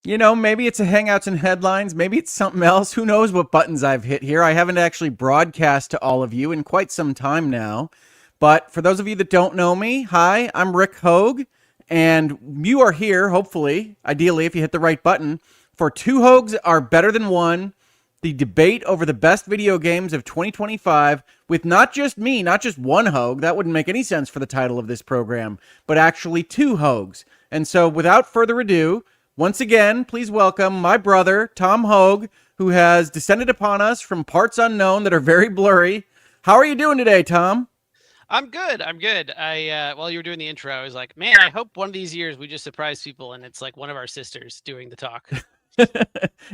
You know, maybe it's a Hangouts and Headlines. Maybe it's something else. Who knows what buttons I've hit here? I haven't actually broadcast to all of you in quite some time now. But for those of you that don't know me, hi, I'm Rick Hoeg. And you are here, hopefully, ideally, if you hit the right button, for Two Hoegs Are Better Than One, the debate over the best video games of 2025, with not just me, not just one Hoeg, that wouldn't make any sense for the title of this program, but actually two Hoegs. And so without further ado, once again, please welcome my brother, Tom Hoeg, who has descended upon us from parts unknown that are very blurry. How are you doing today, Tom? I'm good. I'm good. While you were doing the intro, I was like, man, I hope one of these years we just surprise people and it's like one of our sisters doing the talk.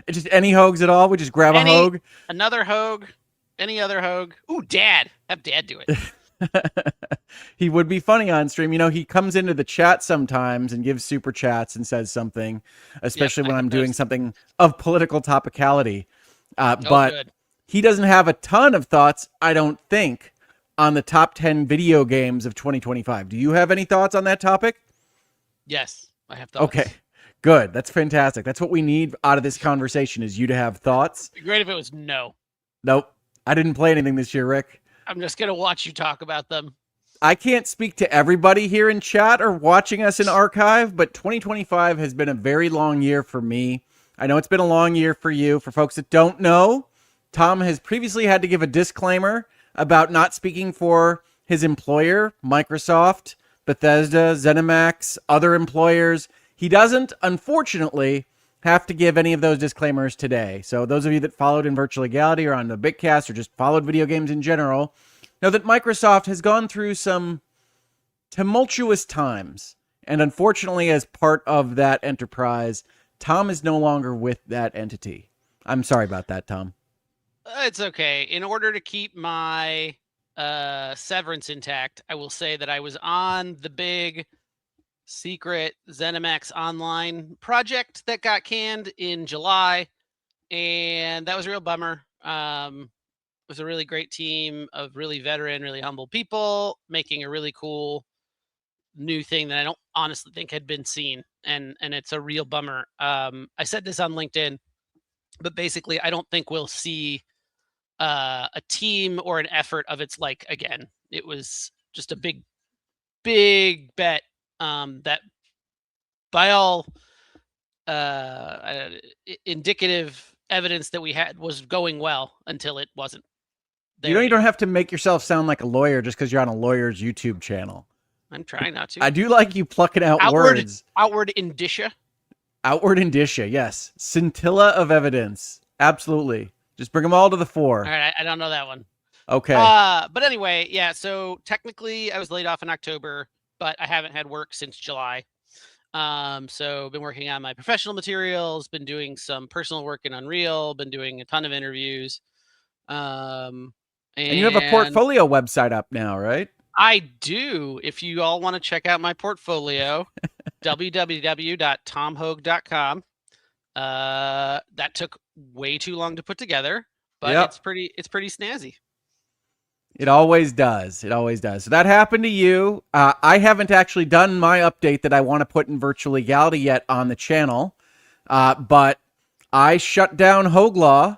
Just any Hoegs at all? We just grab a Any Hoeg? another Hoeg, any other Hoeg. Ooh, Dad. Have Dad do it. He would be funny on stream. You know, he comes into the chat sometimes and gives super chats and says something, Yep, especially I when have I'm doing noticed. something of political topicality. Oh, But good. he doesn't have a ton of thoughts, I don't think, on the top 10 video games of 2025. Do you have any thoughts on that topic? Yes, I have Okay, thoughts. good. That's fantastic. That's what we need out of this conversation is you to have thoughts. It'd be great if it was no. Nope. I didn't play anything this year, Rick. I'm just gonna watch you talk about them. I can't speak to everybody here in chat or watching us in archive, but 2025 has been a very long year for me. I know it's been a long year for you. For folks that don't know, Tom has previously had to give a disclaimer about not speaking for his employer, Microsoft, Bethesda, Zenimax, other employers. He doesn't, unfortunately, have to give any of those disclaimers today. So those of you that followed in Virtual Legality or on the Bitcast or just followed video games in general know that Microsoft has gone through some tumultuous times. And unfortunately, as part of that enterprise, Tom is no longer with that entity. I'm sorry about that, Tom. It's okay. In order to keep my severance intact, I will say that I was on the big secret Zenimax Online project that got canned in July, and that was a real bummer. It was a really great team of really veteran, really humble people making a really cool new thing that I don't honestly think had been seen, and it's a real bummer. I said this on LinkedIn, but basically, I don't think we'll see a team or an effort of its like again. It was just a big bet that by all indicative evidence that we had was going well until it wasn't. You There know, you don't anymore. have to make yourself sound like a lawyer just because you're on a lawyer's YouTube channel. I'm trying not to. I do like you plucking out Outward words. outward indicia. Outward indicia, yes. Scintilla of evidence. Absolutely. Just bring them all to the fore. All right, I don't know that one. Okay. But anyway, yeah. So technically, I was laid off in October, but I haven't had work since July. So been working on my professional materials, been doing some personal work in Unreal, been doing a ton of interviews. And you have a And portfolio website up now, right? I do. If you all want to check out my portfolio, www.tomhoeg.com. That took way too long to put together, but Yep. it's pretty snazzy. It always does. It always does. So that happened to you. I haven't actually done my update that I want to put in virtual legality yet on the channel, but I shut down Hoeg Law,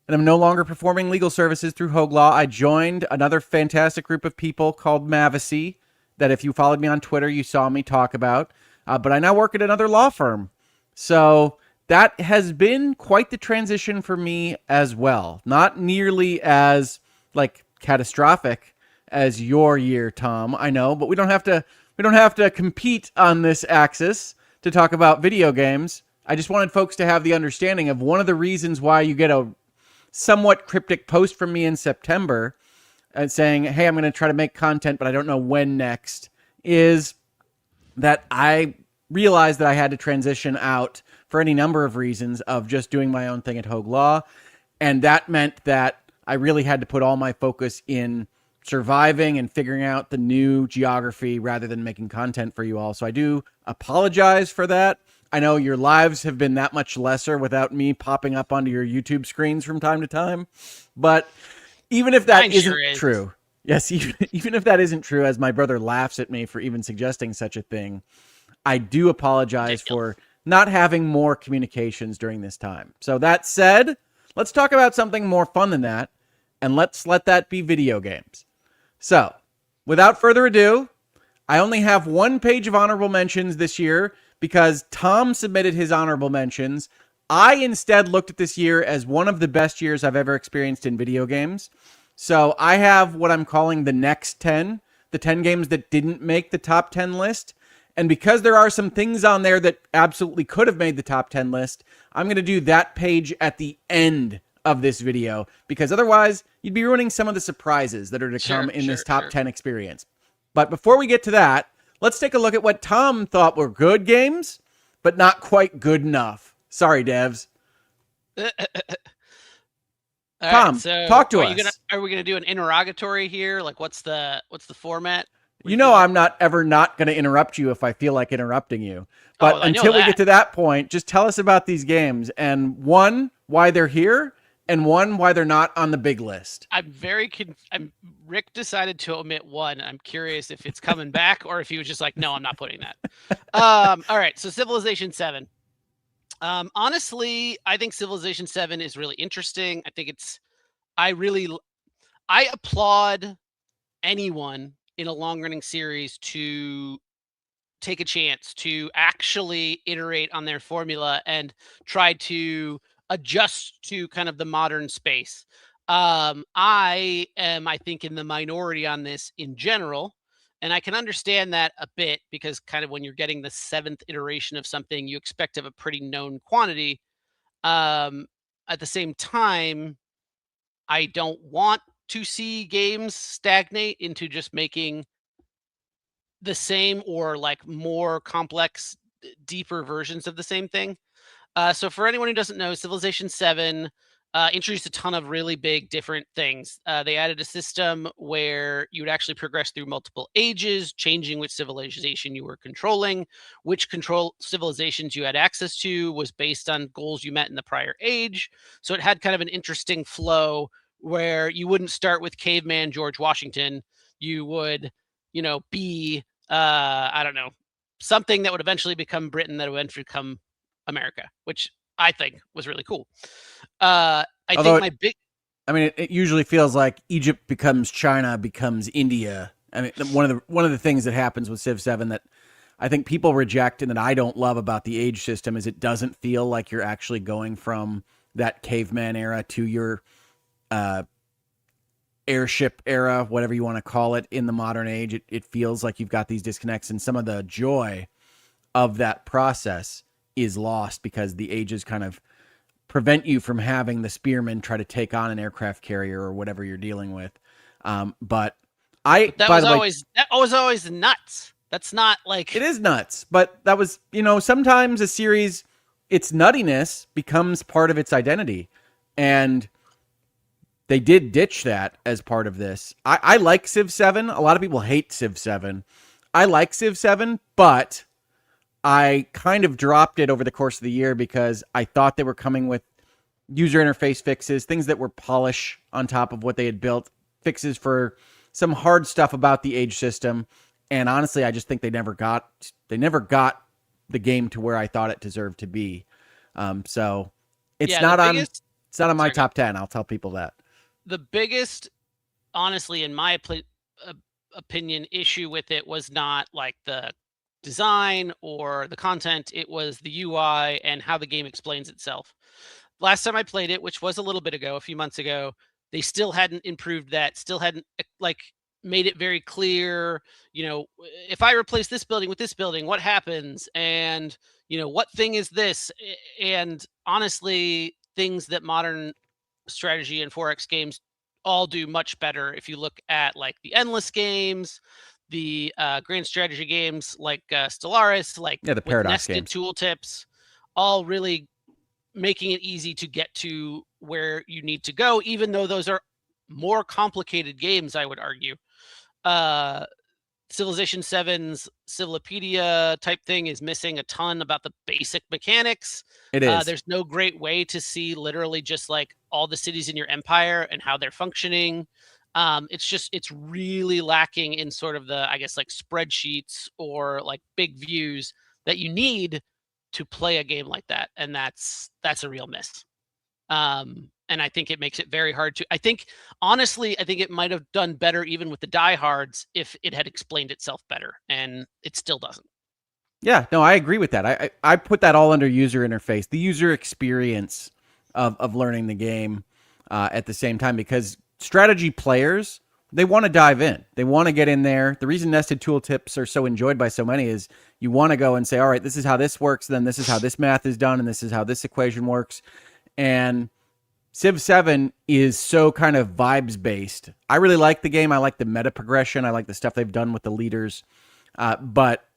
and I'm no longer performing legal services through Hoeg Law. I joined another fantastic group of people called Mavesey that if you followed me on Twitter, you saw me talk about. But I now work at another law firm. So that has been quite the transition for me as well. Not nearly as like catastrophic as your year, Tom. I know, but we don't have to compete on this axis to talk about video games. I just wanted folks to have the understanding of one of the reasons why you get a somewhat cryptic post from me in September saying, "Hey, I'm going to try to make content, but I don't know when next," is that I realized that I had to transition out for any number of reasons of just doing my own thing at Hoeg Law. And that meant that I really had to put all my focus in surviving and figuring out the new geography rather than making content for you all. So I do apologize for that. I know your lives have been that much lesser without me popping up onto your YouTube screens from time to time. But even if that Mine sure isn't is. true, yes, even if that isn't true, as my brother laughs at me for even suggesting such a thing, I do apologize Ridiculous. for not having more communications during this time. So that said, let's talk about something more fun than that, and let's let that be video games. So, without further ado, I only have one page of honorable mentions this year because Tom submitted his honorable mentions. I instead looked at this year as one of the best years I've ever experienced in video games. So I have what I'm calling the next 10, the 10 games that didn't make the top 10 list. And because there are some things on there that absolutely could have made the top 10 list, I'm going to do that page at the end of this video, because otherwise you'd be ruining some of the surprises that are to come in this top 10 experience. But before we get to that, let's take a look at what Tom thought were good games, but not quite good enough. Sorry, devs. Tom, right, so talk to us. Are we gonna do an interrogatory here? Like, what's the format? You know I'm not going to interrupt you if I feel like interrupting you. But until we get to that point, just tell us about these games, and one, why they're here, and one, why they're not on the big list. Rick decided to omit one. I'm curious if it's coming back or if he was just like, no, I'm not putting that. All right, so Civilization 7. Honestly, I think Civilization 7 is really interesting. I think I applaud anyone in a long-running series to take a chance to actually iterate on their formula and try to adjust to kind of the modern space. I am, I think, in the minority on this in general, and I can understand that a bit because kind of when you're getting the 7th iteration of something, you expect to have a pretty known quantity. At the same time, I don't want to see games stagnate into just making the same or like more complex, deeper versions of the same thing. So for anyone who doesn't know, Civilization 7 introduced a ton of really big different things. They added a system where you would actually progress through multiple ages, changing which civilization you were controlling. Which civilizations you had access to was based on goals you met in the prior age. So it had kind of an interesting flow where you wouldn't start with caveman George Washington. You would, be, I don't know, something that would eventually become Britain, that would eventually become America, which I think was really cool. It usually feels like Egypt becomes China, becomes India. I mean, one of the things that happens with Civ 7 that I think people reject and that I don't love about the age system is it doesn't feel like you're actually going from that caveman era to your airship era, whatever you want to call it, in the modern age. It feels like you've got these disconnects, and some of the joy of that process is lost because the ages kind of prevent you from having the spearmen try to take on an aircraft carrier or whatever you're dealing with. But that was always nuts. That's not like, it is nuts, but that was, sometimes a series, its nuttiness becomes part of its identity. And they did ditch that as part of this. I like Civ 7. A lot of people hate Civ 7. I like Civ 7, but I kind of dropped it over the course of the year because I thought they were coming with user interface fixes, things that were polish on top of what they had built, fixes for some hard stuff about the age system. And honestly, I just think they never got the game to where I thought it deserved to be. So it's not on my top 10. I'll tell people that. The biggest, honestly, in my opinion, issue with it was not like the design or the content. It was the UI and how the game explains itself. Last time I played it, which was a little bit ago, a few months ago, they still hadn't improved that, still hadn't like made it very clear, if I replace this building with this building, what happens? And, what thing is this? And honestly, things that modern strategy and 4X games all do much better. If you look at like the Endless games, the grand strategy games like Stellaris, like the Paradox nested games, tooltips, all really making it easy to get to where you need to go, even though those are more complicated games, I would argue. Civilization 7's Civilopedia type thing is missing a ton about the basic mechanics. It is. There's no great way to see literally just like all the cities in your empire and how they're functioning. It's really lacking in sort of the, I guess, like spreadsheets or like big views that you need to play a game like that, and that's a real miss. And I think it makes it very hard to. Honestly, I think it might have done better even with the diehards if it had explained itself better, and it still doesn't. Yeah, no, I agree with that. I put that all under user interface, the user experience of learning the game at the same time, because strategy players, they want to dive in. They want to get in there. The reason nested tooltips are so enjoyed by so many is you want to go and say, all right, this is how this works, then this is how this math is done, and this is how this equation works. And Civ 7 is so kind of vibes based. I really like the game. I like the meta progression. I like the stuff they've done with the leaders. But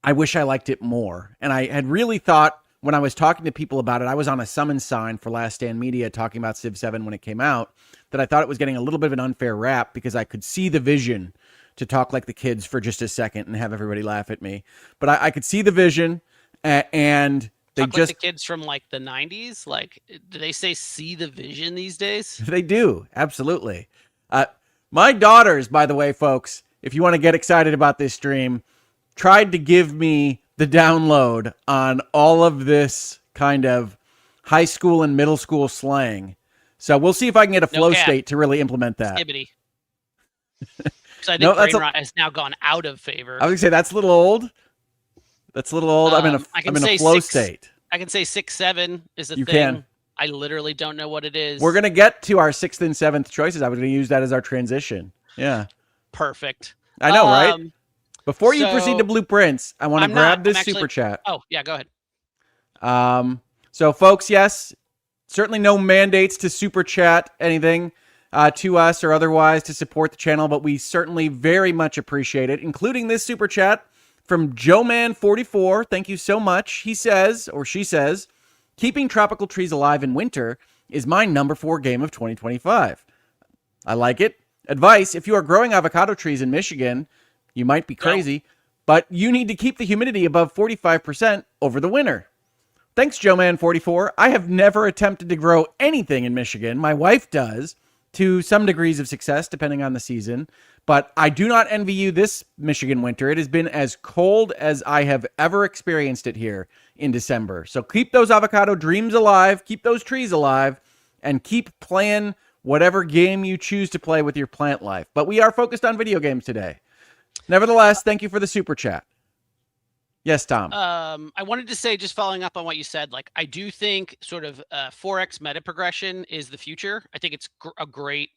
I wish I liked it more. And I had really thought when I was talking to people about it, I was on a summon sign for Last Stand Media talking about Civ 7 when it came out, that I thought it was getting a little bit of an unfair rap because I could see the vision to talk like the kids for just a second and have everybody laugh at me. But I could see the vision, and they Talk just like the kids from like the 90s. Like, do they say see the vision these days? They do, absolutely. My daughters, by the way, folks, if you want to get excited about this stream, tried to give me the download on all of this kind of high school and middle school slang. So we'll see if I can get a flow state to really implement that. Skibbity. So I think brain rot has now gone out of favor. I was going to say, that's a little old. That's a little old. I'm in a flow state. I can say 6, 7 is a thing. Can. I literally don't know what it is. We're going to get to our 6th and 7th choices. I was going to use that as our transition. Yeah. Perfect. I know, right? Before you proceed to blueprints, I want to grab this super chat. Oh, yeah, go ahead. So, folks, yes, certainly no mandates to super chat anything to us or otherwise to support the channel, but we certainly very much appreciate it, including this super chat from JoeMan44. Thank you so much. He says, or she says, keeping tropical trees alive in winter is my number 4 game of 2025. I like it. Advice, if you are growing avocado trees in Michigan, you might be crazy, but you need to keep the humidity above 45% over the winter. Thanks, JoeMan44. I have never attempted to grow anything in Michigan. My wife does, to some degrees of success, depending on the season. But I do not envy you this Michigan winter. It has been as cold as I have ever experienced it here in December. So keep those avocado dreams alive, keep those trees alive, and keep playing whatever game you choose to play with your plant life. But we are focused on video games today. Nevertheless, thank you for the super chat. Yes, Tom. I wanted to say, just following up on what you said, like, I do think sort of 4x meta progression is the future. I think it's a great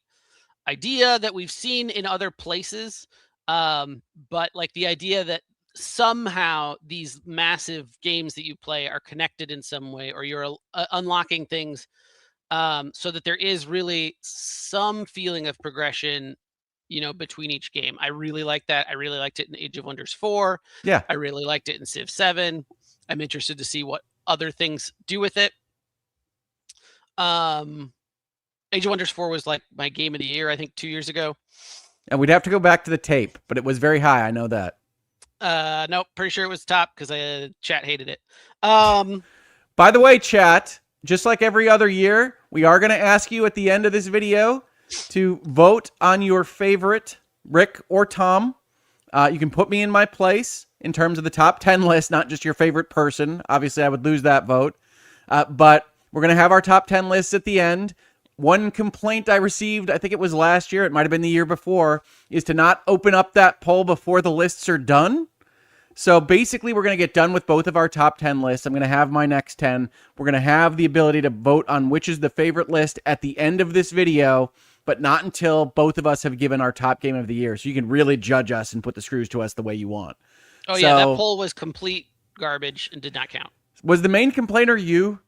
idea that we've seen in other places. But like the idea that somehow these massive games that you play are connected in some way, or you're unlocking things so that there is really some feeling of progression, you know, between each game. I really like that. I really liked it in Age of Wonders 4. Yeah. I really liked it in Civ 7. I'm interested to see what other things do with it. Age of Wonders 4 was like my game of the year, I think 2 years ago. And we'd have to go back to the tape, but it was very high. I know that. Nope, pretty sure it was top because chat hated it. By the way, chat, just like every other year, we are going to ask you at the end of this video to vote on your favorite Rick or Tom. You can put me in my place in terms of the top 10 list, not just your favorite person. Obviously, I would lose that vote. But we're going to have our top 10 lists at the end. One complaint I received, I think it was last year, it might have been the year before, is to not open up that poll before the lists are done. So basically, we're going to get done with both of our top 10 lists. I'm going to have my next 10. We're going to have the ability to vote on which is the favorite list at the end of this video, but not until both of us have given our top game of the year. So you can really judge us and put the screws to us the way you want. Oh, yeah, that poll was complete garbage and did not count. Was the main complainer you?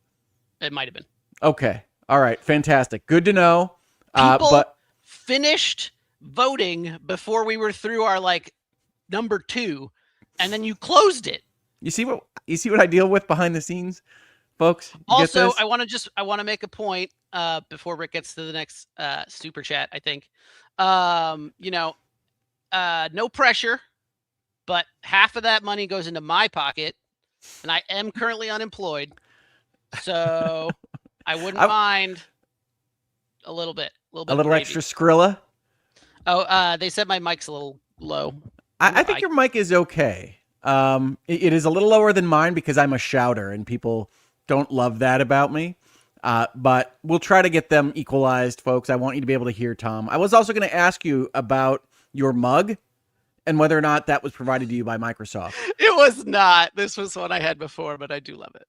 It might have been. Okay. All right. Fantastic. Good to know. People finished voting before we were through our like number 2, and then you closed it. You see what I deal with behind the scenes, folks? Also, I want to make a point before Rick gets to the next super chat. I think, no pressure, but half of that money goes into my pocket, and I am currently unemployed, so I wouldn't mind a little bit, a little extra Skrilla. Oh, they said my mic's a little low. I think your mic is okay. It is a little lower than mine because I'm a shouter and people don't love that about me. But we'll try to get them equalized, folks. I want you to be able to hear Tom. I was also going to ask you about your mug and whether or not that was provided to you by Microsoft. It was not. This was one I had before, but I do love it.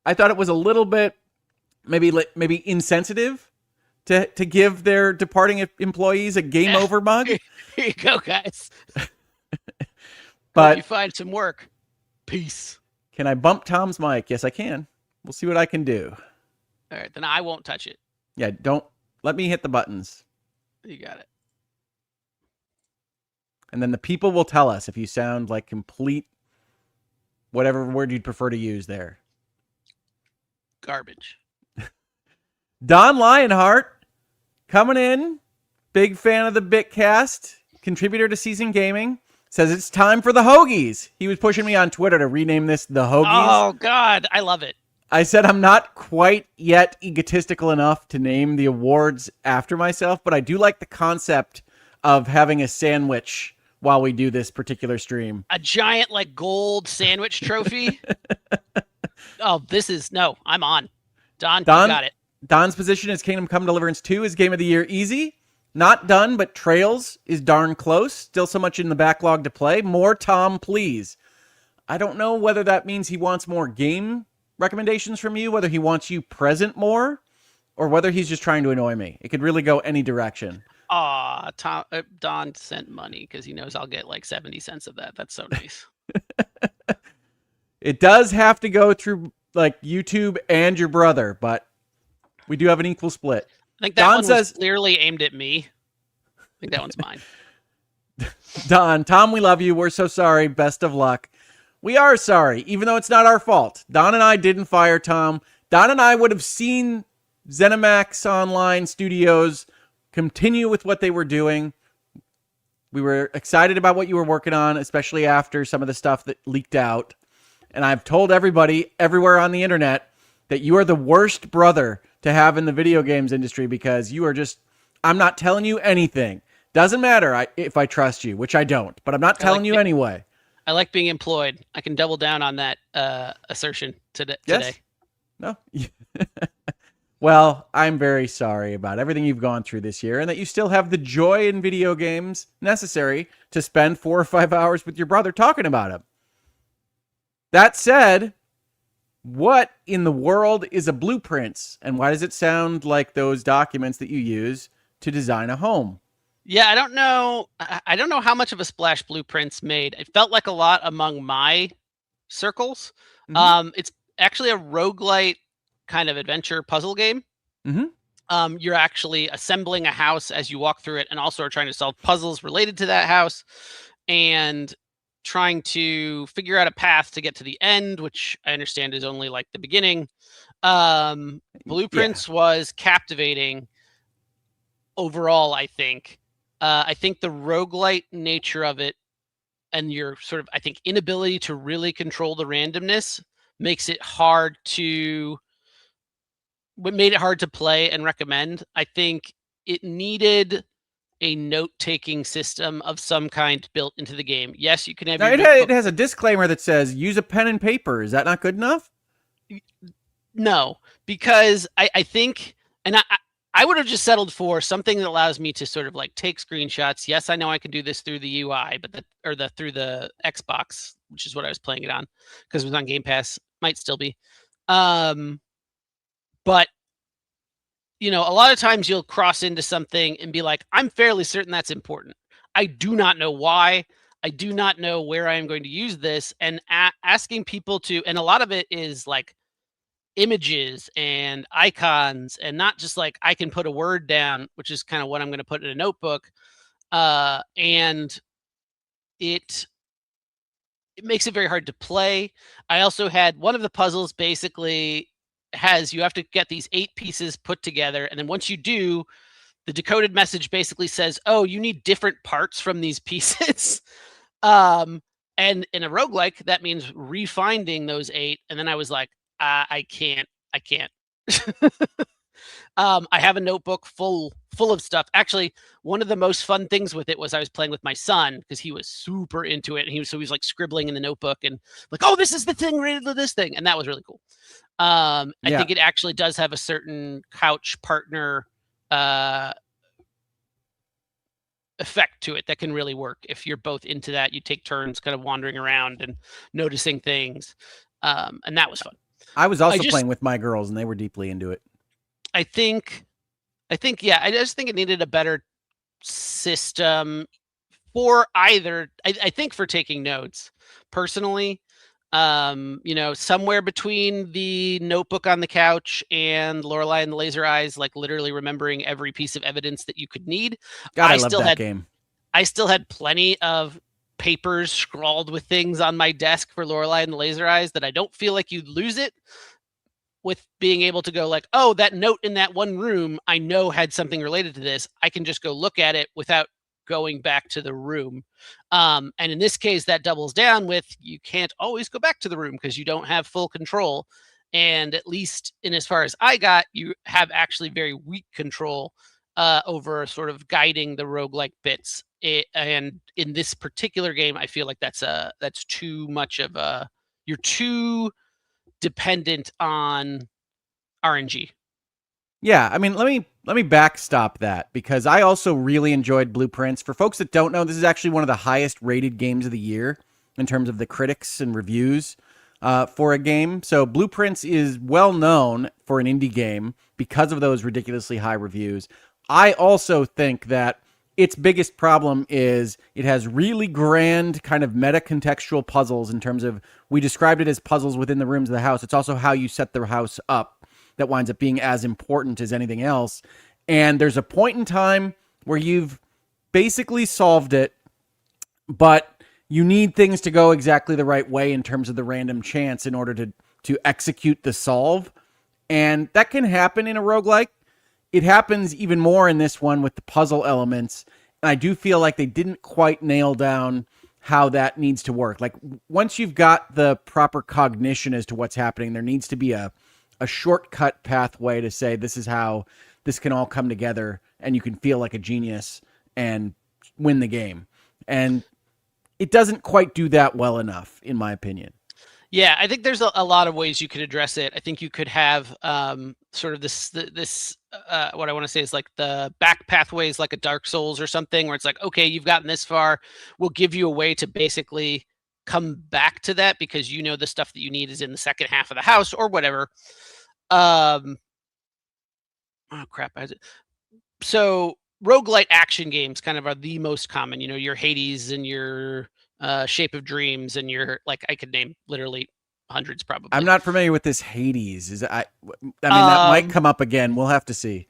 I thought it was a little bit maybe insensitive to give their departing employees a game over mug. Here you go, guys. But hope you find some work. Peace. Can I bump Tom's mic? Yes, I can. We'll see what I can do. All right, then I won't touch it. Yeah, don't let me hit the buttons. You got it. And then the people will tell us if you sound like complete whatever word you'd prefer to use there. Garbage. Don Lionheart coming in. Big fan of the Bitcast. Contributor to Season Gaming. Says it's time for the Hoagies. He was pushing me on Twitter to rename this the Hoagies. Oh, God. I love it. I said I'm not quite yet egotistical enough to name the awards after myself, but I do like the concept of having a sandwich while we do this particular stream. A giant, like, gold sandwich trophy. Oh, I'm on. Don, you got it. Don's position is Kingdom Come Deliverance 2 is Game of the Year easy. Not done, but Trails is darn close. Still so much in the backlog to play. More Tom, please. I don't know whether that means he wants more game recommendations from you, whether he wants you present more, or whether he's just trying to annoy me. It could really go any direction. Don sent money because he knows I'll get like 70 cents of that. That's so nice. It does have to go through like YouTube and your brother, but we do have an equal split. I think that one was clearly aimed at me. I think that one's mine. Tom, we love you. We're so sorry. Best of luck. We are sorry, even though it's not our fault. Don and I didn't fire Tom. Don and I would have seen Zenimax Online Studios continue with what they were doing. We were excited about what you were working on, especially after some of the stuff that leaked out. And I've told everybody everywhere on the internet that you are the worst brother to have in the video games industry because you are just, I'm not telling you anything. Doesn't matter if I trust you, which I don't, but I'm not telling you anyway. I like being employed. I can double down on that assertion today. Yes? No? Well, I'm very sorry about everything you've gone through this year and that you still have the joy in video games necessary to spend 4 or 5 hours with your brother talking about them. That said, what in the world is a blueprint, and why does it sound like those documents that you use to design a home? Yeah, I don't know. I don't know how much of a splash Blueprints made. It felt like a lot among my circles. Mm-hmm. It's actually a roguelite kind of adventure puzzle game. Mm-hmm. You're actually assembling a house as you walk through it, and also are trying to solve puzzles related to that house, and trying to figure out a path to get to the end, which I understand is only like the beginning. Blueprints was captivating overall, I think. I think the roguelite nature of it and your sort of, I think, inability to really control the randomness makes it hard to, what made it hard to play and recommend. I think it needed a note-taking system of some kind built into the game. Yes, you can have. It has a disclaimer that says use a pen and paper. Is that not good enough? No, because I think, and I would have just settled for something that allows me to sort of like take screenshots. Yes, I know I can do this through the UI, but through the Xbox, which is what I was playing it on because it was on Game Pass. Might still be, but. You know, a lot of times you'll cross into something and be like, I'm fairly certain that's important. I do not know why. I do not know where I am going to use this. And asking people to, and a lot of it is like images and icons and not just like I can put a word down, which is kind of what I'm going to put in a notebook. And it makes it very hard to play. I also had one of the puzzles basically you have to get these 8 pieces put together, and then once you do, the decoded message basically says, oh, you need different parts from these pieces. And in a roguelike, that means refinding those 8. And then I was like, I can't. I have a notebook full full of stuff. Actually, one of the most fun things with it was I was playing with my son because he was super into it, and he was like scribbling in the notebook and like, oh, this is the thing related to this thing, and that was really cool. I think it actually does have a certain couch partner effect to it that can really work if you're both into that. You take turns kind of wandering around and noticing things, and that was fun. I was also playing with my girls, and they were deeply into it. I think, yeah, I just think it needed a better system for either. I think for taking notes, personally, somewhere between the notebook on the couch and Lorelei and the Laser Eyes, like literally remembering every piece of evidence that you could need. God, I love that game. I still had plenty of papers scrawled with things on my desk for Lorelei and the Laser Eyes that I don't feel like you'd lose it with being able to go like, oh, that note in that one room I know had something related to this. I can just go look at it without going back to the room. And in this case, that doubles down with you can't always go back to the room because you don't have full control. And at least in as far as I got, you have actually very weak control over sort of guiding the roguelike bits. And in this particular game, I feel like that's too much of a, you're too dependent on RNG. Yeah, I mean, let me backstop that because I also really enjoyed Blueprints. For folks that don't know, this is actually one of the highest rated games of the year in terms of the critics and reviews for a game. So Blueprints is well known for an indie game because of those ridiculously high reviews. I also think that its biggest problem is it has really grand kind of meta-contextual puzzles in terms of, we described it as puzzles within the rooms of the house. It's also how you set the house up that winds up being as important as anything else. And there's a point in time where you've basically solved it, but you need things to go exactly the right way in terms of the random chance in order to execute the solve. And that can happen in a roguelike. It happens even more in this one with the puzzle elements. And I do feel like they didn't quite nail down how that needs to work. Like once you've got the proper cognition as to what's happening, there needs to be a shortcut pathway to say this is how this can all come together and you can feel like a genius and win the game. And it doesn't quite do that well enough, in my opinion. Yeah, I think there's a lot of ways you could address it. I think you could have sort of this what I want to say is like the back pathways, like a Dark Souls or something, where it's like, okay, you've gotten this far. We'll give you a way to basically come back to that because you know the stuff that you need is in the second half of the house or whatever. Oh crap! So roguelite action games kind of are the most common. You know, your Hades and your Shape of Dreams and your, like, I could name literally hundreds probably. I'm not familiar with this Hades. I mean, that might come up again. We'll have to see.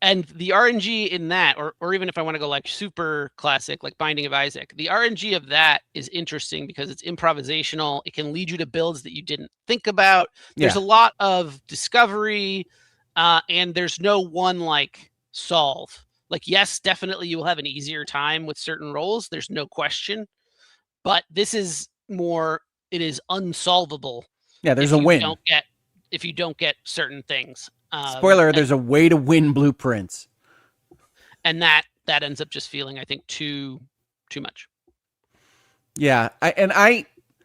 And the RNG in that, or even if I want to go like super classic, like Binding of Isaac, the RNG of that is interesting because it's improvisational. It can lead you to builds that you didn't think about. There's a lot of discovery, and there's no one like solve. Like, yes, definitely you will have an easier time with certain roles. There's no question. But this is more, it is unsolvable. Yeah, there's a win. If you don't get certain things. Spoiler, there's a way to win Blueprints. And that ends up just feeling, I think, too much. Yeah,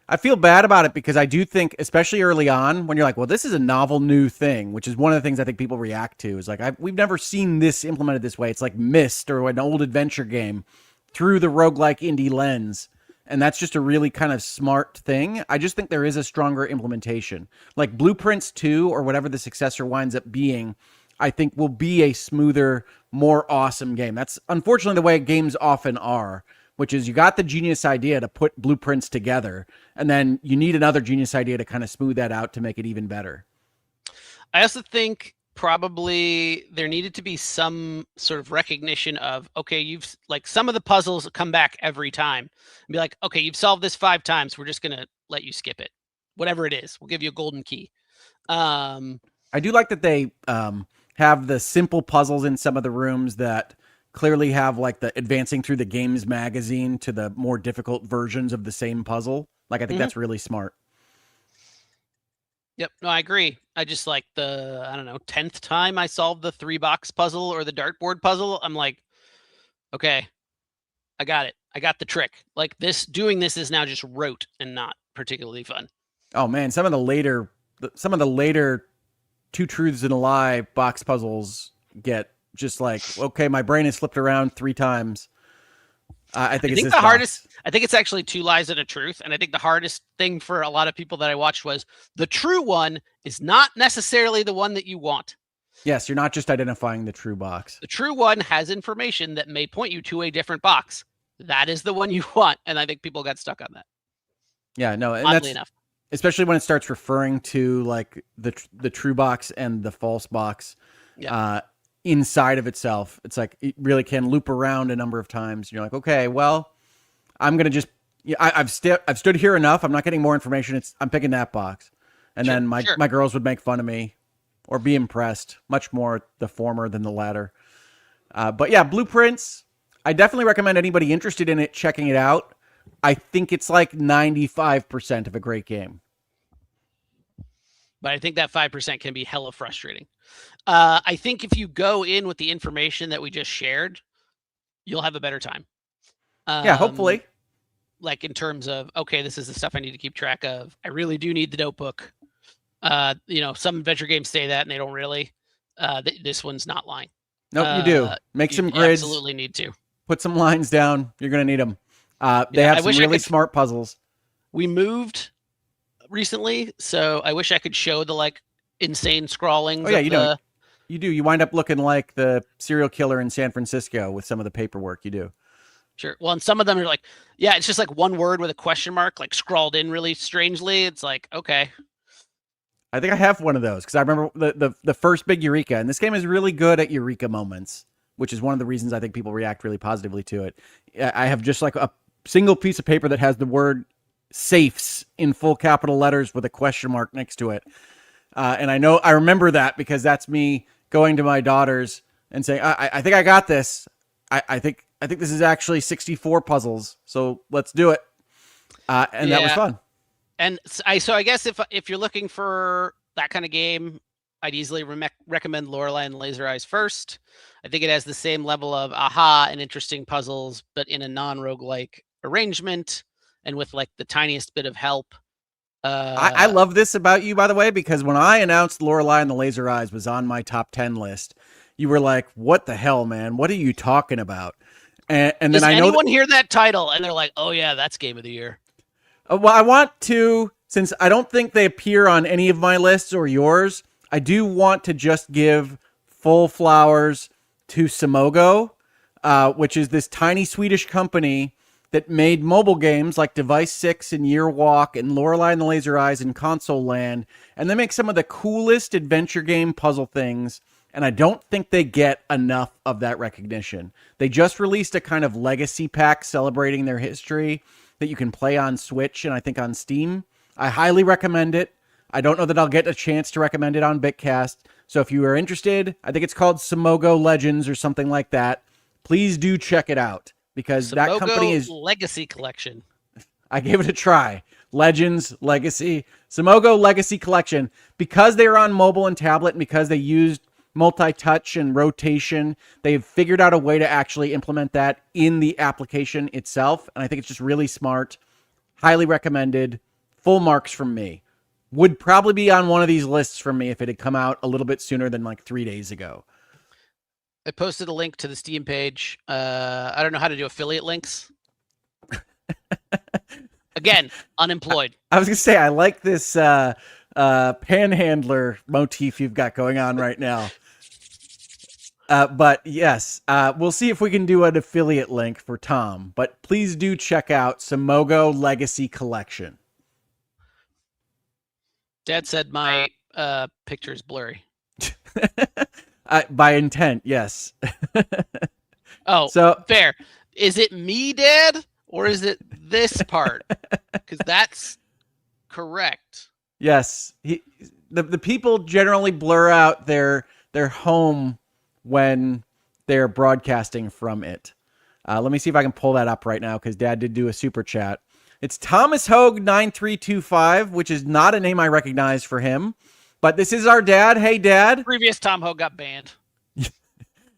I feel bad about it because I do think, especially early on, when you're like, well, this is a novel new thing, which is one of the things I think people react to, is like, we've never seen this implemented this way. It's like Myst or an old adventure game through the roguelike indie lens. And that's just a really kind of smart thing. I just think there is a stronger implementation. Like Blueprints 2 or whatever the successor winds up being, I think will be a smoother, more awesome game. That's unfortunately the way games often are, which is you got the genius idea to put blueprints together, and then you need another genius idea to kind of smooth that out to make it even better. I also think probably there needed to be some sort of recognition of, okay, you've like some of the puzzles come back every time and be like, okay, you've solved this 5 times. We're just going to let you skip it. Whatever it is, we'll give you a golden key. I do like that they have the simple puzzles in some of the rooms that clearly have like the advancing through the games magazine to the more difficult versions of the same puzzle. Like, I think that's really smart. Yep. No, I agree. I just like I don't know, 10th time I solved the 3-box puzzle or the dartboard puzzle. I'm like, okay, I got it. I got the trick. Like doing this is now just rote and not particularly fun. Oh man, some of the later two truths and a lie box puzzles get just like, okay, my brain has flipped around 3 times. I think it's this the box. hardest. I think it's actually 2 lies and a truth, and I think the hardest thing for a lot of people that I watched was the true one is not necessarily the one that you want. Yes, you're not just identifying the true box. The true one has information that may point you to a different box. That is the one you want, and I think people got stuck on that. Yeah, no, and Oddly enough, especially when it starts referring to like the true box and the false box. Yeah. Inside of itself, it's like it really can loop around a number of times. You're like, okay, well, I'm gonna just, I've stood here enough. I'm not getting more information. I'm picking that box, and then my girls would make fun of me, or be impressed. Much more the former than the latter. But yeah, Blueprints. I definitely recommend anybody interested in it checking it out. I think it's like 95% of a great game. But I think that 5% can be hella frustrating. I think if you go in with the information that we just shared, you'll have a better time. Yeah, hopefully. Like in terms of, okay, this is the stuff I need to keep track of. I really do need the notebook. Some adventure games say that and they don't really. This one's not lying. Nope, you do. Make some grids. Absolutely need to. Put some lines down. You're going to need them. They have some really smart puzzles. We moved recently, so I wish I could show the like insane scrawling. Oh yeah, you do. You wind up looking like the serial killer in San Francisco with some of the paperwork you do. Sure. Well, and some of them are like, yeah, it's just like one word with a question mark, like scrawled in really strangely. It's like, okay. I think I have one of those because I remember the first big eureka, and this game is really good at eureka moments, which is one of the reasons I think people react really positively to it. I have just like a single piece of paper that has the word safes in full capital letters with a question mark next to it. And I remember that because that's me going to my daughters and saying, I think I got this. I think this is actually 64 puzzles. So let's do it. And that was fun. And I guess if you're looking for that kind of game, I'd easily recommend Lorelei and Laser Eyes first. I think it has the same level of aha and interesting puzzles, but in a non-roguelike arrangement and with like the tiniest bit of help. I love this about you, by the way, because when I announced Lorelei and the Laser Eyes was on my top 10 list, you were like, what the hell, man? What are you talking about? And then Does I know anyone hear that title and they're like, oh yeah, that's game of the year. Well, I want to, since I don't think they appear on any of my lists or yours, I do want to just give full flowers to Simogo, which is this tiny Swedish company that made mobile games like Device 6 and Year Walk and Lorelei and the Laser Eyes and Console Land. And they make some of the coolest adventure game puzzle things. And I don't think they get enough of that recognition. They just released a kind of legacy pack celebrating their history that you can play on Switch and I think on Steam. I highly recommend it. I don't know that I'll get a chance to recommend it on Bitcast. So if you are interested, I think it's called Simogo Legends or something like that. Please do check it out because that company is Legacy Collection. I gave it a try. Legends, Legacy, Simogo Legacy Collection. Because they are on mobile and tablet and because they used multi-touch and rotation, they've figured out a way to actually implement that in the application itself. And I think it's just really smart. Highly recommended. Full marks from me. Would probably be on one of these lists from me if it had come out a little bit sooner than like 3 days ago. I posted a link to the Steam page. I don't know how to do affiliate links. Again, unemployed. I was going to say, I like this panhandler motif you've got going on right now. But yes, we'll see if we can do an affiliate link for Tom. But please do check out Simogo Legacy Collection. Dad said my picture is blurry. By intent, yes. Oh, so fair. Is it me, Dad, or is it this part? Because that's correct. Yes, the people generally blur out their home when they're broadcasting from it. Let me see if I can pull that up right now because Dad did do a super chat. It's Thomas Hoeg 9325, which is not a name I recognize for him. But this is our dad. Hey, Dad. Previous Tom Hoeg got banned.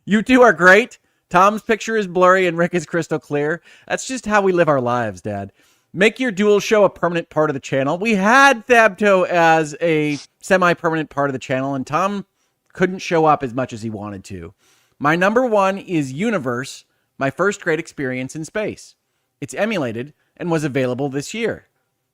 You two are great. Tom's picture is blurry and Rick is crystal clear. That's just how we live our lives, Dad. Make your dual show a permanent part of the channel. We had THABTO as a semi-permanent part of the channel, and Tom couldn't show up as much as he wanted to. My number one is Universe, my first great experience in space. It's emulated and was available this year.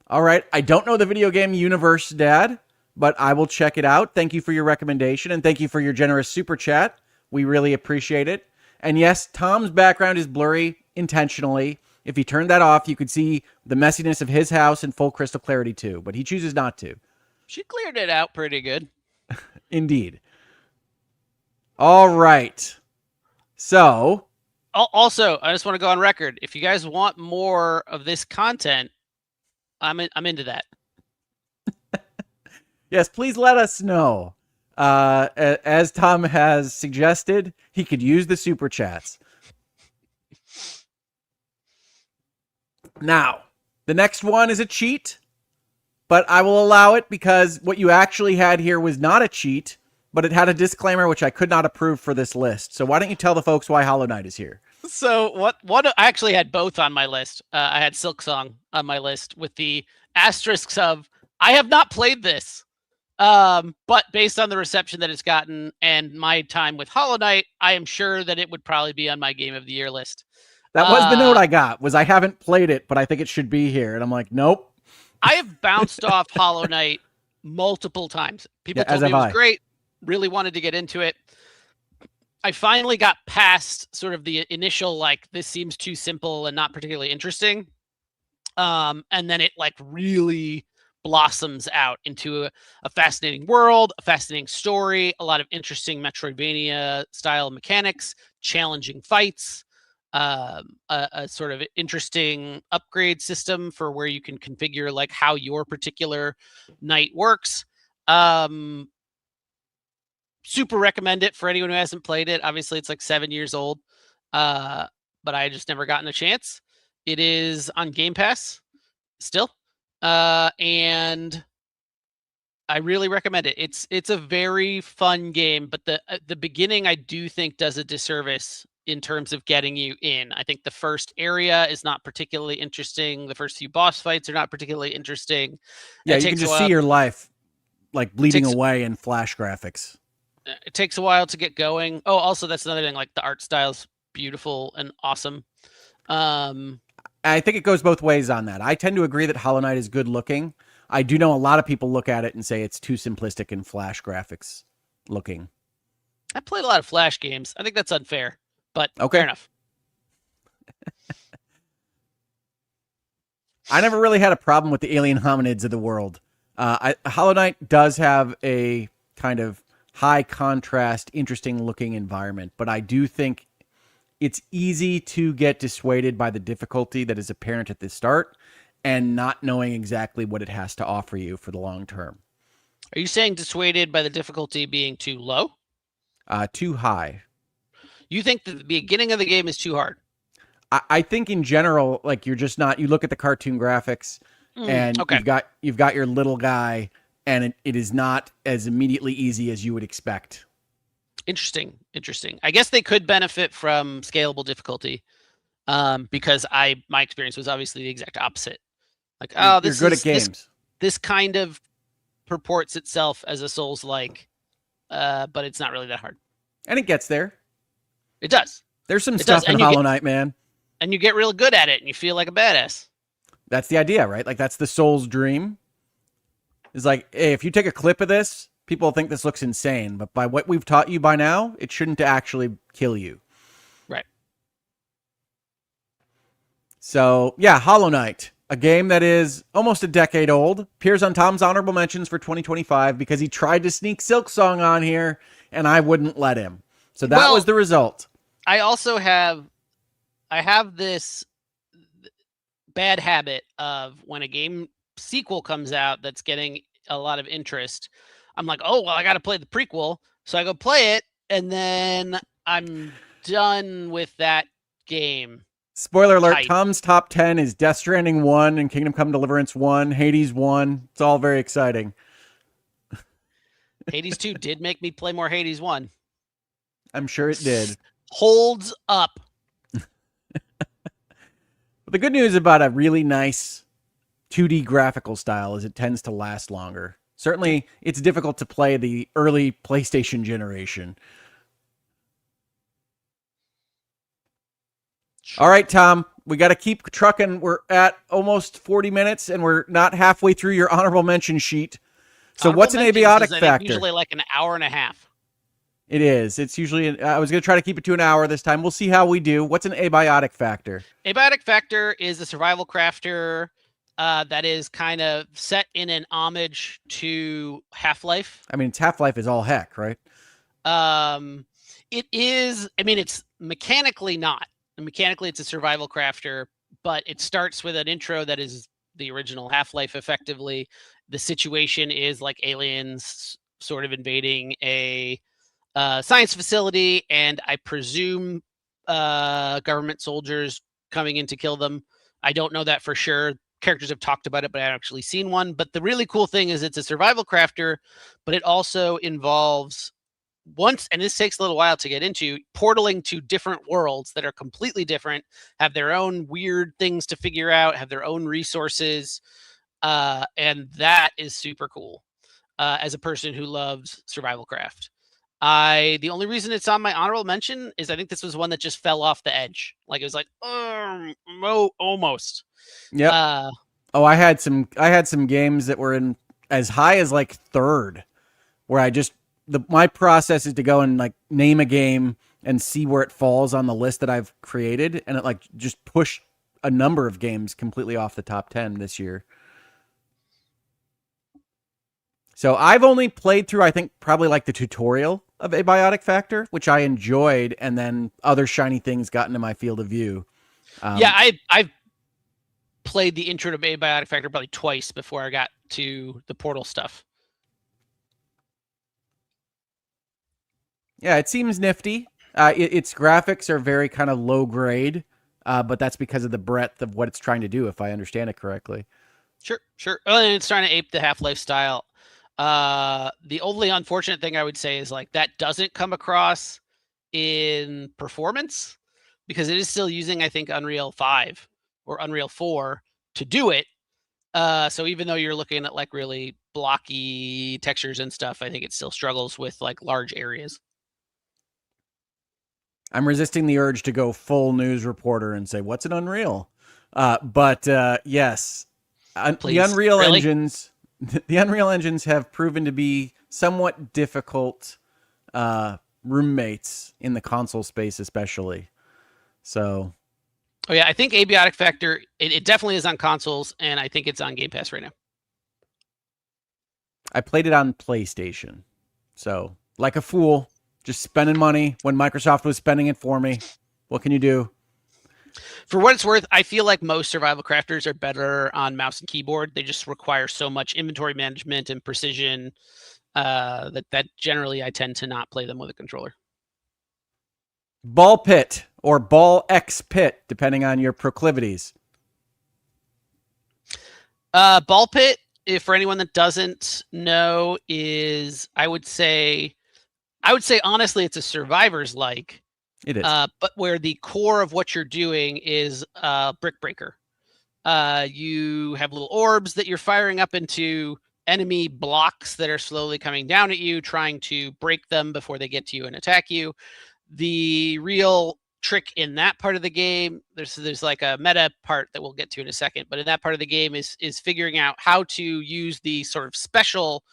All right, I don't know the video game Universe, Dad, but I will check it out. Thank you for your recommendation, and thank you for your generous super chat. We really appreciate it. And yes, Tom's background is blurry intentionally. If he turned that off, you could see the messiness of his house in full crystal clarity too, but he chooses not to. She cleared it out pretty good. Indeed. All right. So, also, I just want to go on record. If you guys want more of this content, I'm into that. Yes, please let us know. As Tom has suggested, he could use the super chats. Now, the next one is a cheat, but I will allow it because what you actually had here was not a cheat, but it had a disclaimer which I could not approve for this list. So why don't you tell the folks why Hollow Knight is here? So what I actually had both on my list. I had Silksong on my list with the asterisks of I have not played this. But based on the reception that it's gotten and my time with Hollow Knight, I am sure that it would probably be on my Game of the Year list. That was the note I got, was I haven't played it, but I think it should be here. And I'm like, nope. I have bounced off Hollow Knight multiple times. People told me it was great, really wanted to get into it. I finally got past sort of the initial, like, this seems too simple and not particularly interesting. And then it like really blossoms out into a fascinating world, a fascinating story, a lot of interesting Metroidvania style mechanics, challenging fights, a sort of interesting upgrade system for where you can configure like how your particular knight works. Super recommend it for anyone who hasn't played it. Obviously, it's like 7 years old, but I just never gotten a chance. It is on Game Pass still, and I really recommend it. It's a very fun game, but the beginning I do think does a disservice in terms of getting you in. I think the first area is not particularly interesting. The first few boss fights are not particularly interesting. Yeah, you can just see your life like bleeding away in flash graphics. It takes a while to get going. Oh, also that's another thing. Like the art style's beautiful and awesome. I think it goes both ways on that. I tend to agree that Hollow Knight is good looking. I do know a lot of people look at it and say it's too simplistic and flash graphics looking. I played a lot of Flash games. I think that's unfair, but okay. Fair enough. I never really had a problem with the alien hominids of the world. Hollow Knight does have a kind of high contrast, interesting looking environment, but I do think it's easy to get dissuaded by the difficulty that is apparent at the start and not knowing exactly what it has to offer you for the long term. Are you saying dissuaded by the difficulty being too low? Too high. You think that the beginning of the game is too hard? I think in general, like you're just not, you look at the cartoon graphics and okay. you've got your little guy and it is not as immediately easy as you would expect. Interesting. I guess they could benefit from scalable difficulty, because my experience was obviously the exact opposite. Like, oh, you're good at games. This kind of purports itself as a Souls-like, but it's not really that hard. And it gets there. It does. There's some stuff in Hollow Knight, man. And you get real good at it, and you feel like a badass. That's the idea, right? Like, that's the Souls dream. It's like, hey, if you take a clip of this, people think this looks insane, but by what we've taught you by now, it shouldn't actually kill you. Right. So, yeah, Hollow Knight, a game that is almost a decade old, appears on Tom's honorable mentions for 2025 because he tried to sneak Silksong on here, and I wouldn't let him. So that was the result. I also have this bad habit of when a game sequel comes out that's getting a lot of interest, I'm like, oh, well, I got to play the prequel. So I go play it, and then I'm done with that game. Spoiler alert, Tight. Tom's top 10 is Death Stranding 1 and Kingdom Come Deliverance 1, Hades 1. It's all very exciting. Hades 2 did make me play more Hades 1. I'm sure it did. Holds up. But the good news about a really nice 2D graphical style is it tends to last longer. Certainly, it's difficult to play the early PlayStation generation. Sure. All right, Tom, we got to keep trucking. We're at almost 40 minutes, and we're not halfway through your honorable mention sheet. So honorable what's an abiotic factor? Usually like an hour and a half. It is. It's usually, I was going to try to keep it to an hour this time. We'll see how we do. What's an abiotic factor? Abiotic factor is a survival crafter that is kind of set in an homage to Half-Life. I mean, Half-Life is all heck, right? It is, I mean, it's mechanically not. Mechanically, it's a survival crafter, but it starts with an intro that is the original Half-Life, effectively. The situation is like aliens sort of invading a science facility, and I presume government soldiers coming in to kill them. I don't know that for sure. Characters have talked about it, but I haven't actually seen one. But the really cool thing is it's a survival crafter, but it also involves and this takes a little while to get into, portaling to different worlds that are completely different, have their own weird things to figure out, have their own resources. And that is super cool as a person who loves survival craft. The only reason it's on my honorable mention is I think this was one that just fell off the edge. Like it was like, almost. Yeah. I had some games that were in as high as like third, where I just my process is to go and like name a game and see where it falls on the list that I've created, and it like just pushed a number of games completely off the top 10 this year. So I've only played through, I think, probably like the tutorial of Abiotic Factor, which I enjoyed, and then other shiny things got into my field of view. I've played the intro to Abiotic Factor probably twice before I got to the Portal stuff. Yeah, it seems nifty. Its graphics are very kind of low grade, but that's because of the breadth of what it's trying to do, if I understand it correctly. Sure. Oh, and it's trying to ape the Half-Life style. The only unfortunate thing I would say is like that doesn't come across in performance because it is still using, I think, Unreal 5 or Unreal 4 to do it. So even though you're looking at like really blocky textures and stuff, I think it still struggles with like large areas. I'm resisting the urge to go full news reporter and say, what's an Unreal? But yes, the Unreal engines... The Unreal engines have proven to be somewhat difficult roommates in the console space, especially. So, oh yeah, I think Abiotic Factor it definitely is on consoles, and I think it's on Game Pass right now. I played it on PlayStation, so like a fool, just spending money when Microsoft was spending it for me. What can you do? For what it's worth, I feel like most survival crafters are better on mouse and keyboard. They just require so much inventory management and precision that generally I tend to not play them with a controller. Ball pit or ball X pit, depending on your proclivities. Ball pit, if for anyone that doesn't know, is I would say honestly, it's a survivor's like. It is. But where the core of what you're doing is brick breaker. You have little orbs that you're firing up into enemy blocks that are slowly coming down at you, trying to break them before they get to you and attack you. The real trick in that part of the game, there's like a meta part that we'll get to in a second, but in that part of the game is figuring out how to use the sort of special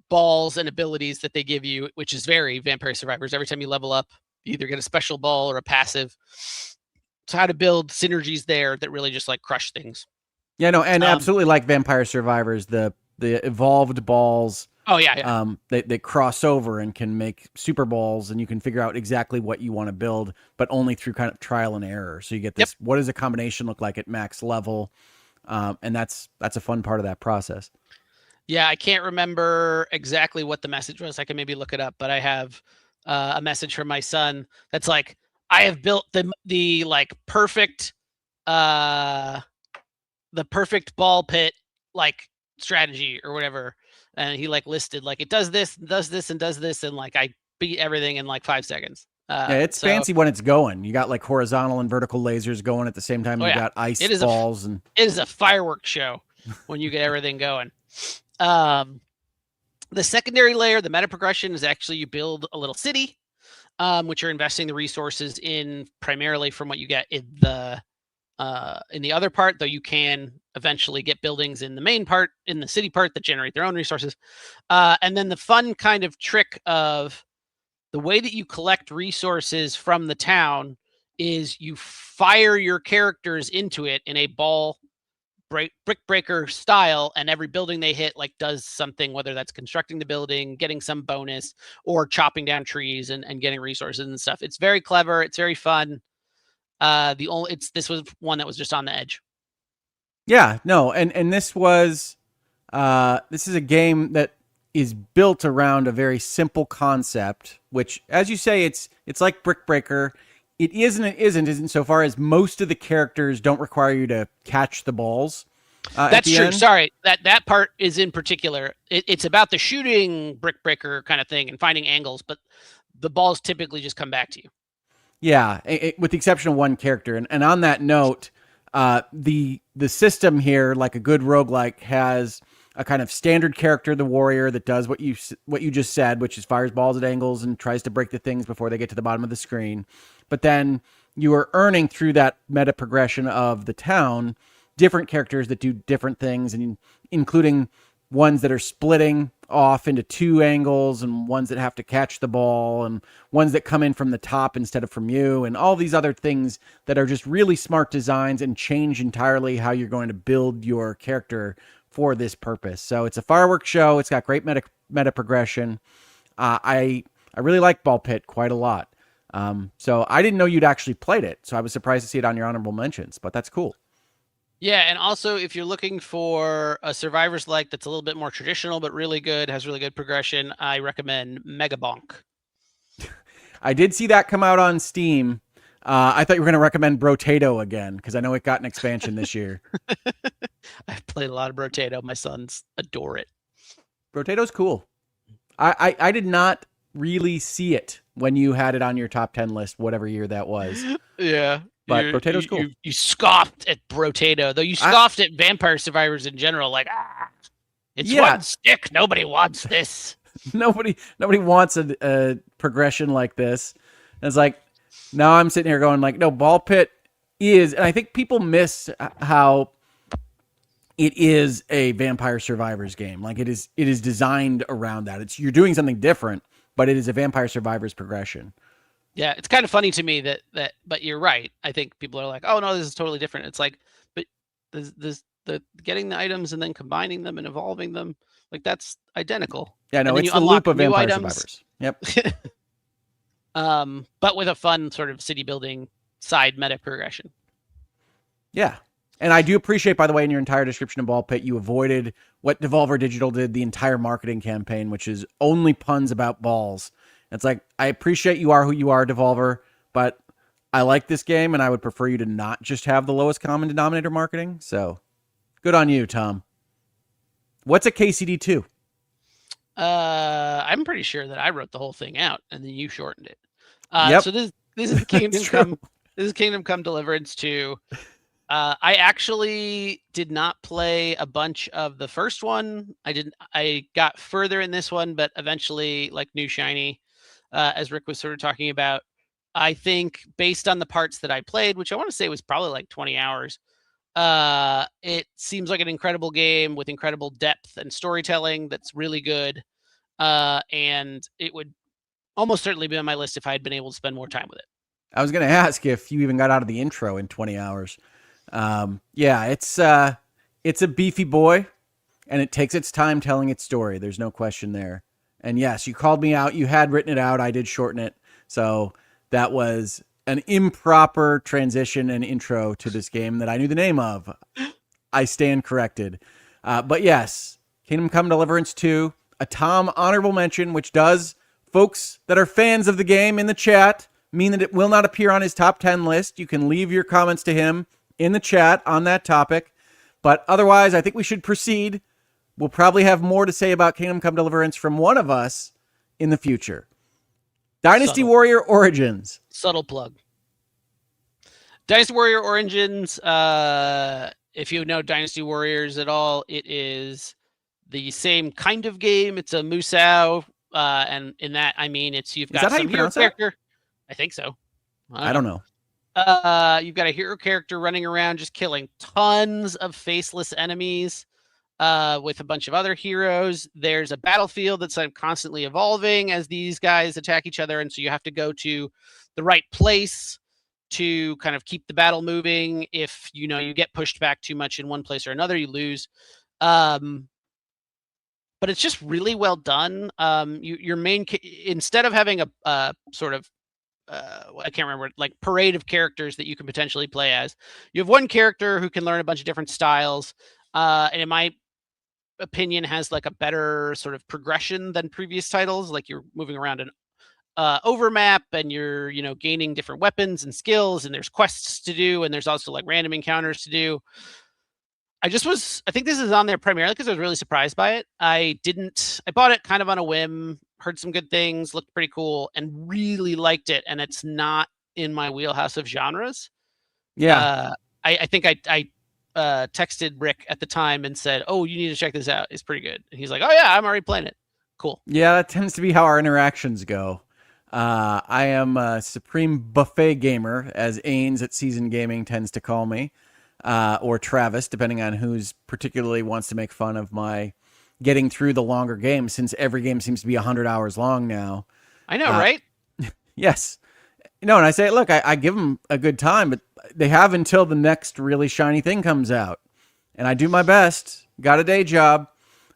balls and abilities that they give you, which is very Vampire Survivors. Every time you level up, you either get a special ball or a passive. So how to build synergies there that really just like crush things. Yeah, no, and absolutely like Vampire Survivors, the evolved balls. Oh yeah. They cross over and can make super balls, and you can figure out exactly what you want to build, but only through kind of trial and error. So you get this. Yep. What does a combination look like at max level? And that's a fun part of that process. Yeah, I can't remember exactly what the message was. I can maybe look it up, but I have a message from my son that's like, I have built the like perfect the perfect ball pit like strategy or whatever, and he like listed like it does this, and does this, and like I beat everything in like 5 seconds. Yeah, it's So fancy when it's going. You got like horizontal and vertical lasers going at the same time. oh You yeah, got ice it is balls and it is a fireworks show when you get everything going. Um, the secondary layer, the meta progression, is actually you build a little city, which you're investing the resources in primarily from what you get in the other part, though you can eventually get buildings in the main part, in the city part, that generate their own resources. And then the fun kind of trick of the way that you collect resources from the town is you fire your characters into it in a brick breaker style, and every building they hit like does something, whether that's constructing the building, getting some bonus, or chopping down trees and getting resources and stuff. It's very clever. It's very fun. This was one that was just on the edge. yeah, no, and this was this is a game that is built around a very simple concept, which, as you say, it's like Brick Breaker. It isn't so far as most of the characters don't require you to catch the balls. That's true. End. Sorry, that part is in particular. It's about the shooting Brick Breaker kind of thing and finding angles, but the balls typically just come back to you. Yeah, with the exception of one character. And on that note, the system here, like a good roguelike, has a kind of standard character, the warrior, that does what you just said, which is fires balls at angles and tries to break the things before they get to the bottom of the screen. But then you are earning through that meta progression of the town different characters that do different things, and including ones that are splitting off into two angles, and ones that have to catch the ball, and ones that come in from the top instead of from you, and all these other things that are just really smart designs and change entirely how you're going to build your character for this purpose. So it's a fireworks show. It's got great meta progression. I really like Ball Pit quite a lot. So I didn't know you'd actually played it, so I was surprised to see it on your honorable mentions, but that's cool. Yeah, and also if you're looking for a Survivors like that's a little bit more traditional but really good, has really good progression, I recommend Mega Bonk. I did see that come out on Steam. I thought you were going to recommend Brotato again, because I know it got an expansion this year. I've played a lot of Brotato. My sons adore it. Brotato's cool. I did not really see it when you had it on your top 10 list, whatever year that was. Yeah. But Brotato's cool. You scoffed at Brotato, though you scoffed at Vampire Survivors in general. Like, it's one stick. Nobody wants this. Nobody wants a progression like this. And it's like, now I'm sitting here going like, no, Ball Pit is, and I think people miss how it is a Vampire Survivors game. Like it is designed around that. You're doing something different, but it is a Vampire Survivors progression. Yeah, it's kind of funny to me but you're right. I think people are like, oh no, this is totally different. It's like, but the getting the items and then combining them and evolving them, like that's identical. Yeah, no, it's the loop of Vampire Survivors. Yep. But with a fun sort of city building side meta progression. Yeah. And I do appreciate, by the way, in your entire description of Ball Pit, you avoided what Devolver Digital did the entire marketing campaign, which is only puns about balls. It's like, I appreciate you are who you are, Devolver, but I like this game, and I would prefer you to not just have the lowest common denominator marketing. So, good on you, Tom. What's a KCD2? I'm pretty sure that I wrote the whole thing out, and then you shortened it. Yep. So this is Kingdom Come. This is Kingdom Come Deliverance 2. I actually did not play a bunch of the first one. I got further in this one, but eventually, like New Shiny, as Rick was sort of talking about, I think based on the parts that I played, which I want to say was probably like 20 hours, it seems like an incredible game with incredible depth and storytelling that's really good. And it would almost certainly be on my list if I had been able to spend more time with it. I was going to ask if you even got out of the intro in 20 hours. Yeah, it's a beefy boy, and it takes its time telling its story. There's no question there. And yes, you called me out. You had written it out. I did shorten it. So that was an improper transition and intro to this game that I knew the name of. I stand corrected. But yes, Kingdom Come Deliverance 2, a Tom honorable mention, which does folks that are fans of the game in the chat mean that it will not appear on his top 10 list. You can leave your comments to him in the chat on that topic. But otherwise, I think we should proceed. We'll probably have more to say about Kingdom Come Deliverance from one of us in the future. Dynasty Warrior Origins. Subtle plug. Dynasty Warrior Origins, if you know Dynasty Warriors at all, it is the same kind of game. It's a Musou, and in that, I mean, you've got some hero character. I think so. I don't know. You've got a hero character running around just killing tons of faceless enemies with a bunch of other heroes. There's a battlefield that's constantly evolving as these guys attack each other, and so you have to go to the right place to kind of keep the battle moving. If you get pushed back too much in one place or another, you lose. But it's just really well done. Your main, instead of having a sort of I can't remember, like parade of characters that you can potentially play as, you have one character who can learn a bunch of different styles, and in my opinion has like a better sort of progression than previous titles. Like you're moving around an overmap, and you're gaining different weapons and skills, and there's quests to do, and there's also like random encounters to do. I think this is on there primarily because I was really surprised by it. I bought it kind of on a whim, heard some good things, looked pretty cool, and really liked it. And it's not in my wheelhouse of genres. Yeah. I think I texted Rick at the time and said, "Oh, you need to check this out. It's pretty good." And he's like, "Oh yeah, I'm already playing it." Cool. Yeah, that tends to be how our interactions go. I am a supreme buffet gamer, as Ains at Season Gaming tends to call me, or Travis, depending on who's particularly wants to make fun of my getting through the longer games, since every game seems to be 100 hours long now. I know, right? Yes. No, and I say, look, I give them a good time, but they have until the next really shiny thing comes out. And I do my best. Got a day job.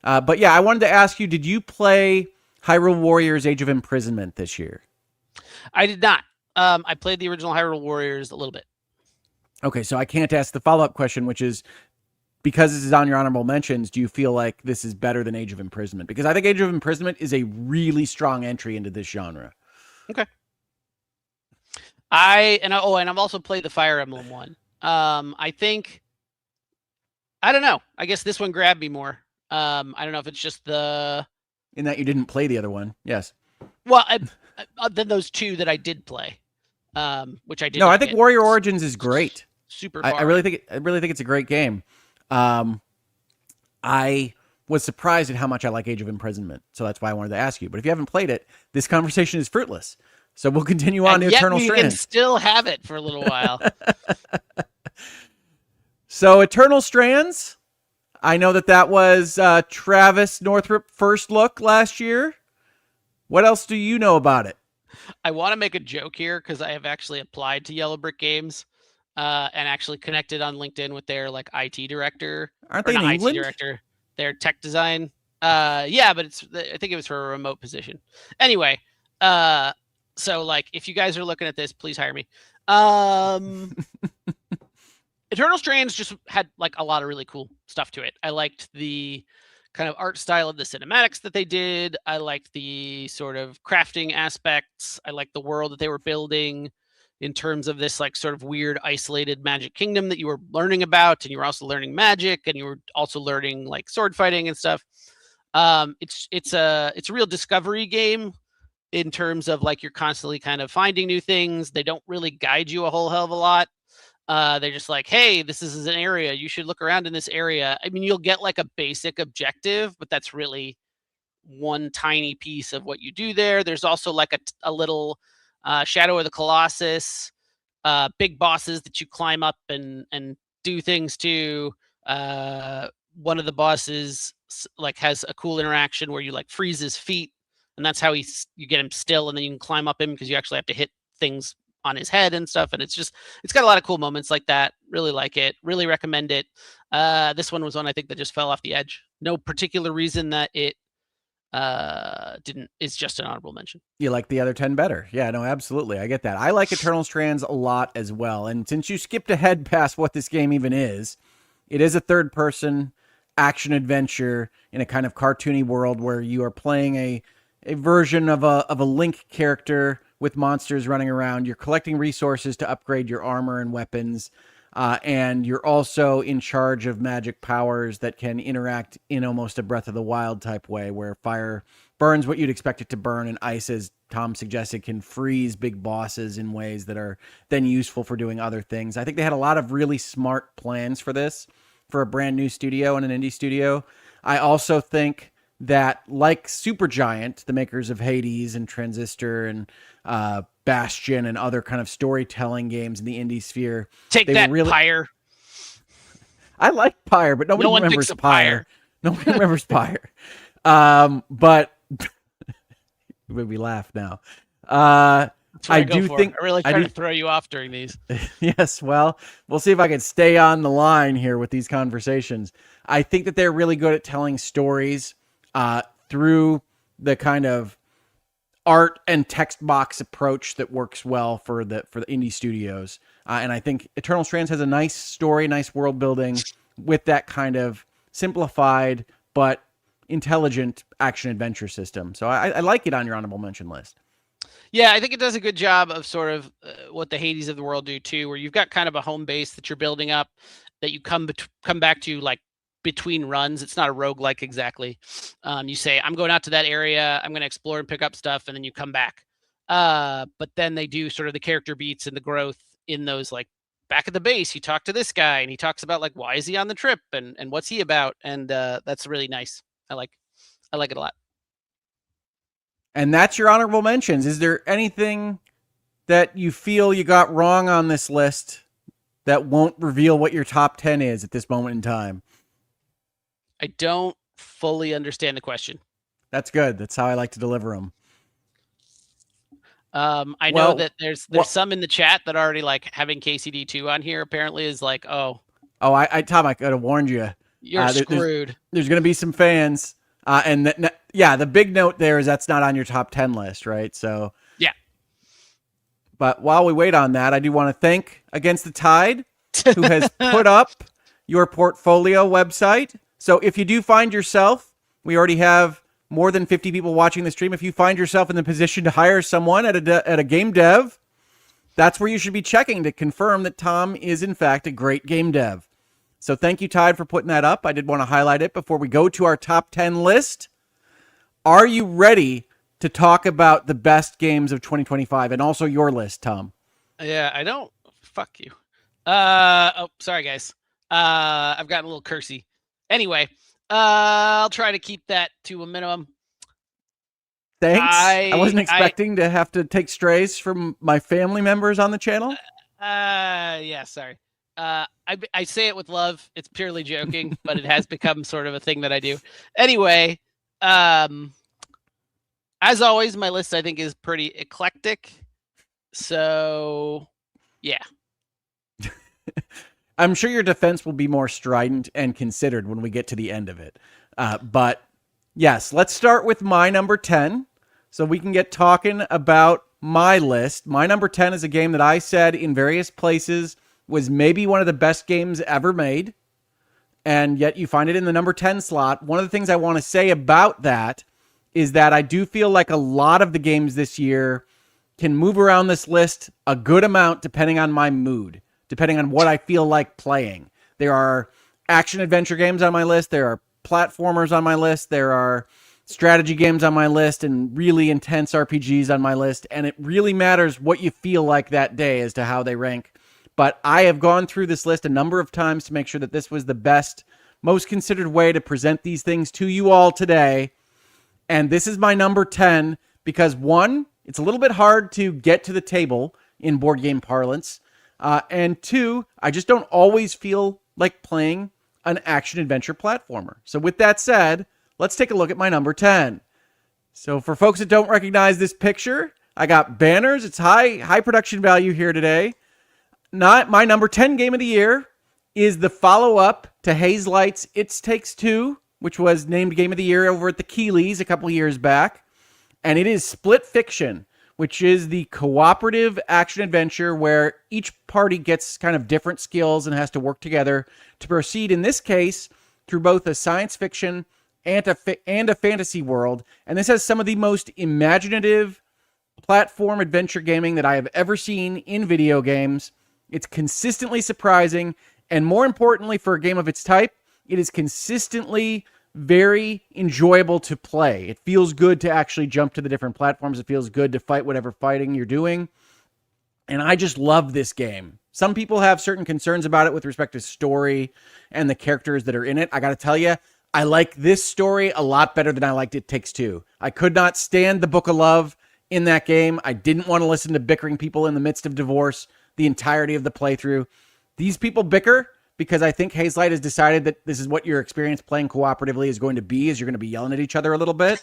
But yeah, I wanted to ask you, did you play Hyrule Warriors Age of Imprisonment this year? I did not. I played the original Hyrule Warriors a little bit. Okay, so I can't ask the follow-up question, which is, because this is on your honorable mentions, do you feel like this is better than Age of Imprisonment? Because I think Age of Imprisonment is a really strong entry into this genre. Okay. And I've also played the Fire Emblem one. I don't know. I guess this one grabbed me more. I don't know if it's just in that you didn't play the other one. Yes. Well, than those two that I did play, which I did. No, I think Warrior Origins is great. Super. I really think it's a great game. I was surprised at how much I like Age of Imprisonment, so that's why I wanted to ask you. But if you haven't played it, this conversation is fruitless. So we'll continue on to Eternal Strands. You can still have it for a little while. So Eternal Strands, I know that was Travis Northrop first look last year. What else do you know about it? I want to make a joke here because I have actually applied to Yellow Brick Games and actually connected on LinkedIn with their like IT director. Aren't they in England? IT director, their tech design. Yeah, but I think it was for a remote position. Anyway, so like if you guys are looking at this, please hire me. Eternal Strands just had like a lot of really cool stuff to it. I liked the kind of art style of the cinematics that they did. I liked the sort of crafting aspects. I liked the world that they were building in terms of this like sort of weird isolated magic kingdom that you were learning about, and you were also learning magic, and you were also learning like sword fighting and stuff. It's a real discovery game in terms of like you're constantly kind of finding new things. They don't really guide you a whole hell of a lot. They're just like, hey, this is an area. You should look around in this area. I mean, you'll get like a basic objective, but that's really one tiny piece of what you do there. There's also like a little Shadow of the Colossus, big bosses that you climb up and do things to. One of the bosses like has a cool interaction where you like freeze his feet, and that's how you get him still, and then you can climb up him because you actually have to hit things on his head and stuff. And it's got a lot of cool moments like that. Really like it. Really recommend it. This one was one I think that just fell off the edge. No particular reason that it didn't. It's just an honorable mention. You like the other 10 better. Yeah, no, absolutely. I get that. I like Eternal Strands a lot as well. And since you skipped ahead past what this game even is, it is a third person action adventure in a kind of cartoony world where you are playing a version of a Link character with monsters running around. You're collecting resources to upgrade your armor and weapons. And you're also in charge of magic powers that can interact in almost a Breath of the Wild type way, where fire burns what you'd expect it to burn, and ice, as Tom suggested, can freeze big bosses in ways that are then useful for doing other things. I think they had a lot of really smart plans for this, for a brand new studio and an indie studio. I also think that, like Supergiant, the makers of Hades and Transistor and Bastion and other kind of storytelling games in the indie sphere, Take they that, were really... Pyre. I like Pyre, but nobody remembers Pyre. Nobody remembers Pyre. But it made me laugh now. I do think I really try to throw you off during these. Yes, well, we'll see if I can stay on the line here with these conversations. I think that they're really good at telling stories through the kind of art and text box approach that works well for the indie studios. And I think Eternal Strands has a nice story, nice world building with that kind of simplified but intelligent action adventure system. So I like it on your honorable mention list. Yeah, I think it does a good job of sort of what the Hades of the world do too, where you've got kind of a home base that you're building up that you come back to like between runs. It's not a roguelike exactly. You say, I'm going out to that area, I'm going to explore and pick up stuff, and then you come back. But then they do sort of the character beats and the growth in those, like back at the base, you talk to this guy and he talks about like, why is he on the trip and what's he about? And that's really nice. I like it a lot. And that's your honorable mentions. Is there anything that you feel you got wrong on this list that won't reveal what your top 10 is at this moment in time? I don't fully understand the question. That's good. That's how I like to deliver them. I know that there's some in the chat that already like having KCD2 on here apparently is like, Tom, I could have warned you. You're screwed. There's going to be some fans. The big note there is that's not on your top 10 list, right? So yeah. But while we wait on that, I do want to thank Against the Tide, who has put up your portfolio website. So if you do find yourself, we already have more than 50 people watching the stream. If you find yourself in the position to hire someone at a game dev, that's where you should be checking to confirm that Tom is in fact a great game dev. So thank you, Tide, for putting that up. I did want to highlight it before we go to our top 10 list. Are you ready to talk about the best games of 2025 and also your list, Tom? Yeah, I don't. Fuck you. Sorry, guys. I've gotten a little cursy. Anyway, I'll try to keep that to a minimum. Thanks. I wasn't expecting to have to take strays from my family members on the channel. Yeah, sorry. I say it with love. It's purely joking, but it has become sort of a thing that I do. Anyway, as always, my list I think is pretty eclectic. So, yeah. I'm sure your defense will be more strident and considered when we get to the end of it. But yes, let's start with my number 10 so we can get talking about my list. My number 10 is a game that I said in various places was maybe one of the best games ever made, and yet you find it in the number 10 slot. One of the things I want to say about that is that I do feel like a lot of the games this year can move around this list a good amount depending on my mood, depending on what I feel like playing. There are action-adventure games on my list. There are platformers on my list. There are strategy games on my list and really intense RPGs on my list, and it really matters what you feel like that day as to how they rank. But I have gone through this list a number of times to make sure that this was the best, most considered way to present these things to you all today. And this is my number 10 because, one, it's a little bit hard to get to the table in board game parlance. And two, I just don't always feel like playing an action-adventure platformer. So with that said, let's take a look at my number 10. So for folks that don't recognize this picture, I got banners. It's high production value here today. Not my number 10 game of the year is the follow-up to Haze Light's It Takes Two, which was named Game of the Year over at the Keeleys a couple years back. And it is Split Fiction, which is the cooperative action-adventure where each party gets kind of different skills and has to work together to proceed, in this case, through both a science fiction and a fantasy world. And this has some of the most imaginative platform adventure gaming that I have ever seen in video games. It's consistently surprising, and more importantly for a game of its type, it is consistently very enjoyable to play. It feels good to actually jump to the different platforms. It feels good to fight whatever fighting you're doing. And I just love this game. Some people have certain concerns about it with respect to story and the characters that are in it. I got to tell you, I like this story a lot better than I liked It Takes Two. I could not stand the Book of Love in that game. I didn't want to listen to bickering people in the midst of divorce the entirety of the playthrough. These people bicker because I think Hazelight has decided that this is what your experience playing cooperatively is going to be, is you're going to be yelling at each other a little bit.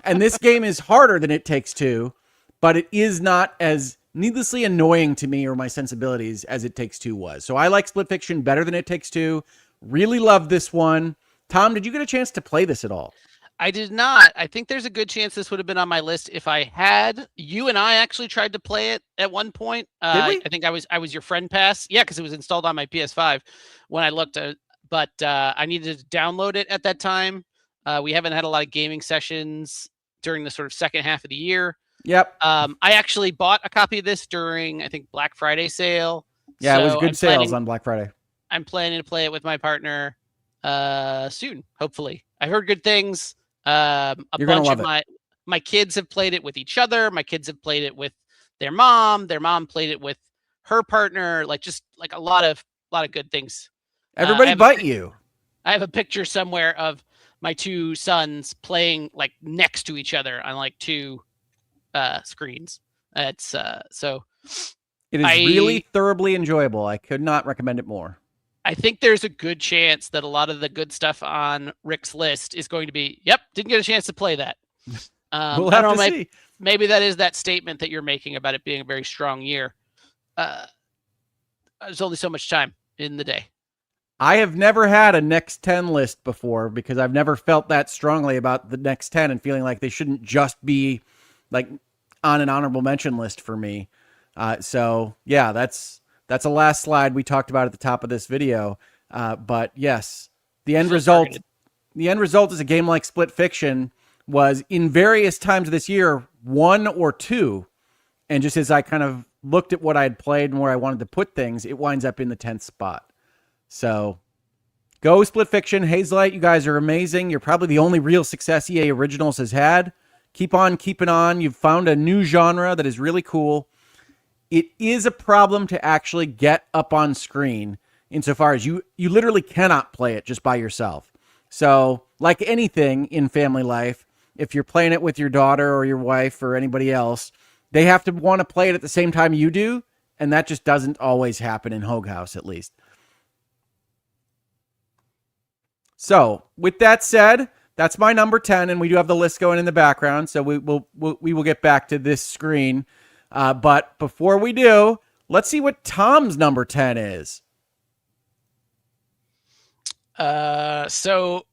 And this game is harder than It Takes Two, but it is not as needlessly annoying to me or my sensibilities as It Takes Two was. So I like Split Fiction better than It Takes Two. Really love this one. Tom, did you get a chance to play this at all? I did not. I think there's a good chance this would have been on my list if I had. You and I actually tried to play it at one point. Did we? I think I was your friend pass. Yeah, because it was installed on my PS5 when I looked at. But I needed to download it at that time. We haven't had a lot of gaming sessions during the sort of second half of the year. Yep. I actually bought a copy of this during, I think, Black Friday sale. Yeah, so it was good sales on Black Friday. I'm planning to play it with my partner soon, hopefully. I heard good things. A You're gonna bunch love of my kids have played it with each other. My kids have played it with their mom. Their mom played it with her partner. Like just like a lot of good things. Everybody but you. I have a picture somewhere of my two sons playing like next to each other on like two screens. It's so It is really thoroughly enjoyable. I could not recommend it more. I think there's a good chance that a lot of the good stuff on Rick's list is going to be, yep, didn't get a chance to play that. We'll have to see. Maybe that is that statement that you're making about it being a very strong year. There's only so much time in the day. I have never had a next 10 list before because I've never felt that strongly about the next 10 and feeling like they shouldn't just be like on an honorable mention list for me. So yeah, that's a last slide we talked about at the top of this video. But yes, the end result is a game like Split Fiction was in various times of this year, 1 or 2. And just as I kind of looked at what I had played and where I wanted to put things, it winds up in the 10th spot. So go Split Fiction. Hazelight, you guys are amazing. You're probably the only real success EA Originals has had. Keep on keeping on. You've found a new genre that is really cool. It is a problem to actually get up on screen insofar as you literally cannot play it just by yourself. So like anything in family life, if you're playing it with your daughter or your wife or anybody else, they have to want to play it at the same time you do. And that just doesn't always happen in Hoeg House, at least. So with that said, that's my number 10. And we do have the list going in the background. So we will get back to this screen. But before we do, let's see what Tom's number 10 is. So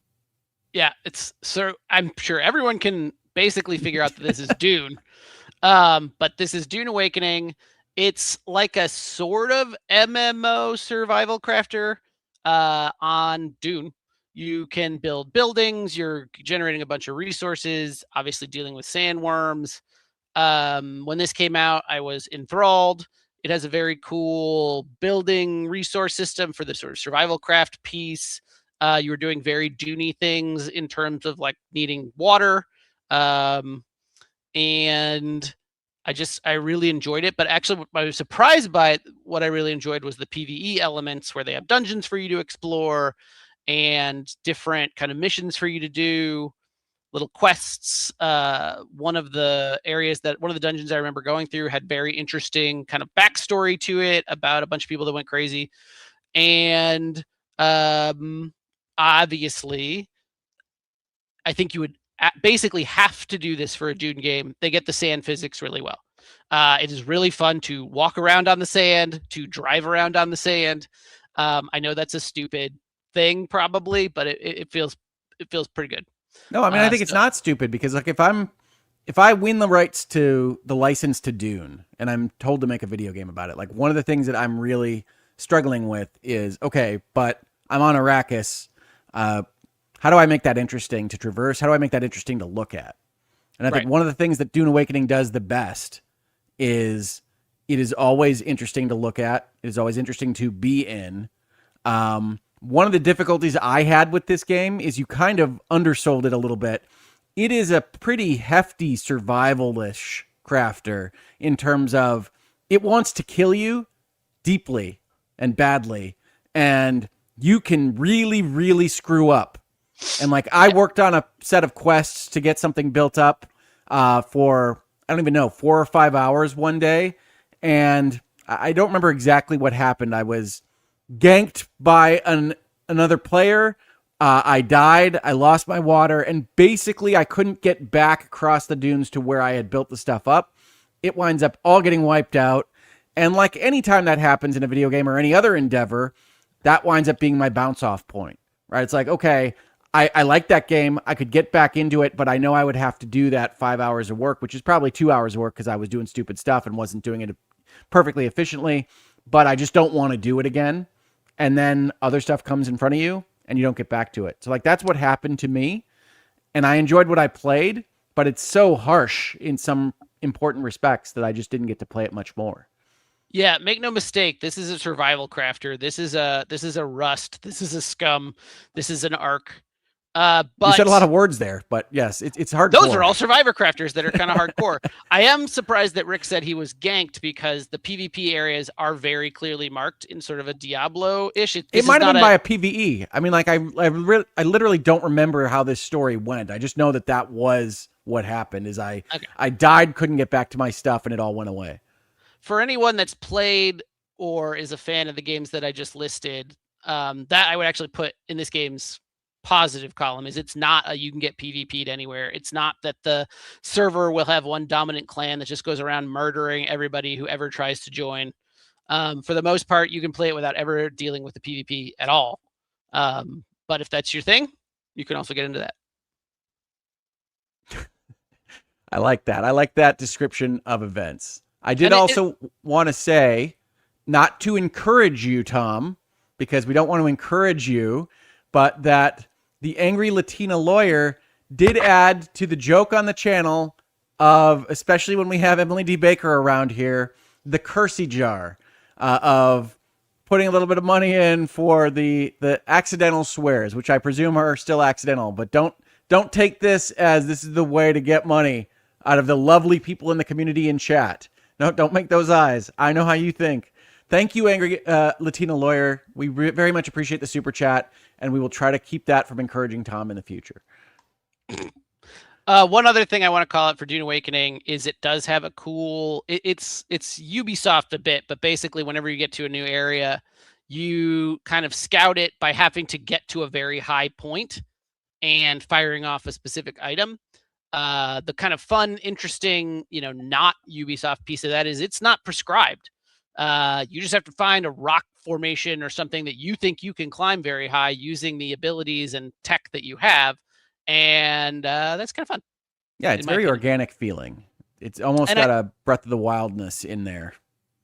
I'm sure everyone can basically figure out that this is Dune. But this is Dune Awakening. It's like a sort of MMO survival crafter on Dune. You can build buildings. You're generating a bunch of resources, obviously dealing with sandworms. When this came out, I was enthralled. It has a very cool building resource system for the sort of survival craft piece. You were doing very Dune-y things in terms of like needing water. And I really enjoyed it. But actually, I was surprised by it. What I really enjoyed was the PvE elements where they have dungeons for you to explore and different kind of missions for you to do. Little quests. One of the dungeons I remember going through had very interesting kind of backstory to it about a bunch of people that went crazy. And obviously, I think you would basically have to do this for a Dune game. They get the sand physics really well. It is really fun to walk around on the sand, to drive around on the sand. I know that's a stupid thing probably, but it feels pretty good. No, I mean, I think it's not stupid because like if I win the rights to the license to Dune and I'm told to make a video game about it, like one of the things that I'm really struggling with is, okay, but I'm on Arrakis. How do I make that interesting to traverse? How do I make that interesting to look at? And I think Right. one of the things that Dune Awakening does the best is it is always interesting to look at. It is always interesting to be in. One of the difficulties I had with this game is you kind of undersold it a little bit. It is a pretty hefty survival-ish crafter in terms of it wants to kill you deeply and badly, and you can really, really screw up. And like I worked on a set of quests to get something built up for, I don't even know, 4 or 5 hours one day. And I don't remember exactly what happened. I was ganked by another player. I died. I lost my water. And basically, I couldn't get back across the dunes to where I had built the stuff up. It winds up all getting wiped out. And like any time that happens in a video game or any other endeavor, that winds up being my bounce off point, right? It's like, okay, I like that game. I could get back into it, but I know I would have to do that 5 hours of work, which is probably 2 hours of work because I was doing stupid stuff and wasn't doing it perfectly efficiently. But I just don't want to do it again. And then other stuff comes in front of you and you don't get back to it. So like that's what happened to me. And I enjoyed what I played, but it's so harsh in some important respects that I just didn't get to play it much more. Yeah, make no mistake. This is a survival crafter. This is a Rust. This is a Scum. This is an Ark. But you said a lot of words there, but yes, it's hardcore. Those are all survivor crafters that are kind of hardcore. I am surprised that Rick said he was ganked because the PvP areas are very clearly marked in sort of a Diablo-ish. It might have been by a PvE. I mean, like I literally don't remember how this story went. I just know that was what happened. Is I died, couldn't get back to my stuff, and it all went away. For anyone that's played or is a fan of the games that I just listed, that I would actually put in this game's positive column. Is it's not a you can get PvP'd anywhere. It's not that the server will have one dominant clan that just goes around murdering everybody who ever tries to join. For the most part, you can play it without ever dealing with the PvP at all. But if that's your thing, you can also get into that. I like that. I like that description of events. I did also want to say, not to encourage you, Tom, because we don't want to encourage you, but that the angry Latina lawyer did add to the joke on the channel of, especially when we have Emily D. Baker around here, the cursey jar of putting a little bit of money in for the accidental swears, which I presume are still accidental, but don't take this as this is the way to get money out of the lovely people in the community in chat. No, don't make those eyes. I know how you think. Thank you, angry Latina lawyer. We very much appreciate the super chat, and we will try to keep that from encouraging Tom in the future. One other thing I want to call out for Dune Awakening is it does have a cool. It's Ubisoft a bit, but basically, whenever you get to a new area, you kind of scout it by having to get to a very high point and firing off a specific item. The kind of fun, interesting, not Ubisoft piece of that is it's not prescribed. You just have to find a rock formation or something that you think you can climb very high using the abilities and tech that you have. And that's kind of fun. Yeah, it's very organic feeling. It's almost got a Breath of the Wildness in there.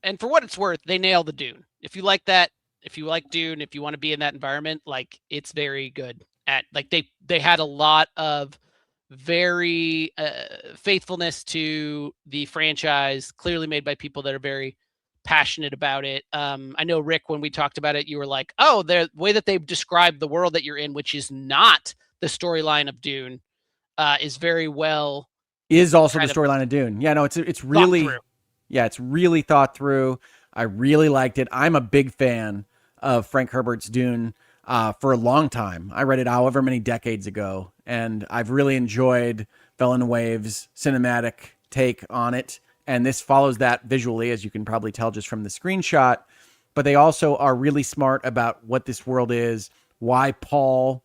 And for what it's worth, they nail the Dune. If you like that, if you like Dune, if you want to be in that environment, like it's very good at like they had a lot of very faithfulness to the franchise, clearly made by people that are very passionate about it. I know, Rick, when we talked about it, you were like, oh, the way that they've described the world that you're in, which is not the storyline of Dune, is very well. Is also the storyline of Dune. Yeah, no, it's really, it's really thought through. I really liked it. I'm a big fan of Frank Herbert's Dune for a long time. I read it however many decades ago, and I've really enjoyed Villeneuve's cinematic take on it. And this follows that visually, as you can probably tell just from the screenshot. But they also are really smart about what this world is, why Paul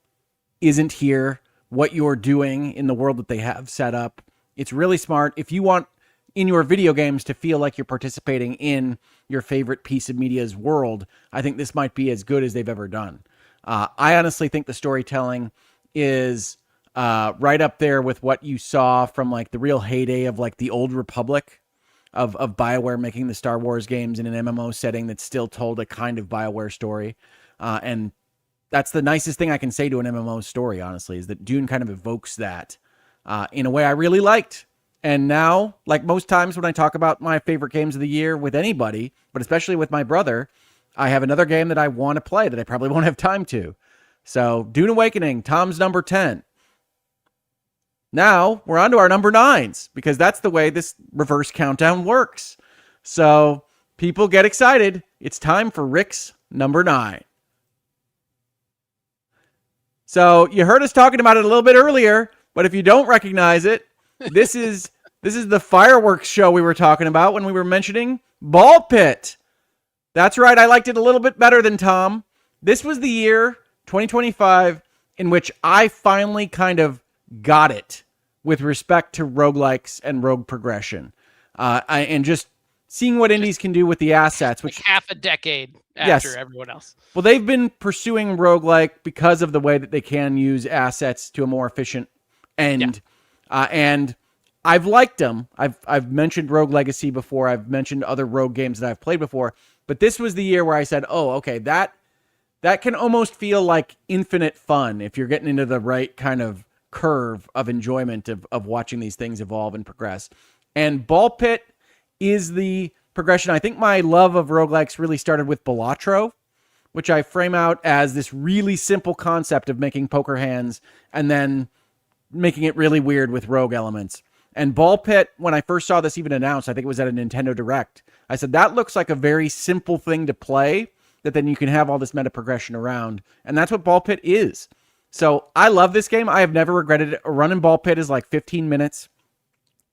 isn't here, what you're doing in the world that they have set up. It's really smart. If you want in your video games to feel like you're participating in your favorite piece of media's world, I think this might be as good as they've ever done. I honestly think the storytelling is right up there with what you saw from like the real heyday of like the old Republic of BioWare making the Star Wars games in an MMO setting that still told a kind of BioWare story. And that's the nicest thing I can say to an MMO story, honestly, is that Dune kind of evokes that in a way I really liked. And now, like most times when I talk about my favorite games of the year with anybody, but especially with my brother, I have another game that I want to play that I probably won't have time to. So, Dune Awakening, Tom's number 10. Now, we're on to our number 9s, because that's the way this reverse countdown works. So, people get excited. It's time for Rick's number 9. So, you heard us talking about it a little bit earlier, but if you don't recognize it, this is the fireworks show we were talking about when we were mentioning Ball Pit. That's right, I liked it a little bit better than Tom. This was the year, 2025, in which I finally kind of got it with respect to roguelikes and rogue progression. And just seeing what indies can do with the assets. Which like half a decade after everyone else. Well, they've been pursuing roguelike because of the way that they can use assets to a more efficient end. Yeah. And I've liked them. I've mentioned Rogue Legacy before. I've mentioned other rogue games that I've played before. But this was the year where I said, oh, okay, that can almost feel like infinite fun if you're getting into the right kind of curve of enjoyment of watching these things evolve and progress. And Ball Pit is the progression. I think my love of roguelikes really started with Balatro, which I frame out as this really simple concept of making poker hands and then making it really weird with rogue elements. And Ball Pit, when I first saw this even announced, I think it was at a Nintendo Direct, I said, that looks like a very simple thing to play that then you can have all this meta progression around. And that's what Ball Pit is. So I love this game. I have never regretted it. A run in Ball Pit is like 15 minutes.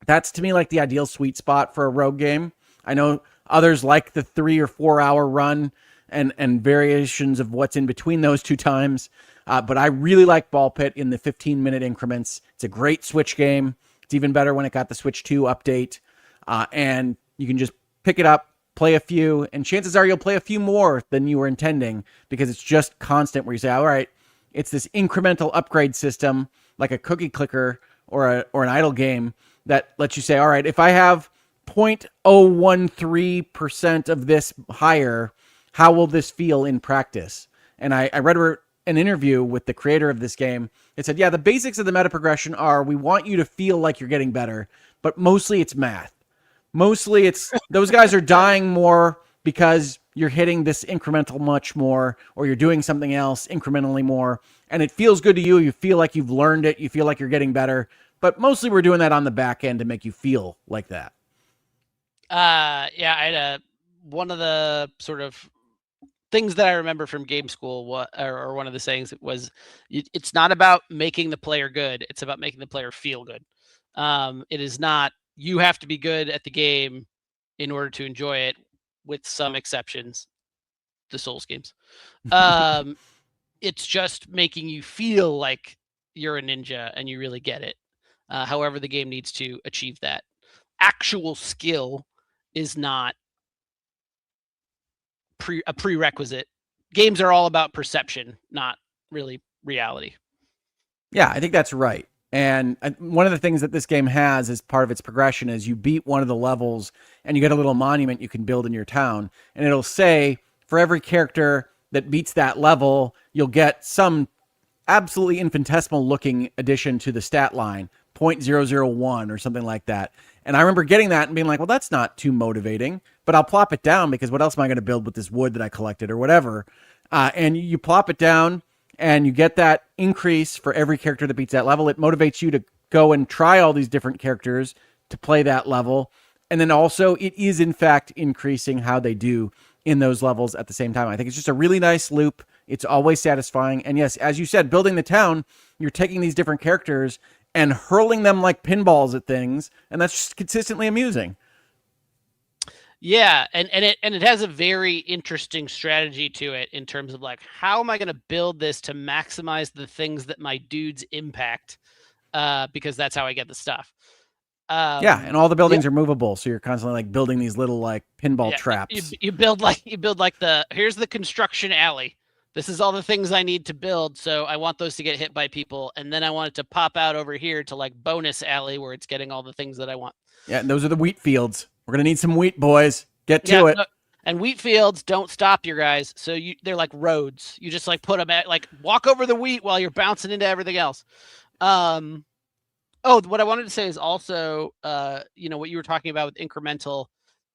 That's to me like the ideal sweet spot for a rogue game. I know others like the 3 or 4 hour run and variations of what's in between those two times. But I really like Ball Pit in the 15-minute increments. It's a great Switch game. It's even better when it got the Switch 2 update. And you can just pick it up, play a few, and chances are you'll play a few more than you were intending because it's just constant where you say, all right, it's this incremental upgrade system like a cookie clicker or an idle game that lets you say, all right, if I have 0.013% of this higher, how will this feel in practice? And I read an interview with the creator of this game. It said, yeah, the basics of the meta progression are we want you to feel like you're getting better, but mostly it's math. Mostly it's those guys are dying more because you're hitting this incremental much more, or you're doing something else incrementally more, and it feels good to you. You feel like you've learned it. You feel like you're getting better, but mostly we're doing that on the back end to make you feel like that. Yeah, I had one of the sort of things that I remember from game school, or one of the sayings was, it's not about making the player good. It's about making the player feel good. It is not, you have to be good at the game in order to enjoy it, with some exceptions, the Souls games. It's just making you feel like you're a ninja and you really get it. However, the game needs to achieve that. Actual skill is not a prerequisite. Games are all about perception, not really reality. Yeah, I think that's right. And one of the things that this game has as part of its progression is you beat one of the levels and you get a little monument you can build in your town. And it'll say for every character that beats that level, you'll get some absolutely infinitesimal looking addition to the stat line, 0.001 or something like that. And I remember getting that and being like, well, that's not too motivating, but I'll plop it down because what else am I going to build with this wood that I collected or whatever? And you plop it down and you get that increase for every character that beats that level. It motivates you to go and try all these different characters to play that level. And then also it is in fact increasing how they do in those levels at the same time. I think it's just a really nice loop. It's always satisfying. And yes, as you said, building the town, you're taking these different characters and hurling them like pinballs at things. And that's just consistently amusing. Yeah, and it has a very interesting strategy to it in terms of like, how am I going to build this to maximize the things that my dudes impact? Because that's how I get the stuff. Yeah, and all the buildings are movable, so you're constantly like building these little like pinball traps. You build like here's the construction alley. This is all the things I need to build, so I want those to get hit by people, and then I want it to pop out over here to like bonus alley where it's getting all the things that I want. Yeah, and those are the wheat fields. We're gonna need some wheat, boys. Get to it. No, and wheat fields don't stop your guys, so they're like roads. You just like put them at like walk over the wheat while you're bouncing into everything else. Oh, what I wanted to say is also, what you were talking about with incremental.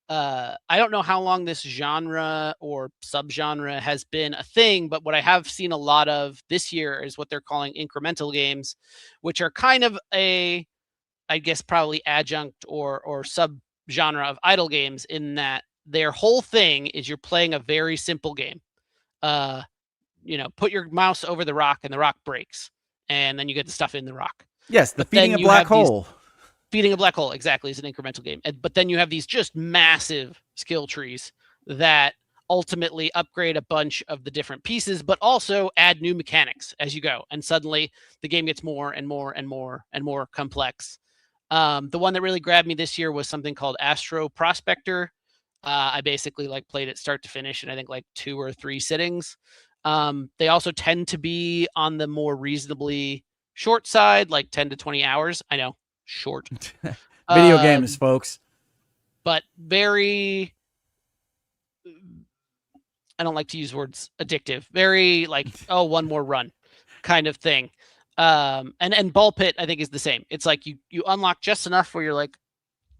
I don't know how long this genre or subgenre has been a thing, but what I have seen a lot of this year is what they're calling incremental games, which are kind of a, I guess, probably adjunct or sub genre of idle games, in that their whole thing is you're playing a very simple game. Uh, put your mouse over the rock and the rock breaks, and then you get the stuff in the rock. Yes, the But feeding then a you black have these hole. feeding a black hole, exactly, is an incremental game. But then you have these just massive skill trees that ultimately upgrade a bunch of the different pieces, but also add new mechanics as you go. And suddenly the game gets more and more and more and more complex. The one that really grabbed me this year was something called Astro Prospector. I basically played it start to finish in I think like 2 or 3 sittings. They also tend to be on the more reasonably short side, like 10 to 20 hours. I know, short. Video games, folks. But very, I don't like to use words addictive. Very one more run kind of thing. And Ball Pit, I think, is the same. It's like you unlock just enough where you're like,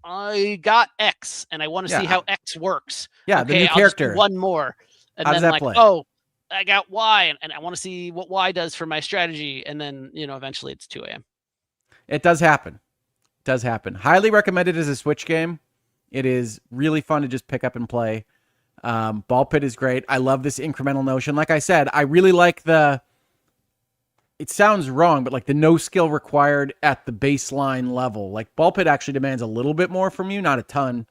I got X and I want to see how X works. Yeah, the Okay, new I'll just do character. one more. And How does then that play? oh, I got Y and I want to see what Y does for my strategy. And then, eventually it's 2 a.m. It does happen. It does happen. Highly recommended as a Switch game. It is really fun to just pick up and play. Ball Pit is great. I love this incremental notion. Like I said, I really like it sounds wrong, but like the no skill required at the baseline level. Like Ball Pit actually demands a little bit more from you, not a ton.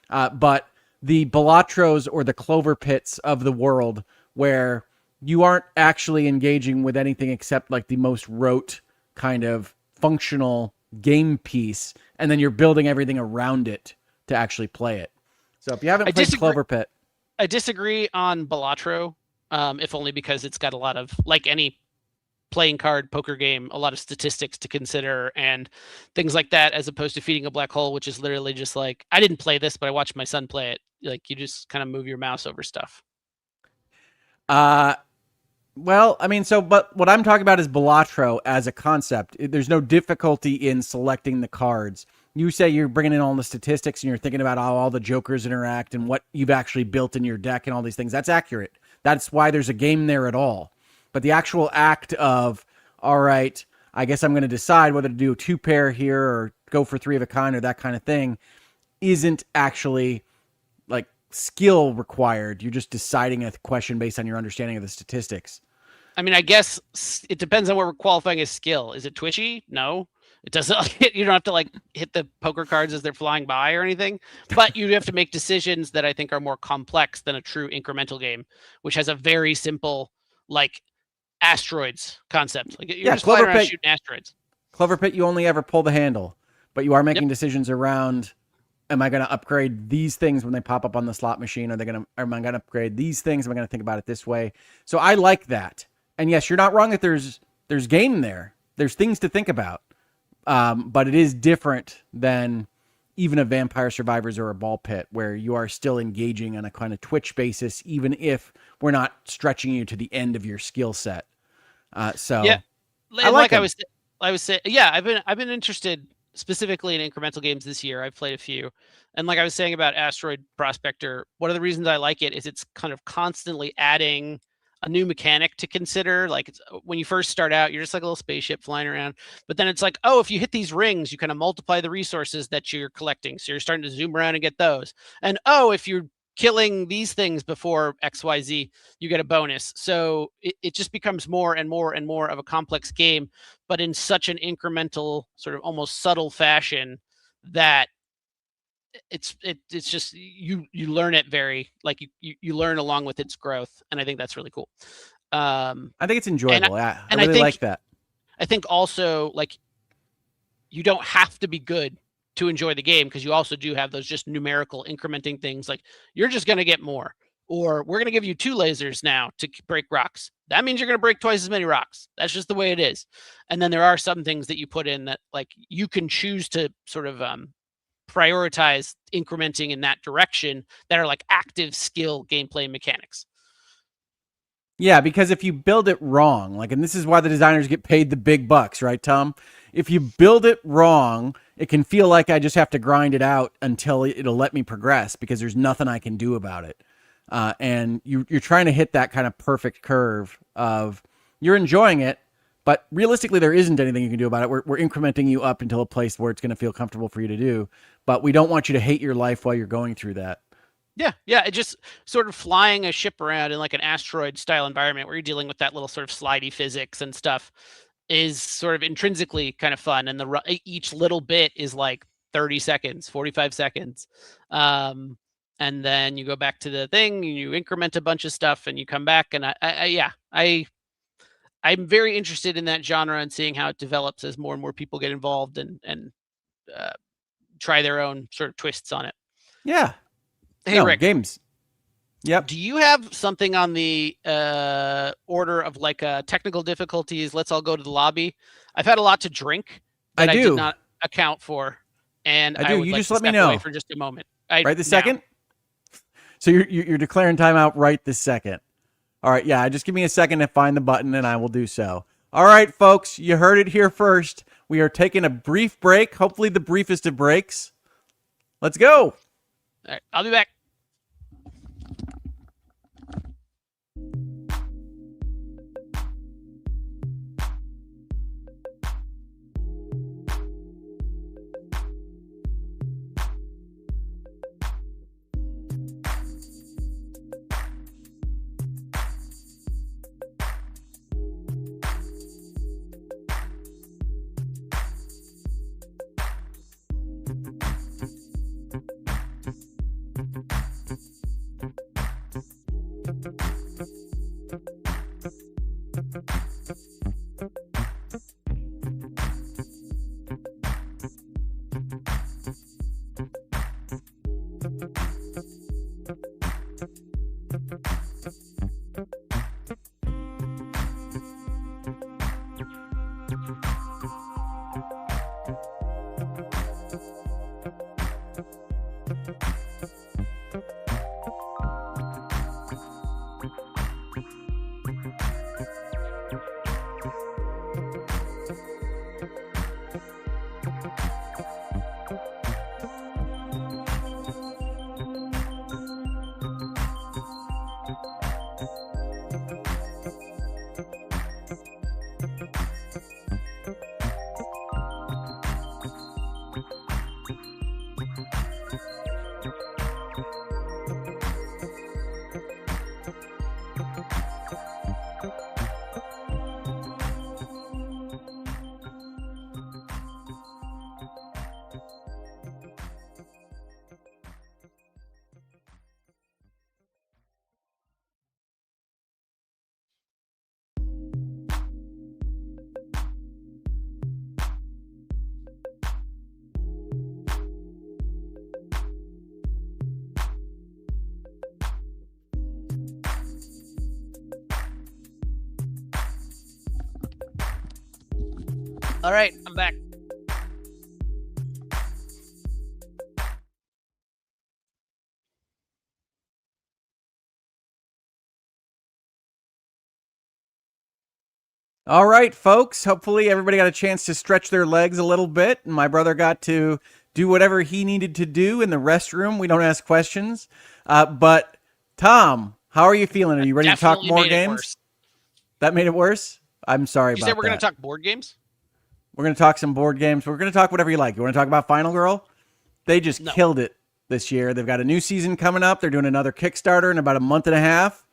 But the Balatros or the Clover Pits of the world, where you aren't actually engaging with anything except like the most rote kind of functional game piece, and then you're building everything around it to actually play it. So if you haven't played Clover Pit, I disagree on Balatro, if only because it's got a lot of, like any playing card poker game, a lot of statistics to consider and things like that, as opposed to feeding a black hole, which is literally just like, I didn't play this, but I watched my son play it. Like, you just kind of move your mouse over stuff. Well, I mean, but what I'm talking about is Balatro as a concept. There's no difficulty in selecting the cards. You say you're bringing in all the statistics and you're thinking about how all the jokers interact and what you've actually built in your deck and all these things. That's accurate. That's why there's a game there at all. But the actual act of, all right, I guess I'm going to decide whether to do a 2-pair here or go for 3 of a kind or that kind of thing, isn't actually like skill required. You're just deciding a question based on your understanding of the statistics. I mean, I guess it depends on what we're qualifying as skill. Is it twitchy? No. It doesn't. You don't have to hit the poker cards as they're flying by or anything, but you have to make decisions that I think are more complex than a true incremental game, which has a very simple asteroids concept. Like, you're just flying around shooting asteroids. Clover Pit, you only ever pull the handle, but you are making decisions around, am I going to upgrade these things when they pop up on the slot machine? Am I going to upgrade these things? Am I going to think about it this way? So I like that. And yes, you're not wrong that there's game there. There's things to think about. But it is different than even a Vampire Survivors or a Ball Pit, where you are still engaging on a kind of Twitch basis, even if we're not stretching you to the end of your skill set. So yeah, I was saying, yeah, I've been interested specifically in incremental games this year. I've played a few, and like I was saying about Asteroid Prospector, one of the reasons I like it is it's kind of constantly adding a new mechanic to consider. Like, it's, when you first start out, you're just like a little spaceship flying around, but then it's like, oh, if you hit these rings, you kind of multiply the resources that you're collecting, so you're starting to zoom around and get those. And oh, if you're killing these things before XYZ, you get a bonus. So it just becomes more and more and more of a complex game, but in such an incremental, sort of almost subtle fashion that it's just, you learn it very, you learn along with its growth, and I think that's really cool. think it's enjoyable. I and really like that. I think also, you don't have to be good to enjoy the game, because you also do have those just numerical incrementing things, like you're just going to get more, or we're going to give you 2 lasers now to break rocks. That means you're going to break twice as many rocks. That's just the way it is. And then there are some things that you put in that you can choose to sort of prioritize incrementing in that direction, that are active skill gameplay mechanics. Yeah, because if you build it wrong, like, and this is why the designers get paid the big bucks, right, Tom? If you build it wrong, it can feel like I just have to grind it out until it'll let me progress because there's nothing I can do about it. And you're trying to hit that kind of perfect curve of you're enjoying it, but realistically, there isn't anything you can do about it. We're incrementing you up until a place where it's going to feel comfortable for you to do, but we don't want you to hate your life while you're going through that. Yeah, yeah. It just sort of flying a ship around in like an asteroid style environment where you're dealing with that little sort of slidey physics and stuff is sort of intrinsically kind of fun. And each little bit is like 30 seconds, 45 seconds. And then you go back to the thing, you increment a bunch of stuff, and you come back. And I'm very interested in that genre and seeing how it develops as more and more people get involved and try their own sort of twists on it. Yeah. Hey, no, Rick. Games. Yep. Do you have something on the order of like technical difficulties? Let's all go to the lobby. I've had a lot to drink that I did not account for, and I do. would You like just to let me step know away for just a moment. Right this second. So you're declaring timeout right this second. All right. Yeah. Just give me a second to find the button, and I will do so. All right, folks. You heard it here first. We are taking a brief break. Hopefully, the briefest of breaks. Let's go. All right. I'll be back. All right, I'm back. All right, folks. Hopefully, everybody got a chance to stretch their legs a little bit. My brother got to do whatever he needed to do in the restroom. We don't ask questions. But, Tom, how are you feeling? Are you ready to talk more games? That made it worse? I'm sorry about that. You said we're going to talk board games? We're going to talk some board games. We're going to talk whatever you like. You want to talk about Final Girl? They just killed it this year. They've got a new season coming up. They're doing another Kickstarter in about a month and a half.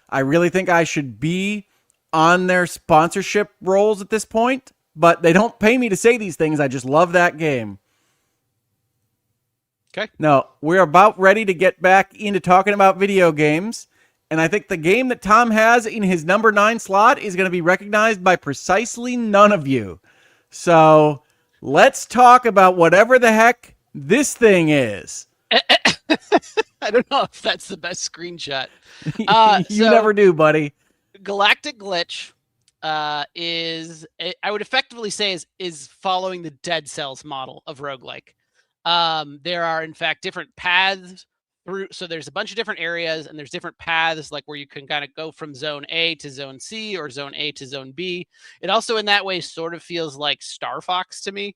I really think I should be on their sponsorship roles at this point, but they don't pay me to say these things. I just love that game. Okay. No, we're about ready to get back into talking about video games. And I think the game that Tom has in his number 9 slot is going to be recognized by precisely none of you. So let's talk about whatever the heck this thing is. I don't know if that's the best screenshot. You never do, buddy. Galactic Glitch is, I would effectively say, is following the Dead Cells model of roguelike. There are, in fact, different paths through. So there's a bunch of different areas, and there's different paths, like where you can kind of go from zone A to zone C or zone A to zone B. It also, in that way, sort of feels like Star Fox to me.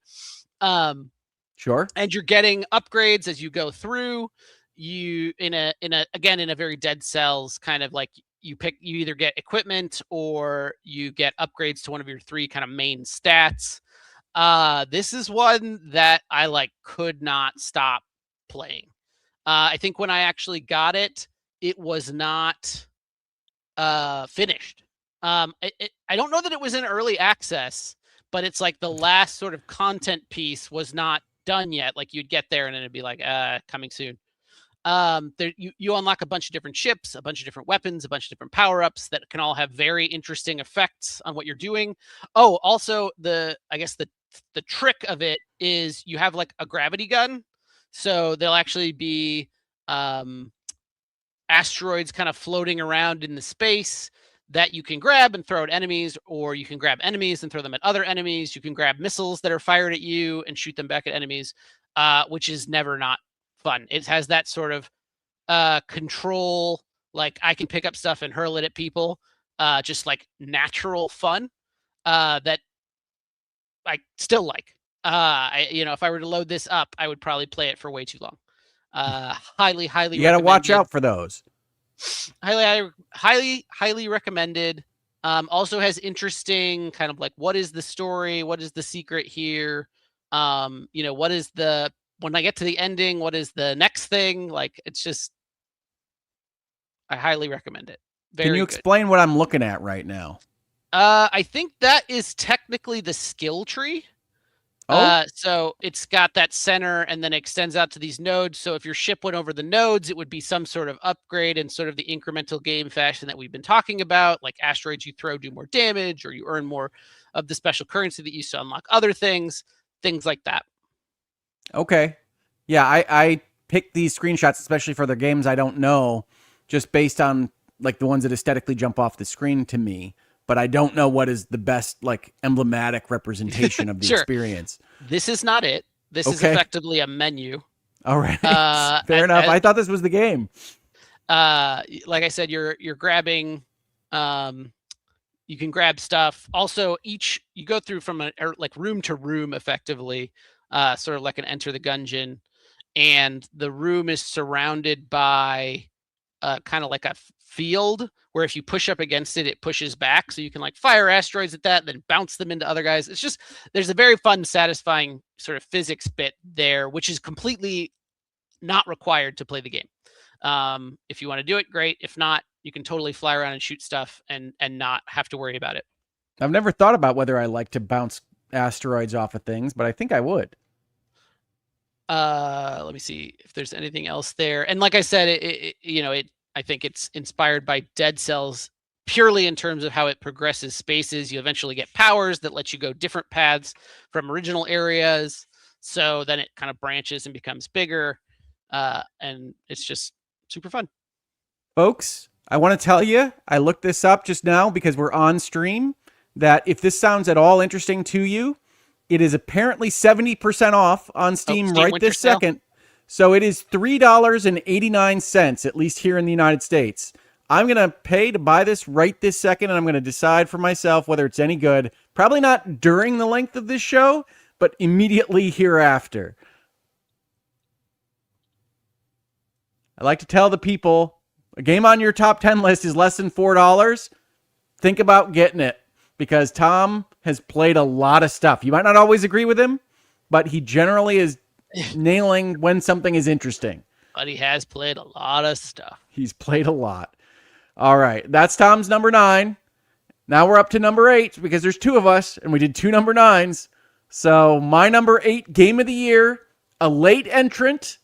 Sure. And you're getting upgrades as you go through. You in a very Dead Cells kind of like you either get equipment or you get upgrades to one of your 3 kind of main stats. This is one that I like could not stop playing. I think when I actually got it, it was not finished. I don't know that it was in early access, but it's like the last sort of content piece was not done yet. Like you'd get there and then it'd be like, coming soon. There you unlock a bunch of different ships, a bunch of different weapons, a bunch of different power-ups that can all have very interesting effects on what you're doing. Oh, also I guess the trick of it is you have like a gravity gun. So there'll actually be asteroids kind of floating around in the space that you can grab and throw at enemies, or you can grab enemies and throw them at other enemies. You can grab missiles that are fired at you and shoot them back at enemies, which is never not fun. It has that sort of control, like I can pick up stuff and hurl it at people, just like natural fun that I still like. If I were to load this up, I would probably play it for way too long. Highly you got to watch out for those. Highly recommended. Also has interesting kind of like, what is the story? What is the secret here? What is when I get to the ending, what is the next thing? Like, it's just, I highly recommend it. Can you explain what I'm looking at right now? I think that is technically the skill tree. So it's got that center and then extends out to these nodes. So if your ship went over the nodes, it would be some sort of upgrade in sort of the incremental game fashion that we've been talking about. Like asteroids you throw do more damage, or you earn more of the special currency that you use to unlock other things like that. Okay. Yeah, I picked these screenshots, especially for the games I don't know, just based on like the ones that aesthetically jump off the screen to me. But I don't know what is the best, like, emblematic representation of the Sure. experience. This is not it. This is effectively a menu. All right. Fair enough. I thought this was the game. Like I said, you're grabbing, you can grab stuff. Also, you go through from like room to room effectively, sort of like an Enter the Gungeon. And the room is surrounded by kind of like a field where if you push up against it, it pushes back. So you can like fire asteroids at that, then bounce them into other guys. It's just, there's a very fun, satisfying sort of physics bit there, which is completely not required to play the game. If you want to do it, great. If not, you can totally fly around and shoot stuff and not have to worry about it. I've never thought about whether I like to bounce asteroids off of things, but I think I would. Let me see if there's anything else there. And like I said, I think it's inspired by Dead Cells purely in terms of how it progresses spaces. You eventually get powers that let you go different paths from original areas. So then it kind of branches and becomes bigger. And it's just super fun. Folks, I want to tell you, I looked this up just now because we're on stream, that if this sounds at all interesting to you, it is apparently 70% off on Steam right this second. So it is $3.89, at least here in the United States. I'm going to pay to buy this right this second, and I'm going to decide for myself whether it's any good. Probably not during the length of this show, but immediately hereafter. I like to tell the people, a game on your top 10 list is less than $4. Think about getting it, because Tom has played a lot of stuff. You might not always agree with him, but he generally is nailing when something is interesting. But he has played a lot of stuff. He's played a lot. All right. That's Tom's number 9. Now we're up to number 8 because there's 2 of us and we did 2 number 9s. So my number 8 game of the year, a late entrant,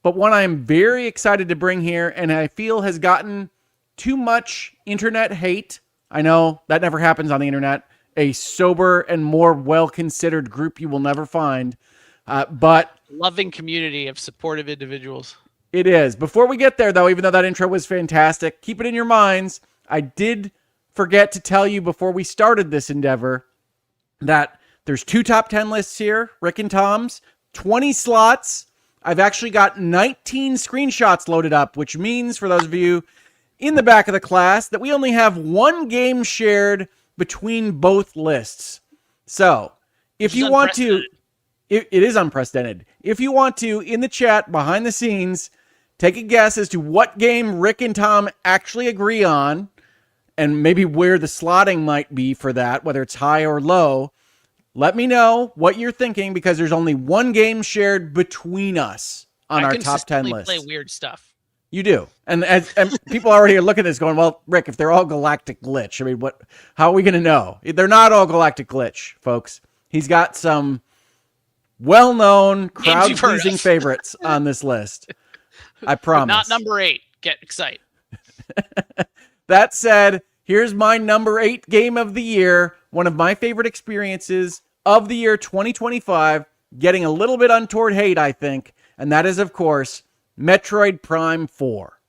but one I'm very excited to bring here and I feel has gotten too much internet hate. I know that never happens on the internet. A sober and more well-considered group you will never find. But loving community of supportive individuals. It is. Before we get there, though, even though that intro was fantastic, keep it in your minds. I did forget to tell you before we started this endeavor that there's 2 top 10 lists here, Rick and Tom's, 20 slots. I've actually got 19 screenshots loaded up, which means for those of you in the back of the class that we only have one game shared between both lists. So if you want to, it is unprecedented. If you want to, in the chat behind the scenes, take a guess as to what game Rick and Tom actually agree on, and maybe where the slotting might be for that, whether it's high or low. Let me know what you're thinking, because there's only one game shared between us on our top 10 list. Play weird stuff. You do. And people already are looking at this going, well, Rick, if they're all Galactic Glitch, I mean, how are we going to know? They're not all Galactic Glitch, folks. He's got some well-known, crowd-pleasing favorites on this list. I promise. Not number 8. Get excited. That said, here's my number 8 game of the year. One of my favorite experiences of the year 2025, getting a little bit untoward hate, I think, and that is, of course, Metroid Prime 4.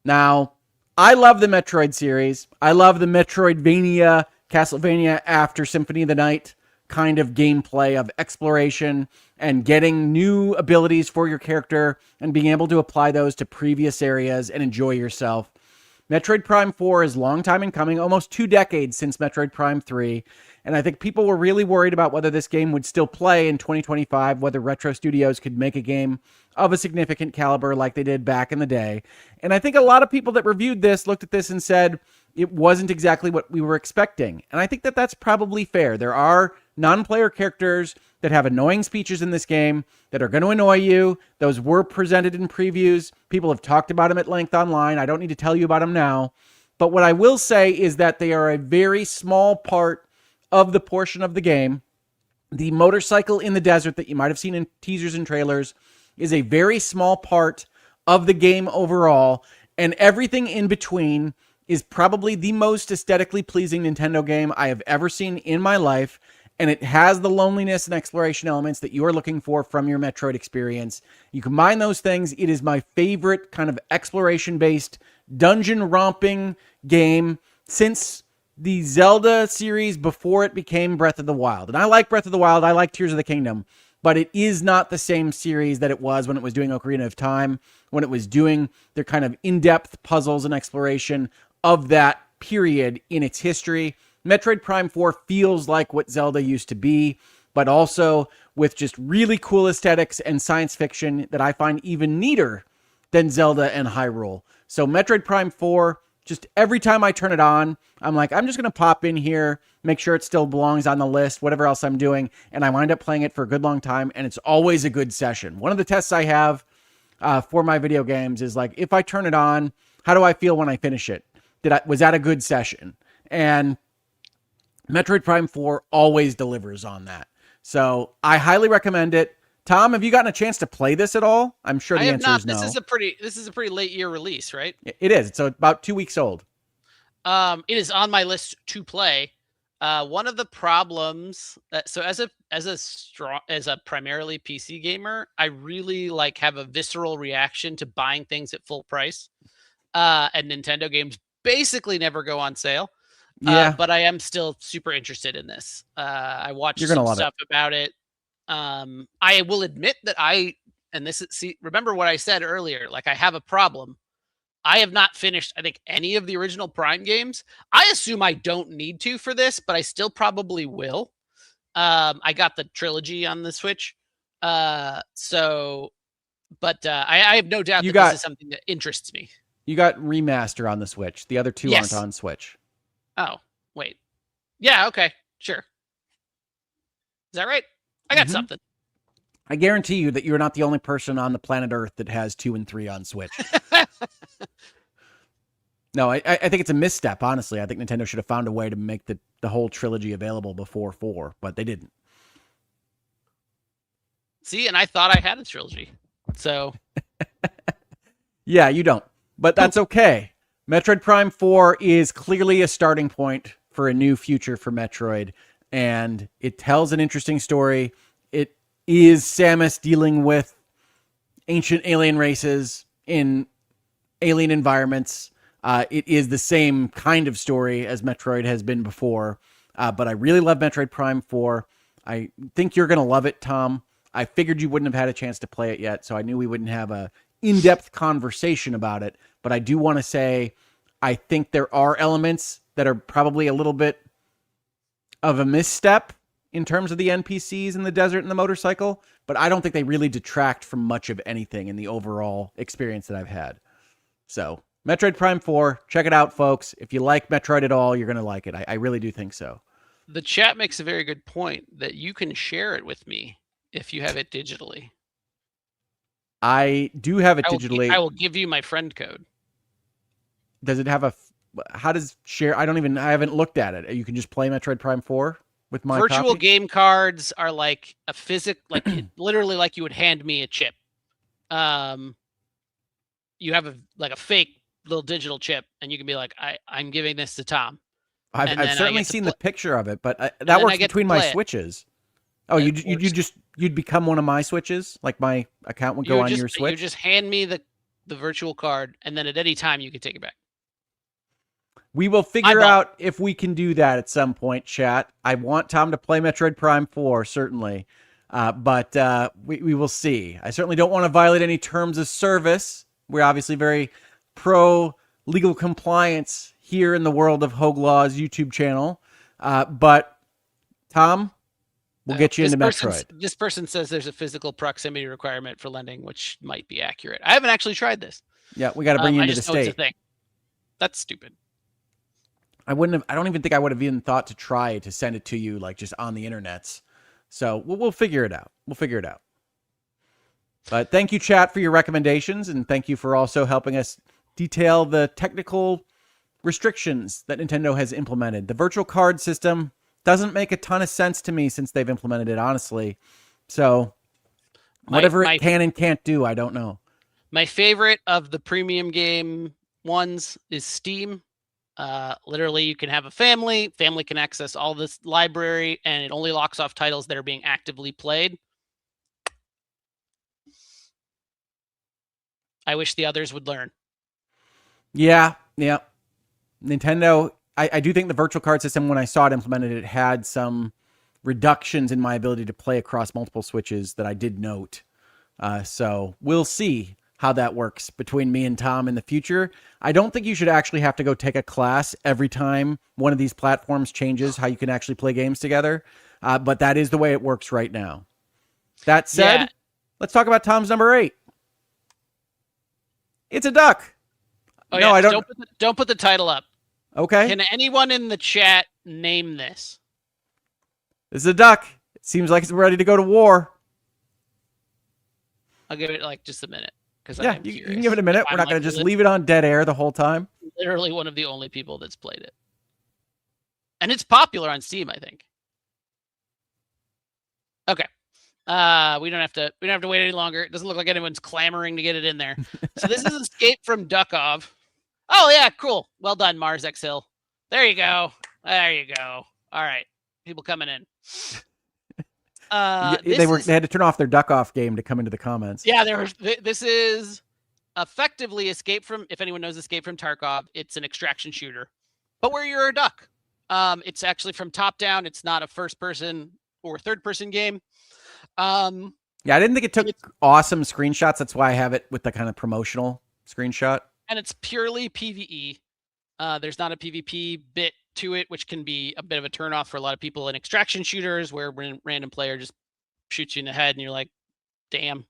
Now, I love the Metroid series. I love the Metroidvania, Castlevania after Symphony of the Night kind of gameplay of exploration and getting new abilities for your character and being able to apply those to previous areas and enjoy yourself. Metroid Prime 4 is a long time in coming, almost 2 decades since Metroid Prime 3, and I think people were really worried about whether this game would still play in 2025, whether Retro Studios could make a game of a significant caliber like they did back in the day. And I think a lot of people that reviewed this looked at this and said it wasn't exactly what we were expecting. And I think that that's probably fair. There are non-player characters that have annoying speeches in this game that are going to annoy you. Those were presented in previews. People have talked about them at length online. I don't need to tell you about them now. But what I will say is that they are a very small part of the portion of the game. The motorcycle in the desert that you might have seen in teasers and trailers is a very small part of the game overall, and everything in between is probably the most aesthetically pleasing Nintendo game I have ever seen in my life, and it has the loneliness and exploration elements that you are looking for from your Metroid experience. You combine those things, it is my favorite kind of exploration-based, dungeon romping game since the Zelda series before it became Breath of the Wild. And I like Breath of the Wild, I like Tears of the Kingdom, but it is not the same series that it was when it was doing Ocarina of Time, when it was doing their kind of in-depth puzzles and exploration of that period in its history. Metroid Prime 4 feels like what Zelda used to be, but also with just really cool aesthetics and science fiction that I find even neater than Zelda and Hyrule. So Metroid Prime 4, just every time I turn it on, I'm like, I'm just going to pop in here, make sure it still belongs on the list, whatever else I'm doing, and I wind up playing it for a good long time, and it's always a good session. One of the tests I have for my video games is like, if I turn it on, how do I feel when I finish it? Was that a good session? And Metroid Prime 4 always delivers on that. So I highly recommend it. Tom, have you gotten a chance to play this at all? I'm sure the answer is no. This is a pretty late year release, right? It is. It's about 2 weeks old. It is on my list to play. One of the problems so as a primarily PC gamer, I really have a visceral reaction to buying things at full price. And Nintendo games basically never go on sale. Yeah. But I am still super interested in this. I watched some stuff about it. I will admit that remember what I said earlier, I have a problem. I have not finished, I think, any of the original Prime games. I assume I don't need to for this, but I still probably will. I got the trilogy on the Switch. I have no doubt this is something that interests me. You got remaster on the Switch. The other two aren't on Switch. Oh, wait. Yeah, okay. Sure. Is that right? I got something. I guarantee you that you're not the only person on the planet Earth that has 2 and 3 on Switch. No, I think it's a misstep, honestly. I think Nintendo should have found a way to make the whole trilogy available before 4, but they didn't. See, and I thought I had a trilogy. So. Yeah, you don't. But that's okay. Metroid Prime 4 is clearly a starting point for a new future for Metroid, and it tells an interesting story. It is Samus dealing with ancient alien races in alien environments. It is the same kind of story as Metroid has been before, but I really love Metroid Prime 4. I think you're going to love it, Tom. I figured you wouldn't have had a chance to play it yet, so I knew we wouldn't have a in-depth conversation about it. But I do want to say, I think there are elements that are probably a little bit of a misstep in terms of the NPCs in the desert and the motorcycle, but I don't think they really detract from much of anything in the overall experience that I've had. So, Metroid Prime 4, check it out, folks. If you like Metroid at all, you're going to like it. I really do think so. The chat makes a very good point that you can share it with me if you have it digitally. I do have it digitally. I will give you my friend code. Does it have how does share? I haven't looked at it. You can just play Metroid Prime 4 with my virtual copy? Game cards are like a literally like you would hand me a chip. You have a fake little digital chip, and you can be like, I'm giving this to Tom. I've certainly seen the picture of it, but that works between my Switches. Oh, you'd become one of my Switches? Like my account would go on your Switch? You just hand me the virtual card, and then at any time you can take it back. We will figure out if we can do that at some point, chat. I want Tom to play Metroid Prime 4, certainly. But we will see. I certainly don't want to violate any terms of service. We're obviously very pro legal compliance here in the world of Hoeg Law's YouTube channel. But Tom, we'll get you into Metroid. This person says there's a physical proximity requirement for lending, which might be accurate. I haven't actually tried this. Yeah, we got to bring you into the state. It's a thing. That's stupid. I don't even think I would have even thought to try to send it to you like just on the internets. So we'll figure it out. We'll figure it out. But thank you, chat, for your recommendations, and thank you for also helping us detail the technical restrictions that Nintendo has implemented. The virtual card system doesn't make a ton of sense to me since they've implemented it, honestly. So whatever it can and can't do, I don't know. My favorite of the premium game ones is Steam. Literally, you can have a family can access all this library, and it only locks off titles that are being actively played. I wish the others would learn. Yeah. Nintendo, I do think the virtual card system, when I saw it implemented, it had some reductions in my ability to play across multiple Switches that I did note. So we'll see how that works between me and Tom in the future. I don't think you should actually have to go take a class every time one of these platforms changes how you can actually play games together. But that is the way it works right now. That said, let's talk about Tom's number 8. It's a duck. Oh, no, yeah. Don't put the title up. Okay. Can anyone in the chat name this? This is a duck. It seems like it's ready to go to war. I'll give it like just a minute. Yeah, you can give it a minute. We're not going to just leave it on dead air the whole time. Literally one of the only people that's played it. And it's popular on Steam, I think. Okay. We don't have to wait any longer. It doesn't look like anyone's clamoring to get it in there. So this is Escape from Duckov. Oh yeah, cool. Well done, Mars X Hill. There you go. There you go. All right. People coming in. They had to turn off their Duck-Off game to come into the comments. Yeah, this is effectively Escape from, if anyone knows Escape from Tarkov, it's an extraction shooter, but where you're a duck. It's actually from top down. It's not a first person or third person game. Yeah, I didn't think it took awesome screenshots. That's why I have it with the kind of promotional screenshot. And it's purely PvE. There's not a PvP bit to it, which can be a bit of a turnoff for a lot of people in extraction shooters, where a random player just shoots you in the head and you're like, damn.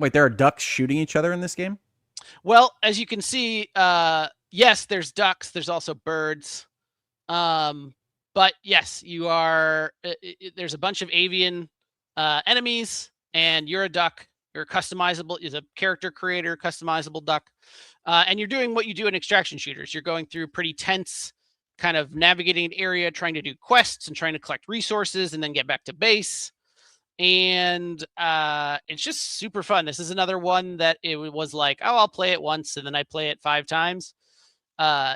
Wait, there are ducks shooting each other in this game? Well, as you can see, yes, there's ducks. There's also birds. But yes, you are. There's a bunch of avian enemies, and you're a duck. You're customizable. Is a character creator, customizable duck, and you're doing what you do in extraction shooters. You're going through pretty tense, kind of navigating an area, trying to do quests and trying to collect resources, and then get back to base. And it's just super fun. This is another one that it was like, oh, I'll play it once, and then I play it 5 times.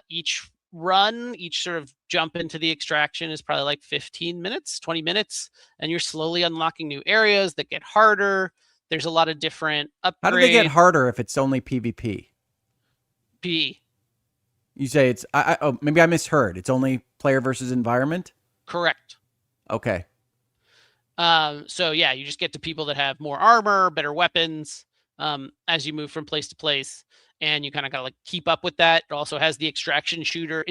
Each sort of jump into the extraction is probably like 15 minutes, 20 minutes, and you're slowly unlocking new areas that get harder. There's a lot of different upgrades. How do they get harder if it's only PvP? PvE. You say it's, maybe I misheard. It's only player versus environment? Correct. Okay. So yeah, you just get to people that have more armor, better weapons, as you move from place to place, and you kind of gotta like keep up with that. It also has the extraction shooter.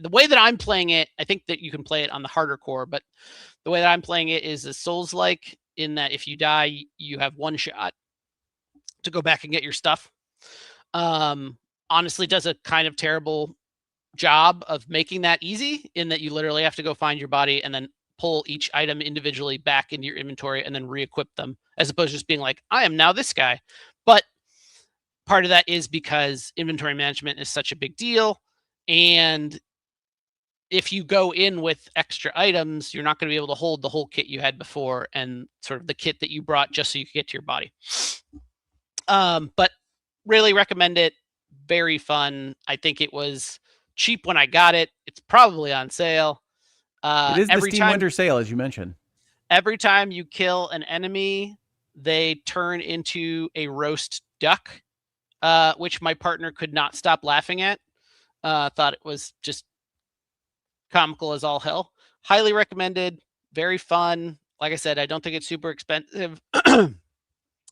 The way that I'm playing it, I think that you can play it on the harder core, but the way that I'm playing it is a Souls-like, in that if you die, you have one shot to go back and get your stuff. Honestly, does a kind of terrible job of making that easy, in that you literally have to go find your body and then pull each item individually back into your inventory and then re-equip them, as opposed to just being like, I am now this guy. But part of that is because inventory management is such a big deal, and if you go in with extra items, you're not going to be able to hold the whole kit you had before and sort of the kit that you brought just so you could get to your body. But really recommend it. Very fun. I think it was cheap when I got it. It's probably on sale. It is the Steam Winter Sale, as you mentioned. Every time you kill an enemy, they turn into a roast duck, which my partner could not stop laughing at. Thought it was just comical as all hell. Highly recommended. Very fun. Like I said, I don't think it's super expensive.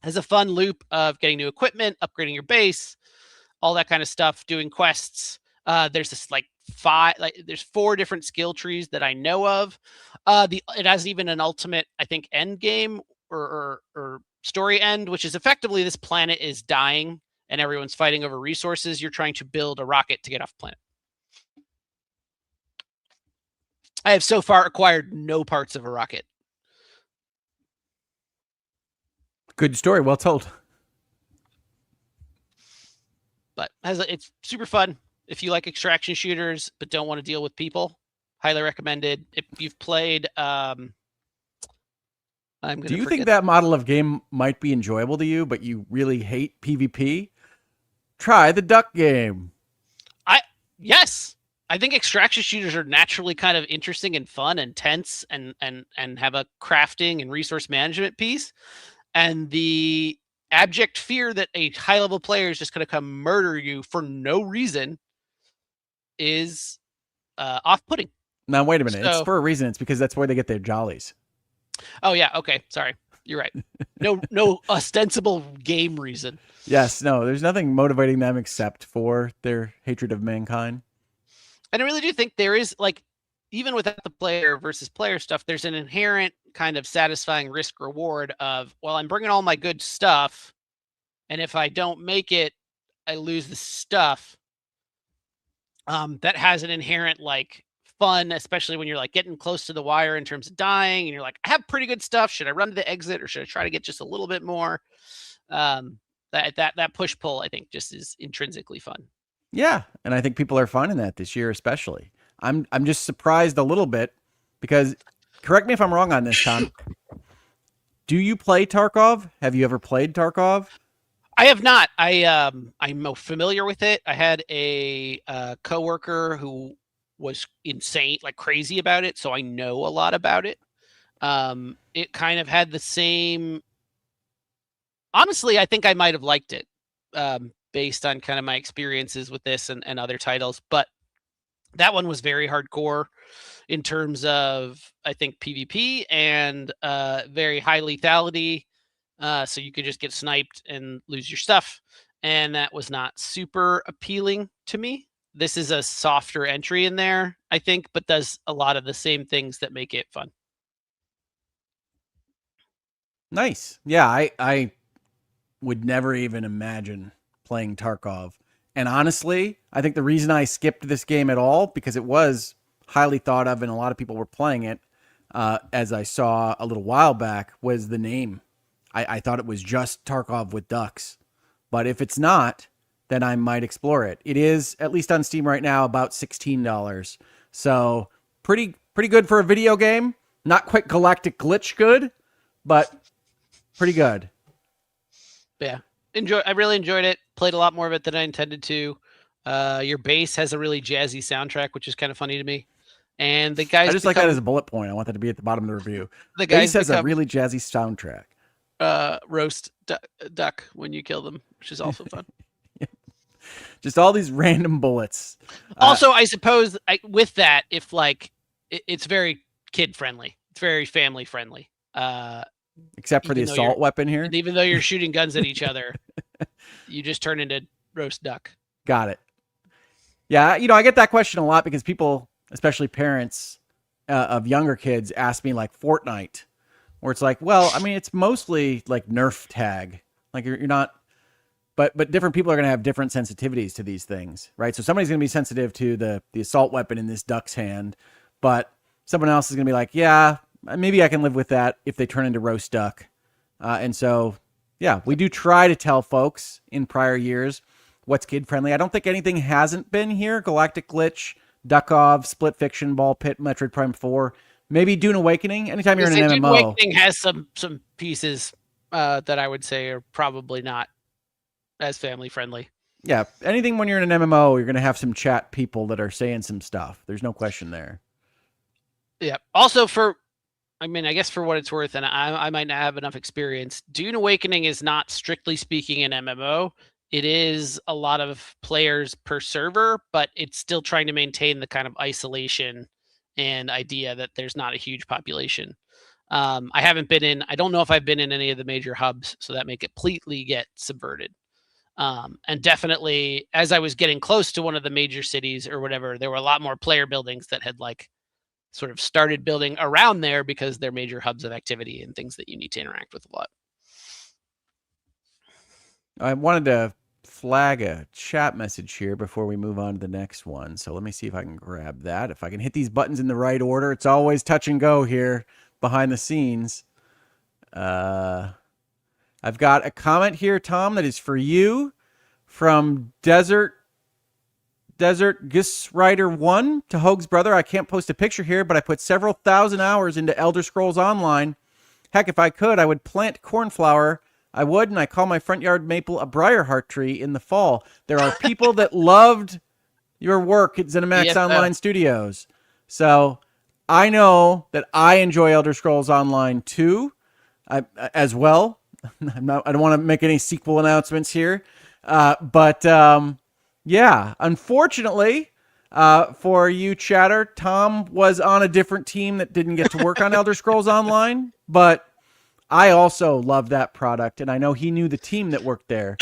Has a fun loop of getting new equipment, upgrading your base, all that kind of stuff, doing quests. There's this there's 4 different skill trees that I know of. It has even an ultimate, I think, end game or story end, which is effectively this planet is dying and everyone's fighting over resources. You're trying to build a rocket to get off planet. I have so far acquired no parts of a rocket. Good story, well told. But it's super fun. If you like extraction shooters but don't want to deal with people, highly recommended. If you've played, do you think that model of game might be enjoyable to you, but you really hate PvP? Try the duck game. Yes. I think extraction shooters are naturally kind of interesting and fun and tense and have a crafting and resource management piece. And the abject fear that a high-level player is just going to come murder you for no reason is off-putting. Now, wait a minute. It's for a reason. It's because that's where they get their jollies. Oh, yeah. Okay. Sorry. You're right. No ostensible game reason. Yes. No, there's nothing motivating them except for their hatred of mankind. And I really do think there is, like, even without the player versus player stuff, there's an inherent kind of satisfying risk reward of, well, I'm bringing all my good stuff, and if I don't make it, I lose the stuff. That has an inherent like fun, especially when you're like getting close to the wire in terms of dying, and you're like, I have pretty good stuff. Should I run to the exit or should I try to get just a little bit more? That push pull, I think, just is intrinsically fun. Yeah, and I think people are finding that this year, especially. I'm just surprised a little bit because, correct me if I'm wrong on this, Tom. Do you play Tarkov? Have you ever played Tarkov? I have not. I'm familiar with it. I had a coworker who was insane, like crazy about it, so I know a lot about it. It kind of had the same. Honestly, I think I might have liked it based on kind of my experiences with this and other titles, but that one was very hardcore in terms of, I think, PvP and very high lethality. So you could just get sniped and lose your stuff. And that was not super appealing to me. This is a softer entry in there, I think, but does a lot of the same things that make it fun. Nice. Yeah, I would never even imagine playing Tarkov. And honestly, I think the reason I skipped this game at all, because it was highly thought of and a lot of people were playing it, as I saw a little while back, was the name. I thought it was just Tarkov with ducks. But if it's not, then I might explore it. It is, at least on Steam right now, about $16. So pretty good for a video game. Not quite Galactic Glitch good, but pretty good. Yeah. I really enjoyed it. Played a lot more of it than I intended to. Your base has a really jazzy soundtrack, which is kind of funny to me. And the guys, I just like that as a bullet point. I want that to be at the bottom of the review. The guys has a really jazzy soundtrack. Roast duck when you kill them, which is also fun. Just all these random bullets. Also, I suppose with that, if like it's very kid friendly, it's very family friendly. Except for the Even though assault weapon here. And even though you're shooting guns at each other, you just turn into roast duck. Got it. Yeah, I get that question a lot because people, especially parents of younger kids, ask me like Fortnite, where it's like, well, I mean, it's mostly like Nerf tag. Like you're not, but different people are going to have different sensitivities to these things, right? So somebody's going to be sensitive to the assault weapon in this duck's hand, but someone else is going to be like, yeah, maybe I can live with that if they turn into roast duck. And so, yeah, we do try to tell folks in prior years what's kid friendly. I don't think anything hasn't been here. Galactic Glitch, Duckov, Split Fiction, Ball Pit, Metroid Prime 4, maybe Dune Awakening. Anytime you're in an Dune MMO. Awakening has some pieces that I would say are probably not as family friendly. Yeah, anything when you're in an MMO, you're going to have some chat people that are saying some stuff. There's no question there. Yeah. Also I guess for what it's worth, and I might not have enough experience, Dune Awakening is not strictly speaking an MMO. It is a lot of players per server, but it's still trying to maintain the kind of isolation and idea that there's not a huge population. I don't know if I've been in any of the major hubs, so that may completely get subverted. And definitely, as I was getting close to one of the major cities or whatever, there were a lot more player buildings that had like sort of started building around there because they're major hubs of activity and things that you need to interact with a lot. I wanted to flag a chat message here before we move on to the next one. So let me see if I can grab that. If I can hit these buttons in the right order. It's always touch and go here behind the scenes. I've got a comment here, Tom, that is for you from Desert Gis Rider 1 to Hoeg's brother. I can't post a picture here, but I put several thousand hours into Elder Scrolls Online. Heck, if I could, I would plant cornflower. I would, and I call my front yard maple a briarheart tree in the fall. There are people that loved your work at Zenimax Online Studios. So I know that I enjoy Elder Scrolls Online too, as well. I don't want to make any sequel announcements here. Yeah, unfortunately for you, chatter, Tom was on a different team that didn't get to work on Elder Scrolls Online, but I also love that product, and I know he knew the team that worked there.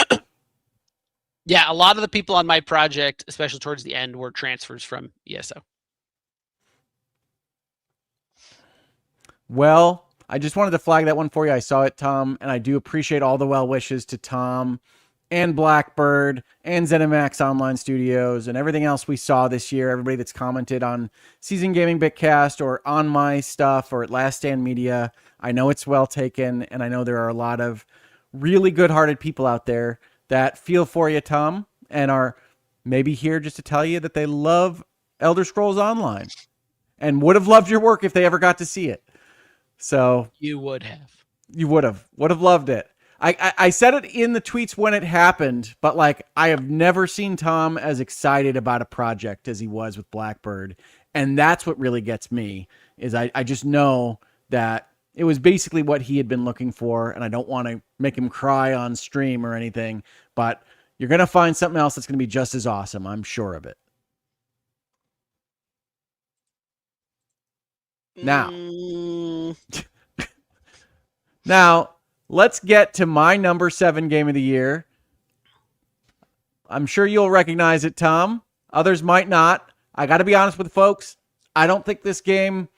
Yeah, a lot of the people on my project, especially towards the end, were transfers from ESO. Well, I just wanted to flag that one for you. I saw it, Tom, and I do appreciate all the well wishes to Tom and Blackbird and Zenimax Online Studios and everything else we saw this year. Everybody that's commented on Season Gaming Bitcast or on my stuff or at Last Stand Media. I know it's well taken, and I know there are a lot of really good-hearted people out there that feel for you, Tom, and are maybe here just to tell you that they love Elder Scrolls Online and would have loved your work if they ever got to see it. So you would have loved it. I said it in the tweets when it happened, but like I have never seen Tom as excited about a project as he was with Blackbird. And that's what really gets me is I just know that it was basically what he had been looking for. And I don't want to make him cry on stream or anything, but you're going to find something else that's going to be just as awesome. I'm sure of it. Now, let's get to my number 7 game of the year. I'm sure you'll recognize it, Tom. Others might not. I got to be honest with folks. I don't think this game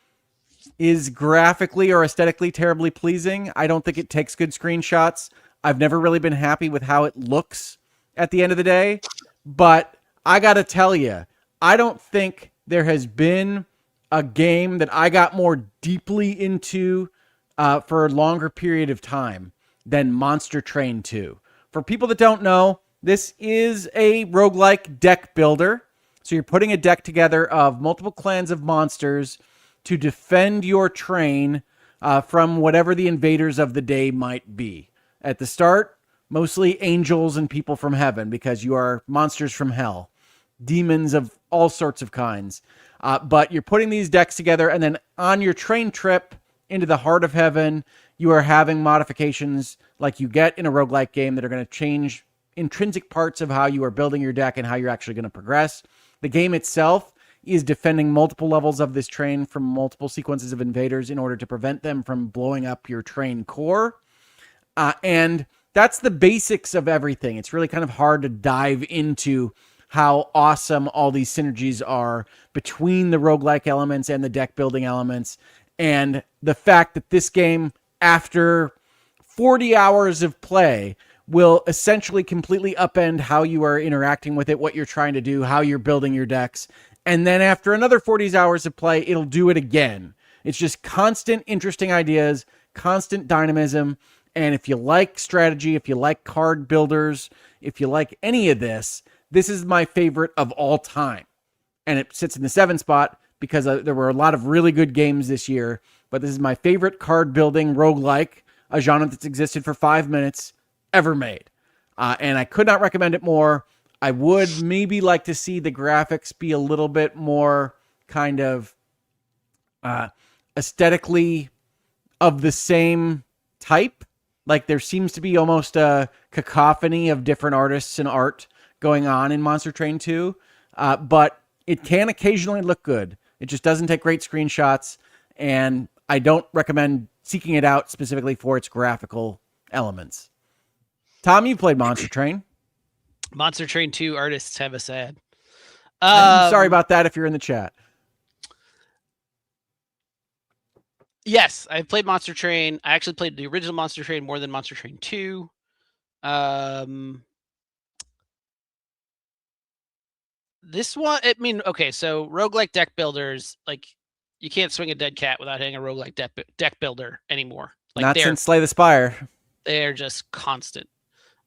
is graphically or aesthetically terribly pleasing. I don't think it takes good screenshots. I've never really been happy with how it looks at the end of the day. But I got to tell you, I don't think there has been a game that I got more deeply into for a longer period of time than Monster Train 2. For people that don't know, this is a roguelike deck builder. So you're putting a deck together of multiple clans of monsters to defend your train from whatever the invaders of the day might be. At the start, mostly angels and people from heaven because you are monsters from hell. Demons of all sorts of kinds. But you're putting these decks together, and then on your train trip into the heart of heaven, you are having modifications like you get in a roguelike game that are going to change intrinsic parts of how you are building your deck and how you're actually going to progress. The game itself is defending multiple levels of this train from multiple sequences of invaders in order to prevent them from blowing up your train core. And that's the basics of everything. It's really kind of hard to dive into how awesome all these synergies are between the roguelike elements and the deck building elements. And the fact that this game, after 40 hours of play, will essentially completely upend how you are interacting with it, what you're trying to do, how you're building your decks. And then after another 40 hours of play, it'll do it again. It's just constant, interesting ideas, constant dynamism. And if you like strategy, if you like card builders, if you like any of this, this is my favorite of all time. And it sits in the 7th spot because there were a lot of really good games this year. But this is my favorite card building roguelike, a genre that's existed for 5 minutes, ever made. And I could not recommend it more. I would maybe like to see the graphics be a little bit more kind of aesthetically of the same type. Like there seems to be almost a cacophony of different artists and art going on in Monster Train 2. But it can occasionally look good. It just doesn't take great screenshots. And I don't recommend seeking it out specifically for its graphical elements. Tom, you played Monster Train. Monster Train 2 artists have a sad. I'm sorry about that if you're in the chat. Yes, I played Monster Train. I actually played the original Monster Train more than Monster Train 2. This one, I mean, okay, so roguelike deck builders, like, you can't swing a dead cat without hitting a roguelike deck builder anymore. Like, not since Slay the Spire. They're just constant.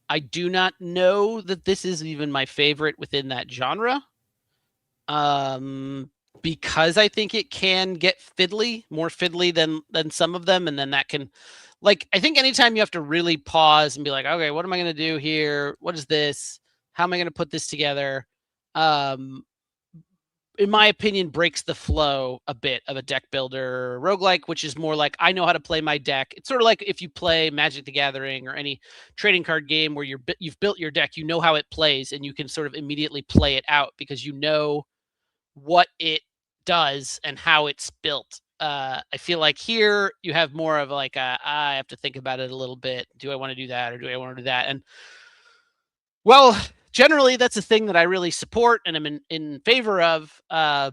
I do not know that this is even my favorite within that genre. Because I think it can get fiddly, more fiddly than some of them. And then that can, like, I think anytime you have to really pause and be like, okay, what am I going to do here? What is this? How am I going to put this together? In my opinion, breaks the flow a bit of a deck builder roguelike, which is more like, I know how to play my deck. It's sort of like if you play Magic the Gathering or any trading card game where you've built your deck, you know how it plays, and you can sort of immediately play it out because you know what it does and how it's built. I feel like here you have more of like I have to think about it a little bit. Do I want to do that or do I want to do that? And well, generally that's a thing that I really support and I'm in favor of. I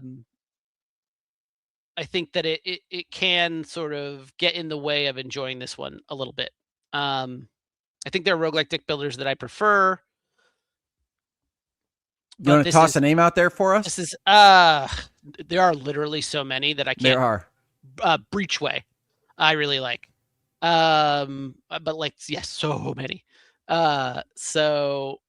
think that it can sort of get in the way of enjoying this one a little bit. I think there are roguelike deck builders that I prefer. You want to toss a name out there for us? This is there are literally so many that I can't. There are. Breachway, I really like. But like, yes, so many. So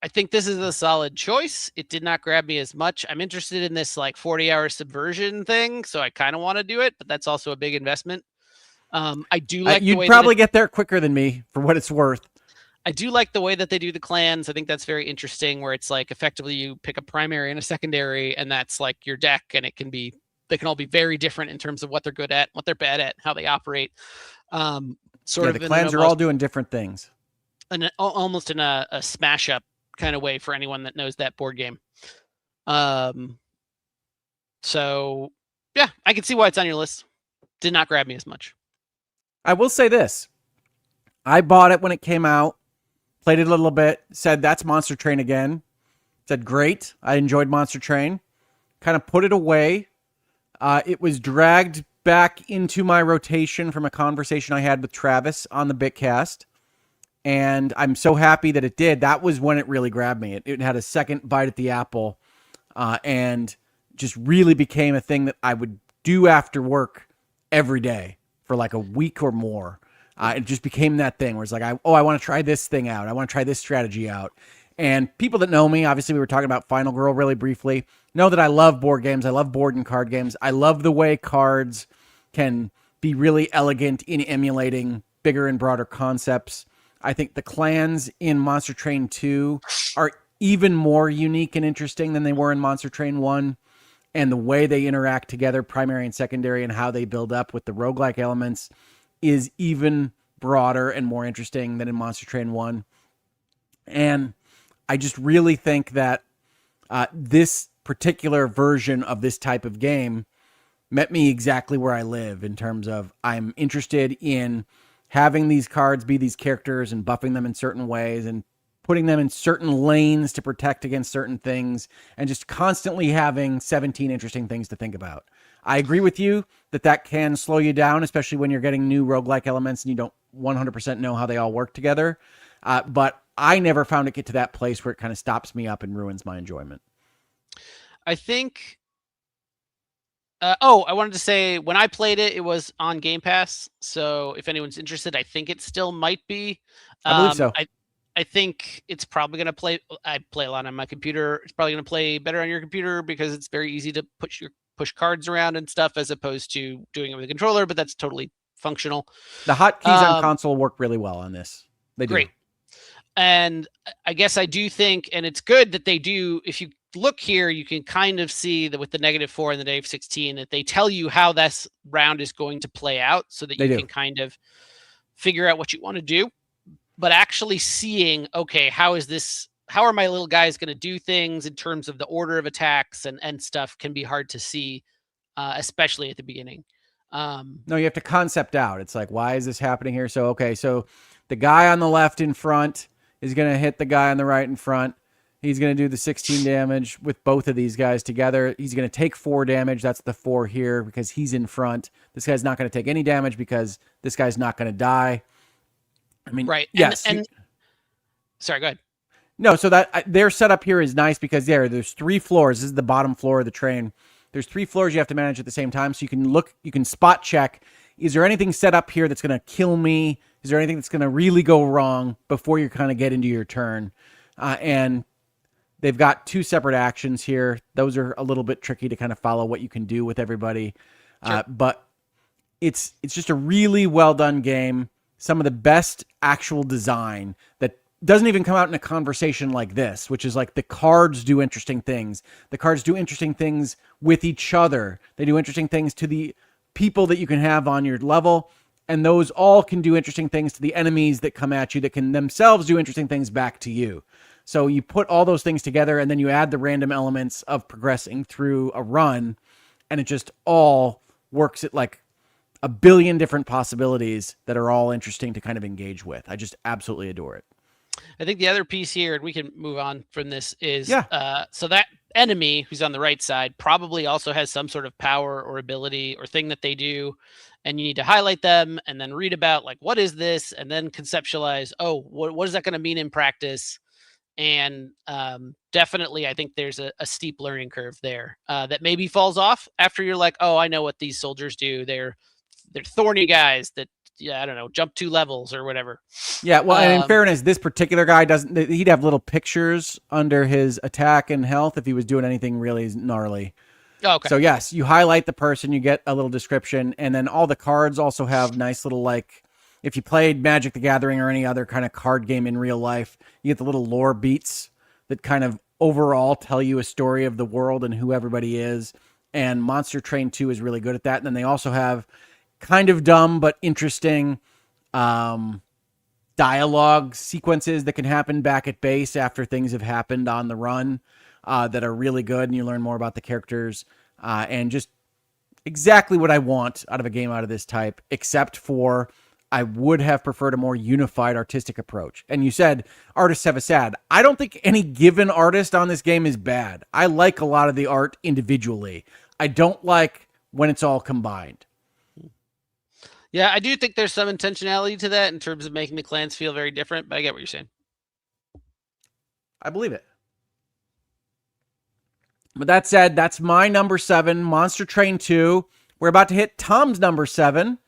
I think this is a solid choice. It did not grab me as much. I'm interested in this like 40-hour subversion thing, so I kind of want to do it, but that's also a big investment. I do like. You'd probably get there quicker than me, for what it's worth. I do like the way that they do the clans. I think that's very interesting, where it's like effectively you pick a primary and a secondary, and that's like your deck, and they can all be very different in terms of what they're good at, what they're bad at, how they operate. The clans are all doing different things. And almost in a smash up kind of way for anyone that knows that board game. So yeah, I can see why it's on your list. Did not grab me as much. I will say this. I bought it when it came out, played it a little bit, said that's Monster Train again. Said great. I enjoyed Monster Train. Kind of put it away. It was dragged back into my rotation from a conversation I had with Travis on the Bitcast. And I'm so happy that it did. That was when it really grabbed me. It had a second bite at the apple and just really became a thing that I would do after work every day for like a week or more. It just became that thing where it's like, I want to try this thing out. I want to try this strategy out. And people that know me, obviously we were talking about Final Girl really briefly, know that I love board games. I love board and card games. I love the way cards can be really elegant in emulating bigger and broader concepts. I think the clans in Monster Train 2 are even more unique and interesting than they were in Monster Train 1. And the way they interact together, primary and secondary, and how they build up with the roguelike elements is even broader and more interesting than in Monster Train 1. And I just really think that this particular version of this type of game met me exactly where I live in terms of I'm interested in having these cards be these characters and buffing them in certain ways and putting them in certain lanes to protect against certain things and just constantly having 17 interesting things to think about. I agree with you that that can slow you down, especially when you're getting new roguelike elements and you don't 100% know how they all work together. But I never found it get to that place where it kind of stops me up and ruins my enjoyment. I think. I wanted to say when I played it, it was on Game Pass. So if anyone's interested, I think it still might be. I believe so. I think it's probably going to play. I play a lot on my computer. It's probably going to play better on your computer because it's very easy to push cards around and stuff as opposed to doing it with a controller. But that's totally functional. The hotkeys on console work really well on this. They do. Great. And I guess I do think, and it's good that they do. If you look here, you can kind of see that with the -4 and the -16 that they tell you how this round is going to play out so that you can kind of figure out what you want to do. But actually seeing, okay, how are my little guys going to do things in terms of the order of attacks and stuff can be hard to see, especially at the beginning. No, you have to concept out. It's like, why is this happening here? So, okay, so the guy on the left in front is going to hit the guy on the right in front. He's going to do the 16 damage with both of these guys together. He's going to take 4 damage. That's the 4 here because he's in front. This guy's not going to take any damage because this guy's not going to die. I mean, right. Yes. Sorry, go ahead. No, so that their setup here is nice because there's 3 floors. This is the bottom floor of the train. There's 3 floors you have to manage at the same time. So you can spot check. Is there anything set up here that's going to kill me? Is there anything that's going to really go wrong before you kind of get into your turn? And they've got 2 separate actions here. Those are a little bit tricky to kind of follow what you can do with everybody. Sure. But it's just a really well done game. Some of the best actual design that doesn't even come out in a conversation like this, which is like the cards do interesting things. The cards do interesting things with each other. They do interesting things to the people that you can have on your level. And those all can do interesting things to the enemies that come at you that can themselves do interesting things back to you. So you put all those things together and then you add the random elements of progressing through a run and it just all works at like a billion different possibilities that are all interesting to kind of engage with. I just absolutely adore it. I think the other piece here, and we can move on from this, is so that enemy who's on the right side probably also has some sort of power or ability or thing that they do, and you need to highlight them and then read about like what is this, and then conceptualize, oh, what is that going to mean in practice? And definitely, I think there's a steep learning curve there that maybe falls off after you're like, oh, I know what these soldiers do. They're thorny guys that, I don't know, jump 2 levels or whatever. Yeah, well, and in fairness, this particular guy he'd have little pictures under his attack and health if he was doing anything really gnarly. Oh, okay. So yes, you highlight the person, you get a little description, and then all the cards also have nice little, like, if you played Magic the Gathering or any other kind of card game in real life, you get the little lore beats that kind of overall tell you a story of the world and who everybody is. And Monster Train 2 is really good at that. And then they also have kind of dumb but interesting dialogue sequences that can happen back at base after things have happened on the run that are really good, and you learn more about the characters and just exactly what I want out of a game out of this type, except for I would have preferred a more unified artistic approach. And you said artists have a sad. I don't think any given artist on this game is bad. I like a lot of the art individually. I don't like when it's all combined. Yeah, I do think there's some intentionality to that in terms of making the clans feel very different, but I get what you're saying. I believe it. But that said, that's my number 7, Monster Train 2. We're about to hit Tom's number 7.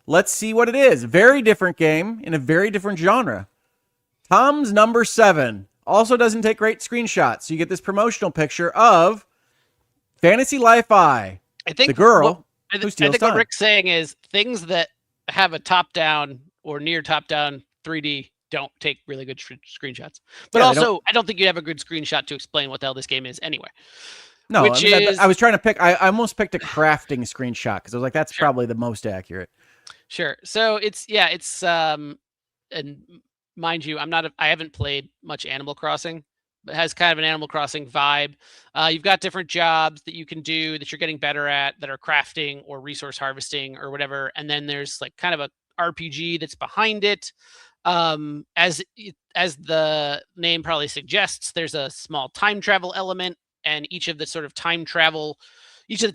Let's see what it is. Very different game in a very different genre. Tom's number 7 also doesn't take great screenshots. So you get this promotional picture of Fantasy Life I. I think the girl who steals time. What Rick's saying is things that have a top-down or near top-down 3D don't take really good screenshots. But also, I don't think you have a good screenshot to explain what the hell this game is anyway. No, I was trying to pick. I almost picked a crafting screenshot because I was like, that's probably the most accurate. Sure. So it's and mind you, I haven't played much Animal Crossing, has kind of an Animal Crossing vibe. You've got different jobs that you can do that you're getting better at that are crafting or resource harvesting or whatever. And then there's like kind of a RPG that's behind it. As the name probably suggests, there's a small time travel element, and each of the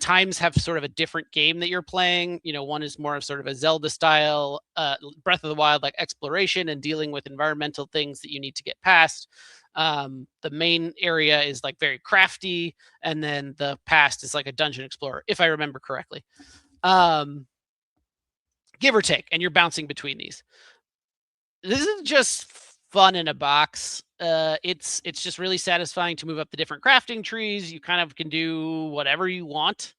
times have sort of a different game that you're playing. One is more of sort of a Zelda style, Breath of the Wild like exploration and dealing with environmental things that you need to get past. The main area is like very crafty, and then the past is like a dungeon explorer, if I remember correctly. Give or take, and you're bouncing between these. This is just fun in a box. It's just really satisfying to move up the different crafting trees. You kind of can do whatever you want.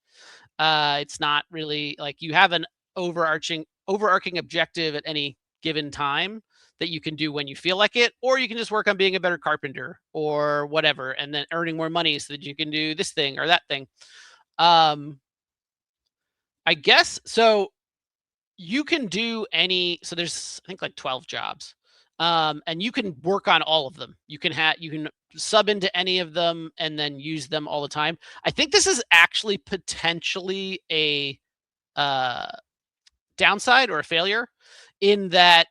It's not really like you have an overarching objective at any given time that you can do when you feel like it, or you can just work on being a better carpenter or whatever, and then earning more money so that you can do this thing or that thing. I guess so. You can do so there's I think like 12 jobs. And you can work on all of them. You can sub into any of them and then use them all the time. I think this is actually potentially a downside or a failure in that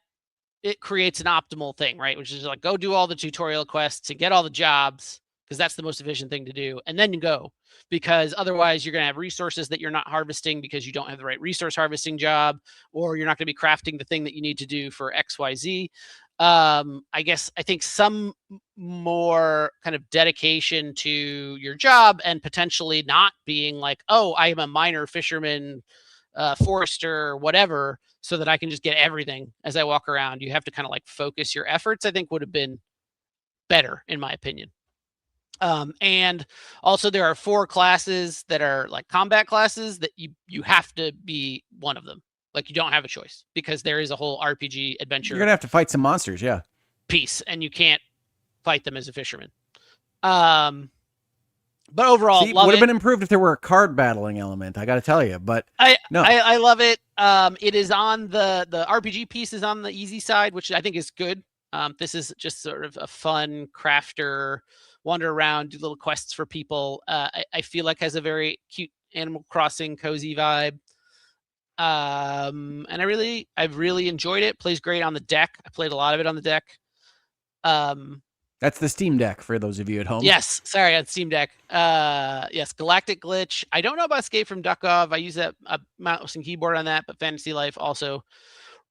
it creates an optimal thing, right? Which is like, go do all the tutorial quests and get all the jobs, because that's the most efficient thing to do. And then you go, because otherwise you're going to have resources that you're not harvesting because you don't have the right resource harvesting job, or you're not going to be crafting the thing that you need to do for XYZ. I think some more kind of dedication to your job, and potentially not being like, oh, I am a minor fisherman, forester, whatever, so that I can just get everything as I walk around. You have to kind of like focus your efforts, I think would have been better in my opinion. And also there are 4 classes that are like combat classes that you have to be one of them. Like you don't have a choice, because there is a whole RPG adventure. You're gonna have to fight some monsters, yeah. Piece, and you can't fight them as a fisherman. But overall, it would have been improved if there were a card battling element. I got to tell you, but no, I love it. It is on the RPG piece is on the easy side, which I think is good. This is just sort of a fun crafter, wander around, do little quests for people. I feel like has a very cute Animal Crossing cozy vibe. And I've really enjoyed it. Plays great on the deck. I played a lot of it on the deck. That's the Steam Deck for those of you at home. Yes, sorry, on Steam Deck. Yes, Galactic Glitch. I don't know about Escape from Duckov. I use a mouse and keyboard on that, but Fantasy Life also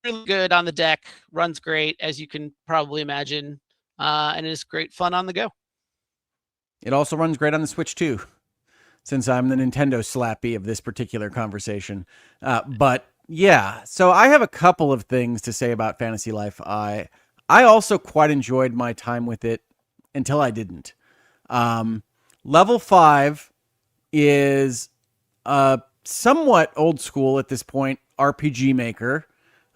really good on the deck. Runs great, as you can probably imagine, and is great fun on the go. It also runs great on the Switch too, since I'm the Nintendo slappy of this particular conversation. But yeah, so I have a couple of things to say about Fantasy Life. I also quite enjoyed my time with it until I didn't. Level 5 is a somewhat old school at this point RPG maker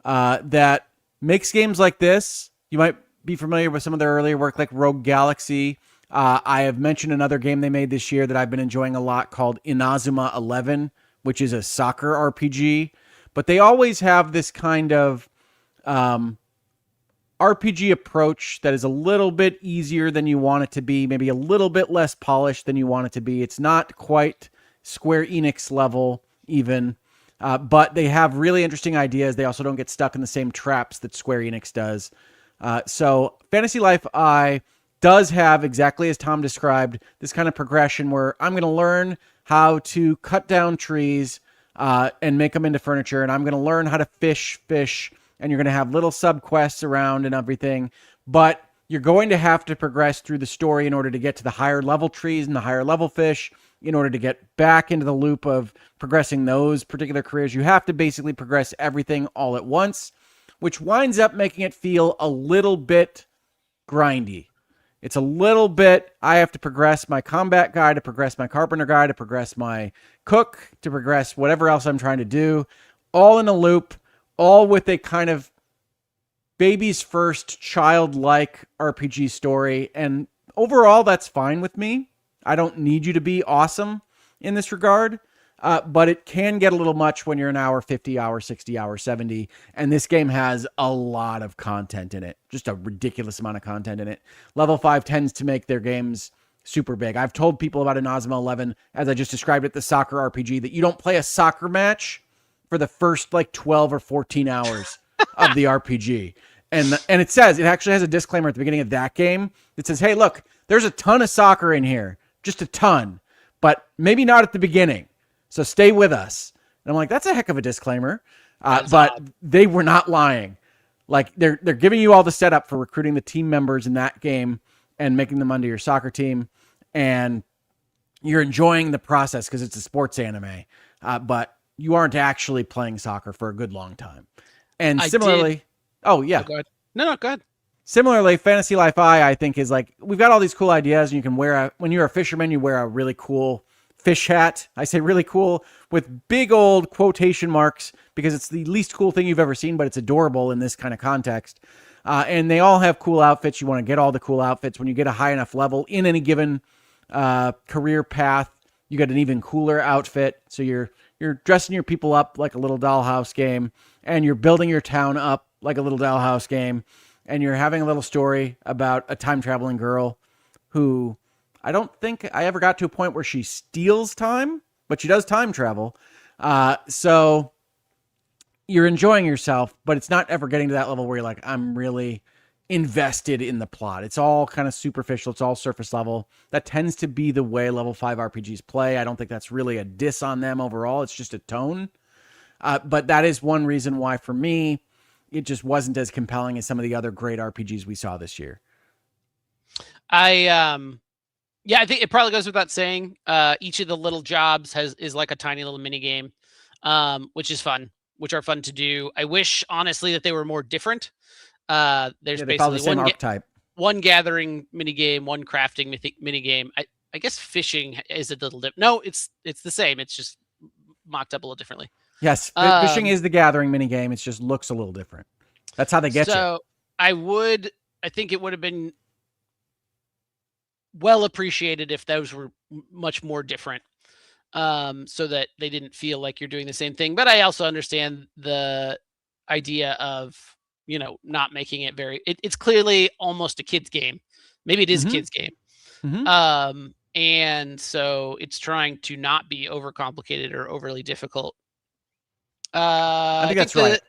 that makes games like this. You might be familiar with some of their earlier work like Rogue Galaxy. I have mentioned another game they made this year that I've been enjoying a lot called Inazuma 11, which is a soccer RPG. But they always have this kind of RPG approach that is a little bit easier than you want it to be, maybe a little bit less polished than you want it to be. It's not quite Square Enix level even, but they have really interesting ideas. They also don't get stuck in the same traps that Square Enix does. So Fantasy Life does have, exactly as Tom described, this kind of progression where I'm going to learn how to cut down trees and make them into furniture, and I'm going to learn how to fish, and you're going to have little sub-quests around and everything, but you're going to have to progress through the story in order to get to the higher level trees and the higher level fish, in order to get back into the loop of progressing those particular careers. You have to basically progress everything all at once, which winds up making it feel a little bit grindy. It's a little bit, I have to progress my combat guy, to progress my carpenter guy, to progress my cook, to progress whatever else I'm trying to do, all in a loop, all with a kind of baby's first childlike RPG story. And overall, that's fine with me. I don't need you to be awesome in this regard. but it can get a little much when you're an hour 50, hour 60, hour 70. And this game has a lot of content in it, just a ridiculous amount of content in it. Level 5 tends to make their games super big. I've told people about Inazuma 11, as I just described it, the soccer RPG, that you don't play a soccer match for the first like 12 or 14 hours of the RPG. And it says, it actually has a disclaimer at the beginning of that game that says, hey, look, there's a ton of soccer in here, just a ton, but maybe not at the beginning. So stay with us. And I'm like, that's a heck of a disclaimer. But odd. They were not lying. Like they're giving you all the setup for recruiting the team members in that game and making them onto your soccer team. And you're enjoying the process because it's a sports anime. But you aren't actually playing soccer for a good long time. And similarly, oh yeah. Oh, go ahead. No, go ahead. Similarly, Fantasy Life I think is like, we've got all these cool ideas, and you can when you're a fisherman, you wear a really cool fish hat. I say really cool with big old quotation marks because it's the least cool thing you've ever seen, but it's adorable in this kind of context. And they all have cool outfits. You want to get all the cool outfits. When you get a high enough level in any given career path, you get an even cooler outfit. So you're dressing your people up like a little dollhouse game, and you're building your town up like a little dollhouse game, and you're having a little story about a time traveling girl who, I don't think I ever got to a point where she steals time, but she does time travel. So you're enjoying yourself, but it's not ever getting to that level where you're like, I'm really invested in the plot. It's all kind of superficial. It's all surface level. That tends to be the way level 5 RPGs play. I don't think that's really a diss on them overall. It's just a tone. But that is one reason why, for me, it just wasn't as compelling as some of the other great RPGs we saw this year. Yeah, I think it probably goes without saying. Each of the little jobs is like a tiny little mini game, which are fun to do. I wish, honestly, that they were more different. There's basically the archetype. One gathering mini game, one crafting mini game. I guess fishing is a little different. No, it's the same. It's just mocked up a little differently. Yes, fishing is the gathering mini game. It just looks a little different. That's how they get you. So I think it would have been well appreciated if those were much more different, so that they didn't feel like you're doing the same thing. But I also understand the idea of, not making it it's clearly almost a kid's game. Maybe it is a kid's game. Mm-hmm. And so it's trying to not be overcomplicated or overly difficult. I think that's right.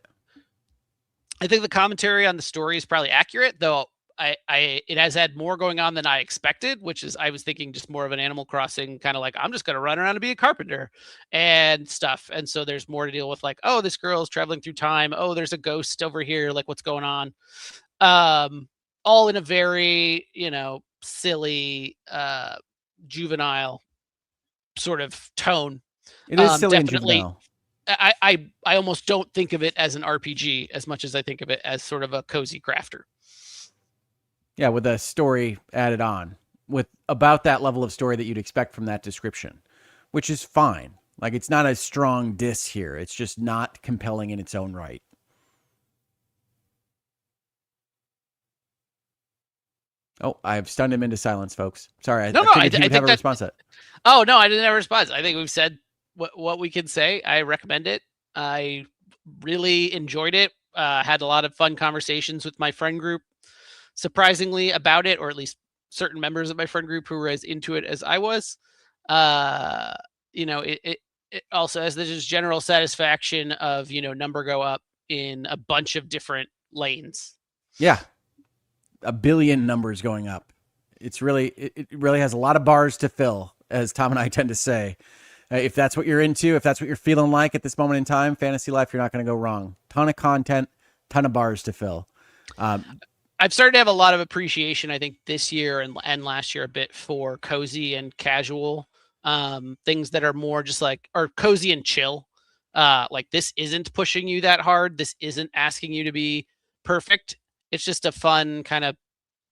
I think the commentary on the story is probably accurate, though. It has had more going on than I expected, which is, I was thinking just more of an Animal Crossing kind of like, I'm just going to run around and be a carpenter and stuff. And so there's more to deal with, like, oh, this girl is traveling through time. Oh, there's a ghost over here. Like, what's going on? All in a very, silly, juvenile sort of tone. It is silly definitely. And juvenile. I almost don't think of it as an RPG as much as I think of it as sort of a cozy crafter. Yeah, with a story added on, with about that level of story that you'd expect from that description, which is fine. Like, it's not a strong diss here. It's just not compelling in its own right. Oh, I've stunned him into silence, folks. Sorry, I think you'd have a response to that. Oh, no, I didn't have a response. I think we've said what we can say. I recommend it. I really enjoyed it. Had a lot of fun conversations with my friend group, surprisingly, about it, or at least certain members of my friend group who were as into it as I was. It also has this general satisfaction of, number go up in a bunch of different lanes. Yeah. A billion numbers going up. It really has a lot of bars to fill, as Tom and I tend to say. If that's what you're into, if that's what you're feeling like at this moment in time, Fantasy Life, you're not going to go wrong. Ton of content, ton of bars to fill. I've started to have a lot of appreciation, I think, this year and last year a bit for cozy and casual things that are more just like, or cozy and chill. Like, this isn't pushing you that hard. This isn't asking you to be perfect. It's just a fun kind of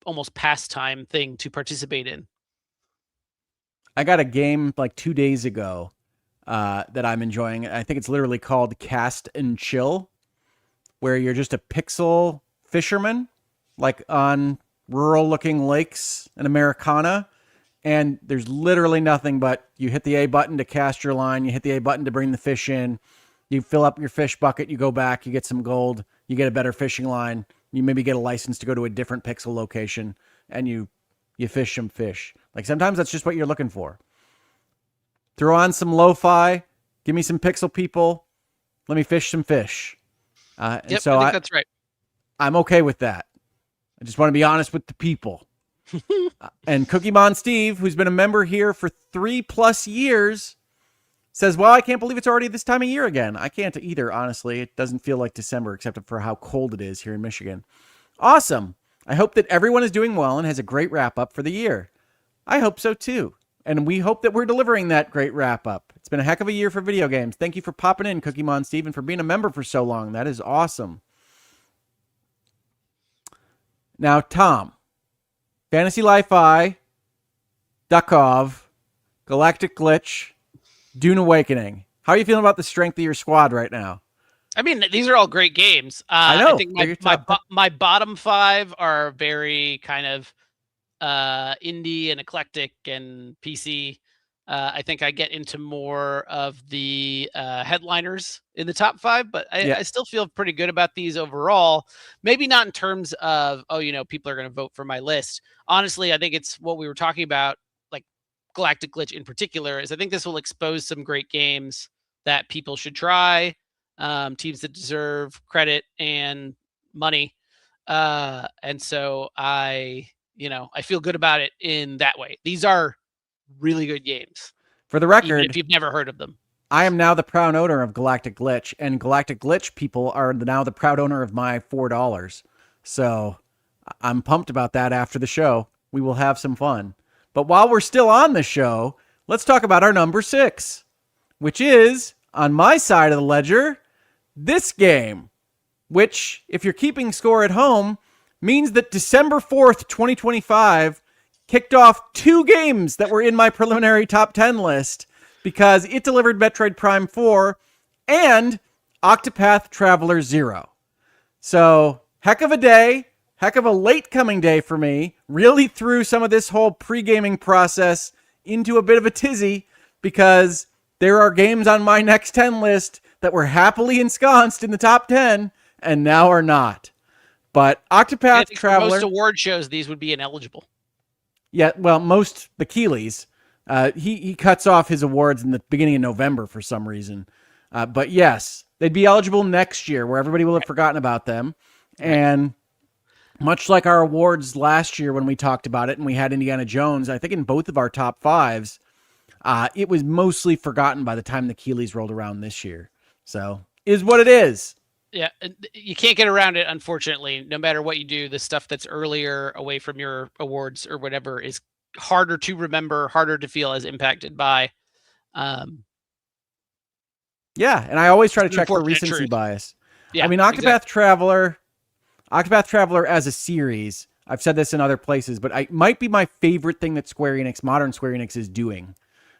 almost pastime thing to participate in. I got a game like 2 days ago that I'm enjoying. I think it's literally called Cast and Chill, where you're just a pixel fisherman, like on rural looking lakes in Americana. and there's literally nothing but you hit the A button to cast your line, you hit the A button to bring the fish in, you fill up your fish bucket, you go back, you get some gold, you get a better fishing line, you maybe get a license to go to a different pixel location, and you fish some fish. Like sometimes that's just what you're looking for. Throw on some lo-fi, give me some pixel people, let me fish some fish. Yep, so I think that's right. I'm okay with that. I just want to be honest with the people. And Cookie Mon Steve, who's been a member here for 3+ years, says, well, I can't believe it's already this time of year again. I can't either, honestly. It doesn't feel like December, except for how cold it is here in Michigan. Awesome. I hope that everyone is doing well and has a great wrap-up for the year. I hope so, too. And we hope that we're delivering that great wrap-up. It's been a heck of a year for video games. Thank you for popping in, Cookie Mon Steve, and for being a member for so long. That is awesome. Now, Tom, Fantasy Li-Fi, Dukov, Galactic Glitch, Dune Awakening. How are you feeling about the strength of your squad right now? I mean, these are all great games. I know. I think my bottom 5 are very kind of indie and eclectic and PC. I think I get into more of the headliners in the top 5, but I still feel pretty good about these overall. Maybe not in terms of, people are going to vote for my list. Honestly, I think it's what we were talking about, like Galactic Glitch in particular, is I think this will expose some great games that people should try, teams that deserve credit and money. And so I feel good about it in that way. These are really good games. For the record, even if you've never heard of them, I am now the proud owner of Galactic Glitch, and Galactic Glitch people are now the proud owner of my $4. So I'm pumped about that after the show. We will have some fun. But while we're still on the show, let's talk about our number 6, which is, on my side of the ledger, this game, which, if you're keeping score at home, means that December 4th, 2025 kicked off 2 games that were in my preliminary top 10 list because it delivered Metroid Prime 4 and Octopath Traveler 0. So, heck of a day, heck of a late coming day for me. Really threw some of this whole pre-gaming process into a bit of a tizzy because there are games on my next 10 list that were happily ensconced in the top 10 and now are not. But Octopath Traveler... most award shows, these would be ineligible. Yeah, well, the Keeleys. He cuts off his awards in the beginning of November for some reason. But yes, they'd be eligible next year where everybody will have forgotten about them. And much like our awards last year when we talked about it and we had Indiana Jones, I think in both of our top 5s, it was mostly forgotten by the time the Keeleys rolled around this year. So, is what it is. Yeah, you can't get around it, unfortunately. No matter what you do, the stuff that's earlier away from your awards or whatever is harder to remember, harder to feel as impacted by. Yeah, and I always try to check for recency bias. Yeah, I mean, Octopath Traveler as a series, I've said this in other places, but it might be my favorite thing that modern Square Enix is doing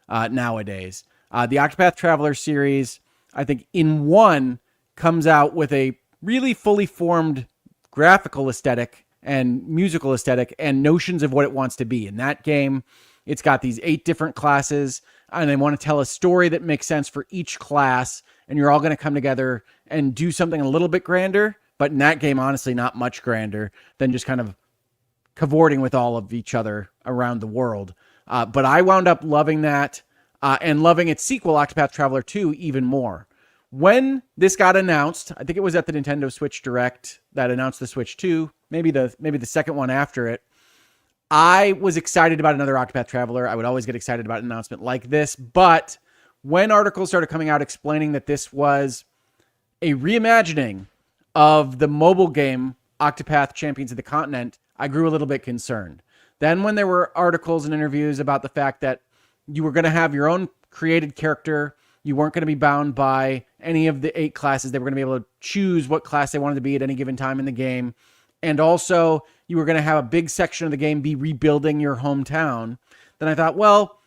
nowadays. The Octopath Traveler series, I think in one, comes out with a really fully formed graphical aesthetic and musical aesthetic and notions of what it wants to be. In that game, it's got these 8 different classes, and they want to tell a story that makes sense for each class, and you're all going to come together and do something a little bit grander, but in that game, honestly, not much grander than just kind of cavorting with all of each other around the world. But I wound up loving that and loving its sequel, Octopath Traveler 2, even more. When this got announced, I think it was at the Nintendo Switch Direct that announced the Switch 2, maybe the second one after it. I was excited about another Octopath Traveler. I would always get excited about an announcement like this, but when articles started coming out explaining that this was a reimagining of the mobile game Octopath Champions of the Continent, I grew a little bit concerned. Then when there were articles and interviews about the fact that you were going to have your own created character, you weren't going to be bound by any of the 8 classes. They were going to be able to choose what class they wanted to be at any given time in the game. And also, you were going to have a big section of the game be rebuilding your hometown. Then I thought, well,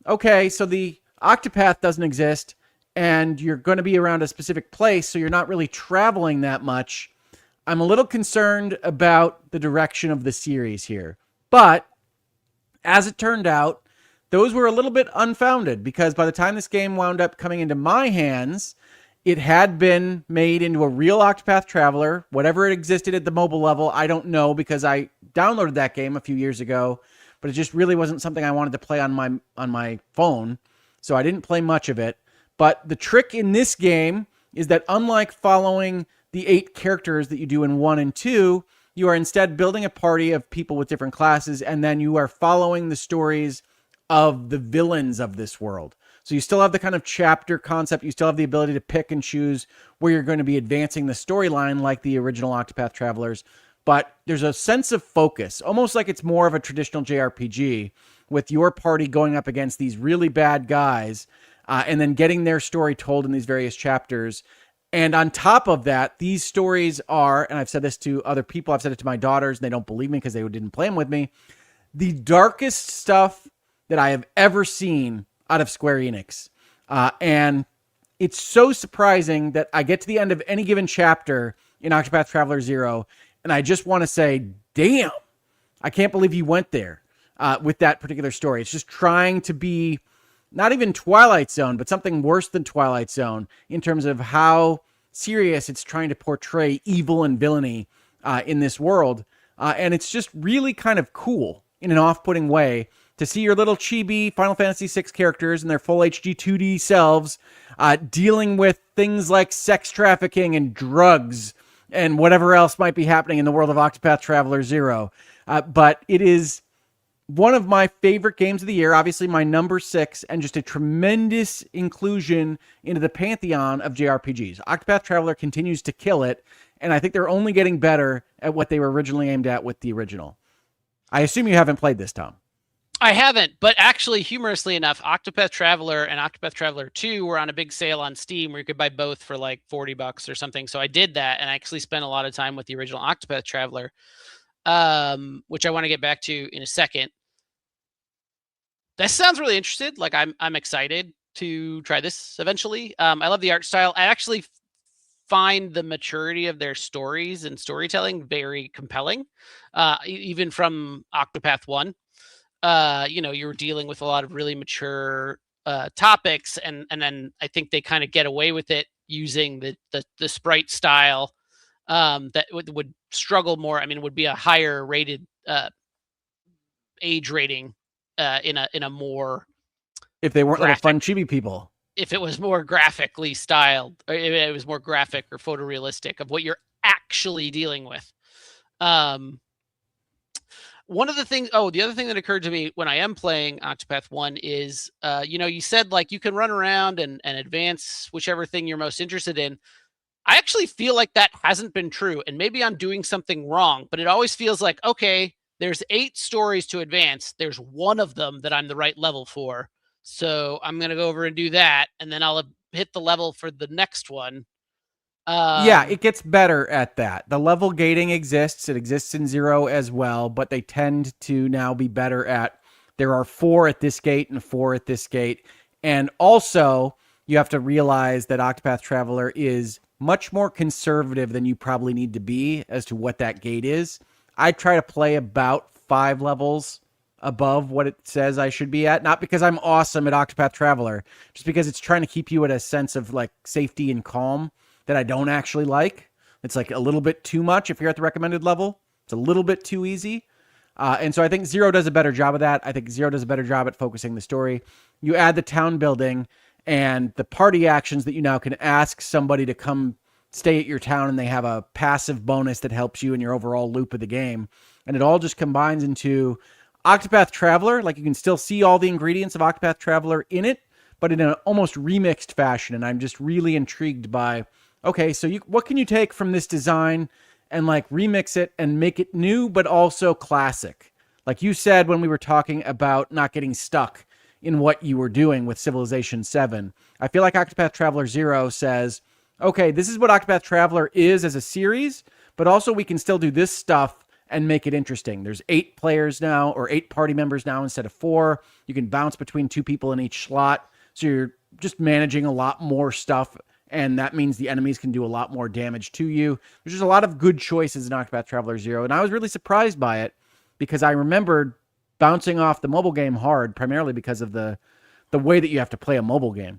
okay, so the Octopath doesn't exist, and you're going to be around a specific place, so you're not really traveling that much. I'm a little concerned about the direction of the series here. But As it turned out, those were a little bit unfounded because by the time this game wound up coming into my hands, it had been made into a real Octopath Traveler. Whatever it existed at the mobile level, I don't know because I downloaded that game a few years ago, but it just really wasn't something I wanted to play on my phone, so I didn't play much of it. But the trick in this game is that unlike following the 8 characters that you do in 1 and 2, you are instead building a party of people with different classes, and then you are following the stories of the villains of this world. So you still have the kind of chapter concept. You still have the ability to pick and choose where you're going to be advancing the storyline like the original Octopath Travelers. But there's a sense of focus, almost like it's more of a traditional JRPG with your party going up against these really bad guys and then getting their story told in these various chapters. And on top of that, these stories are, and I've said this to other people, I've said it to my daughters, and they don't believe me because they didn't play them with me, the darkest stuff that I have ever seen out of Square Enix. And it's so surprising that I get to the end of any given chapter in Octopath Traveler 0, and I just want to say, damn, I can't believe you went there with that particular story. It's just trying to be not even Twilight Zone, but something worse than Twilight Zone in terms of how serious it's trying to portray evil and villainy in this world. And it's just really kind of cool in an off-putting way to see your little chibi Final Fantasy VI characters and their full HD 2D selves dealing with things like sex trafficking and drugs and whatever else might be happening in the world of Octopath Traveler 0. But it is one of my favorite games of the year, obviously my number 6, and just a tremendous inclusion into the pantheon of JRPGs. Octopath Traveler continues to kill it, and I think they're only getting better at what they were originally aimed at with the original. I assume you haven't played this, Tom. I haven't, but actually, humorously enough, Octopath Traveler and Octopath Traveler 2 were on a big sale on Steam where you could buy both for like $40 or something. So I did that, and I actually spent a lot of time with the original Octopath Traveler, which I want to get back to in a second. That sounds really interesting. Like I'm excited to try this eventually. I love the art style. I actually find the maturity of their stories and storytelling very compelling, even from Octopath 1. You're dealing with a lot of really mature topics, and then I think they kind of get away with it using the sprite style that would struggle more. I mean, it would be a higher rated age rating in a more, if they weren't graphic, little fun chibi people. If it was more graphically styled, or if it was more graphic or photorealistic of what you're actually dealing with. One of the things, the other thing that occurred to me when I am playing Octopath 1 is, you said like you can run around and advance whichever thing you're most interested in. I actually feel like that hasn't been true, and maybe I'm doing something wrong, but it always feels like, okay, there's 8 stories to advance. There's one of them that I'm the right level for. So I'm going to go over and do that, and then I'll hit the level for the next one. Yeah, it gets better at that. The level gating exists. It exists in 0 as well, but they tend to now be better at, there are 4 at this gate and 4 at this gate. And also, you have to realize that Octopath Traveler is much more conservative than you probably need to be as to what that gate is. I try to play about 5 levels above what it says I should be at. Not because I'm awesome at Octopath Traveler, just because it's trying to keep you at a sense of like safety and calm that I don't actually like. It's like a little bit too much if you're at the recommended level. It's a little bit too easy. And so I think 0 does a better job of that. I think 0 does a better job at focusing the story. You add the town building and the party actions that you now can ask somebody to come stay at your town, and they have a passive bonus that helps you in your overall loop of the game. And it all just combines into Octopath Traveler. Like, you can still see all the ingredients of Octopath Traveler in it, but in an almost remixed fashion. And I'm just really intrigued by, okay, so what can you take from this design and like remix it and make it new, but also classic? Like you said when we were talking about not getting stuck in what you were doing with Civilization 7, I feel like Octopath Traveler 0 says, okay, this is what Octopath Traveler is as a series, but also we can still do this stuff and make it interesting. There's 8 players now, or 8 party members now instead of 4. You can bounce between 2 people in each slot. So you're just managing a lot more stuff, and that means the enemies can do a lot more damage to you. There's just a lot of good choices in Octopath Traveler 0, and I was really surprised by it because I remembered bouncing off the mobile game hard, primarily because of the way that you have to play a mobile game.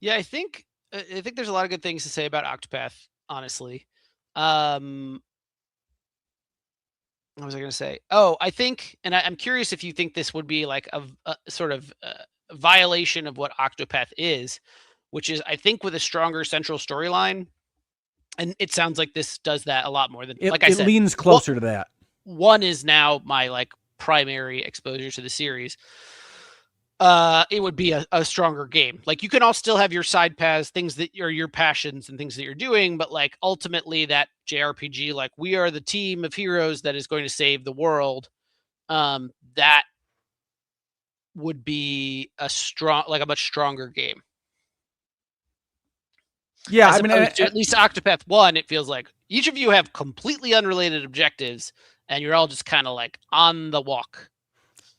Yeah, I think there's a lot of good things to say about Octopath, honestly. What was I going to say? Oh, I think, and I'm curious if you think this would be like a sort of violation of what Octopath is, which is, I think, with a stronger central storyline. And it sounds like this does that a lot more than, like I said, it leans closer to that. One is now my like primary exposure to the series. It would be a stronger game. Like, you can all still have your side paths, things that are your passions and things that you're doing, but like ultimately that JRPG, like, we are the team of heroes that is going to save the world. That would be a much stronger game. Yeah, I mean, at least Octopath 1, it feels like each of you have completely unrelated objectives, and you're all just kind of like on the walk.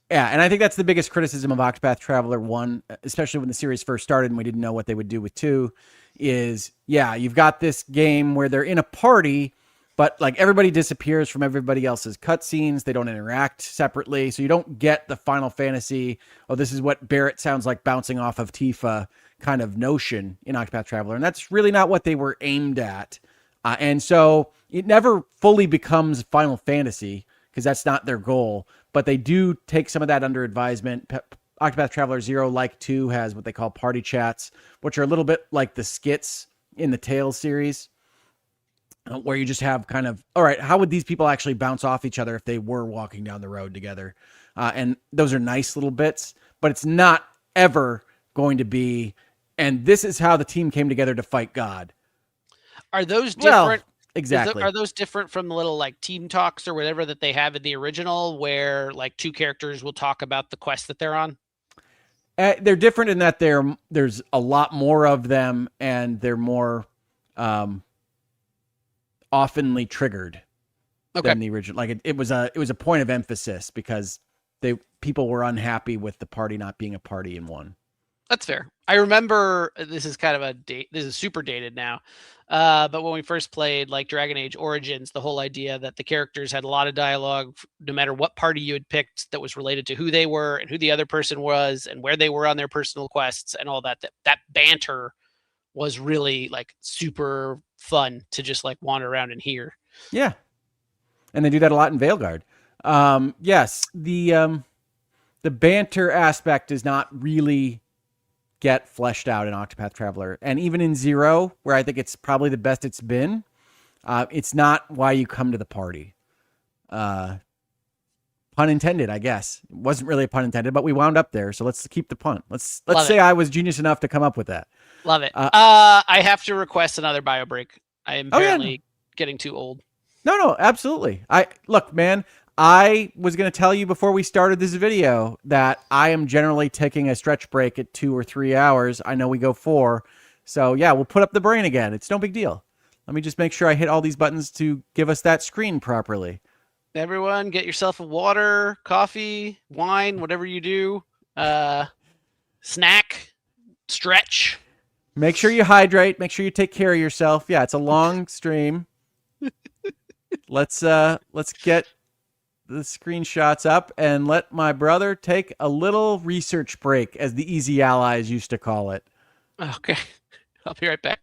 Yeah, and I think that's the biggest criticism of Octopath Traveler 1, especially when the series first started and we didn't know what they would do with 2, is, yeah, you've got this game where they're in a party, but like everybody disappears from everybody else's cutscenes. They don't interact separately, so you don't get the Final Fantasy, oh, this is what Barrett sounds like bouncing off of Tifa kind of notion in Octopath Traveler, and that's really not what they were aimed at. And so it never fully becomes Final Fantasy, because that's not their goal, but they do take some of that under advisement. Octopath Traveler 0, like 2, has what they call party chats, which are a little bit like the skits in the Tales series, where you just have kind of, all right, how would these people actually bounce off each other if they were walking down the road together? And those are nice little bits, but it's not ever going to be, and this is how the team came together to fight God. Are those different? Well, exactly. Are those different from the little like team talks or whatever that they have in the original, where like two characters will talk about the quest that they're on? They're different in that there's a lot more of them, and they're more oftenly triggered than the original. Like it was a point of emphasis because people were unhappy with the party not being a party in one. That's fair. I remember, this is kind of this is super dated now. But when we first played like Dragon Age Origins, the whole idea that the characters had a lot of dialogue, no matter what party you had picked, that was related to who they were and who the other person was and where they were on their personal quests and all that banter was really like super fun to just like wander around and hear. Yeah. And they do that a lot in Veilguard. Yes, the banter aspect does not really get fleshed out in Octopath Traveler. And even in 0, where I think it's probably the best it's been, it's not why you come to the party. Pun intended, I guess. It wasn't really a pun intended, but we wound up there, so let's keep the pun. Let's say I was genius enough to come up with that. Love it. I have to request another bio break. I am apparently getting too old. No, absolutely. Look, man, I was going to tell you before we started this video that I am generally taking a stretch break at 2 or 3 hours. I know we go 4. So yeah, we'll put up the brain again. It's no big deal. Let me just make sure I hit all these buttons to give us that screen properly. Everyone, get yourself a water, coffee, wine, whatever you do. Snack, stretch. Make sure you hydrate. Make sure you take care of yourself. Yeah, it's a long stream. Let's get the screenshots up and let my brother take a little research break, as the Easy Allies used to call it. Okay. I'll be right back.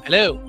Hello.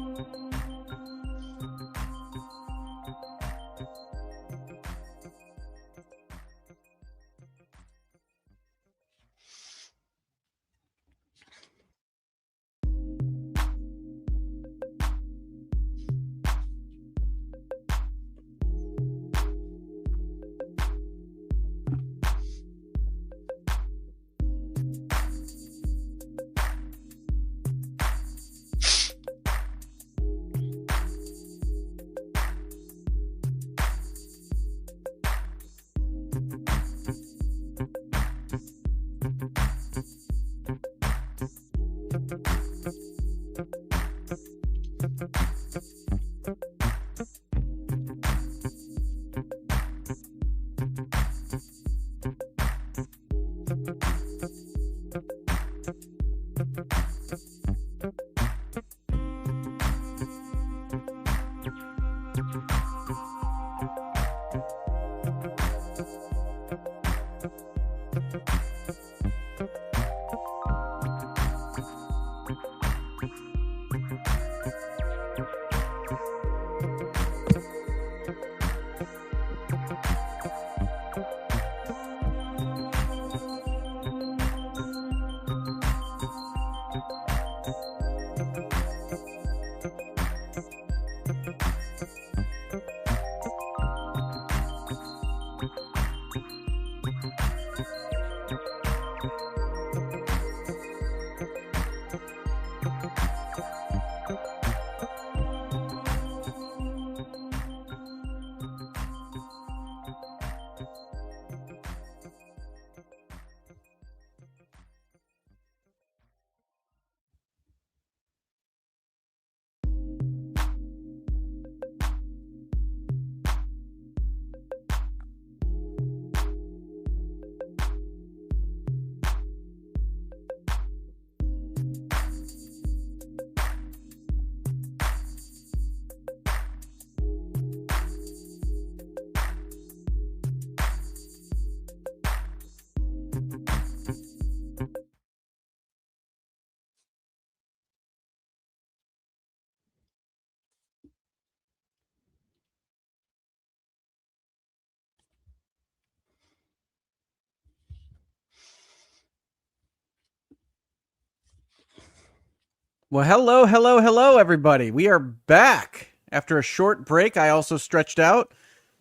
Well, hello, everybody. We are back. After a short break, I also stretched out,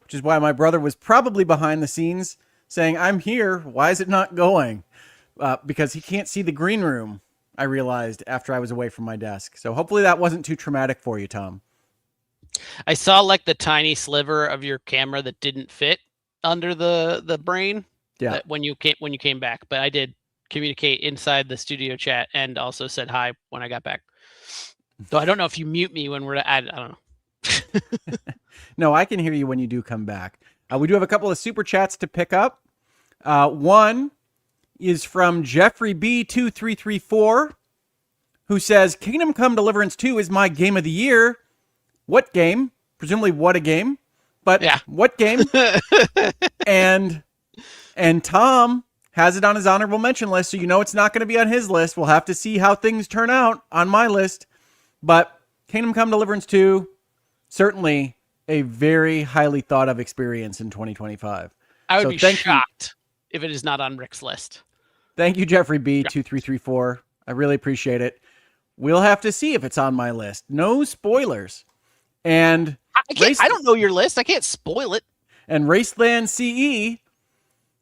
which is why my brother was probably behind the scenes saying, I'm here. Why is it not going? Because he can't see the green room, I realized after I was away from my desk. So hopefully that wasn't too traumatic for you, Tom. I saw like the tiny sliver of your camera that didn't fit under the brain. Yeah. When you came back, but I did communicate inside the studio chat and also said hi when I got back. So I don't know if you mute me when we're I don't know. No, I can hear you when you do come back. We do have a couple of super chats to pick up. One is from Jeffrey B2334, who says, Kingdom Come Deliverance 2 is my game of the year. What game? Presumably what a game. But yeah. What game? And Tom has it on his honorable mention list, so you know it's not going to be on his list. We'll have to see how things turn out on my list. But Kingdom Come Deliverance 2, certainly a very highly thought of experience in 2025. I would be shocked if it is not on Rick's list. Thank you, Jeffrey B2334. I really appreciate it. We'll have to see if it's on my list. No spoilers. And I don't know your list. I can't spoil it. And Raceland CE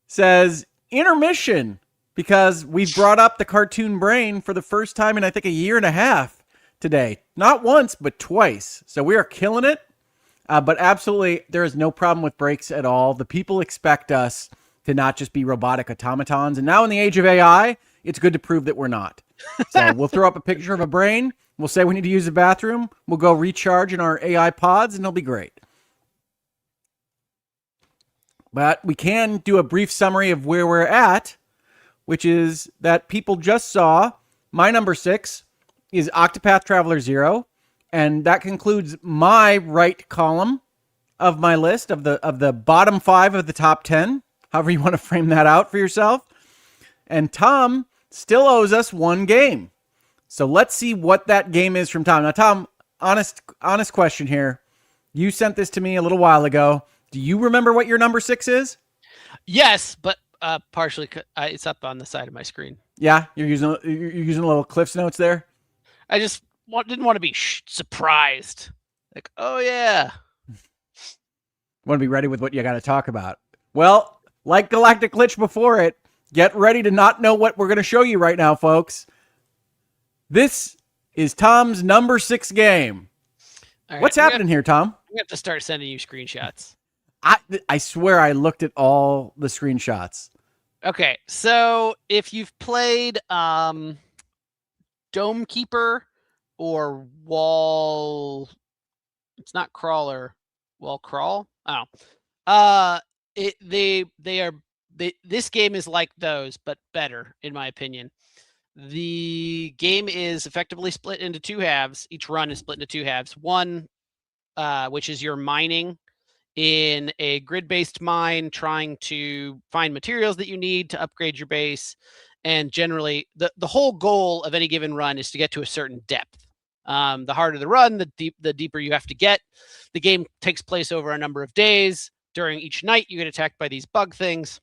says intermission, because we've brought up the cartoon brain for the first time in I think a year and a half today. Not once, but twice. So we are killing it. But absolutely, there is no problem with breaks at all. The people expect us to not just be robotic automatons. And now in the age of AI, it's good to prove that we're not. So we'll throw up a picture of a brain. We'll say we need to use the bathroom. We'll go recharge in our AI pods, and it'll be great. But we can do a brief summary of where we're at, which is that people just saw my number 6 is Octopath Traveler 0, and that concludes my right column of my list of the bottom 5 of the top 10, however you want to frame that out for yourself. And Tom still owes us one game. So let's see what that game is from Tom. Now, Tom, honest question here. You sent this to me a little while ago. Do you remember what your number 6 is? Yes, but partially it's up on the side of my screen. Yeah, you're using a little Cliff's Notes there. I just didn't want to be surprised. Like, oh yeah. Want to be ready with what you got to talk about. Well, like Galactic Glitch before it, get ready to not know what we're going to show you right now, folks. This is Tom's number 6 game. Right, what's happening here, Tom? We have to start sending you screenshots. I swear I looked at all the screenshots. Okay, so if you've played Dome Keeper or Wall, it's not Crawler, Wall Crawl. Oh, this game is like those, but better, in my opinion. The game is effectively split into 2 halves. Each run is split into 2 halves. One, which is your mining in a grid-based mine, trying to find materials that you need to upgrade your base. And generally, the whole goal of any given run is to get to a certain depth. The harder the run, the deeper you have to get. The game takes place over a number of days. During each night, you get attacked by these bug things.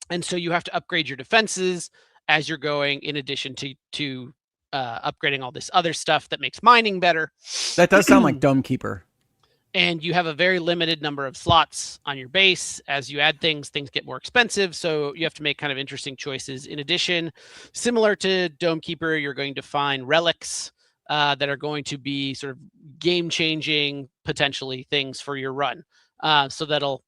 And so you have to upgrade your defenses as you're going, in addition to upgrading all this other stuff that makes mining better. That does sound like Dome Keeper. And you have a very limited number of slots on your base. As you add things get more expensive. So you have to make kind of interesting choices. In addition, similar to Dome Keeper, you're going to find relics that are going to be sort of game-changing, potentially, things for your run. So that'll,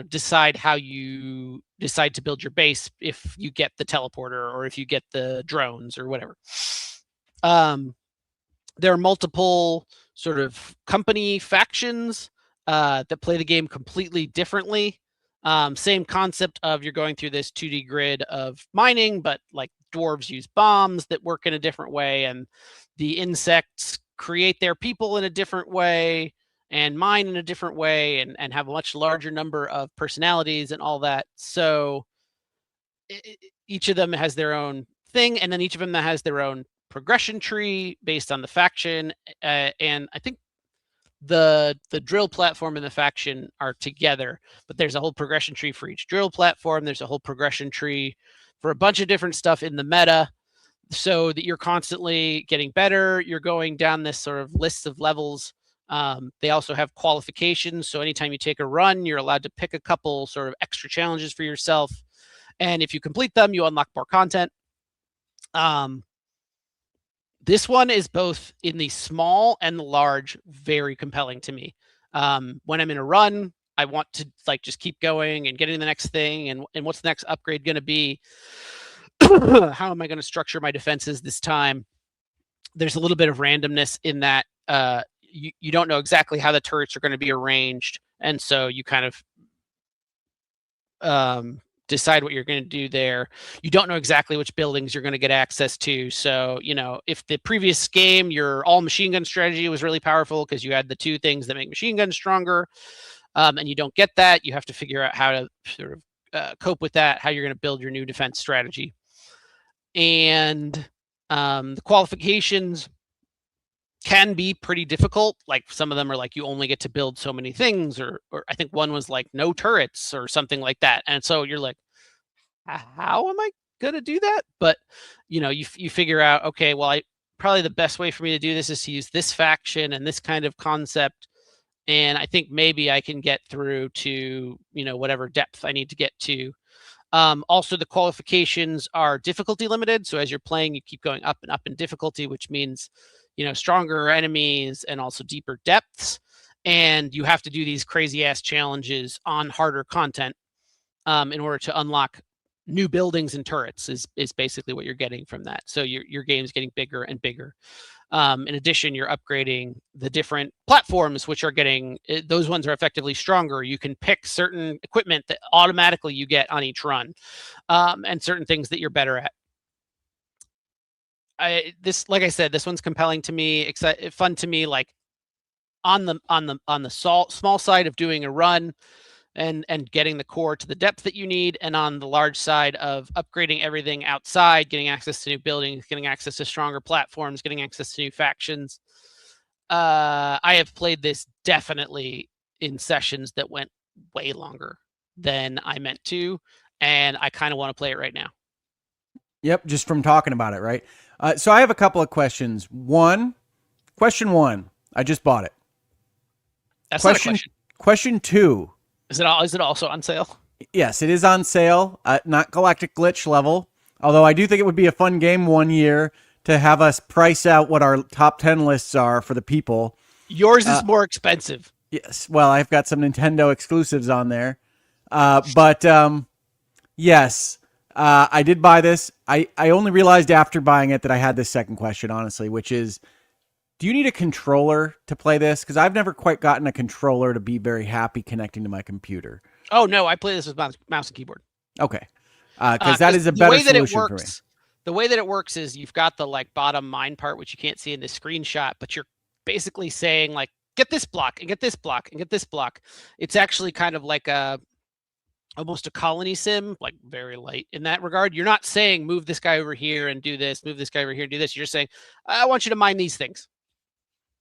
decide how you decide to build your base, if you get the teleporter or if you get the drones or whatever. There are multiple sort of company factions that play the game completely differently. Same concept of you're going through this 2D grid of mining, but like dwarves use bombs that work in a different way, and the insects create their people in a different way and mine in a different way, and have a much larger number of personalities and all that. So each of them has their own thing, and then each of them has their own progression tree based on the faction. And I think the drill platform and the faction are together, but there's a whole progression tree for each drill platform. There's a whole progression tree for a bunch of different stuff in the meta, so that you're constantly getting better. You're going down this sort of list of levels. They also have qualifications. So anytime you take a run, you're allowed to pick a couple sort of extra challenges for yourself. And if you complete them, you unlock more content. This one is both in the small and the large very compelling to me. When I'm in a run, I want to just keep going and getting the next thing. And what's the next upgrade going to be? How am I going to structure my defenses this time? There's a little bit of randomness in that. You don't know exactly how the turrets are going to be arranged. And so you kind of decide what you're going to do there. You don't know exactly which buildings you're going to get access to. So, if the previous game, your all machine gun strategy was really powerful because you had the 2 things that make machine guns stronger, and you don't get that, you have to figure out how to sort of cope with that, how you're going to build your new defense strategy. And the qualifications can be pretty difficult. Like some of them are like you only get to build so many things, or I think one was like no turrets or something like that. And so you're like, how am I gonna do that? But you figure out, okay, well, probably the best way for me to do this is to use this faction and this kind of concept, and I think maybe I can get through to whatever depth I need to get to. Also, the qualifications are difficulty limited, so as you're playing, you keep going up and up in difficulty, which means stronger enemies and also deeper depths. And you have to do these crazy ass challenges on harder content in order to unlock new buildings and turrets is basically what you're getting from that. So your game's getting bigger and bigger. In addition, you're upgrading the different platforms, which are getting, those ones are effectively stronger. You can pick certain equipment that automatically you get on each run, and certain things that you're better at. Like I said, this one's compelling to me, fun to me, like on the small side of doing a run and getting the core to the depth that you need, and on the large side of upgrading everything outside, getting access to new buildings, getting access to stronger platforms, getting access to new factions. I have played this definitely in sessions that went way longer than I meant to, and I kind of want to play it right now. Yep, just from talking about it, right? So I have a couple of questions. Question one, I just bought it. That's not a question. Question two. Is it also on sale? Yes, it is on sale. Not Galactic Glitch level, although I do think it would be a fun game one year to have us price out what our top 10 lists are for the people. Yours is more expensive. Yes, well, I've got some Nintendo exclusives on there. But yes, I did buy this. I only realized after buying it that I had this second question, honestly, which is, do you need a controller to play this? Because I've never quite gotten a controller to be very happy connecting to my computer. Oh, no, I play this with mouse and keyboard. Okay. Because that is a better solution for me. The way that it works is you've got the like bottom mine part, which you can't see in this screenshot, but you're basically saying like, get this block and get this block and get this block. It's actually kind of like almost a colony sim, like very light in that regard. You're not saying move this guy over here and do this, move this guy over here and do this. You're just saying, I want you to mine these things.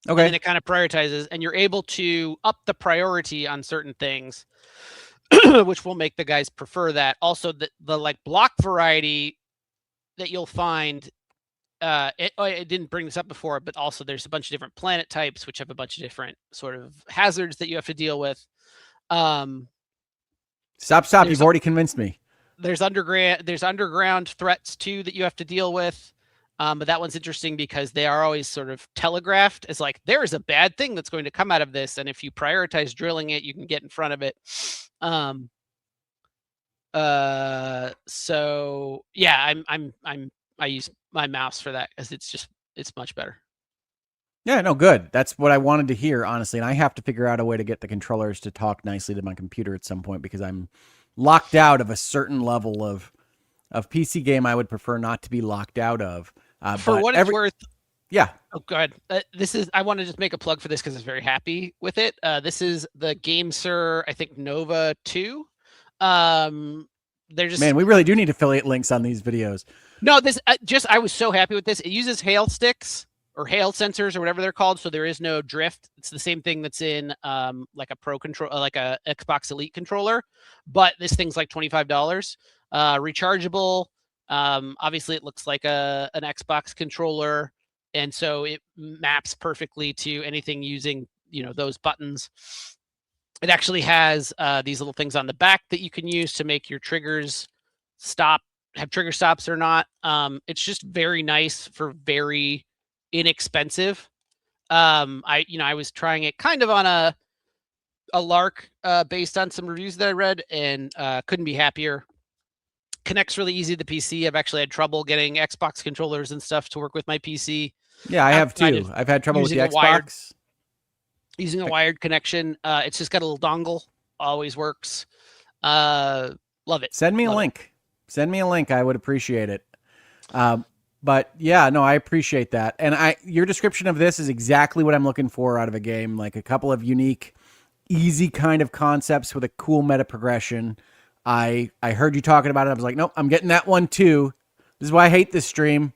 Okay. And then it kind of prioritizes, and you're able to up the priority on certain things, which will make the guys prefer that. Also, the like block variety that you'll find, I didn't bring this up before, but also there's a bunch of different planet types, which have a bunch of different sort of hazards that you have to deal with. Stop. You've already convinced me. There's underground threats too that you have to deal with. But that one's interesting because they are always sort of telegraphed as like, there is a bad thing that's going to come out of this. And if you prioritize drilling it, you can get in front of it. So yeah, I use my mouse for that because it's much better. Yeah, no, good. That's what I wanted to hear, honestly. And I have to figure out a way to get the controllers to talk nicely to my computer at some point, because I'm locked out of a certain level of PC game I would prefer not to be locked out of. For what it's worth. Yeah. Oh, go ahead. I want to just make a plug for this because I was very happy with it. This is the GameSir, I think Nova 2. They're just, man, we really do need affiliate links on these videos. No, I was so happy with this. It uses hail sticks or hail sensors or whatever they're called, so there is no drift. It's the same thing that's in like a Pro control, like a Xbox Elite controller, but this thing's like $25. Rechargeable. Obviously, it looks like an Xbox controller, and so it maps perfectly to anything using those buttons. It actually has these little things on the back that you can use to make your triggers have trigger stops or not. It's just very nice for very inexpensive. I was trying it kind of on a lark based on some reviews that I read, and couldn't be happier. Connects really easy to the PC. I've actually had trouble getting Xbox controllers and stuff to work with my PC. Yeah, I have too. I've had trouble with the Xbox. Using a wired connection. It's just got a little dongle. Always works. Love it. Send me a link. Send me a link. I would appreciate it. But yeah, no, I appreciate that. And your description of this is exactly what I'm looking for out of a game. Like a couple of unique, easy kind of concepts with a cool meta progression. I heard you talking about it. I was like, nope, I'm getting that one too. This is why I hate this stream.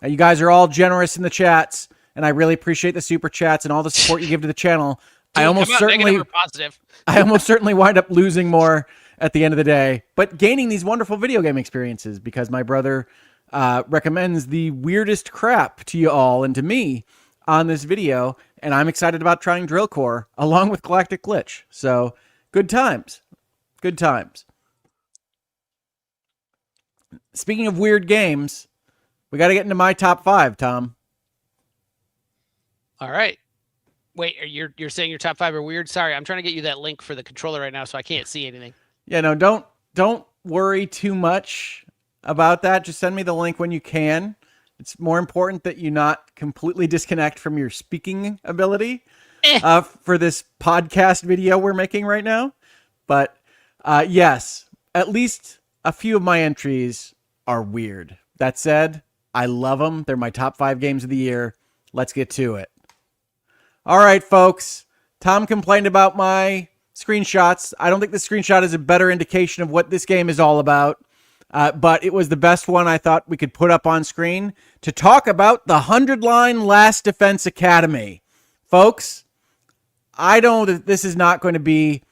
You guys are all generous in the chats, and I really appreciate the super chats and all the support you give to the channel. Dude, I almost certainly wind up losing more at the end of the day, but gaining these wonderful video game experiences because my brother recommends the weirdest crap to you all and to me on this video, and I'm excited about trying Drill Core along with Galactic Glitch. So good times. Good times. Speaking of weird games, we got to get into my top 5, Tom. All right. Wait, you're saying your top 5 are weird? Sorry, I'm trying to get you that link for the controller right now, so I can't see anything. Yeah, no, don't worry too much about that. Just send me the link when you can. It's more important that you not completely disconnect from your speaking ability Eh. for this podcast video we're making right now. But yes, at least a few of my entries are weird. That said, I love them. They're my top 5 games of the year. Let's get to it. All right, folks. Tom complained about my screenshots. I don't think the screenshot is a better indication of what this game is all about. But it was the best one I thought we could put up on screen to talk about the 100-line Last Defense Academy. Folks, I know that this is not going to be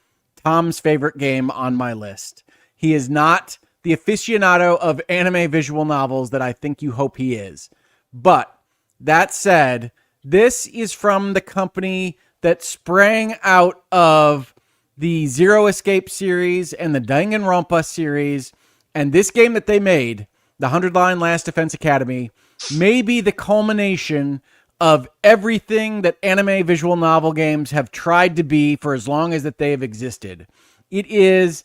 Tom's favorite game on my list. He is not the aficionado of anime visual novels that I think you hope he is. But that said, this is from the company that sprang out of the Zero Escape series and the Danganronpa series. And this game that they made, the 100-line Last Defense Academy, may be the culmination of everything that anime visual novel games have tried to be for as long as that they have existed. It is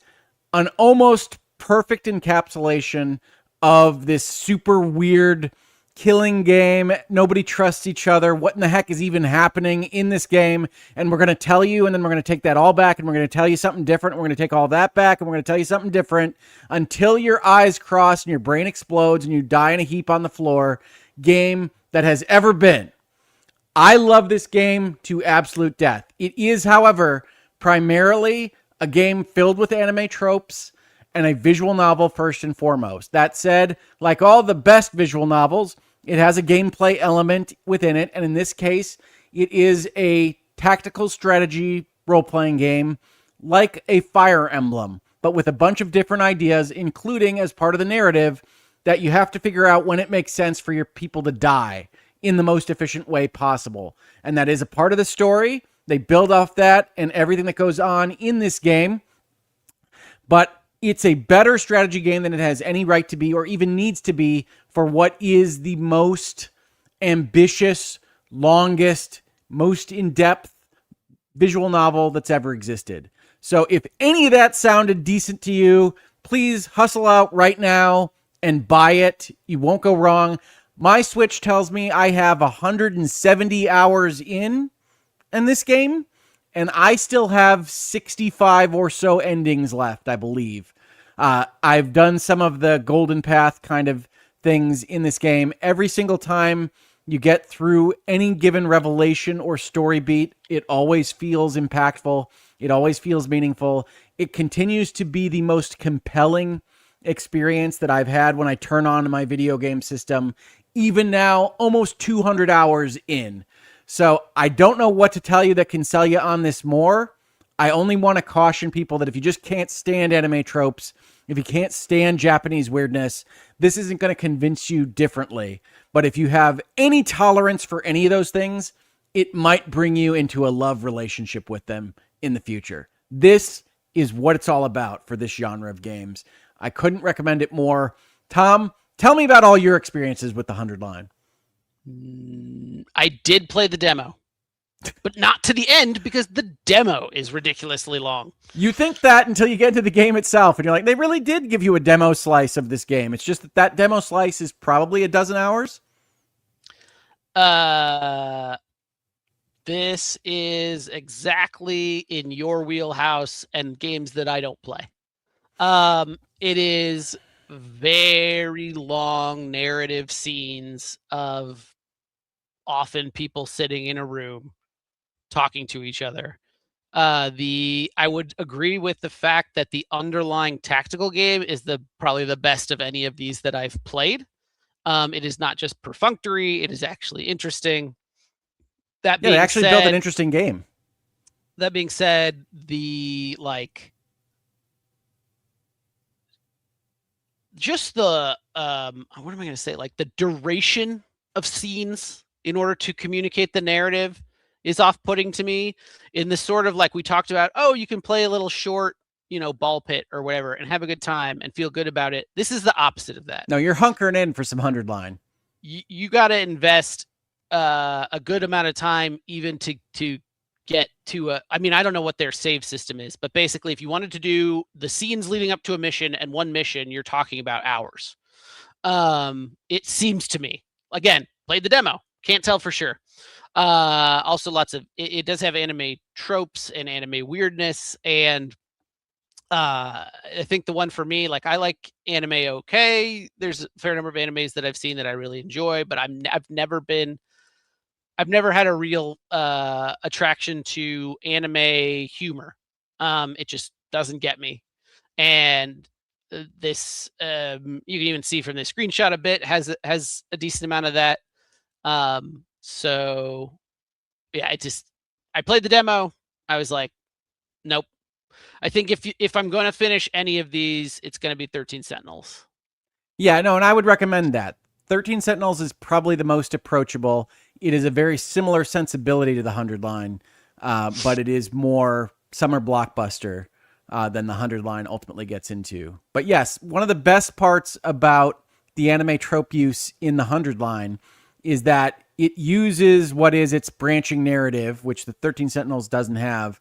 an almost perfect encapsulation of this super weird killing game. Nobody trusts each other. What in the heck is even happening in this game? And we're going to tell you, and then we're going to take that all back, and we're going to tell you something different. And we're going to take all that back, and we're going to tell you something different until your eyes cross and your brain explodes and you die in a heap on the floor. Game that has ever been. I love this game to absolute death. It is, however, primarily a game filled with anime tropes and a visual novel first and foremost. That said, like all the best visual novels, it has a gameplay element within it, and in this case, it is a tactical strategy role-playing game like a Fire Emblem, but with a bunch of different ideas, including as part of the narrative that you have to figure out when it makes sense for your people to die in the most efficient way possible. And that is a part of the story. They build off that and everything that goes on in this game. But it's a better strategy game than it has any right to be or even needs to be for what is the most ambitious, longest, most in-depth visual novel that's ever existed. So if any of that sounded decent to you, please hustle out right now and buy it. You won't go wrong. My Switch tells me I have 170 hours in this game, and I still have 65 or so endings left, I believe. I've done some of the Golden Path kind of things in this game. Every single time you get through any given revelation or story beat, it always feels impactful. It always feels meaningful. It continues to be the most compelling experience that I've had when I turn on my video game system, even now, almost 200 hours in. So I don't know what to tell you that can sell you on this more. I only want to caution people that if you just can't stand anime tropes, if you can't stand Japanese weirdness, this isn't going to convince you differently. But if you have any tolerance for any of those things, it might bring you into a love relationship with them in the future. This is what it's all about for this genre of games. I couldn't recommend it more. Tom, tell me about all your experiences with the 100-line. I did play the demo, but not to the end because the demo is ridiculously long. You think that until you get into the game itself, and you're like, they really did give you a demo slice of this game. It's just that that demo slice is probably a dozen hours. This is exactly in your wheelhouse and games that I don't play. It is very long narrative scenes of often people sitting in a room talking to each other. I would agree with the fact that the underlying tactical game is probably the best of any of these that I've played. It is not just perfunctory; it is actually interesting. That being they actually said, built an interesting game. That being said, just the what am I going to say? Like the duration of scenes in order to communicate the narrative is off-putting to me. In the sort of like we talked about, oh, you can play a little short, ball pit or whatever and have a good time and feel good about it. This is the opposite of that. No, you're hunkering in for some 100-line. You got to invest a good amount of time even to get to I don't know what their save system is, but basically if you wanted to do the scenes leading up to a mission and one mission, you're talking about hours. It seems to me. again, played the demo. Can't tell for sure. Also, lots of it does have anime tropes and anime weirdness, and I think the one for me, like I like anime. Okay, there's a fair number of animes that I've seen that I really enjoy, but I've never had a real attraction to anime humor. It just doesn't get me. And this, you can even see from the screenshot a bit, has a decent amount of that. So yeah, I played the demo. I was like, nope. I think if I'm going to finish any of these, it's going to be 13 Sentinels. Yeah, no, and I would recommend that. 13 Sentinels is probably the most approachable. It is a very similar sensibility to the 100 line, but it is more summer blockbuster than the 100 line ultimately gets into. But yes, one of the best parts about the anime trope use in the 100 line is that it uses what is its branching narrative, which the 13 Sentinels doesn't have,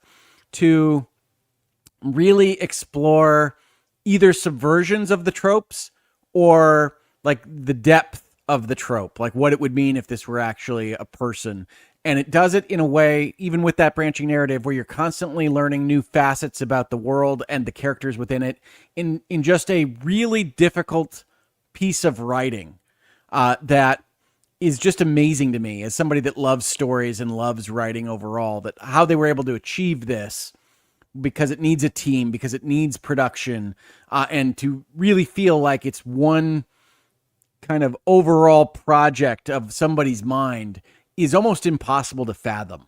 to really explore either subversions of the tropes or like the depth of the trope, like what it would mean if this were actually a person. And it does it in a way, even with that branching narrative, where you're constantly learning new facets about the world and the characters within it in just a really difficult piece of writing that is just amazing to me as somebody that loves stories and loves writing overall, that how they were able to achieve this, because it needs a team, because it needs production, and to really feel like it's one kind of overall project of somebody's mind is almost impossible to fathom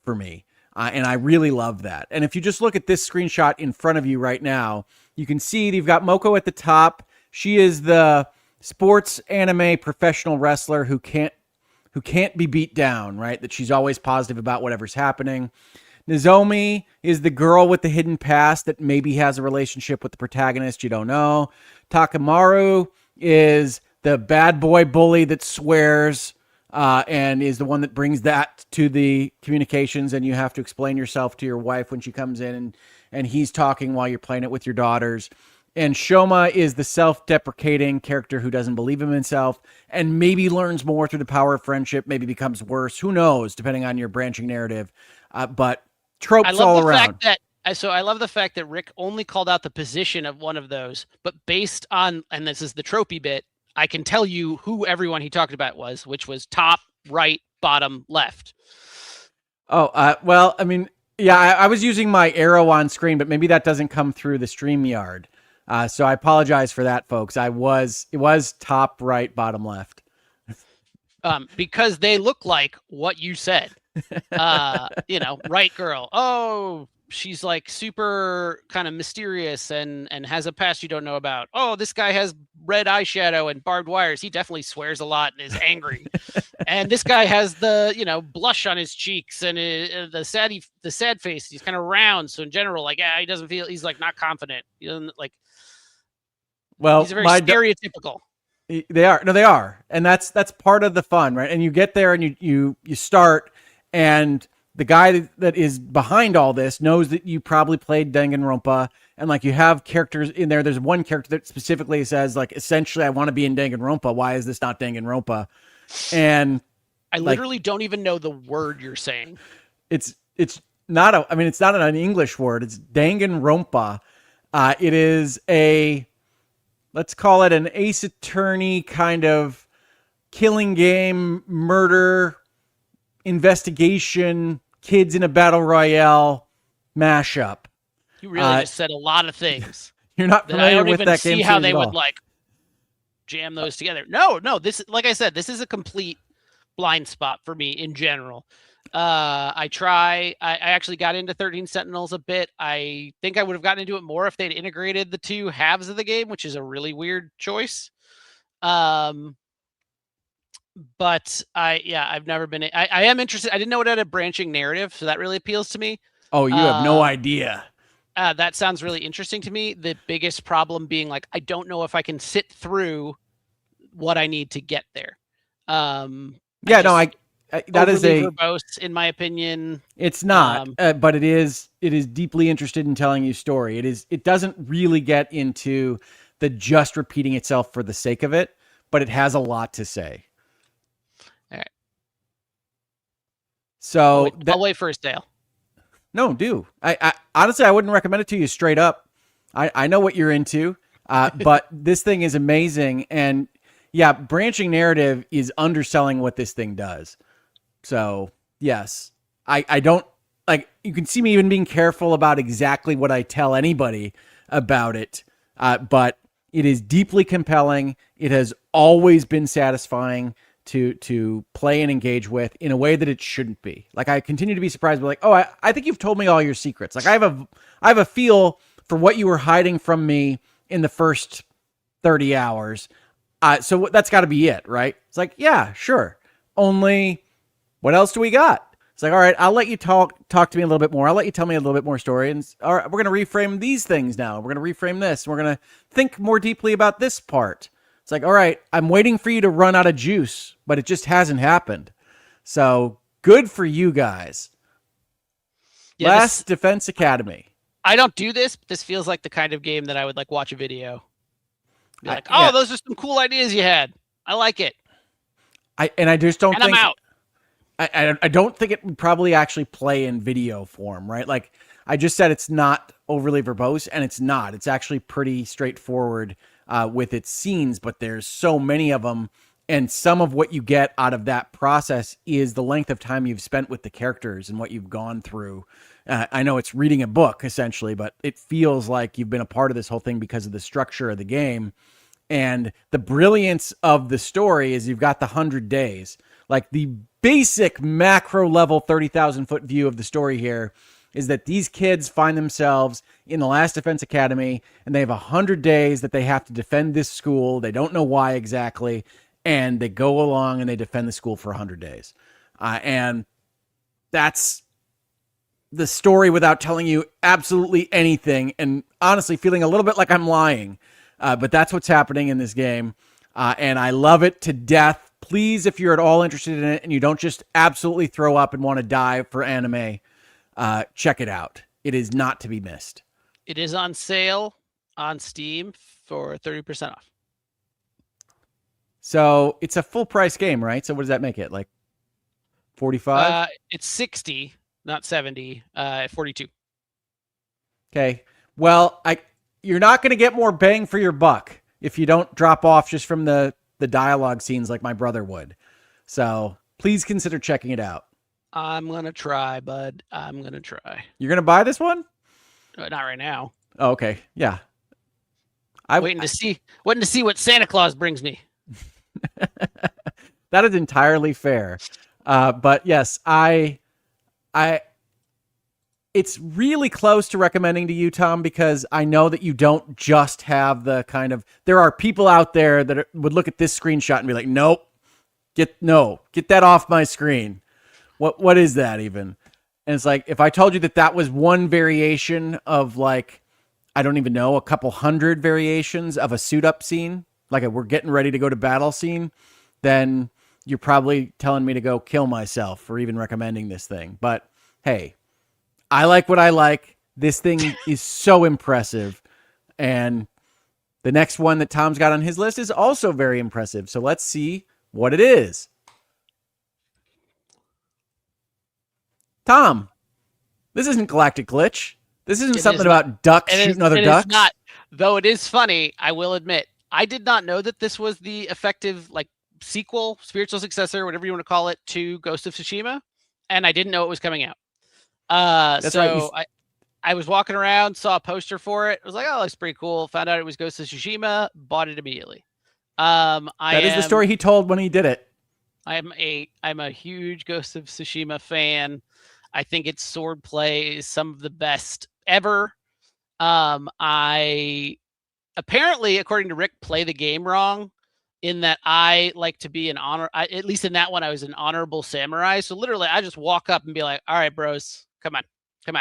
for me. And I really love that. And if you just look at this screenshot in front of you right now, you can see you've got Moko at the top. She is the sports anime professional wrestler who can't be beat down, right? That she's always positive about whatever's happening. Nozomi is the girl with the hidden past that maybe has a relationship with the protagonist. You don't know. Takamaru is the bad boy bully that swears and is the one that brings that to the communications, and you have to explain yourself to your wife when she comes in and he's talking while you're playing it with your daughters. And Shoma is the self-deprecating character who doesn't believe in himself and maybe learns more through the power of friendship, maybe becomes worse. Who knows, depending on your branching narrative. But tropes all around. I love the fact that Rick only called out the position of one of those, but based on, and this is the tropey bit, I can tell you who everyone he talked about was, which was top, right, bottom, left. Oh, well, I mean, yeah, I was using my arrow on screen, but maybe that doesn't come through the StreamYard. So I apologize for that, folks. It was top, right, bottom, left. Because they look like what you said. Right girl. Oh, she's like super kind of mysterious and has a past you don't know about. Oh, this guy has red eyeshadow and barbed wires. He definitely swears a lot and is angry. And this guy has the, blush on his cheeks and the sad face. He's kind of round. So in general, like, he doesn't feel, he's like not confident. He doesn't like, well, he's very stereotypical. They are. And that's part of the fun, right? And you get there and you start, and the guy that is behind all this knows that you probably played Danganronpa, and like you have characters in there. There's one character that specifically says, like, essentially, I want to be in Danganronpa. Why is this not Danganronpa? And I literally don't even know the word you're saying. It's not it's not an English word. It's Danganronpa. It is let's call it an Ace Attorney kind of killing game, murder, investigation, kids in a battle royale mashup. You really just said a lot of things. You're not familiar with that game. See how they would like jam those together. No, this, like I said, this is a complete blind spot for me in general. I actually got into 13 Sentinels a bit. I think I would have gotten into it more if they'd integrated the two halves of the game, which is a really weird choice. But I've never been. I am interested. I didn't know it had a branching narrative, so that really appeals to me. Oh, you have no idea. That sounds really interesting to me. The biggest problem being like, I don't know if I can sit through what I need to get there. That is verbose, in my opinion. It's not, but it is deeply interested in telling you story. It doesn't really get into the just repeating itself for the sake of it, but it has a lot to say. So I'll wait for a sale. no, do I honestly I wouldn't recommend it to you straight up. I know what you're into, but this thing is amazing, and yeah, branching narrative is underselling what this thing does. So yes, I don't like. You can see me even being careful about exactly what I tell anybody about it, but it is deeply compelling. It has always been satisfying to play and engage with in a way that it shouldn't be. Like I continue to be surprised, but like, oh, I think you've told me all your secrets. Like I have a feel for what you were hiding from me in the first 30 hours. So that's got to be it, right? It's like, yeah, sure. Only what else do we got? It's like, all right, I'll let you talk to me a little bit more. I'll let you tell me a little bit more story. And all right, we're going to reframe these things now. We're going to reframe this. We're going to think more deeply about this part. It's like, all right, I'm waiting for you to run out of juice, but it just hasn't happened. So good for you guys. Yeah, Last Defense Academy. I don't do this, but this feels like the kind of game that I would like watch a video. Be like, yeah. those are some cool ideas you had. I like it. I just don't think I'm out. I don't think it would probably actually play in video form, right? Like I just said, it's not overly verbose, and it's not. It's actually pretty straightforward with its scenes, but there's so many of them, and some of what you get out of that process is the length of time you've spent with the characters and what you've gone through. I know it's reading a book essentially, but it feels like you've been a part of this whole thing because of the structure of the game. And the brilliance of the story is you've got the 100 days. Like the basic macro level 30,000 foot view of the story here is that these kids find themselves in the Last Defense Academy, and they have 100 days that they have to defend this school. They don't know why exactly, and they go along and they defend the school for 100 days. And that's the story without telling you absolutely anything, and honestly feeling a little bit like I'm lying. But that's what's happening in this game, and I love it to death. Please, if you're at all interested in it and you don't just absolutely throw up and want to die for anime, check it out. It is not to be missed. It is on sale on Steam for 30% off. So it's a full price game, right? So what does that make it? Like 45? It's 60, not 70, 42. Okay. Well, you're not going to get more bang for your buck if you don't drop off just from the dialogue scenes like my brother would. So please consider checking it out. I'm going to try, bud. I'm going to try. You're going to buy this one? Not right now. Oh, okay. Yeah. Waiting to see what Santa Claus brings me. That is entirely fair. But yes, it's really close to recommending to you, Tom, because I know that you don't just have the kind of, there are people out there that would look at this screenshot and be like, nope, get that off my screen. What is that even? And it's like, if I told you that was one variation of like, I don't even know, a couple hundred variations of a suit up scene, like we're getting ready to go to battle scene, then you're probably telling me to go kill myself for even recommending this thing. But hey, I like what I like. This thing is so impressive. And the next one that Tom's got on his list is also very impressive. So let's see what it is. Tom, this isn't Galactic Glitch. This isn't something about ducks shooting other ducks. It is not. Though it is funny, I will admit, I did not know that this was the effective like sequel, spiritual successor, whatever you want to call it, to Ghost of Tsushima. And I didn't know it was coming out. So right. I was walking around, saw a poster for it. I was like, oh, that's pretty cool. Found out it was Ghost of Tsushima, bought it immediately. That is the story he told when he did it. I'm a huge Ghost of Tsushima fan. I think its swordplay is some of the best ever. I apparently, according to Rick, play the game wrong in that I like to be at least in that one, I was an honorable samurai. So literally I just walk up and be like, all right, bros, come out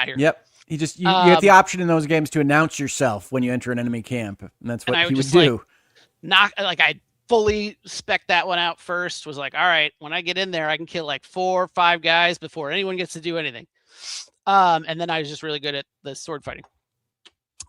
here. Yep. You get the option in those games to announce yourself when you enter an enemy camp. And that's what he would do. I fully spec that one out first, was like, all right, when I get in there, I can kill like 4 or 5 guys before anyone gets to do anything. And then I was just really good at the sword fighting.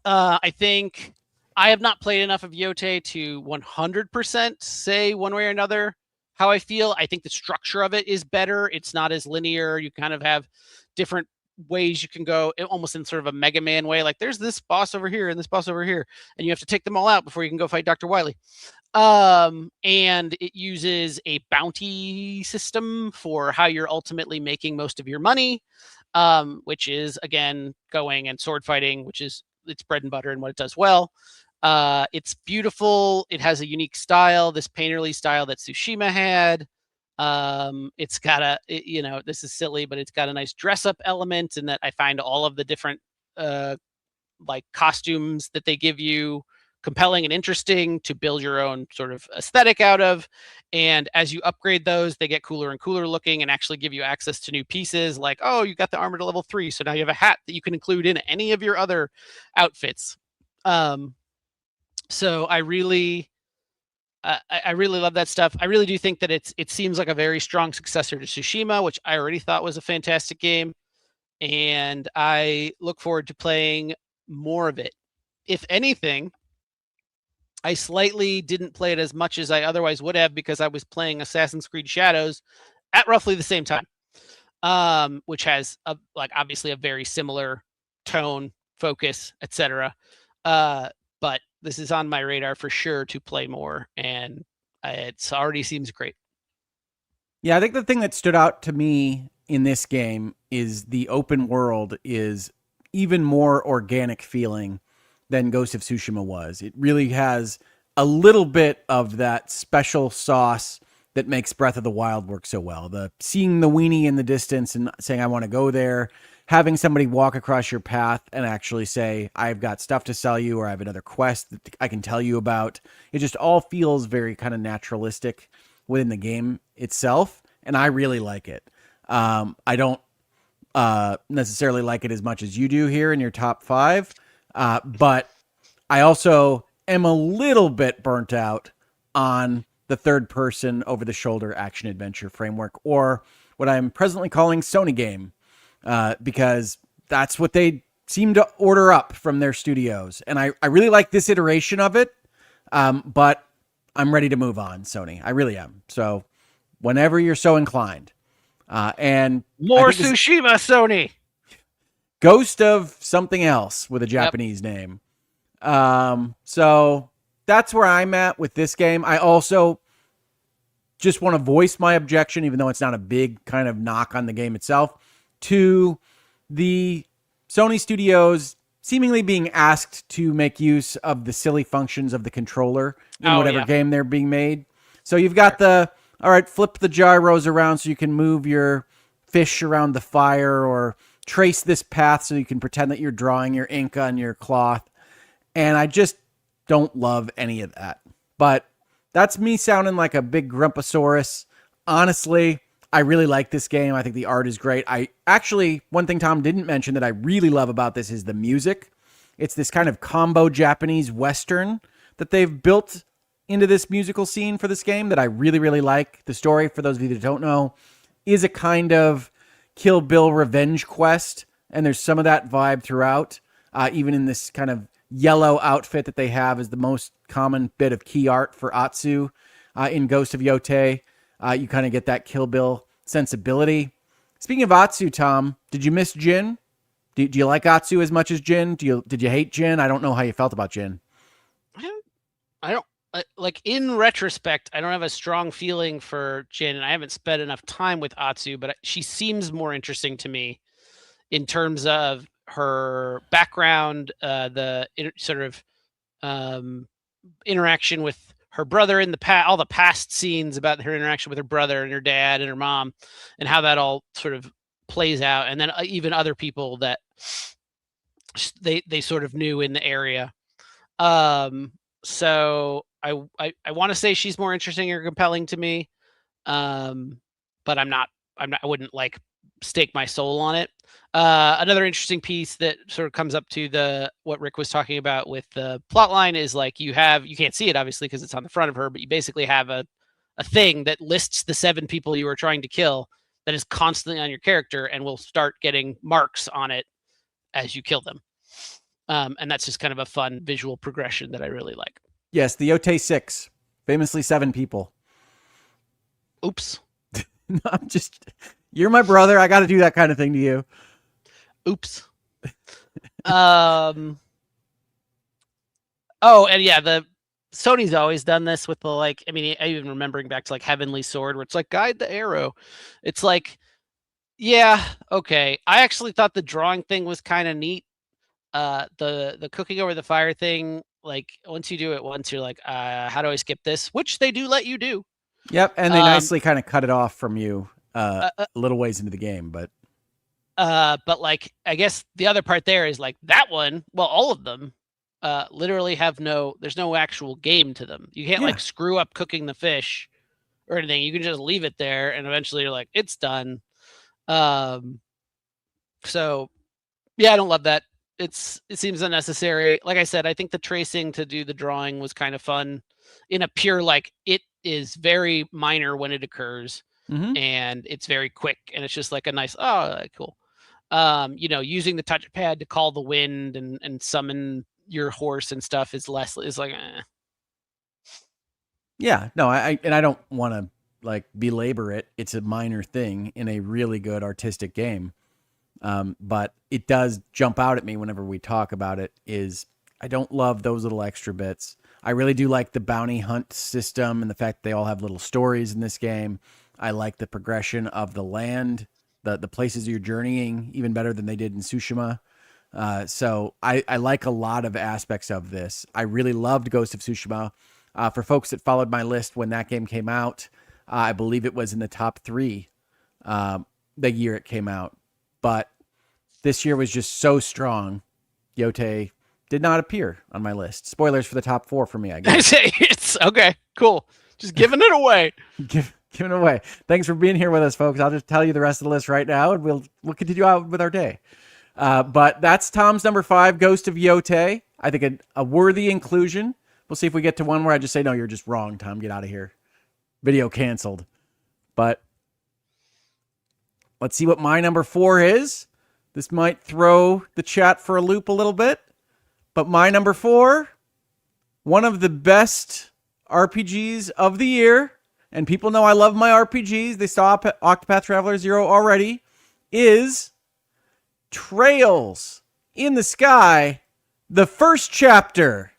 I think I have not played enough of Yote to 100% say one way or another how I feel. I think the structure of it is better. It's not as linear. You kind of have different ways you can go, almost in sort of a Mega Man way. Like there's this boss over here and this boss over here, and you have to take them all out before you can go fight Dr. Wily. And it uses a bounty system for how you're ultimately making most of your money, which is again going and sword fighting, which is its bread and butter and what it does well. It's beautiful. It has a unique style, this painterly style that Tsushima had. It's got this is silly, but it's got a nice dress up element, and that I find all of the different like costumes that they give you compelling and interesting to build your own sort of aesthetic out of. And as you upgrade those, they get cooler and cooler looking and actually give you access to new pieces like, oh, you got the armor to level 3. So now you have a hat that you can include in any of your other outfits. So I really love that stuff. I really do think that it seems like a very strong successor to Tsushima, which I already thought was a fantastic game. And I look forward to playing more of it. If anything, I slightly didn't play it as much as I otherwise would have because I was playing Assassin's Creed Shadows at roughly the same time, which has obviously a very similar tone, focus, etc. But this is on my radar for sure to play more, and it already seems great. Yeah, I think the thing that stood out to me in this game is the open world is even more organic feeling than Ghost of Tsushima was. It really has a little bit of that special sauce that makes Breath of the Wild work so well. The seeing the weenie in the distance and saying, I want to go there, having somebody walk across your path and actually say, I've got stuff to sell you, or I have another quest that I can tell you about. It just all feels very kind of naturalistic within the game itself. And I really like it. I don't necessarily like it as much as you do here in your top 5. But I also am a little bit burnt out on the third person over the shoulder action adventure framework, or what I'm presently calling Sony game, because that's what they seem to order up from their studios. And I really like this iteration of it. But I'm ready to move on, Sony. I really am. So whenever you're so inclined, and more Tsushima, Sony. Ghost of something else with a Japanese name. So that's where I'm at with this game. I also just want to voice my objection, even though it's not a big kind of knock on the game itself, to the Sony Studios seemingly being asked to make use of the silly functions of the controller in whatever game they're being made. So you've got all right, flip the gyros around so you can move your fish around the fire, or trace this path so you can pretend that you're drawing your ink on your cloth. And I just don't love any of that. But that's me sounding like a big grumposaurus. Honestly, I really like this game. I think the art is great. One thing Tom didn't mention that I really love about this is the music. It's this kind of combo Japanese Western that they've built into this musical scene for this game that I really, really like. The story, for those of you that don't know, is a kind of Kill Bill revenge quest, and there's some of that vibe throughout, even in this kind of yellow outfit that they have is the most common bit of key art for Atsu in Ghost of Yotei. You kind of get that Kill Bill sensibility. Speaking of Atsu, Tom, did you miss Jin? Do you like Atsu as much as Jin? Did you hate Jin? I don't know how you felt about Jin. I don't like, in retrospect, I don't have a strong feeling for Jin, and I haven't spent enough time with Atsu, but she seems more interesting to me in terms of her background, sort of interaction with her brother in the past, all the past scenes about her interaction with her brother and her dad and her mom, and how that all sort of plays out, and then even other people that they sort of knew in the area. So I want to say she's more interesting or compelling to me, but I wouldn't like stake my soul on it. Another interesting piece that sort of comes up to what Rick was talking about with the plot line is like you can't see it obviously because it's on the front of her, but you basically have a thing that lists the 7 people you are trying to kill that is constantly on your character and will start getting marks on it as you kill them. And that's just kind of a fun visual progression that I really like. Yes, the Yotei 6, famously 7 people. Oops. I'm just, you're my brother. I got to do that kind of thing to you. Oops. Oh, and yeah, the Sony's always done this with the like. I mean, I even remembering back to like Heavenly Sword, where it's like guide the arrow. It's like, yeah, okay. I actually thought the drawing thing was kind of neat. The cooking over the fire thing, like once you do it once, you're like, how do I skip this? Which they do let you do. Yep, and they nicely kind of cut it off from you a little ways into the game, but like I guess the other part there is like that one. Well, all of them literally have there's no actual game to them. You can't like screw up cooking the fish or anything. You can just leave it there and eventually you're like, it's done. So yeah, I don't love that. It seems unnecessary. Like I said, I think the tracing to do the drawing was kind of fun in a pure, like it is very minor when it occurs and it's very quick. And it's just like a nice, cool. Using the touchpad to call the wind and summon your horse and stuff is like, Yeah, no, I don't want to like belabor it. It's a minor thing in a really good artistic game. But it does jump out at me whenever we talk about it is I don't love those little extra bits. I really do like the bounty hunt system and the fact they all have little stories in this game. I like the progression of the land, the places you're journeying even better than they did in Tsushima. So I like a lot of aspects of this. I really loved Ghost of Tsushima. For folks that followed my list when that game came out, I believe it was in the top 3 the year it came out. But this year was just so strong. Yote did not appear on my list. Spoilers for the top 4 for me, I guess. It's okay, cool. Just giving it away. Giving it away. Thanks for being here with us, folks. I'll just tell you the rest of the list right now, and we'll continue out with our day. But that's Tom's number 5, Ghost of Yote. I think a worthy inclusion. We'll see if we get to one where I just say, no, you're just wrong, Tom. Get out of here. Video canceled. But let's see what my number 4 is. This might throw the chat for a loop a little bit. But my number 4, one of the best RPGs of the year, and people know I love my RPGs. They saw Octopath Traveler 0 already, is Trails in the Sky, the first chapter.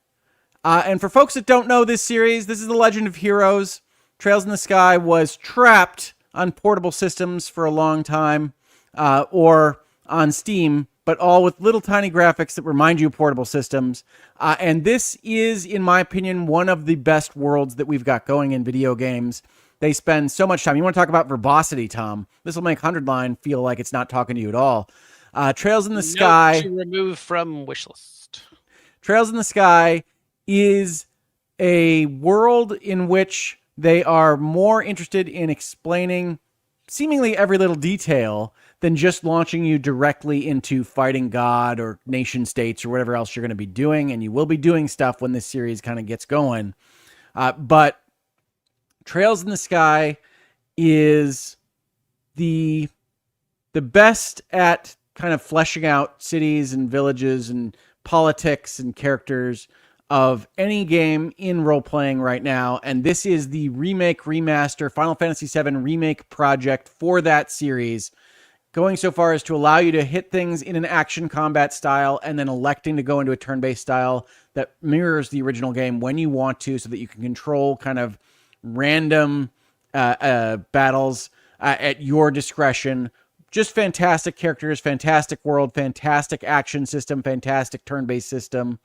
And for folks that don't know this series, this is the Legend of Heroes. Trails in the Sky was trapped on portable systems for a long time, or on Steam, but all with little tiny graphics that remind you of portable systems. And this is, in my opinion, one of the best worlds that we've got going in video games. They spend so much time. You want to talk about verbosity, Tom? This will make 100 Line feel like it's not talking to you at all. Trails in the Sky. To remove from wishlist. Trails in the Sky is a world in which they are more interested in explaining seemingly every little detail than just launching you directly into fighting God or nation states or whatever else you're going to be doing. And you will be doing stuff when this series kind of gets going. But Trails in the Sky is the best at kind of fleshing out cities and villages and politics and characters of any game in role-playing right now. And this is the remake, remaster, Final Fantasy VII remake project for that series, going so far as to allow you to hit things in an action combat style and then electing to go into a turn-based style that mirrors the original game when you want to, so that you can control kind of random battles at your discretion. Just fantastic characters, fantastic world, fantastic action system, fantastic turn-based system.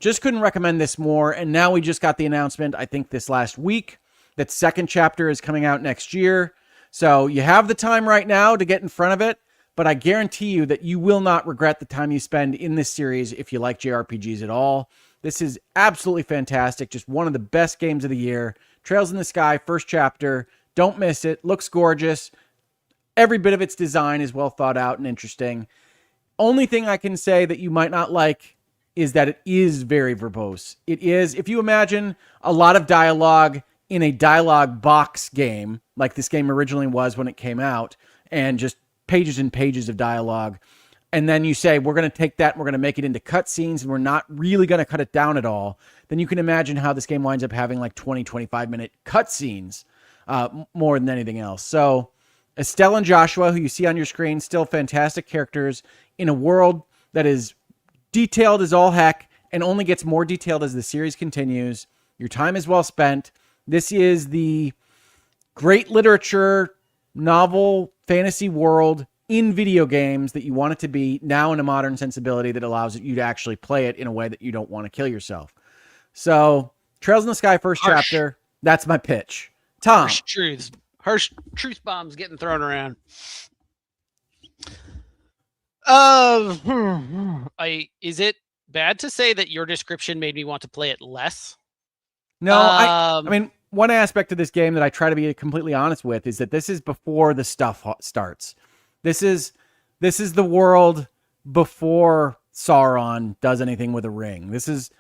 Just couldn't recommend this more. And now we just got the announcement, I think this last week, that second chapter is coming out next year. So you have the time right now to get in front of it, but I guarantee you that you will not regret the time you spend in this series if you like JRPGs at all. This is absolutely fantastic. Just one of the best games of the year. Trails in the Sky, first chapter. Don't miss it. Looks gorgeous. Every bit of its design is well thought out and interesting. Only thing I can say that you might not like is that it is very verbose. It is, if you imagine a lot of dialogue in a dialogue box game, like this game originally was when it came out, and just pages and pages of dialogue, and then you say, we're going to take that and we're going to make it into cutscenes, and we're not really going to cut it down at all, then you can imagine how this game winds up having like 20, 25-minute cutscenes. more than anything else. So Estelle and Joshua, who you see on your screen, still fantastic characters in a world that is detailed as all heck and only gets more detailed as the series continues. Your time is well spent. This is the great literature, novel, fantasy world in video games that you want it to be, now in a modern sensibility that allows you to actually play it in a way that you don't want to kill yourself. So, Trails in the Sky, first chapter, that's my pitch. Tom. Harsh truth bombs getting thrown around. Is it bad to say that your description made me want to play it less? No, I mean, one aspect of this game that I try to be completely honest with is that this is before the stuff starts. This is the world before Sauron does anything with a ring. This is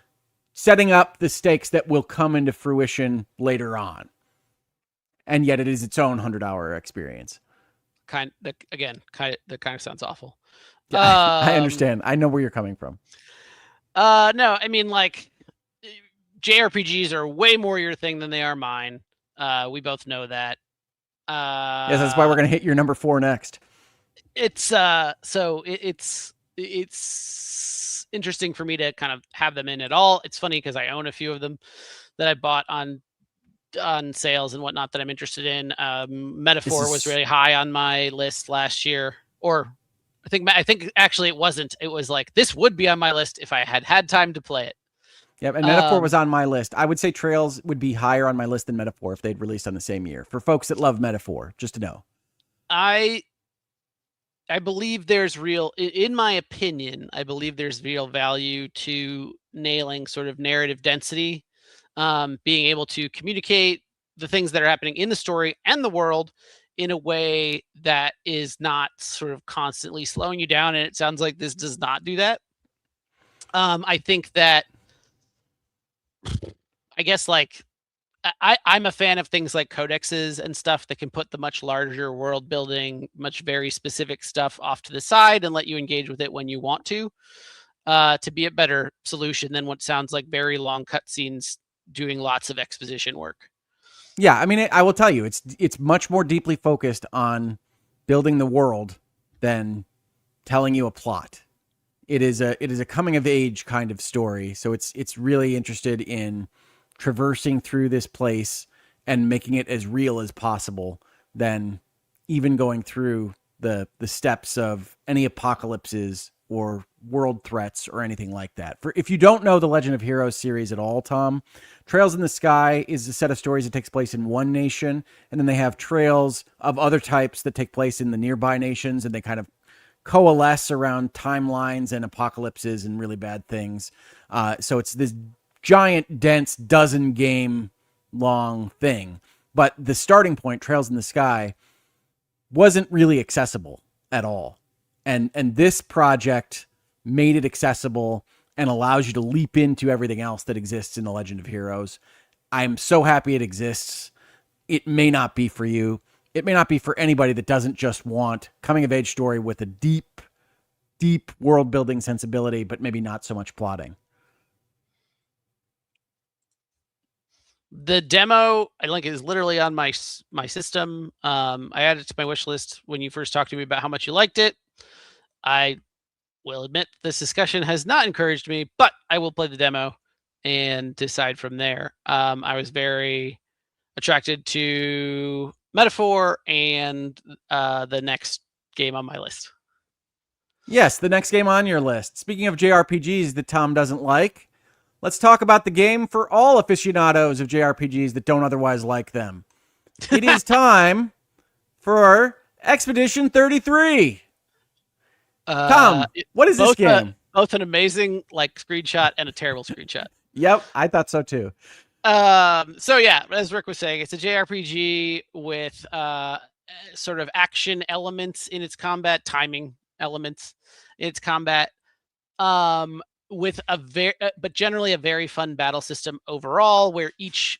setting up the stakes that will come into fruition later on. And yet it is its own 100-hour experience. That kind of sounds awful. Yeah, I understand. I know where you're coming from. No, I mean, like, JRPGs are way more your thing than they are mine. We both know that. Yes, that's why we're going to hit your number 4 next. It's it's interesting for me to kind of have them in at all. It's funny because I own a few of them that I bought on sales and whatnot that I'm interested in. Metaphor was really high on my list last year, or I think actually it wasn't. It was like, this would be on my list if I had time to play it. Yep, and Metaphor was on my list. I would say Trails would be higher on my list than Metaphor if they'd released on the same year. For folks that love Metaphor, just to know. I believe there's in my opinion, I believe there's real value to nailing sort of narrative density, being able to communicate the things that are happening in the story and the world in a way that is not sort of constantly slowing you down. And it sounds like this does not do that. I think that, I guess, like, I'm a fan of things like codexes and stuff that can put the much larger world building, much very specific stuff off to the side and let you engage with it when you want to be a better solution than what sounds like very long cutscenes doing lots of exposition work. Yeah, I mean, I will tell you, it's much more deeply focused on building the world than telling you a plot. It is a coming of age kind of story, so it's really interested in traversing through this place and making it as real as possible than even going through the steps of any apocalypses or world threats or anything like that. If you don't know the Legend of Heroes series at all, Tom, Trails in the Sky is a set of stories that takes place in one nation, and then they have trails of other types that take place in the nearby nations, and they kind of coalesce around timelines and apocalypses and really bad things. So it's this giant, dense, dozen game long thing. But the starting point, Trails in the Sky, wasn't really accessible at all. And this project made it accessible and allows you to leap into everything else that exists in the Legend of Heroes. I'm so happy it exists. It may not be for you. It may not be for anybody that doesn't just want coming of age story with a deep, deep world building sensibility, but maybe not so much plotting. The demo, I think, is literally on my system. I added it to my wish list when you first talked to me about how much you liked it. I will admit this discussion has not encouraged me, but I will play the demo and decide from there. I was very attracted to Metaphor and the next game on my list. Yes, the next game on your list. Speaking of JRPGs that Tom doesn't like, let's talk about the game for all aficionados of JRPGs that don't otherwise like them. It is time for Expedition 33. Tom, what is this game? Both an amazing screenshot and a terrible screenshot. Yep, I thought so too. So yeah, as Rick was saying, it's a JRPG with sort of action elements in its combat, timing elements in its combat, with but generally a very fun battle system overall, where each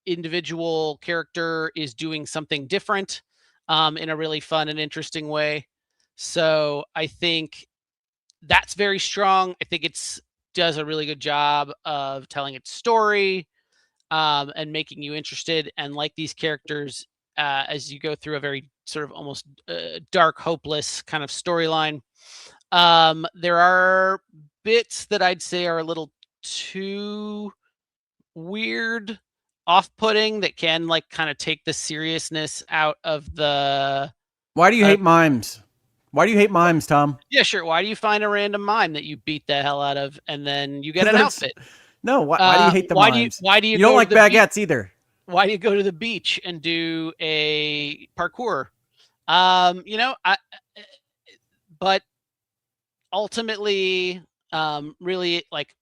individual character is doing something different in a really fun and interesting way. So I think that's very strong. I think does a really good job of telling its story. and making you interested and like these characters as you go through a very sort of almost dark, hopeless kind of storyline. There are bits that I'd say are a little too weird, off-putting, that can like kind of take the seriousness out of the. Why do you hate mimes? Why do you hate mimes, Tom? Yeah, sure. Why do you find a random mime that you beat the hell out of and then you get an outfit? No, why do you hate the mimes? Why do you don't go like to the baguettes either? Why do you go to the beach and do a parkour? But ultimately, really, like,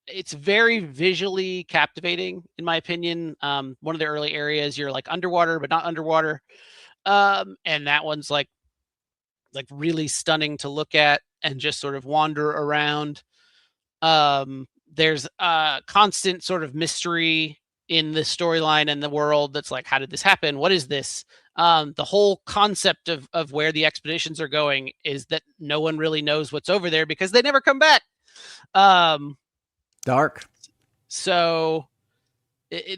it's very visually captivating, in my opinion. One of the early areas, you're like underwater, but not underwater. And that one's like really stunning to look at and just sort of wander around. There's a constant sort of mystery in the storyline and the world that's like, how did this happen? What is this? The whole concept of where the expeditions are going is that no one really knows what's over there because they never come back. Dark. So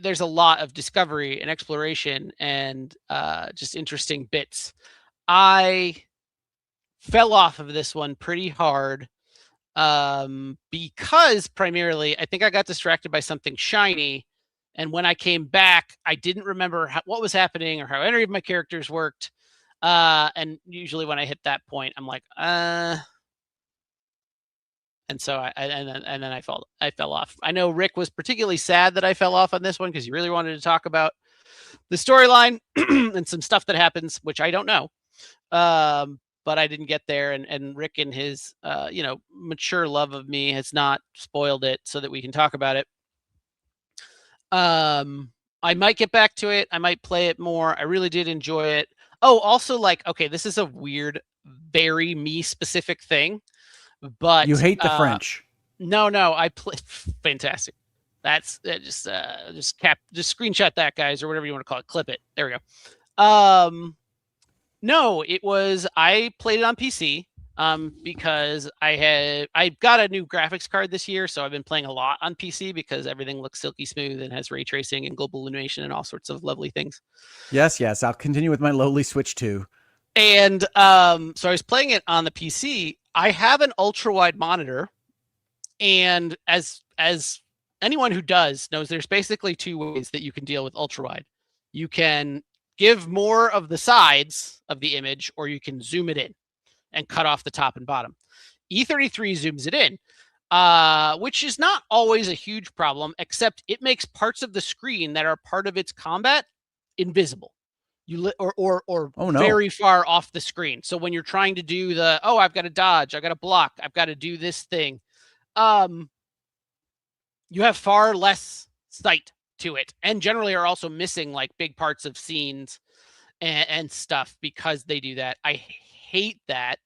there's a lot of discovery and exploration and just interesting bits. I fell off of this one pretty hard because primarily I think I got distracted by something shiny. And when I came back, I didn't remember what was happening or how any of my characters worked. And usually when I hit that point, I'm like, and so then I fell off. I know Rick was particularly sad that I fell off on this one because he really wanted to talk about the storyline and some stuff that happens, which I don't know. But I didn't get there, and Rick, in his mature love of me, has not spoiled it so that we can talk about it. I might get back to it. I might play it more. I really did enjoy it. Oh, also, like, okay, this is a weird, very me specific thing, but you hate the French. No, I play fantastic. That's just screenshot that, guys, or whatever you want to call it. Clip it. There we go. No, I played it on PC because I got a new graphics card this year, so I've been playing a lot on PC because everything looks silky smooth and has ray tracing and global illumination and all sorts of lovely things. Yes, I'll continue with my lowly Switch too. And so I was playing it on the PC. I have an ultra wide monitor, and as anyone who does knows, there's basically two ways that you can deal with ultra wide. You can give more of the sides of the image, or you can zoom it in and cut off the top and bottom. E33 zooms it in, which is not always a huge problem, except it makes parts of the screen that are part of its combat invisible. Very far off the screen. So when you're trying to do I've got to dodge, I've got to block, I've got to do this thing, you have far less sight to it, and generally are also missing like big parts of scenes and stuff because they do that. I hate that.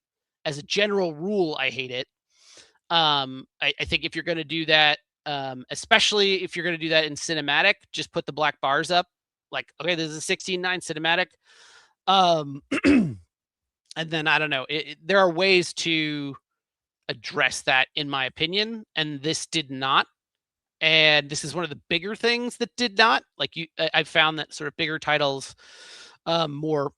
As a general rule, I hate it. I think if you're going to do that, especially if you're going to do that in cinematic, just put the black bars up. Like, okay, this is a 16:9 cinematic. And then I don't know. There are ways to address that, in my opinion, and this did not. And this is one of the bigger things that did not. Like, I found that sort of bigger titles, more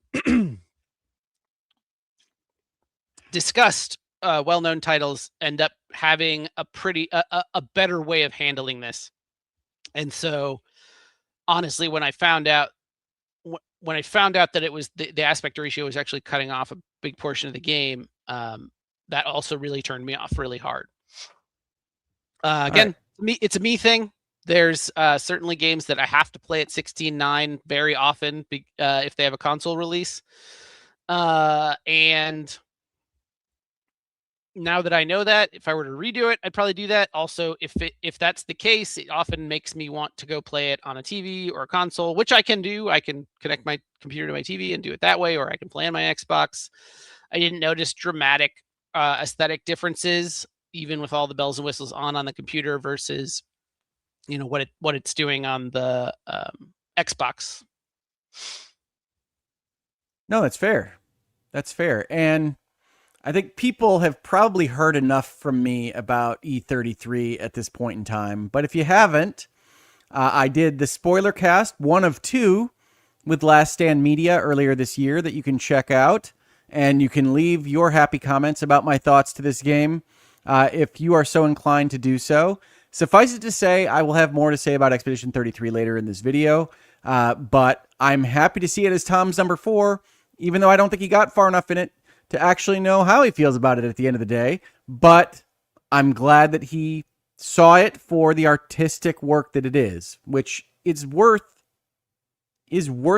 discussed, well-known titles end up having a better way of handling this. And so, honestly, when I found out that it was the aspect ratio was actually cutting off a big portion of the game, that also really turned me off really hard. Again, it's a me thing. There's certainly games that I have to play at 16:9 very often if they have a console release. And now that I know that, if I were to redo it, I'd probably do that. Also, if that's the case, it often makes me want to go play it on a TV or a console, which I can do. I can connect my computer to my TV and do it that way, or I can play on my Xbox. I didn't notice dramatic aesthetic differences, even with all the bells and whistles on the computer versus, what it's doing on the Xbox. No, that's fair. That's fair. And I think people have probably heard enough from me about E33 at this point in time. But if you haven't, I did the spoiler cast, one of two, with Last Stand Media earlier this year that you can check out. And you can leave your happy comments about my thoughts to this game if you are so inclined to do so. Suffice it to say, I will have more to say about Expedition 33 later in this video, but I'm happy to see it as Tom's number 4, even though I don't think he got far enough in it to actually know how he feels about it at the end of the day. But I'm glad that he saw it for the artistic work that it is, which is worth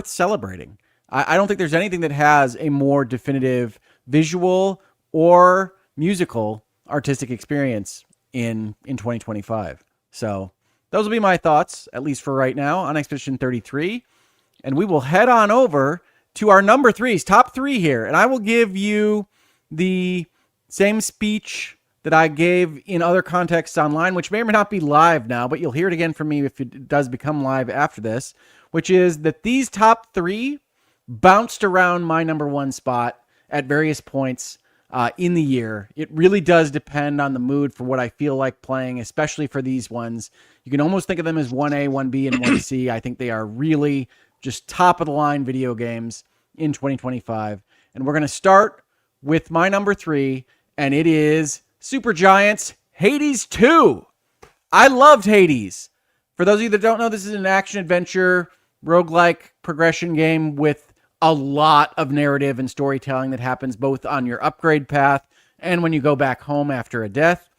celebrating. I don't think there's anything that has a more definitive visual or musical artistic experience in 2025. So those will be my thoughts, at least for right now, on Expedition 33. And we will head on over to our number 3s, top 3 here. And I will give you the same speech that I gave in other contexts online, which may or may not be live now, but you'll hear it again from me if it does become live after this, which is that these top 3 bounced around my number 1 spot at various points in the year. It really does depend on the mood for what I feel like playing, especially for these ones. You can almost think of them as 1A, 1B, and 1C. I think they are really just top of the line video games in 2025. And we're going to start with my number 3, and it is Supergiant's Hades 2. I loved Hades. For those of you that don't know, this is an action-adventure, roguelike progression game with a lot of narrative and storytelling that happens both on your upgrade path and when you go back home after a death.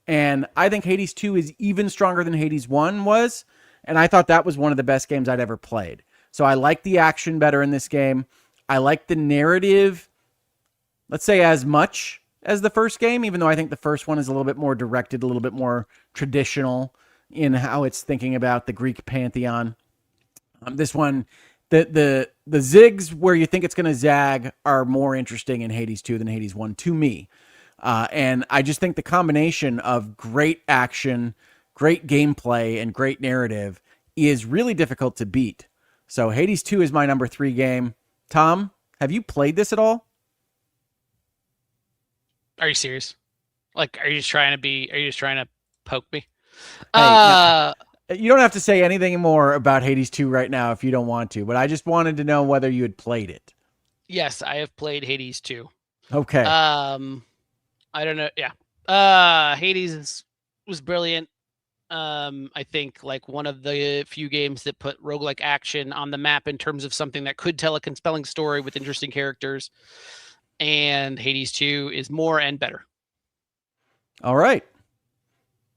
And I think Hades 2 is even stronger than Hades 1 was, and I thought that was one of the best games I'd ever played. So I like the action better in this game. I like the narrative, let's say, as much as the first game, even though I think the first one is a little bit more directed, a little bit more traditional in how it's thinking about the Greek pantheon. This one, the zigs where you think it's going to zag are more interesting in Hades 2 than Hades 1 to me. And I just think the combination of great action, great gameplay, and great narrative is really difficult to beat. So Hades 2 is my number 3 game. Tom, have you played this at all? Are you serious? Like, are you just trying to poke me? Hey, you don't have to say anything more about Hades 2 right now if you don't want to, but I just wanted to know whether you had played it. Yes, I have played Hades 2. Okay. I don't know. Yeah. Hades was brilliant. I think like one of the few games that put roguelike action on the map in terms of something that could tell a compelling story with interesting characters. And Hades 2 is more and better. All right.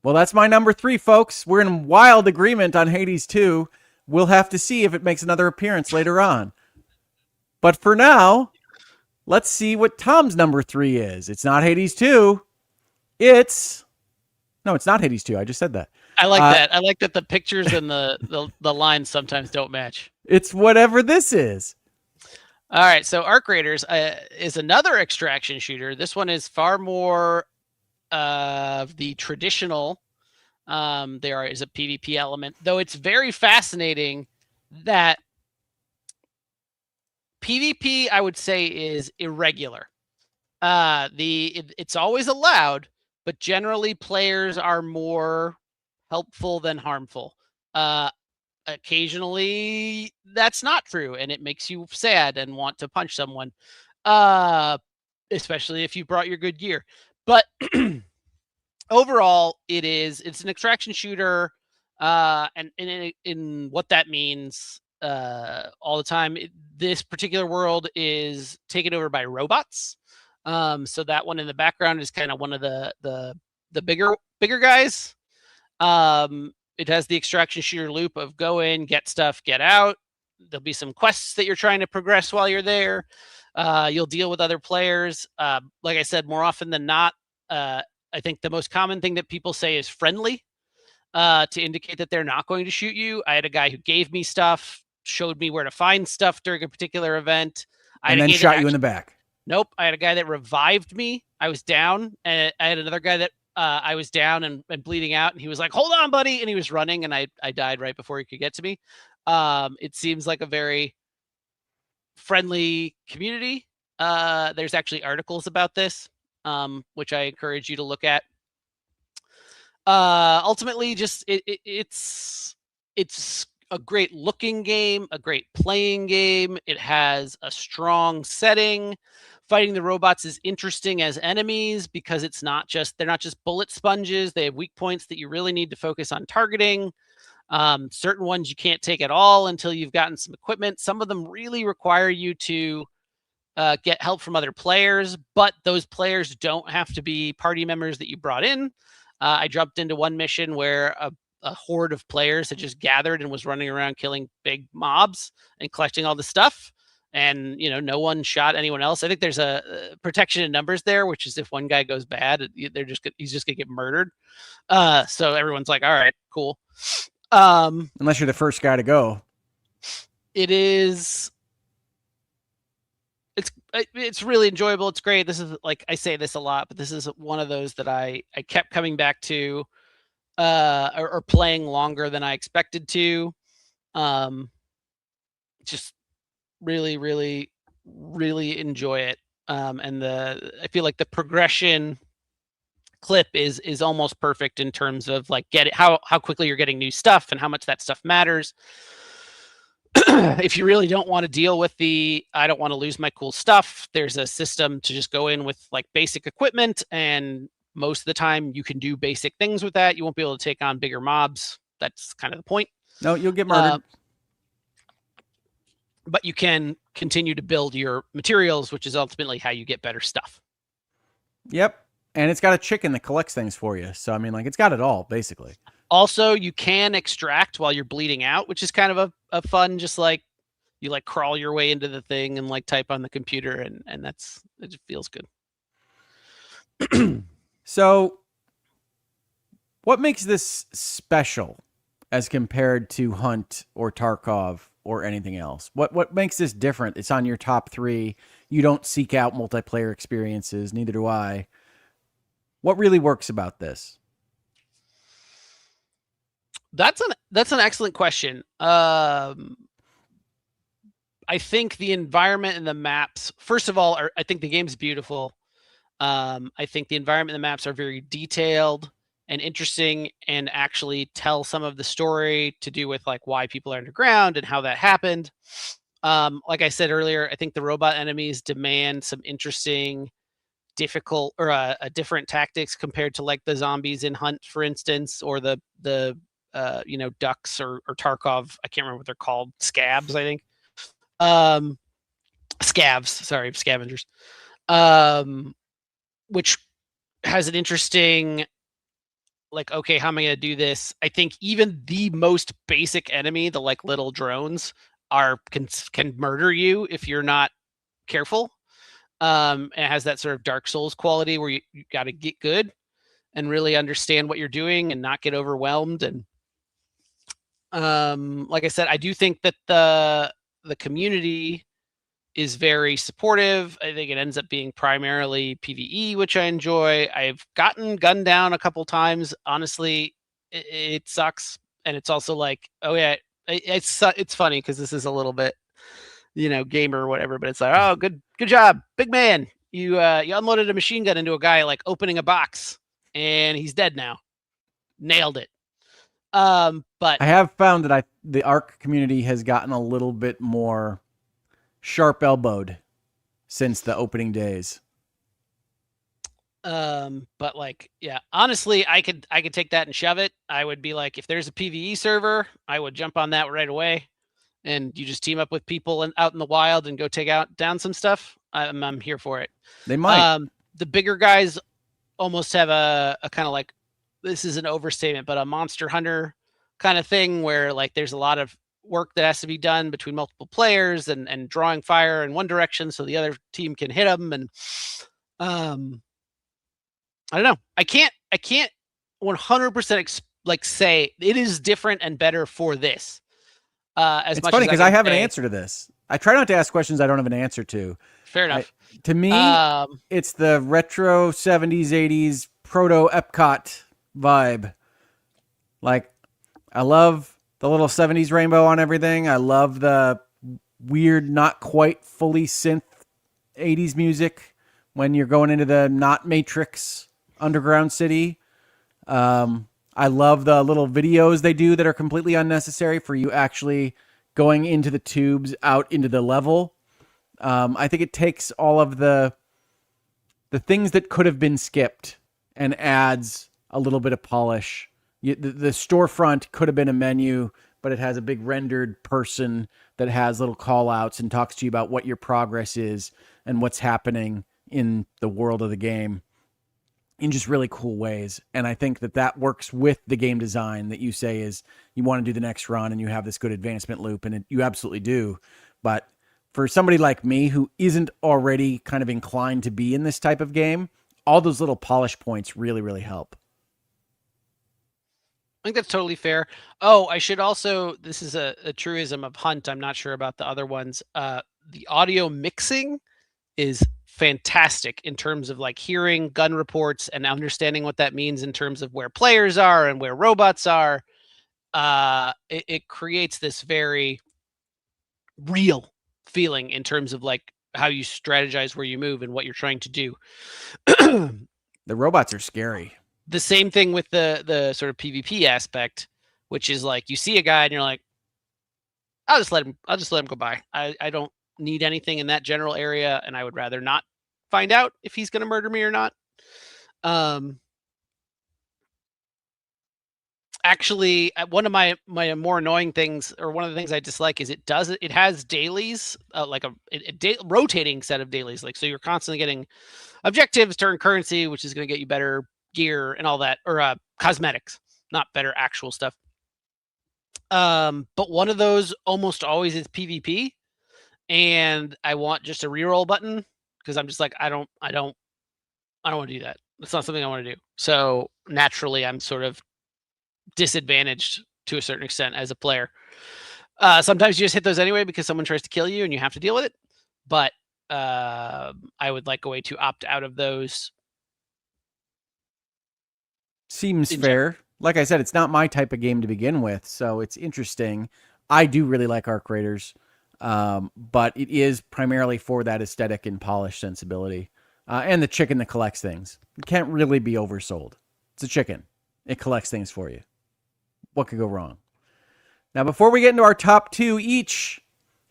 Well, that's my number 3, folks. We're in wild agreement on Hades 2. We'll have to see if it makes another appearance later on. But for now, let's see what Tom's number 3 is. It's not Hades 2. No, it's not Hades 2. I just said that. I like that. I like that the pictures and the lines sometimes don't match. It's whatever this is. All right, so Arc Raiders is another extraction shooter. This one is far more of the traditional. There is a PvP element, though it's very fascinating that PvP, I would say, is irregular. It's always allowed, but generally players are more helpful than harmful. Occasionally that's not true, and it makes you sad and want to punch someone, especially if you brought your good gear. But overall, it's an extraction shooter, and in what that means all the time. This particular world is taken over by robots. So that one in the background is kind of one of the bigger guys. It has the extraction shooter loop of go in, get stuff, get out. There'll be some quests that you're trying to progress while you're there. You'll deal with other players. Like I said, more often than not, I think the most common thing that people say is friendly, to indicate that they're not going to shoot you. I had a guy who gave me stuff, showed me where to find stuff during a particular event. And then shot you in the back. Nope. I had a guy that revived me. I was down. And I had another guy that I was down and bleeding out, and he was like, "Hold on, buddy," and he was running, and I died right before he could get to me. It seems like a very friendly community. There's actually articles about this, which I encourage you to look at. Ultimately, just it's it's a great looking game, a great playing game. It has a strong setting. Fighting the robots is interesting as enemies because they're not just bullet sponges. They have weak points that you really need to focus on targeting. Certain ones you can't take at all until you've gotten some equipment. Some of them really require you to get help from other players, but those players don't have to be party members that you brought in. I jumped into one mission where a horde of players had just gathered and was running around killing big mobs and collecting all the stuff. And, no one shot anyone else. I think there's a protection in numbers there, which is if one guy goes bad, he's just gonna get murdered. So everyone's like, all right, cool. Unless you're the first guy to go. It's really enjoyable. It's great. This is, like, I say this a lot, but this is one of those that I kept coming back to or playing longer than I expected to. Just really, really, really enjoy it. And I feel like the progression clip is almost perfect in terms of like how quickly you're getting new stuff and how much that stuff matters. If you really don't want to deal with I don't want to lose my cool stuff, there's a system to just go in with like basic equipment, and most of the time you can do basic things with that. You won't be able to take on bigger mobs. That's kind of the point. No, you'll get murdered. But you can continue to build your materials, which is ultimately how you get better stuff. Yep. And it's got a chicken that collects things for you. So, I mean, like, it's got it all, basically. Also, you can extract while you're bleeding out, which is kind of a fun, just like, you like crawl your way into the thing and like type on the computer, and it just feels good. So, what makes this special as compared to Hunt or Tarkov or anything else? What makes this different? It's on your top 3. You don't seek out multiplayer experiences. Neither do I. What really works about this? That's an excellent question. I think the environment and the maps, first of all, I think the game's beautiful. I think the environment and the maps are very detailed and interesting, and actually tell some of the story to do with like why people are underground and how that happened. Like I said earlier, I think the robot enemies demand some interesting, difficult, or different tactics compared to like the zombies in Hunt, for instance, or the ducks or Tarkov. I can't remember what they're called. Scabs, I think. Scavs, sorry, scavengers. Which has an interesting, like, okay, how am I going to do this? I think even the most basic enemy, the like little drones, can murder you if you're not careful. It has that sort of Dark Souls quality where you got to get good and really understand what you're doing and not get overwhelmed. And like I said, I do think that the community is very supportive. I think it ends up being primarily PvE, which I enjoy. I've gotten gunned down a couple times. Honestly, it sucks, and it's also like, oh yeah, it's funny because this is a little bit, gamer or whatever, but it's like, oh, good job, big man. You unloaded a machine gun into a guy like opening a box, and he's dead now. Nailed it. But I have found that the ARC community has gotten a little bit more sharp-elbowed since the opening days. But like, yeah, honestly, I could take that and shove it. I would be like, if there's a PvE server, I would jump on that right away, and you just team up with people out in the wild and go take down some stuff. I'm here for it. They might. The bigger guys almost have a kind of like, this is an overstatement, but a Monster Hunter kind of thing where like there's a lot of work that has to be done between multiple players and drawing fire in one direction so the other team can hit them. And I don't know. I can't 100% say it is different and better for this. It's funny because I have an answer to this. I try not to ask questions I don't have an answer to. Fair enough. To me, it's the retro 70s, 80s proto Epcot vibe. Like, I love the little 70s rainbow on everything. I love the weird, not quite fully synth 80s music when you're going into the not Matrix underground city. I I love the little videos they do that are completely unnecessary for you actually going into the tubes out into the level. I think it takes all of the things that could have been skipped and adds a little bit of polish. The storefront could have been a menu, but it has a big rendered person that has little call outs and talks to you about what your progress is and what's happening in the world of the game in just really cool ways. And I think that works with the game design that you say is you want to do the next run and you have this good advancement loop, and you absolutely do. But for somebody like me who isn't already kind of inclined to be in this type of game, all those little polish points really, really help. I think that's totally fair. Oh, I should also, this is a truism of Hunt. I'm not sure about the other ones. The audio mixing is fantastic in terms of like hearing gun reports and understanding what that means in terms of where players are and where robots are. It creates this very real feeling in terms of like how you strategize where you move and what you're trying to do. The robots are scary. The same thing with the sort of PvP aspect, which is like you see a guy and you're like, I'll just let him go by. I don't need anything in that general area, and I would rather not find out if he's going to murder me or not. Actually, one of my more annoying things, or one of the things I dislike, is it has dailies, like a rotating set of dailies. Like, so you're constantly getting objectives, turn currency, which is going to get you better gear and all that, or cosmetics, not better actual stuff. But one of those almost always is PvP, and I want just a reroll button because I'm just like, I don't want to do that. It's not something I want to do. So naturally, I'm sort of disadvantaged to a certain extent as a player. Sometimes you just hit those anyway because someone tries to kill you and you have to deal with it. But I would like a way to opt out of those. Seems fair. Like I said, it's not my type of game to begin with, so it's interesting. I do really like Arc Raiders, but it is primarily for that aesthetic and polished sensibility. And the chicken that collects things. It can't really be oversold. It's a chicken. It collects things for you. What could go wrong? Now, before we get into our top two each,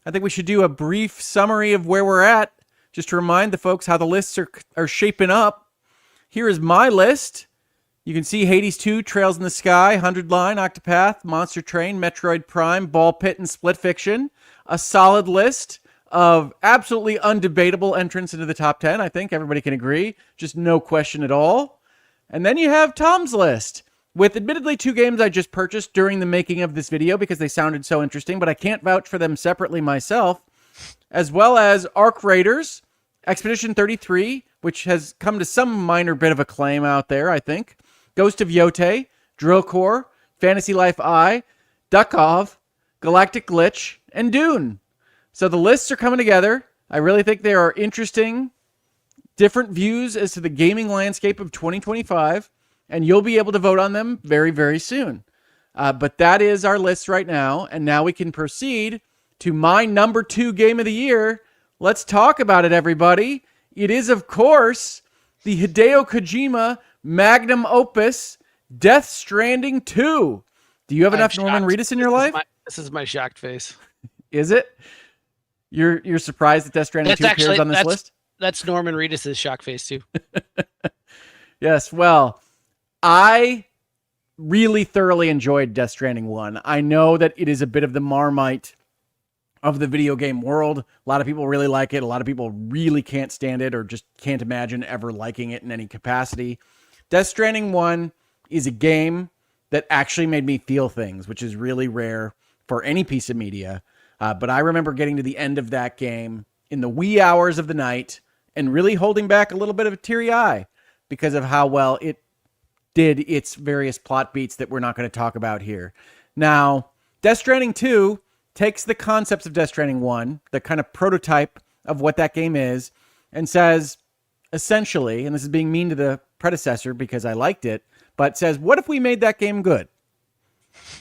I think we should do a brief summary of where we're at, just to remind the folks how the lists are shaping up. Here is my list. You can see Hades 2, Trails in the Sky, 100 Line, Octopath, Monster Train, Metroid Prime, Ball Pit, and Split Fiction. A solid list of absolutely undebatable entrants into the top 10. I think everybody can agree. Just no question at all. And then you have Tom's list, with admittedly 2 games I just purchased during the making of this video because they sounded so interesting, but I can't vouch for them separately myself, as well as Arc Raiders, Expedition 33, which has come to some minor bit of acclaim out there, I think, Ghost of Yote, Drill Core, Fantasy Life I, Duckov, Galactic Glitch, and Dune. So the lists are coming together. I really think they are interesting, different views as to the gaming landscape of 2025, and you'll be able to vote on them very, very soon. But that is our list right now, and now we can proceed to my number 2 game of the year. Let's talk about it, everybody. It is, of course, the Hideo Kojima magnum opus, Death Stranding 2. Do you have enough Norman Reedus in your life? This is my shocked face. Is it? You're surprised that Death Stranding 2 appears on this list? That's Norman Reedus' shock face too. Yes, well, I really thoroughly enjoyed Death Stranding 1. I know that it is a bit of the Marmite of the video game world. A lot of people really like it. A lot of people really can't stand it or just can't imagine ever liking it in any capacity. Death Stranding 1 is a game that actually made me feel things, which is really rare for any piece of media. But I remember getting to the end of that game in the wee hours of the night and really holding back a little bit of a teary eye because of how well it did its various plot beats that we're not going to talk about here. Now, Death Stranding 2 takes the concepts of Death Stranding 1, the kind of prototype of what that game is, and says, essentially, and this is being mean to the predecessor because I liked it, but says, what if we made that game good?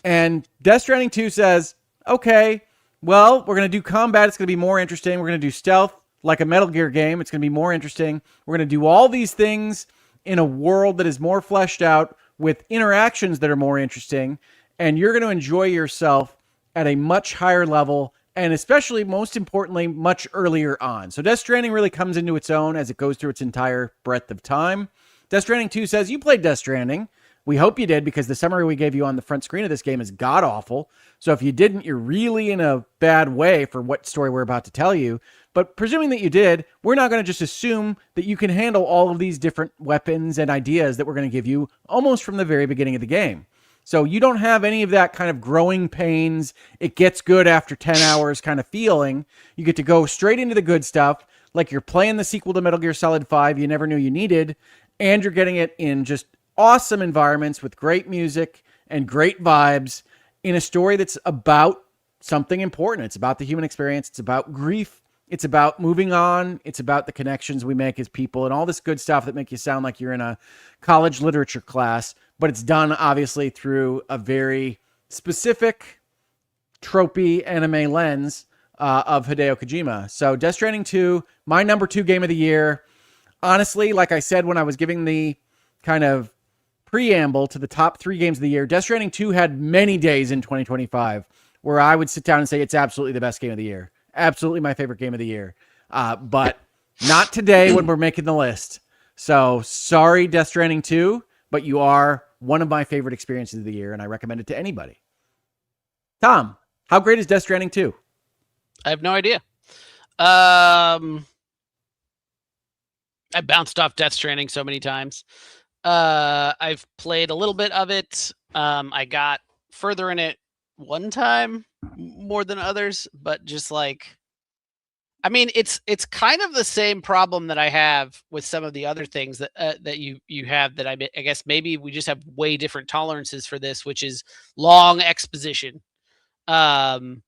And Death Stranding 2 says, okay, well, we're going to do combat. It's going to be more interesting. We're going to do stealth like a Metal Gear game. It's going to be more interesting. We're going to do all these things in a world that is more fleshed out with interactions that are more interesting, and you're going to enjoy yourself at a much higher level, and especially, most importantly, much earlier on. So Death Stranding really comes into its own as it goes through its entire breadth of time. Death Stranding 2 says, you played Death Stranding. We hope you did, because the summary we gave you on the front screen of this game is god-awful. So if you didn't, you're really in a bad way for what story we're about to tell you. But presuming that you did, we're not going to just assume that you can handle all of these different weapons and ideas that we're going to give you almost from the very beginning of the game. So you don't have any of that kind of growing pains, it gets good after 10 hours kind of feeling. You get to go straight into the good stuff, like you're playing the sequel to Metal Gear Solid 5 you never knew you needed, and you're getting it in just awesome environments with great music and great vibes in a story that's about something important. It's about the human experience. It's about grief. It's about moving on. It's about the connections we make as people and all this good stuff that make you sound like you're in a college literature class, but it's done obviously through a very specific tropey anime lens of Hideo Kojima. So Death Stranding 2, my number 2 game of the year. Honestly, like I said when I was giving the kind of preamble to the top 3 games of the year, Death Stranding 2 had many days in 2025 where I would sit down and say it's absolutely the best game of the year. Absolutely my favorite game of the year. But not today when we're making the list. So sorry, Death Stranding 2, but you are one of my favorite experiences of the year, and I recommend it to anybody. Tom, how great is Death Stranding 2? I have no idea. I bounced off Death Stranding so many times. I've played a little bit of it. I got further in it one time more than others, but just like, I mean, it's kind of the same problem that I have with some of the other things that that you have, that I guess maybe we just have way different tolerances for this, which is long exposition. And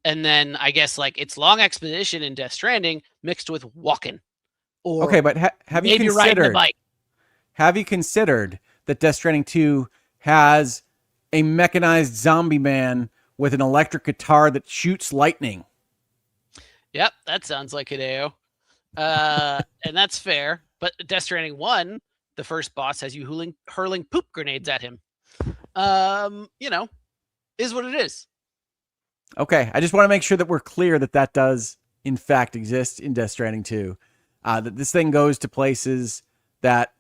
then I guess like it's long exposition in Death Stranding mixed with walking. Or okay, but have you maybe riding the considered? bike. Have you considered that Death Stranding 2 has a mechanized zombie man with an electric guitar that shoots lightning? Yep, that sounds like Hideo. And that's fair. But Death Stranding 1, the first boss has you hurling poop grenades at him. You know, is what it is. Okay, I just want to make sure that we're clear that that does, in fact, exist in Death Stranding 2. That this thing goes to places that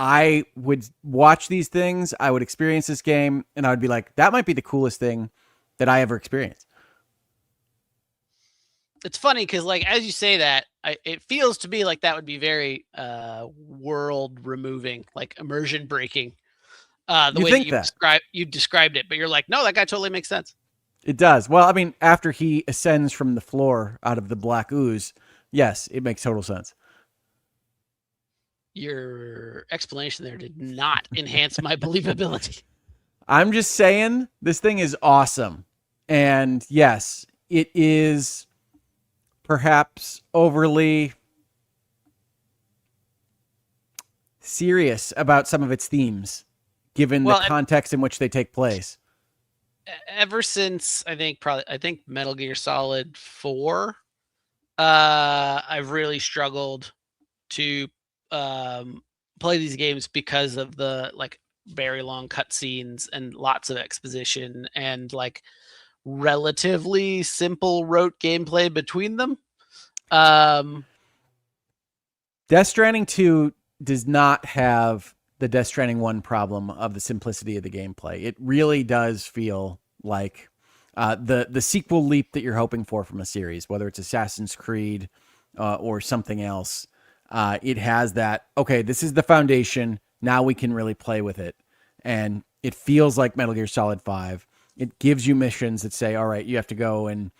I would watch these things, I would experience this game, and I would be like, that might be the coolest thing that I ever experienced. It's funny because, like, as you say that, it feels to me like that would be very world removing, like immersion breaking. The You way think that you described it, but you're like, no, that guy totally makes sense. It does. Well, I mean, after he ascends from the floor out of the black ooze, yes, it makes total sense. Your explanation there did not enhance my believability. I'm just saying this thing is awesome. And yes, it is perhaps overly serious about some of its themes, given the context in which they take place. Ever since I think Metal Gear Solid 4, I've really struggled to play these games because of the like very long cutscenes and lots of exposition and like relatively simple rote gameplay between them. Death Stranding 2 does not have the Death Stranding 1 problem of the simplicity of the gameplay. It really does feel like the sequel leap that you're hoping for from a series, whether it's Assassin's Creed or something else. It has that, okay, this is the foundation. Now we can really play with it. And it feels like Metal Gear Solid 5. It gives you missions that say, all right, you have to go and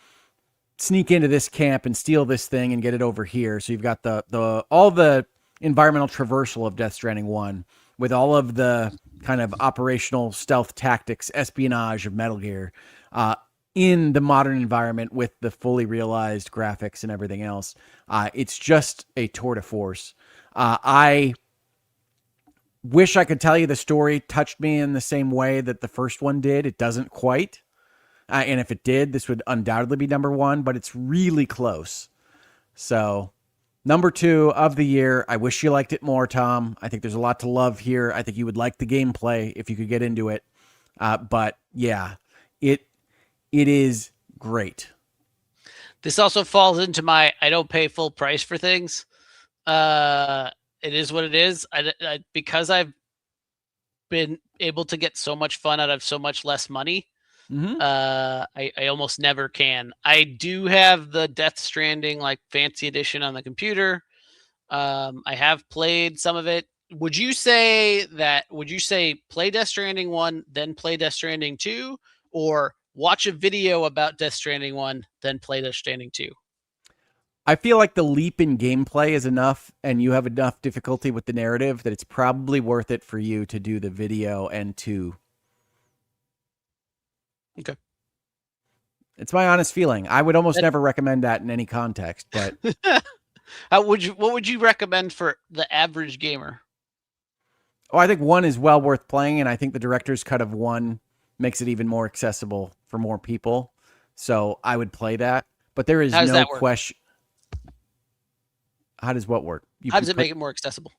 sneak into this camp and steal this thing and get it over here. So you've got all the environmental traversal of Death Stranding 1 with all of the kind of operational stealth tactics, espionage of Metal Gear in the modern environment with the fully realized graphics and everything else. It's just a tour de force. I wish I could tell you the story touched me in the same way that the first one did. It doesn't quite. And if it did, this would undoubtedly be number 1, but it's really close. So Number 2 of the year. I wish you liked it more, Tom. I think there's a lot to love here. I think you would like the gameplay if you could get into it. But yeah, it is great. This also falls into my I don't pay full price for things. It is what it is. Because I've been able to get so much fun out of so much less money. I almost never can. I do have the Death Stranding like fancy edition on the computer. I have played some of it. Would you say play Death Stranding 1, then play Death Stranding 2, or watch a video about Death Stranding 1, then play Death Stranding 2? I feel like the leap in gameplay is enough, and you have enough difficulty with the narrative that it's probably worth it for you to do the video and 2. Okay. It's my honest feeling. I would almost never recommend that in any context, but what would you recommend for the average gamer? Oh, I think 1 is well worth playing, and I think the director's cut of 1 makes it even more accessible for more people. So I would play that. But there is no question. How does what work? How does it make it more accessible?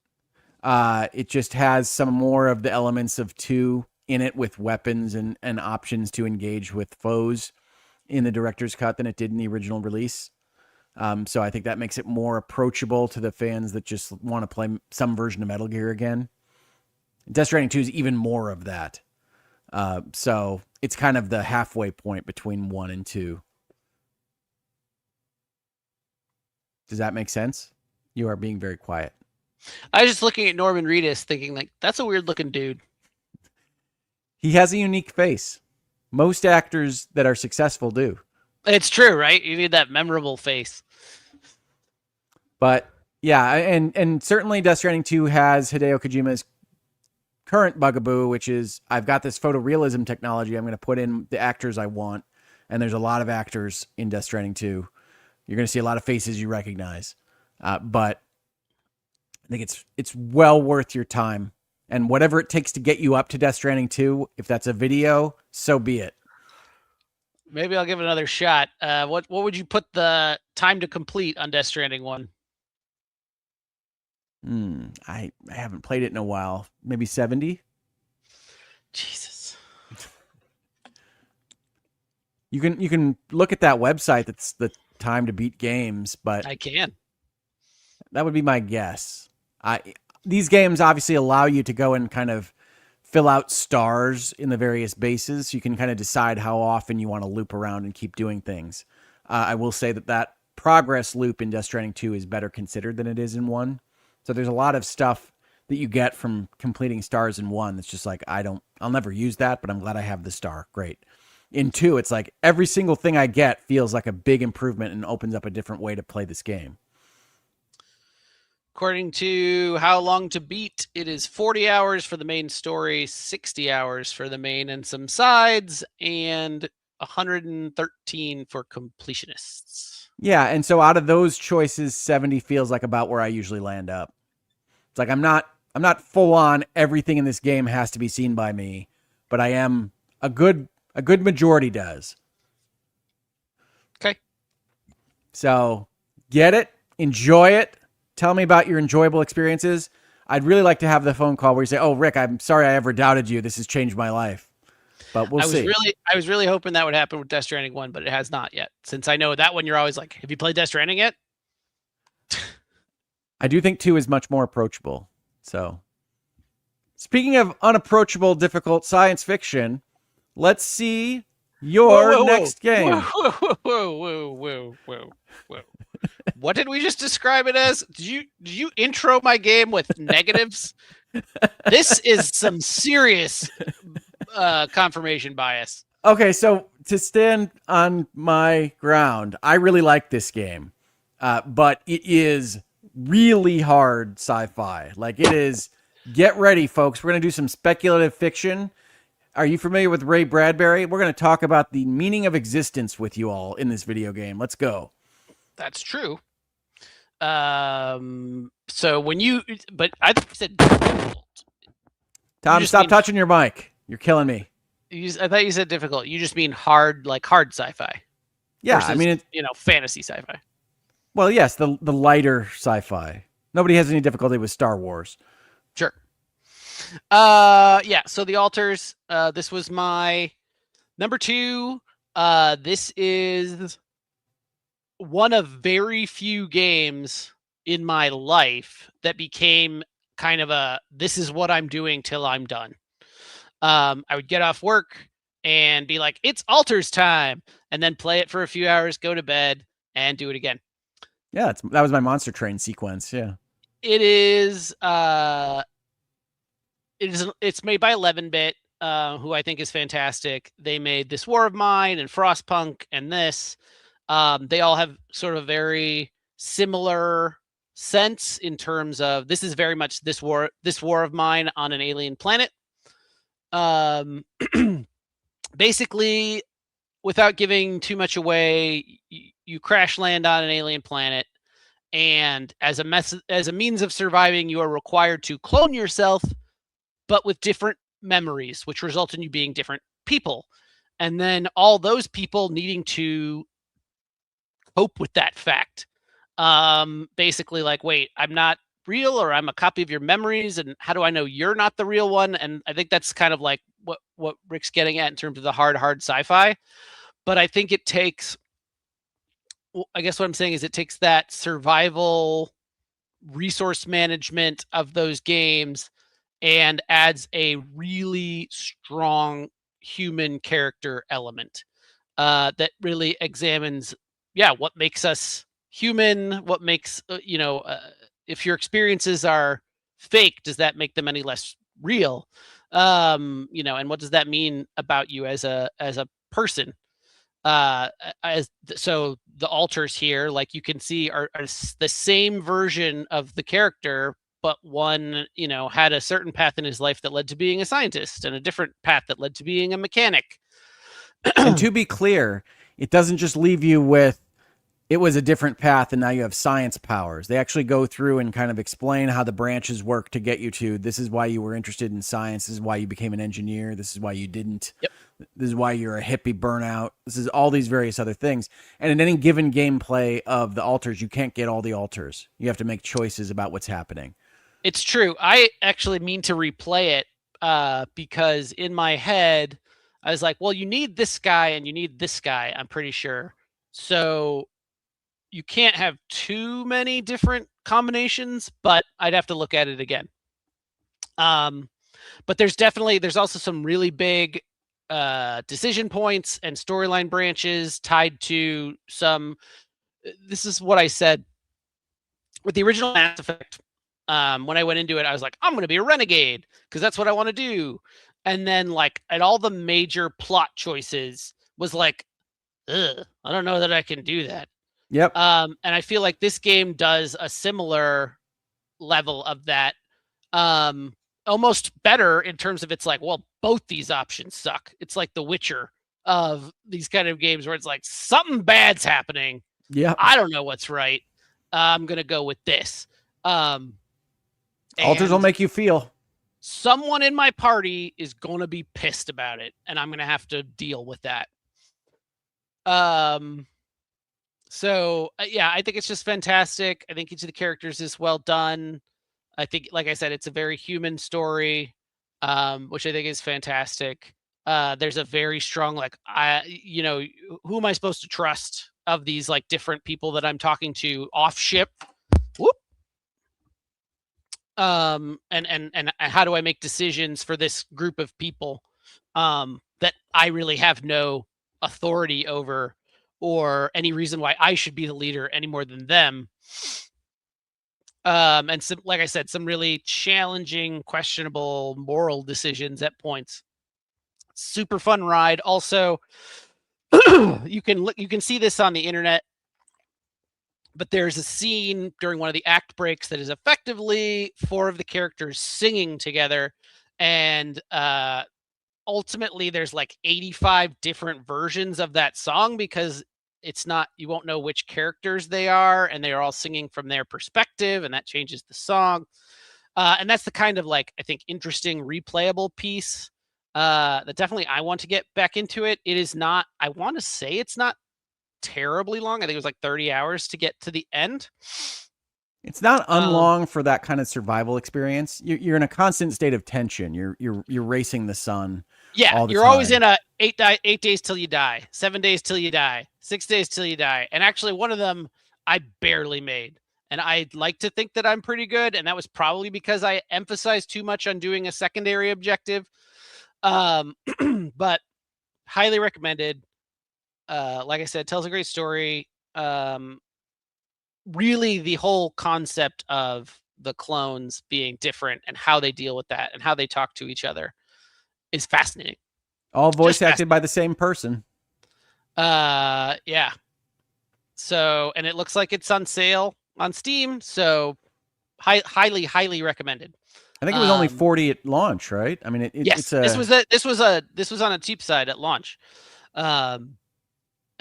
It just has some more of the elements of 2 in it, with weapons and options to engage with foes in the director's cut than it did in the original release. So I think that makes it more approachable to the fans that just want to play some version of Metal Gear again. Death Stranding 2 is even more of that. So it's kind of the halfway point between 1 and 2. Does that make sense? You are being very quiet. I was just looking at Norman Reedus thinking, like, that's a weird looking dude. He has a unique face. Most actors that are successful do. It's true, right? You need that memorable face. But yeah, and certainly Death Stranding 2 has Hideo Kojima's current bugaboo, which is I've got this photorealism technology. I'm going to put in the actors I want. And there's a lot of actors in Death Stranding 2. You're going to see a lot of faces you recognize. But I think it's well worth your time. And whatever it takes to get you up to Death Stranding 2, if that's a video, so be it. Maybe I'll give it another shot. What would you put the time to complete on Death Stranding 1? I haven't played it in a while. Maybe 70? Jesus. You can look at that website that's the time to beat games, but I can. That would be my guess. These games obviously allow you to go and kind of fill out stars in the various bases. You can kind of decide how often you want to loop around and keep doing things. I will say that progress loop in Death Stranding 2 is better considered than it is in 1. So there's a lot of stuff that you get from completing stars in 1 that's just like, I'll never use that, but I'm glad I have the star. Great. In 2, it's like every single thing I get feels like a big improvement and opens up a different way to play this game. According to How Long to Beat, it is 40 hours for the main story, 60 hours for the main and some sides, and 113 for completionists. Yeah, and so out of those choices, 70 feels like about where I usually land up. It's like I'm not full on everything in this game has to be seen by me, but I am a good majority does. Okay. So get it, enjoy it. Tell me about your enjoyable experiences. I'd really like to have the phone call where you say, "Oh, Rick, I'm sorry I ever doubted you. This has changed my life." But we'll see. I was really hoping that would happen with Death Stranding 1, but it has not yet. Since I know that one, you're always like, "Have you played Death Stranding yet?" I do think 2 is much more approachable. So, speaking of unapproachable, difficult science fiction, let's see your next game. Whoa. What did we just describe it as? Did you intro my game with negatives? This is some serious confirmation bias. Okay, so to stand on my ground, I really like this game, but it is really hard sci-fi. Like it is. Get ready, folks. We're going to do some speculative fiction. Are you familiar with Ray Bradbury? We're going to talk about the meaning of existence with you all in this video game. Let's go. That's true. So but I said difficult. Tom, stop touching your mic. You're killing me. I thought you said difficult. You just mean hard, like hard sci-fi. Yeah, versus, I mean, fantasy sci-fi. Well, yes, the lighter sci-fi. Nobody has any difficulty with Star Wars. Sure. Yeah, so the altars, this was my number 2. This is one of very few games in my life that became kind of a this is what I'm doing till I'm done. I would get off work and be like, it's altars time, and then play it for a few hours, go to bed, and do it again. Yeah, that was my Monster Train sequence. Yeah. It is it's made by 11-bit, who I think is fantastic. They made this War of Mine and Frostpunk and this. They all have sort of very similar sense in terms of this is very much this war of mine on an alien planet. Basically, without giving too much away, you crash land on an alien planet, and as a means of surviving, you are required to clone yourself, but with different memories, which result in you being different people. And then all those people needing to cope with that fact. Basically, like, wait, I'm not real, or I'm a copy of your memories, and how do I know you're not the real one? And I think that's kind of like what Rick's getting at in terms of the hard sci-fi. But I think it takes, I guess what I'm saying is it takes that survival resource management of those games and adds a really strong human character element that really examines, what makes us human, what makes, if your experiences are fake, does that make them any less real? And what does that mean about you as a person? So the altars here, like you can see, are the same version of the character, but one, had a certain path in his life that led to being a scientist, and a different path that led to being a mechanic. And to be clear, it doesn't just leave you with it was a different path and now you have science powers. They actually go through and kind of explain how the branches work to get you to this is why you were interested in science. This is why you became an engineer. This is why you didn't. Yep. This is why you're a hippie burnout. This is all these various other things. And in any given gameplay of the altars, you can't get all the altars. You have to make choices about what's happening. It's true. I actually mean to replay it because in my head, I was like, well, you need this guy and you need this guy, I'm pretty sure. So you can't have too many different combinations, but I'd have to look at it again. But there's also some really big decision points and storyline branches tied to some. This is what I said with the original Mass Effect. When I went into it, I was like, I'm going to be a renegade because that's what I want to do. And then, like, at all the major plot choices, was like, ugh, I don't know that I can do that. Yep. And I feel like this game does a similar level of that. Almost better in terms of it's like, well, both these options suck. It's like The Witcher of these kind of games where it's like something bad's happening. Yeah. I don't know what's right. I'm gonna go with this. Altars will make you feel. Someone in my party is gonna be pissed about it, and I'm gonna have to deal with that. So yeah, I think it's just fantastic. I think each of the characters is well done. I think, like I said, it's a very human story, which I think is fantastic. There's a very strong, like, who am I supposed to trust of these like different people that I'm talking to off ship? Whoop. And how do I make decisions for this group of people that I really have no authority over, or any reason why I should be the leader any more than them. And some, like I said, some really challenging, questionable moral decisions at points. Super fun ride. Also, you can see this on the internet, but there's a scene during one of the act breaks that is effectively 4 of the characters singing together, and ultimately there's like 85 different versions of that song because it's not, you won't know which characters they are, and they are all singing from their perspective, and that changes the song. And that's the kind of, like, I think, interesting replayable piece that definitely I want to get back into it. It is not, I want to say it's not terribly long. I think it was like 30 hours to get to the end. It's not unlong for that kind of survival experience. You're in a constant state of tension. You're racing the sun. Yeah, all the you're time. always in a 8 days till you die, 7 days till you die, 6 days till you die. And actually, one of them I barely made. And I'd like to think that I'm pretty good. And that was probably because I emphasized too much on doing a secondary objective. But highly recommended. Like I said, tells a great story. Really, the whole concept of the clones being different and how they deal with that and how they talk to each other is fascinating. All voice acted by the same person. Yeah. So, and it looks like it's on sale on Steam. So, highly recommended. I think it was only 40 at launch, right? I mean, yes, it's this was on a cheap side at launch.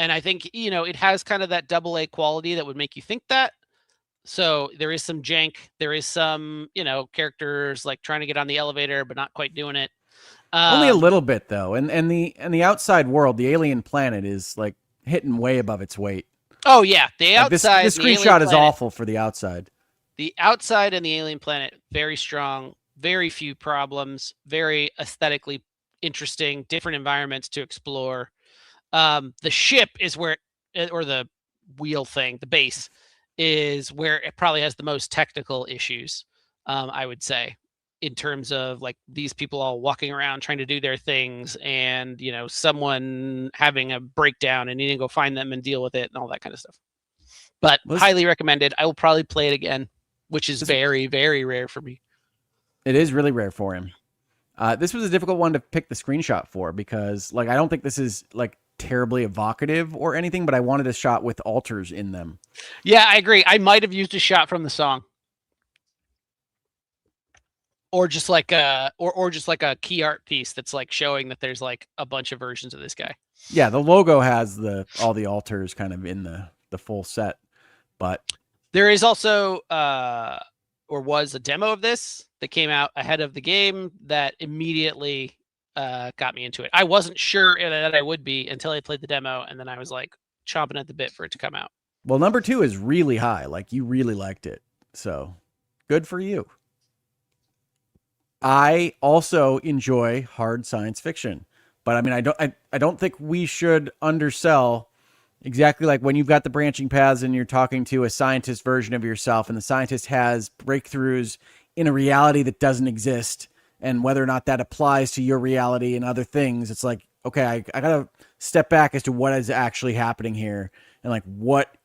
And I think, it has kind of that AA quality that would make you think that. So there is some jank. There is some, characters like trying to get on the elevator, but not quite doing it. Only a little bit though. And the outside world, the alien planet is like hitting way above its weight. Oh yeah. The outside. This screenshot is awful for the outside. The outside and the alien planet, very strong, very few problems, very aesthetically interesting, different environments to explore. The ship is where, or the wheel thing, the base is where it probably has the most technical issues, I would say, in terms of like these people all walking around trying to do their things and, someone having a breakdown and needing to go find them and deal with it and all that kind of stuff. But highly recommended. I will probably play it again, which is very, very rare for me. It is really rare for him. This was a difficult one to pick the screenshot for because I don't think this is terribly evocative or anything, but I wanted a shot with altars in them. Yeah, I agree. I might have used a shot from the song. Or just like a key art piece that's showing that there's a bunch of versions of this guy. Yeah, the logo has all the altars kind of in the full set. But there is also or was a demo of this that came out ahead of the game that immediately got me into it. I wasn't sure that I would be until I played the demo, and then I was chomping at the bit for it to come out. Well, number 2 is really high. You really liked it. So good for you. I also enjoy hard science fiction, but I mean, I don't think we should undersell exactly when you've got the branching paths and you're talking to a scientist version of yourself, and the scientist has breakthroughs in a reality that doesn't exist, and whether or not that applies to your reality and other things. It's okay, I gotta step back as to what is actually happening here, and what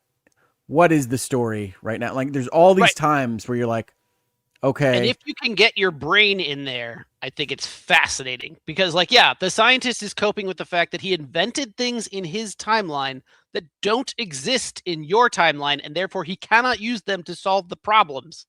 is the story right now. There's all these times where you're okay. And if you can get your brain in there, I think it's fascinating because the scientist is coping with the fact that he invented things in his timeline that don't exist in your timeline, and therefore he cannot use them to solve the problems.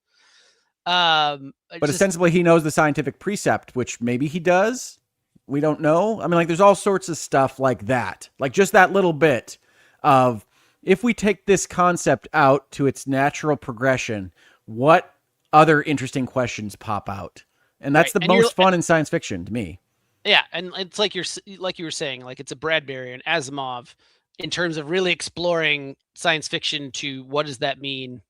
But ostensibly he knows the scientific precept, which maybe he does. We don't know. I mean, there's all sorts of stuff like that. Just that little bit of, if we take this concept out to its natural progression, what other interesting questions pop out? And that's the most fun in science fiction to me. Yeah, and it's like you were saying, it's a Bradbury and Asimov in terms of really exploring science fiction to what does that mean,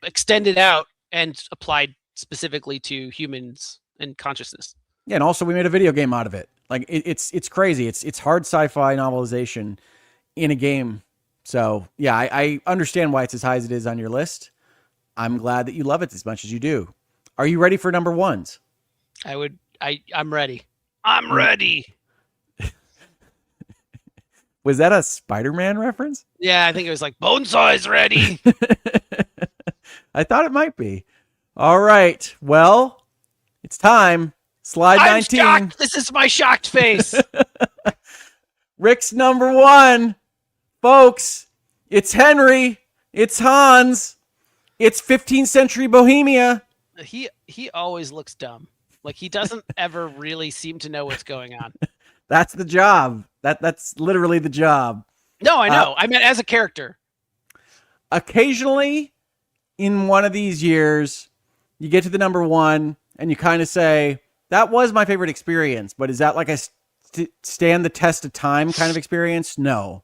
extended out and applied specifically to humans and consciousness. Yeah, and also we made a video game out of it. It's crazy. It's hard sci-fi novelization in a game. So yeah, I understand why it's as high as it is on your list. I'm glad that you love it as much as you do. Are you ready for number 1s? I'm ready. I'm ready. Was that a Spider-Man reference? Yeah, I think it was Bonesaw is ready. I thought it might be. All right. Well, it's time. Slide 19. Shocked. This is my shocked face. Rick's number 1. Folks, it's Henry. It's Hans. It's 15th century Bohemia. He always looks dumb. He doesn't ever really seem to know what's going on. That's the job. That's literally the job. No, I know. I meant as a character. Occasionally, in one of these years, you get to the number 1 and you kind of say, that was my favorite experience, but is that a stand the test of time kind of experience? No.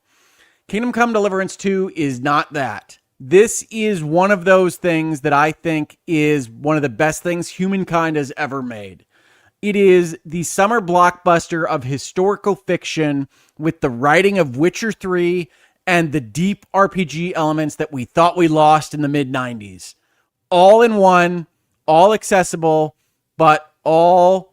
Kingdom Come Deliverance 2 is not that. This is one of those things that I think is one of the best things humankind has ever made. It is the summer blockbuster of historical fiction with the writing of Witcher 3 and the deep RPG elements that we thought we lost in the mid 90s. All in one, all accessible, but all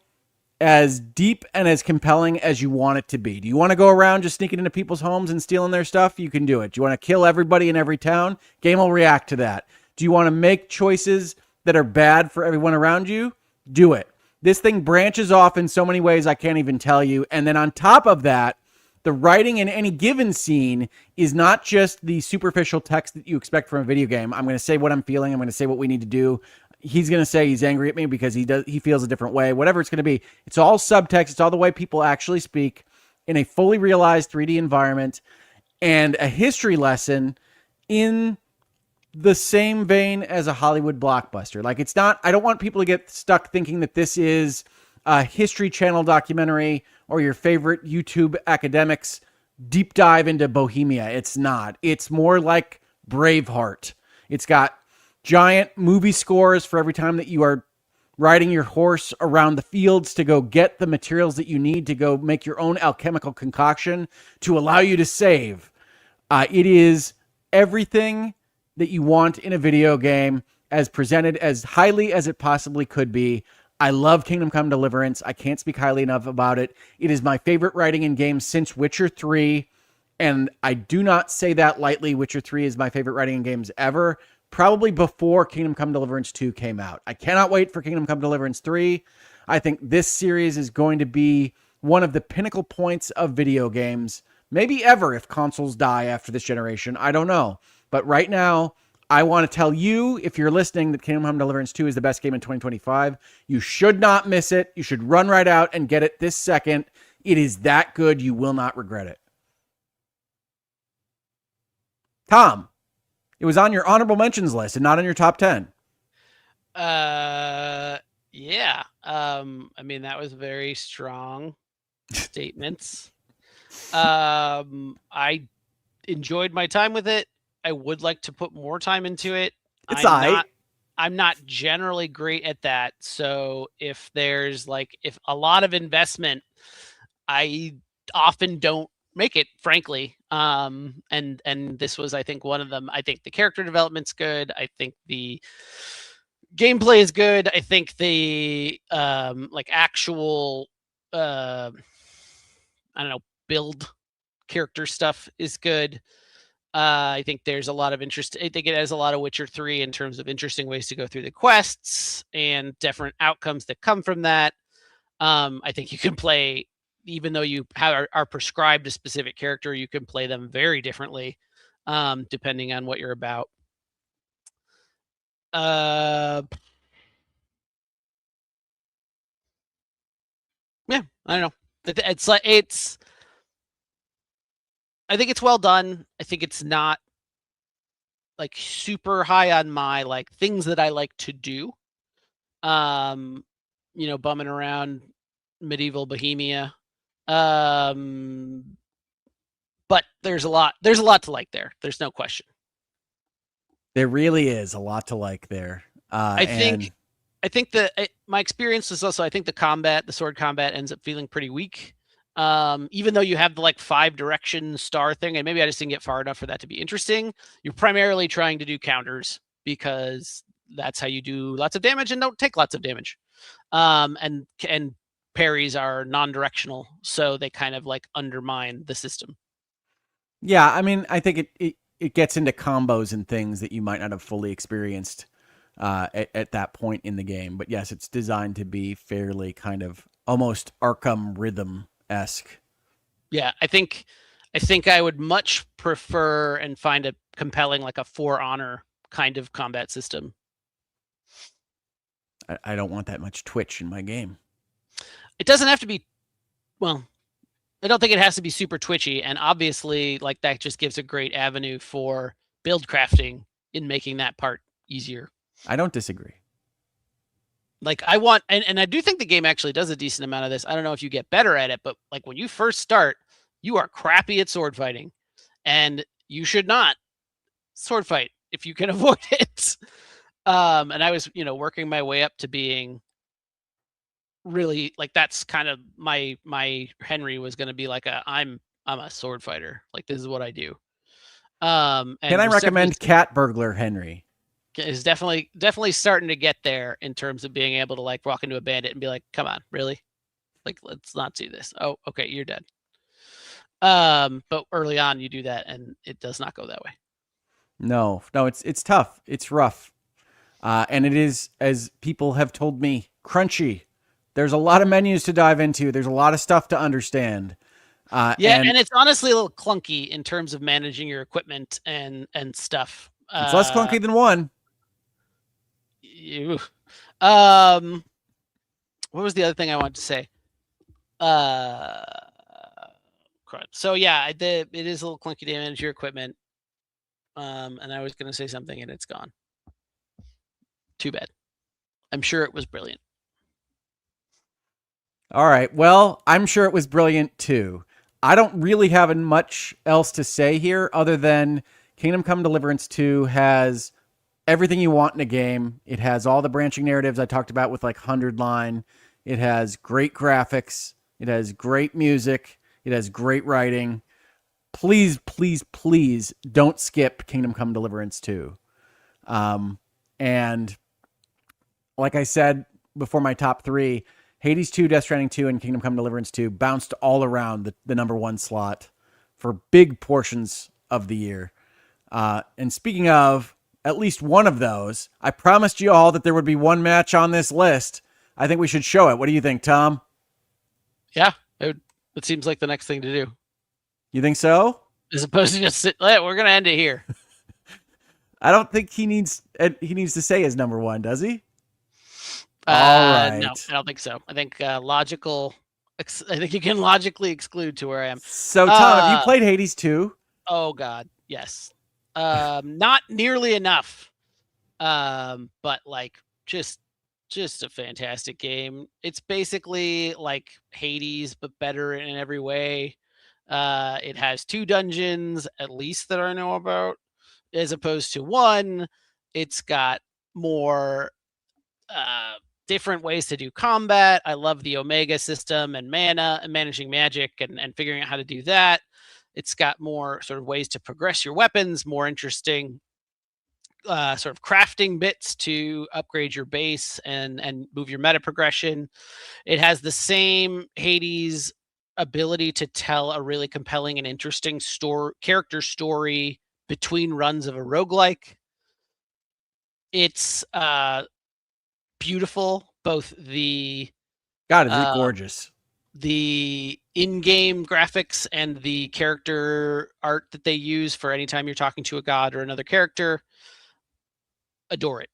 as deep and as compelling as you want it to be. Do you want to go around just sneaking into people's homes and stealing their stuff? You can do it. Do you want to kill everybody in every town? Game will react to that. Do you want to make choices that are bad for everyone around you? Do it. This thing branches off in so many ways I can't even tell you. And then on top of that, the writing in any given scene is not just the superficial text that you expect from a video game. I'm going to say what I'm feeling. I'm going to say what we need to do. He's going to say he's angry at me because he feels a different way, whatever it's going to be. It's all subtext. It's all the way people actually speak in a fully realized 3D environment, and a history lesson in the same vein as a Hollywood blockbuster. Like, it's not, I don't want people to get stuck thinking that this is a History Channel documentary or your favorite YouTube academics deep dive into Bohemia. It's not. It's more like Braveheart. It's got giant movie scores for every time that you are riding your horse around the fields to go get the materials that you need to go make your own alchemical concoction to allow you to save. It is everything that you want in a video game, as presented as highly as it possibly could be. I love Kingdom Come Deliverance. I can't speak highly enough about it. It is my favorite writing in games since Witcher 3, and I do not say that lightly. Witcher 3 is my favorite writing in games ever, probably before Kingdom Come Deliverance 2 came out. I cannot wait for Kingdom Come Deliverance 3. I think this series is going to be one of the pinnacle points of video games, maybe ever if consoles die after this generation. I don't know. But right now, I want to tell you, if you're listening, that Kingdom Come Deliverance 2 is the best game in 2025. You should not miss it. You should run right out and get it this second. It is that good. You will not regret it. Tom, it was on your honorable mentions list and not on your top 10. Yeah. I mean, that was very strong statements. I enjoyed my time with it. I would like to put more time into it. I'm not generally great at that. So if there's if a lot of investment, I often don't make it, frankly. And this was, I think, one of them. I think the character development's good. I think the gameplay is good. I think the actual I don't know, build character stuff is good. I think there's a lot of interest. I think it has a lot of Witcher 3 in terms of interesting ways to go through the quests and different outcomes that come from that. I think you can play, even though you are prescribed a specific character, you can play them very differently depending on what you're about. Yeah, I don't know. I think it's well done. I think it's not super high on my things that I like to do. Bumming around medieval Bohemia. But there's a lot to like there. There's no question. There really is a lot to like there. I think my experience is also, I think the sword combat ends up feeling pretty weak. Even though you have the 5 direction star thing, and maybe I just didn't get far enough for that to be interesting. You're primarily trying to do counters because that's how you do lots of damage and don't take lots of damage. And parries are non-directional, so they kind of undermine the system. Yeah, I mean, I think it gets into combos and things that you might not have fully experienced at that point in the game. But yes, it's designed to be fairly kind of almost Arkham Rhythm-esque. Yeah, I think I would much prefer and find it compelling a For Honor kind of combat system. I don't want that much twitch in my game. It doesn't have to be, well, I don't think it has to be super twitchy, and obviously that just gives a great avenue for build crafting in making that part easier. I don't disagree. I want, and I do think the game actually does a decent amount of this. I don't know if you get better at it, but when you first start, you are crappy at sword fighting. and you should not sword fight if you can avoid it. And I was, working my way up to being really like, that's kind of my Henry was going to be like I'm a sword fighter. Like, this is what I do. Can And I reception recommend Cat Burglar Henry? is definitely starting to get there in terms of being able to like walk into a bandit and be like, come on, really? Like, let's not do this. Oh, okay, you're dead. But early on you do that and it does not go that way. No, it's tough. It's rough. And it is, as people have told me, crunchy. There's a lot of menus to dive into. There's a lot of stuff to understand. And it's honestly a little clunky in terms of managing your equipment and stuff. It's less clunky than one. What was the other thing I wanted to say? So yeah, it is a little clunky to manage your equipment. And I was going to say something and it's gone. Too bad. I'm sure it was brilliant. All right. Well, I'm sure it was brilliant too. I don't really have much else to say here other than Kingdom Come Deliverance 2 has everything you want in a game. It has all the branching narratives I talked about with like 100 line. It has great graphics. It has great music. It has great writing. Please, please, please don't skip Kingdom Come Deliverance 2. And like I said before, my top three, Hades 2, Death Stranding 2, and Kingdom Come Deliverance 2 bounced all around the number one slot for big portions of the year. And speaking of at least one of those, I promised you all that there would be one match on this list. I think we should show it. What do you think, Tom? Yeah, it seems like the next thing to do. You think so? As opposed to just we're going to end it here. I don't think he needs to say his number one, does he? All right. No, I don't think so. I think logical. I think you can logically exclude to where I am. So, Tom, have you played Hades 2? Oh God, yes. Not nearly enough. But like just a fantastic game. It's basically like Hades, but better in every way. It has 2 dungeons, at least that I know about, as opposed to 1. It's got more different ways to do combat. I love the Omega system and mana and managing magic and figuring out how to do that. It's got more sort of ways to progress your weapons, more interesting sort of crafting bits to upgrade your base and move your meta progression. It has the same Hades ability to tell a really compelling and interesting character story between runs of a roguelike. It's beautiful. Both the God, is it gorgeous? The in-game graphics and the character art that they use for anytime you're talking to a god or another character. Adore it.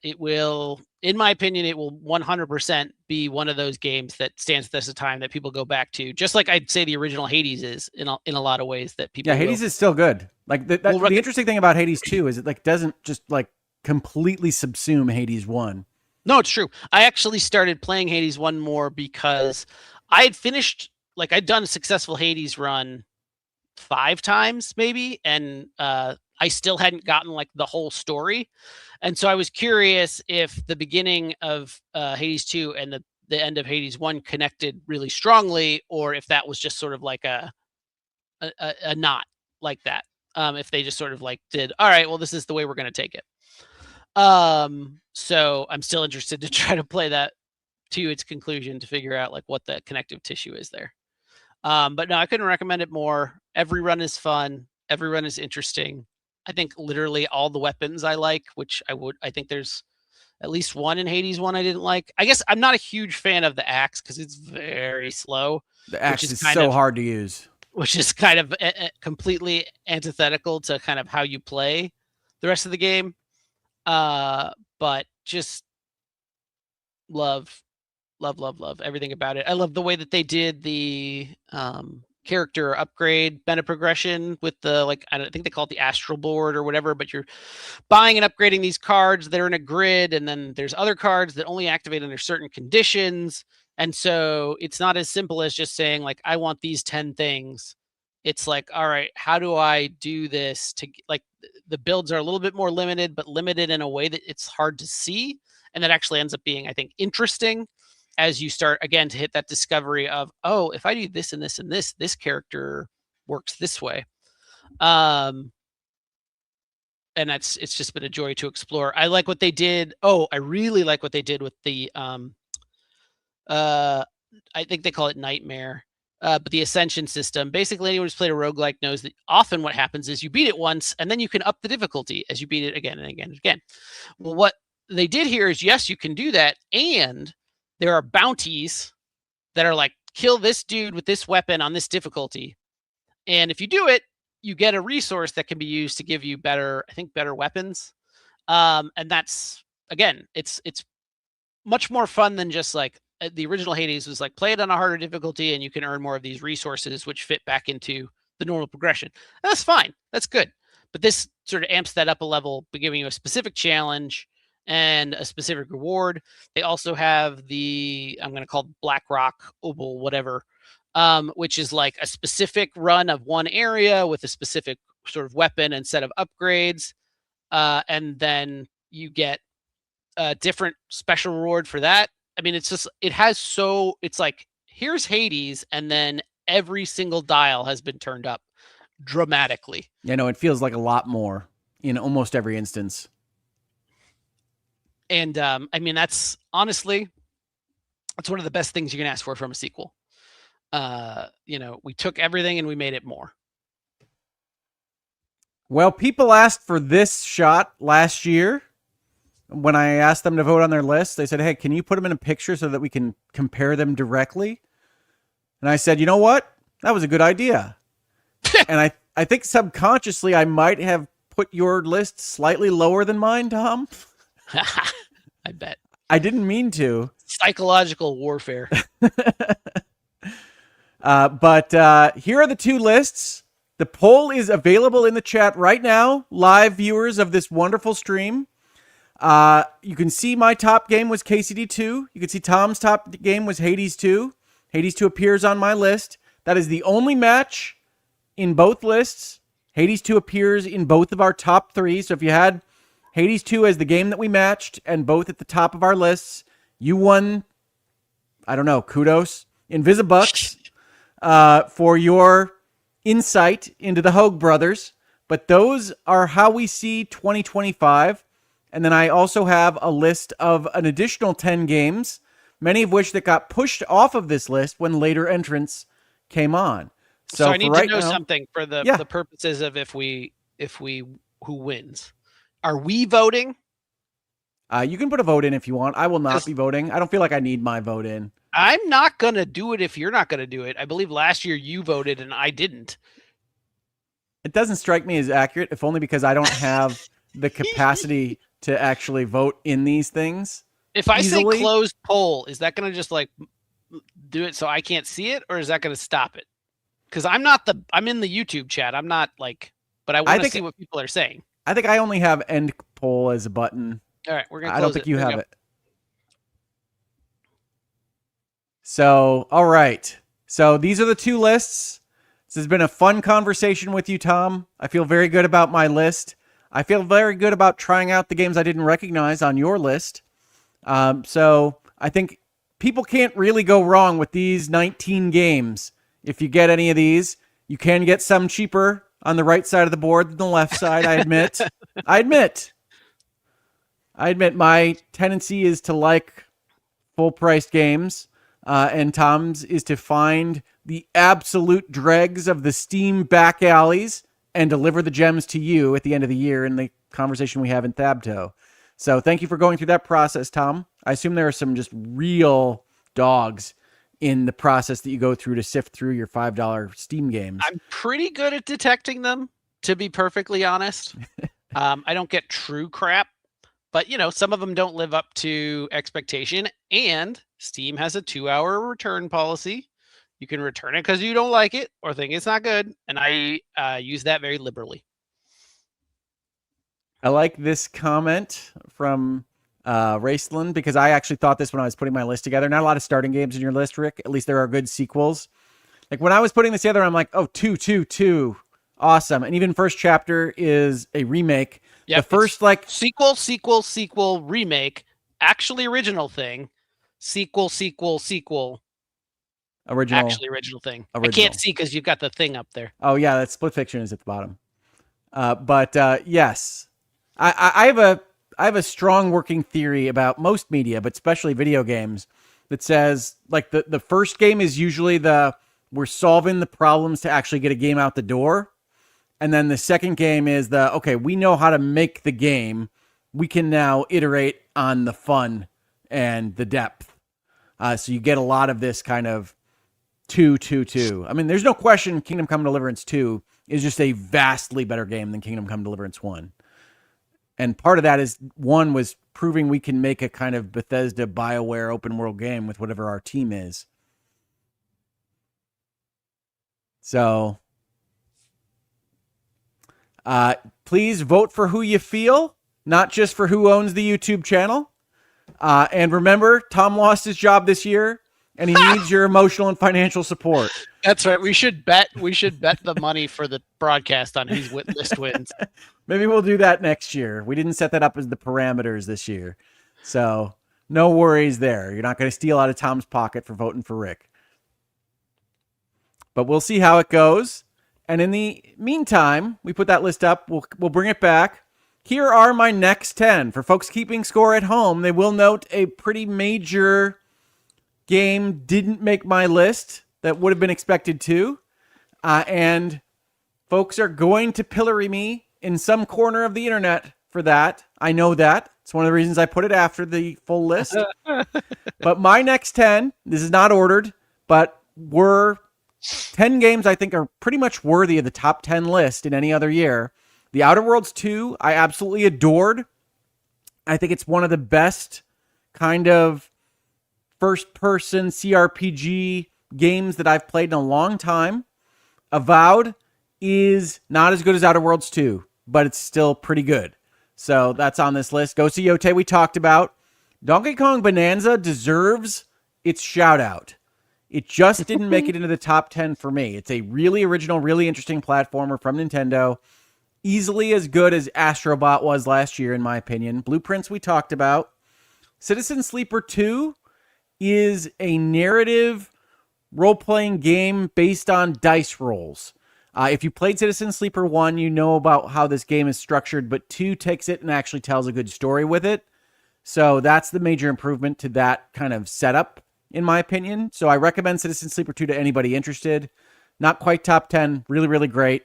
It will, in my opinion, it will 100% be one of those games that stands the test of time that people go back to. Just like I'd say the original Hades is in a lot of ways that people. Yeah, Hades is still good. Like the interesting thing about Hades 2 is it like doesn't just like completely subsume Hades 1. No, it's true. I actually started playing Hades 1 more because I had finished, like I'd done a successful Hades run 5 times maybe, and I still hadn't gotten like the whole story. And so I was curious if the beginning of Hades 2 and the end of Hades 1 connected really strongly, or if that was just sort of like a knot like that. If they just sort of like did, all right, well, this is the way we're going to take it. So I'm still interested to try to play that to its conclusion to figure out like what the connective tissue is there. But no, I couldn't recommend it more. Every run is fun. Every run is interesting. I think literally all the weapons I like, which I think there's at least one in Hades 1 I didn't like. I guess I'm not a huge fan of the axe because it's very slow. The axe is so hard to use. Which is kind of completely antithetical to kind of how you play the rest of the game. But just love everything about it. I love the way that they did the character upgrade meta progression with the, like, I think they call it the astral board or whatever, but you're buying and upgrading these cards that are in a grid, and then there's other cards that only activate under certain conditions. And so it's not as simple as just saying like, I want these 10 things. it's like, all right, how do I do this to like the builds are a little bit more limited, but limited in a way that it's hard to see. And that actually ends up being, I think, interesting as you start again to hit that discovery of, oh, if I do this and this and this character works this way. And it's just been a joy to explore. I like what they did. Oh, I really like what they did with the I think they call it Nightmare. But the Ascension system, basically anyone who's played a roguelike knows that often what happens is you beat it once and then you can up the difficulty as you beat it again and again and again. Well, what they did here is, yes, you can do that. And there are bounties that are like, kill this dude with this weapon on this difficulty. And if you do it, you get a resource that can be used to give you better weapons. And that's, again, it's much more fun than just like, the original Hades was like, play it on a harder difficulty and you can earn more of these resources, which fit back into the normal progression. And that's fine. That's good. But this sort of amps that up a level by giving you a specific challenge and a specific reward. They also have the, I'm going to call it Black Rock Obel, whatever, which is like a specific run of one area with a specific sort of weapon and set of upgrades. And then you get a different special reward for that. I mean, it's just, it's like, here's Hades, and then every single dial has been turned up dramatically. Yeah, no, it feels like a lot more in almost every instance. And I mean, that's honestly, that's one of the best things you can ask for from a sequel. We took everything and we made it more. Well, people asked for this shot last year. When I asked them to vote on their list, they said, hey, can you put them in a picture so that we can compare them directly? And I said, you know what? That was a good idea. And I think subconsciously I might have put your list slightly lower than mine, Tom. I bet. I didn't mean to. Psychological warfare. But here are the two lists. The poll is available in the chat right now, live viewers of this wonderful stream. You can see my top game was KCD2. You can see Tom's top game was Hades 2. Hades 2 appears on my list. That is the only match in both lists. Hades 2 appears in both of our top three. So if you had Hades 2 as the game that we matched and both at the top of our lists, you won, I don't know, kudos, Invisibucks, for your insight into the Hoeg brothers. But those are how we see 2025. And then I also have a list of an additional 10 games, many of which that got pushed off of this list when later entrants came on. So I need to know something for the purposes of if we who wins. Are we voting? You can put a vote in if you want. I will not be voting. I don't feel like I need my vote in. I'm not going to do it if you're not going to do it. I believe last year you voted and I didn't. It doesn't strike me as accurate, if only because I don't have the capacity to actually vote in these things. If I say closed poll, is that going to just like do it so I can't see it, or is that going to stop it? Because I'm in the YouTube chat. I'm not like, but I want to see what people are saying. I think I only have end poll as a button. All right, we're going to close it. I don't think you have it. So, all right. So these are the two lists. This has been a fun conversation with you, Tom. I feel very good about my list. I feel very good about trying out the games I didn't recognize on your list. So I think people can't really go wrong with these 19 games. If you get any of these, you can get some cheaper on the right side of the board than the left side, I admit. I admit my tendency is to like full-priced games, and Tom's is to find the absolute dregs of the Steam back alleys and deliver the gems to you at the end of the year in the conversation we have in THABTO. So thank you for going through that process, Tom. I assume there are some just real dogs in the process that you go through to sift through your $5 Steam games. I'm pretty good at detecting them, to be perfectly honest. I don't get true crap, but some of them don't live up to expectation, and Steam has a 2-hour return policy. You can return it because you don't like it or think it's not good, and I use that very liberally. I like this comment from Raceland, because I actually thought this when I was putting my list together. Not a lot of starting games in your list, Rick. At least there are good sequels. Like when I was putting this together, I'm like, oh, two, awesome. And even first chapter is a remake. Yep, The first like sequel, remake, actually original thing, sequel, original. original thing. I Original. can't see because you've got the thing up there. Oh yeah, that split fiction is at the bottom. But yes, I have a strong working theory about most media, but especially video games, that says like the first game is usually we're solving the problems to actually get a game out the door. And then the second game is okay, we know how to make the game. We can now iterate on the fun and the depth. So you get a lot of this kind of 2. I mean, there's no question Kingdom Come Deliverance 2 is just a vastly better game than Kingdom Come Deliverance 1. And part of that is 1 was proving we can make a kind of Bethesda BioWare open world game with whatever our team is. So please vote for who you feel, not just for who owns the YouTube channel. And remember, Tom lost his job this year, and he needs your emotional and financial support. That's right. We should bet the money for the broadcast on whose list wins. Maybe we'll do that next year. We didn't set that up as the parameters this year. So no worries there. You're not going to steal out of Tom's pocket for voting for Rick. But we'll see how it goes. And in the meantime, we put that list up. We'll bring it back. Here are my next 10. For folks keeping score at home, they will note a pretty major game didn't make my list that would have been expected to. And folks are going to pillory me in some corner of the internet for that. I know that. It's one of the reasons I put it after the full list. But my next 10, this is not ordered, but were 10 games I think are pretty much worthy of the top 10 list in any other year. The Outer Worlds 2, I absolutely adored. I think it's one of the best kind of first-person CRPG games that I've played in a long time. Avowed is not as good as Outer Worlds 2, but it's still pretty good. So that's on this list. Ghost of Yote we talked about. Donkey Kong Bonanza deserves its shout-out. It just didn't make it into the top 10 for me. It's a really original, really interesting platformer from Nintendo. Easily as good as Astrobot was last year, in my opinion. Blueprints we talked about. Citizen Sleeper 2 is a narrative role-playing game based on dice rolls. If you played Citizen Sleeper 1, you know about how this game is structured, but 2 takes it and actually tells a good story with it. So that's the major improvement to that kind of setup, in my opinion. So I recommend Citizen Sleeper 2 to anybody interested. Not quite top 10. Really, really great.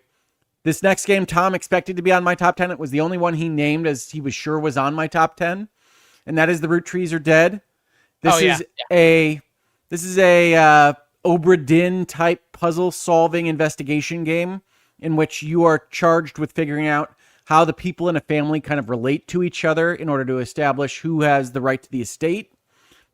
This next game, Tom expected to be on my top 10. It was the only one he named as he was sure was on my top 10. And that is The Root Trees Are Dead. This is a Obra Dinn type puzzle solving investigation game in which you are charged with figuring out how the people in a family kind of relate to each other in order to establish who has the right to the estate.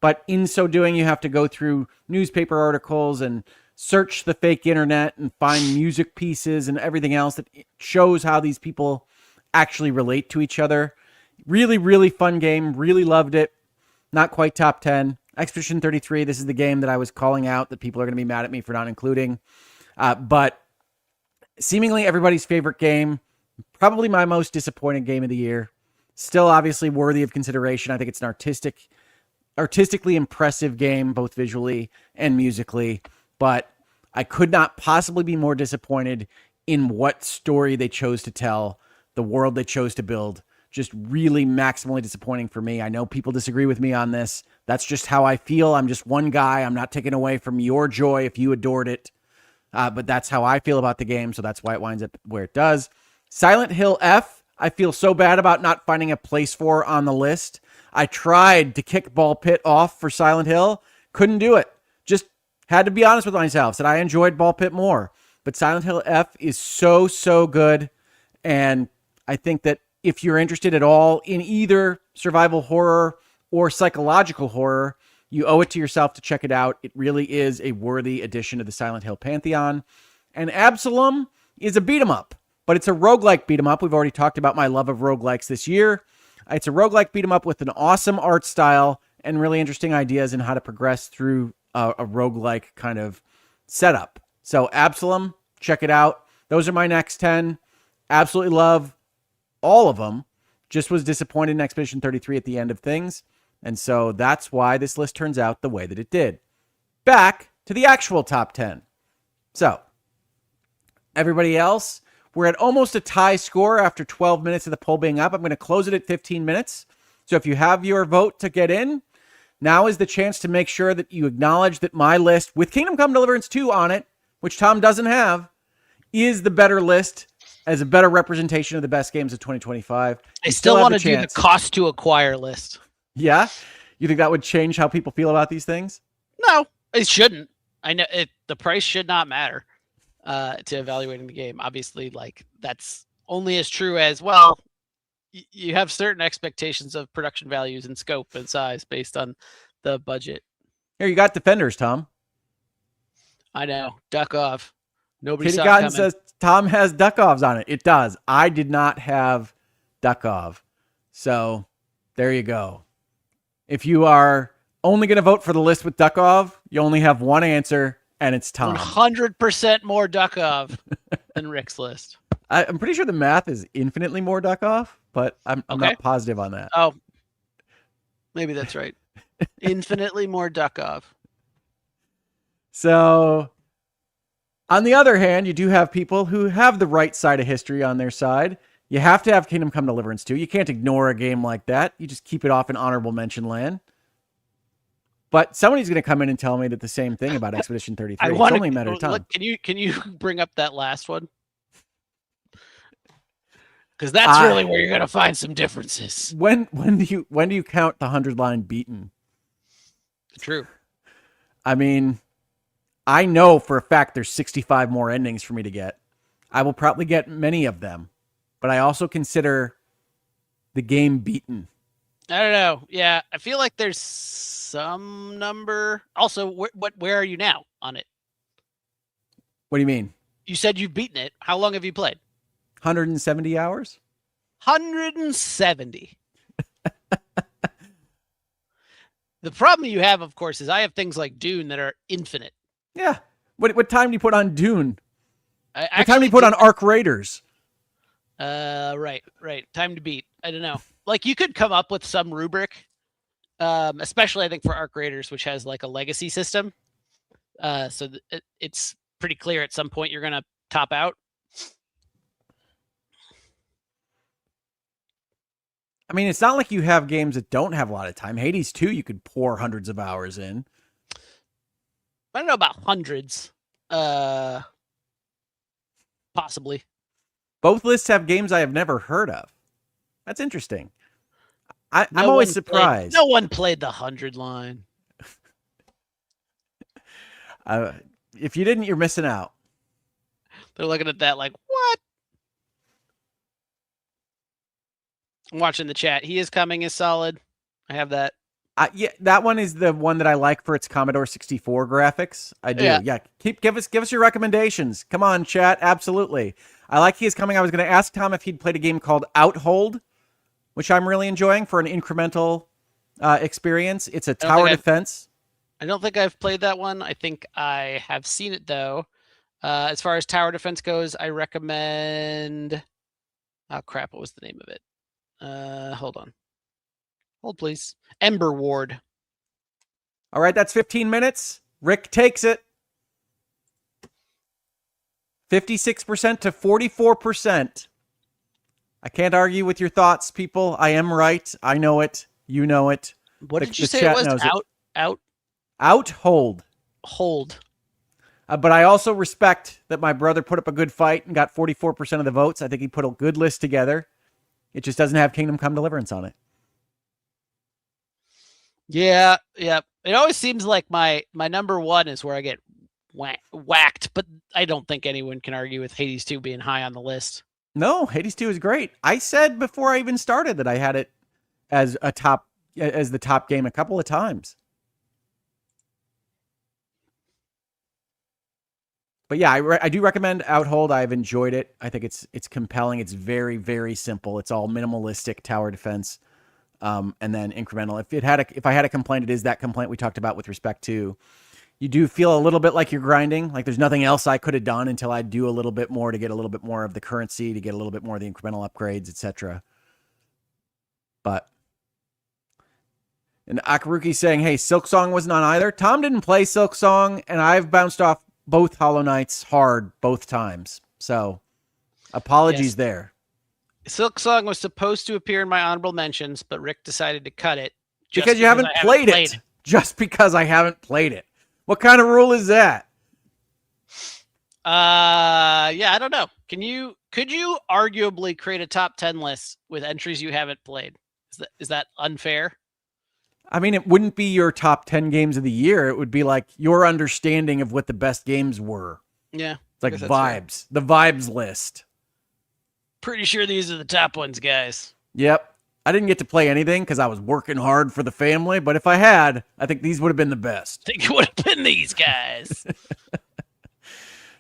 But in so doing, you have to go through newspaper articles and search the fake internet and find music pieces and everything else that shows how these people actually relate to each other. Really, really fun game. Really loved it. Not quite top 10. Expedition 33, this is the game that I was calling out that people are going to be mad at me for not including. But seemingly everybody's favorite game. Probably my most disappointing game of the year. Still obviously worthy of consideration. I think it's an artistically impressive game, both visually and musically. But I could not possibly be more disappointed in what story they chose to tell, the world they chose to build. Just really maximally disappointing for me. I know people disagree with me on this. That's just how I feel. I'm just one guy. I'm not taking away from your joy if you adored it. But that's how I feel about the game, so that's why it winds up where it does. Silent Hill F, I feel so bad about not finding a place for on the list. I tried to kick Ball Pit off for Silent Hill. Couldn't do it. Just had to be honest with myself. Said I enjoyed Ball Pit more. But Silent Hill F is so, so good. And I think that if you're interested at all in either survival horror or psychological horror, you owe it to yourself to check it out. It really is a worthy addition to the Silent Hill pantheon. And Absalom is a beat 'em up, but it's a roguelike beat 'em up. We've already talked about my love of roguelikes this year. It's a roguelike beat 'em up with an awesome art style and really interesting ideas in how to progress through a roguelike kind of setup. So Absalom, check it out. Those are my next 10. Absolutely love all of them. Just was disappointed in Expedition 33 at the end of things. And so that's why this list turns out the way that it did. Back to the actual top 10. So, everybody else, we're at almost a tie score after 12 minutes of the poll being up. I'm going to close it at 15 minutes. So if you have your vote to get in, now is the chance to make sure that you acknowledge that my list with Kingdom Come Deliverance 2 on it, which Tom doesn't have, is the better list as a better representation of the best games of 2025. I still want to do the cost to acquire list. Yeah? You think that would change how people feel about these things? No, it shouldn't. I know the price should not matter to evaluating the game. Obviously, like that's only as true as, well, you have certain expectations of production values and scope and size based on the budget. Here, you got Defenders, Tom. I know. Duck off. Nobody Kitty saw Cotton it coming. says Tom has Duckov on it. It does. I did not have Duckov. So there you go. If you are only going to vote for the list with Duckov, you only have one answer, and it's Tom. 100% more Duckov than Rick's list. I'm pretty sure the math is infinitely more Duckov, but I'm not positive on that. Oh, maybe that's right. Infinitely more Duckov. So, on the other hand, you do have people who have the right side of history on their side. You have to have Kingdom Come Deliverance 2. You can't ignore a game like that. You just keep it off in honorable mention land. But somebody's going to come in and tell me that the same thing about Expedition 33. It's only a matter of time. Look, can you bring up that last one? Because that's really where you're going to find some differences. When do you count the 100-line beaten? True. I mean, I know for a fact there's 65 more endings for me to get. I will probably get many of them, but I also consider the game beaten. I don't know. Yeah, I feel like there's some number. Also, where are you now on it? What do you mean? You said you've beaten it. How long have you played? 170 hours? 170. The problem you have, of course, is I have things like Dune that are infinite. Yeah. What time do you put on Dune? What time do you put on Arc Raiders? Right. Time to beat. I don't know. Like, you could come up with some rubric, especially I think for Arc Raiders, which has like a legacy system. So it's pretty clear at some point you're going to top out. I mean, it's not like you have games that don't have a lot of time. Hades 2, you could pour hundreds of hours in. I don't know about hundreds. Possibly. Both lists have games I have never heard of. That's interesting. I'm always surprised. No one played the 100 line. If you didn't, you're missing out. They're looking at that like, what? I'm watching the chat. He Is Coming is solid. I have that. Yeah, that one is the one that I like for its Commodore 64 graphics. I do. Yeah. Give us your recommendations. Come on, chat. Absolutely. I like He Is Coming. I was going to ask Tom if he'd played a game called Outhold, which I'm really enjoying for an incremental experience. It's a tower defense. I don't think I've played that one. I think I have seen it, though. As far as tower defense goes, I recommend... Oh, crap. What was the name of it? Hold on. Hold, please. Ember Ward. All right, that's 15 minutes. Rick takes it. 56% to 44%. I can't argue with your thoughts, people. I am right. I know it. You know it. What did you say it was? Outhold. Hold. But I also respect that my brother put up a good fight and got 44% of the votes. I think he put a good list together. It just doesn't have Kingdom Come Deliverance on it. Yeah. It always seems like my number one is where I get whacked, but I don't think anyone can argue with Hades 2 being high on the list. No, Hades 2 is great. I said before I even started that I had it as the top game a couple of times. But yeah, I do recommend Outhold. I've enjoyed it. I think it's compelling. It's very, very simple. It's all minimalistic tower defense, and then incremental. If I had a complaint, it is that complaint we talked about with respect to You do feel a little bit like you're grinding, like there's nothing else I could have done until I do a little bit more to get a little bit more of the currency, to get a little bit more of the incremental upgrades, etc. But and Akaruki saying, hey, Silksong wasn't on either. Tom didn't play Silksong, and I've bounced off both Hollow Knights hard both times. So apologies there. Silksong was supposed to appear in my honorable mentions, but Rick decided to cut it. Because you haven't played it. Just because I haven't played it. What kind of rule is that? Yeah, I don't know. Could you arguably create a top 10 list with entries you haven't played? Is that unfair? I mean, it wouldn't be your top 10 games of the year. It would be like your understanding of what the best games were. Yeah. It's like vibes. The vibes list. Pretty sure these are the top ones, guys. Yep. I didn't get to play anything because I was working hard for the family, but if I had, I think these would have been the best. I think it would have been these guys.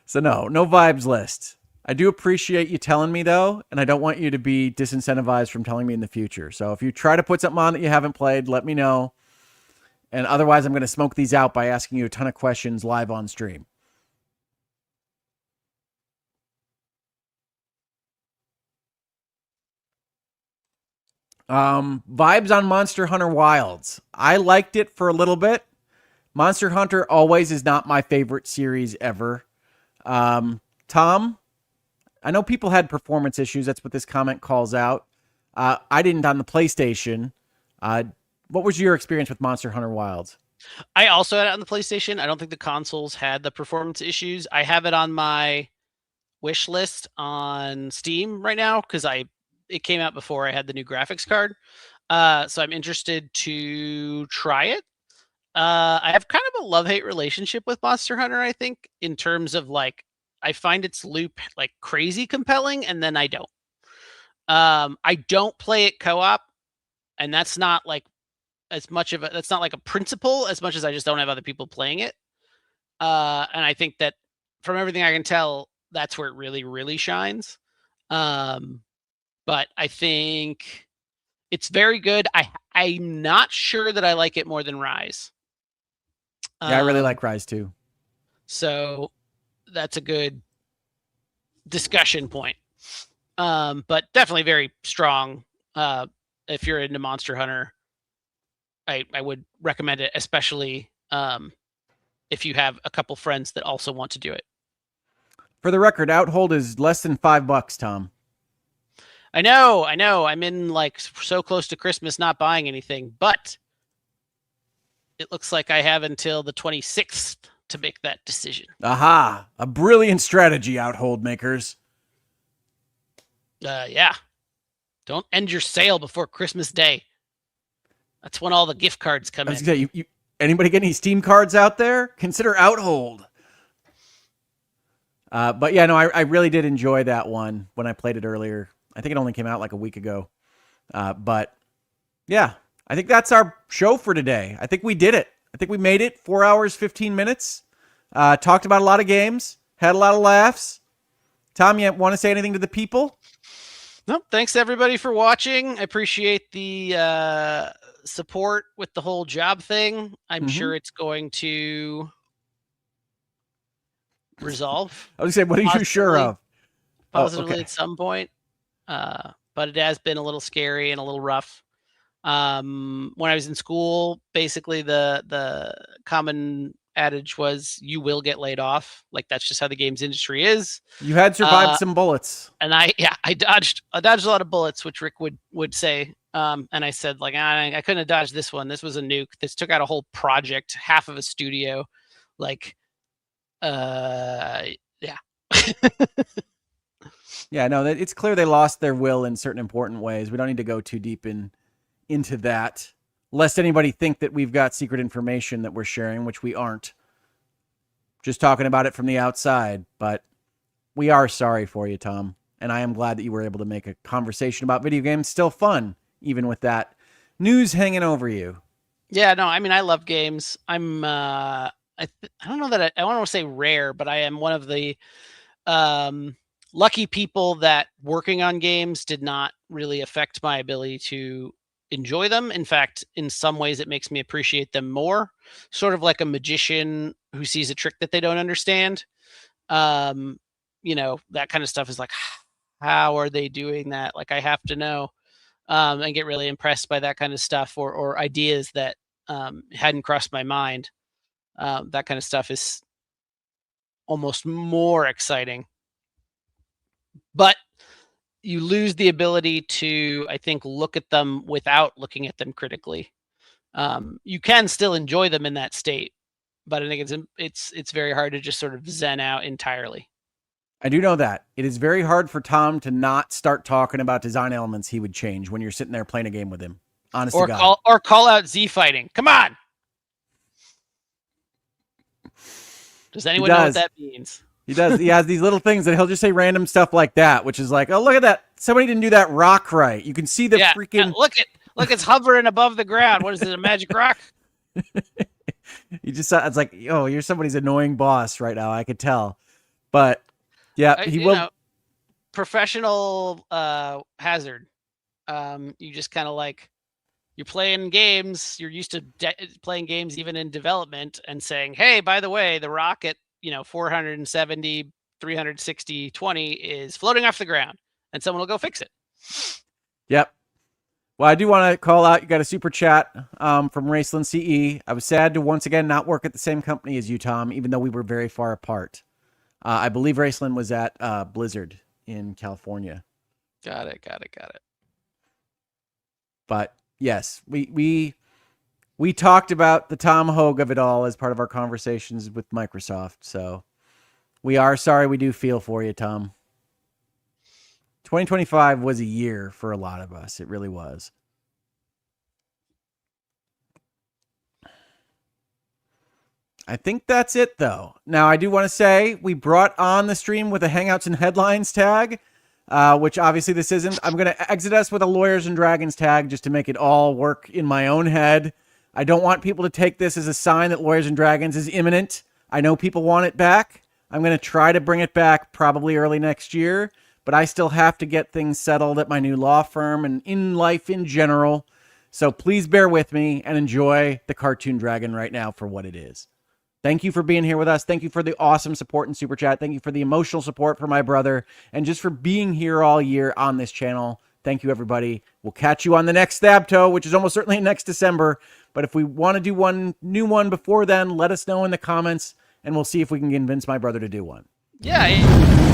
So no vibes list. I do appreciate you telling me, though, and I don't want you to be disincentivized from telling me in the future. So if you try to put something on that you haven't played, let me know. And otherwise, I'm going to smoke these out by asking you a ton of questions live on stream. Vibes on Monster Hunter Wilds. I liked it for a little bit. Monster Hunter always is not my favorite series ever. Tom, I know people had performance issues. That's what this comment calls out. I didn't on the PlayStation. What was your experience with Monster Hunter Wilds? I also had it on the PlayStation. I don't think the consoles had the performance issues. I have it on my wish list on Steam right now because it came out before I had the new graphics card. So I'm interested to try it. I have kind of a love-hate relationship with Monster Hunter, I think, in terms of like, I find its loop like crazy compelling, and then I don't. I don't play it co-op, and that's not like that's not like a principle as much as I just don't have other people playing it. And I think that from everything I can tell, that's where it really, really shines. But I think it's very good. I'm not sure that I like it more than Rise. Yeah, I really like Rise too. So that's a good discussion point. But definitely very strong. If you're into Monster Hunter, I would recommend it, especially if you have a couple friends that also want to do it. For the record, Outhold is less than $5, Tom. I know. I'm in like so close to Christmas not buying anything, but it looks like I have until the 26th to make that decision. Aha! A brilliant strategy, Outhold makers. Yeah. Don't end your sale before Christmas Day. That's when all the gift cards come in. Say, anybody get any Steam cards out there? Consider Outhold. But yeah, no, I really did enjoy that one when I played it earlier. I think it only came out like a week ago. But yeah, I think that's our show for today. I think we did it. I think we made it 4 hours, 15 minutes. Talked about a lot of games, had a lot of laughs. Tom, you want to say anything to the people? No, thanks everybody for watching. I appreciate the support with the whole job thing. I'm sure it's going to resolve. I was going to say, what are you sure of? Positively at some point. But it has been a little scary and a little rough. When I was in school, basically the common adage was you will get laid off. Like that's just how the games industry is. You had survived some bullets. And I dodged a lot of bullets, which Rick would say. And I said like, I couldn't have dodged this one. This was a nuke. This took out a whole project, half of a studio. Like, yeah. Yeah, no, it's clear they lost their will in certain important ways. We don't need to go too deep into that, lest anybody think that we've got secret information that we're sharing, which we aren't. Just talking about it from the outside, but we are sorry for you, Tom. And I am glad that you were able to make a conversation about video games still fun, even with that news hanging over you. Yeah, no, I mean, I love games. I'm, I don't know that I want to say rare, but I am one of the lucky people that working on games did not really affect my ability to enjoy them. In fact, in some ways, it makes me appreciate them more. Sort of like a magician who sees a trick that they don't understand. You know, that kind of stuff is like, how are they doing that? Like, I have to know, and get really impressed by that kind of stuff, or ideas that hadn't crossed my mind. That kind of stuff is almost more exciting. But you lose the ability to, I think, look at them without looking at them critically. You can still enjoy them in that state, but I think it's very hard to just sort of zen out entirely. I do know that. It is very hard for Tom to not start talking about design elements he would change when you're sitting there playing a game with him. Honest to God. Call out Z fighting. Come on. Does anyone know what that means? He does. He has these little things that he'll just say random stuff like that, which is like, oh, look at that. Somebody didn't do that rock right. You can see the freaking... Look, it's hovering above the ground. What is it, a magic rock? You just saw, it's like, oh, you're somebody's annoying boss right now. I could tell. But yeah, he will. Know, professional hazard. You just kind of like, you're playing games. You're used to playing games even in development and saying, hey, by the way, the rock at 470, 360, 20 is floating off the ground, and someone will go fix it. Yep. Well, I do want to call out, you got a super chat from Raceland CE. I was sad to once again not work at the same company as you, Tom, even though we were very far apart. I believe Raceland was at Blizzard in California. Got it. But yes, we talked about the Tom Hoeg of it all as part of our conversations with Microsoft. So we are sorry. We do feel for you, Tom. 2025 was a year for a lot of us. It really was. I think that's it, though. Now, I do want to say we brought on the stream with a Hangouts and Headlines tag, which obviously this isn't. I'm going to exit us with a Lawyers and Dragons tag just to make it all work in my own head. I don't want people to take this as a sign that Lawyers and Dragons is imminent. I know people want it back. I'm going to try to bring it back probably early next year, but I still have to get things settled at my new law firm and in life in general. So please bear with me and enjoy the Cartoon Dragon right now for what it is. Thank you for being here with us. Thank you for the awesome support in Super Chat. Thank you for the emotional support for my brother and just for being here all year on this channel. Thank you, everybody. We'll catch you on the next THABTO, which is almost certainly next December. But if we want to do one new one before then, let us know in the comments, and we'll see if we can convince my brother to do one. Yeah.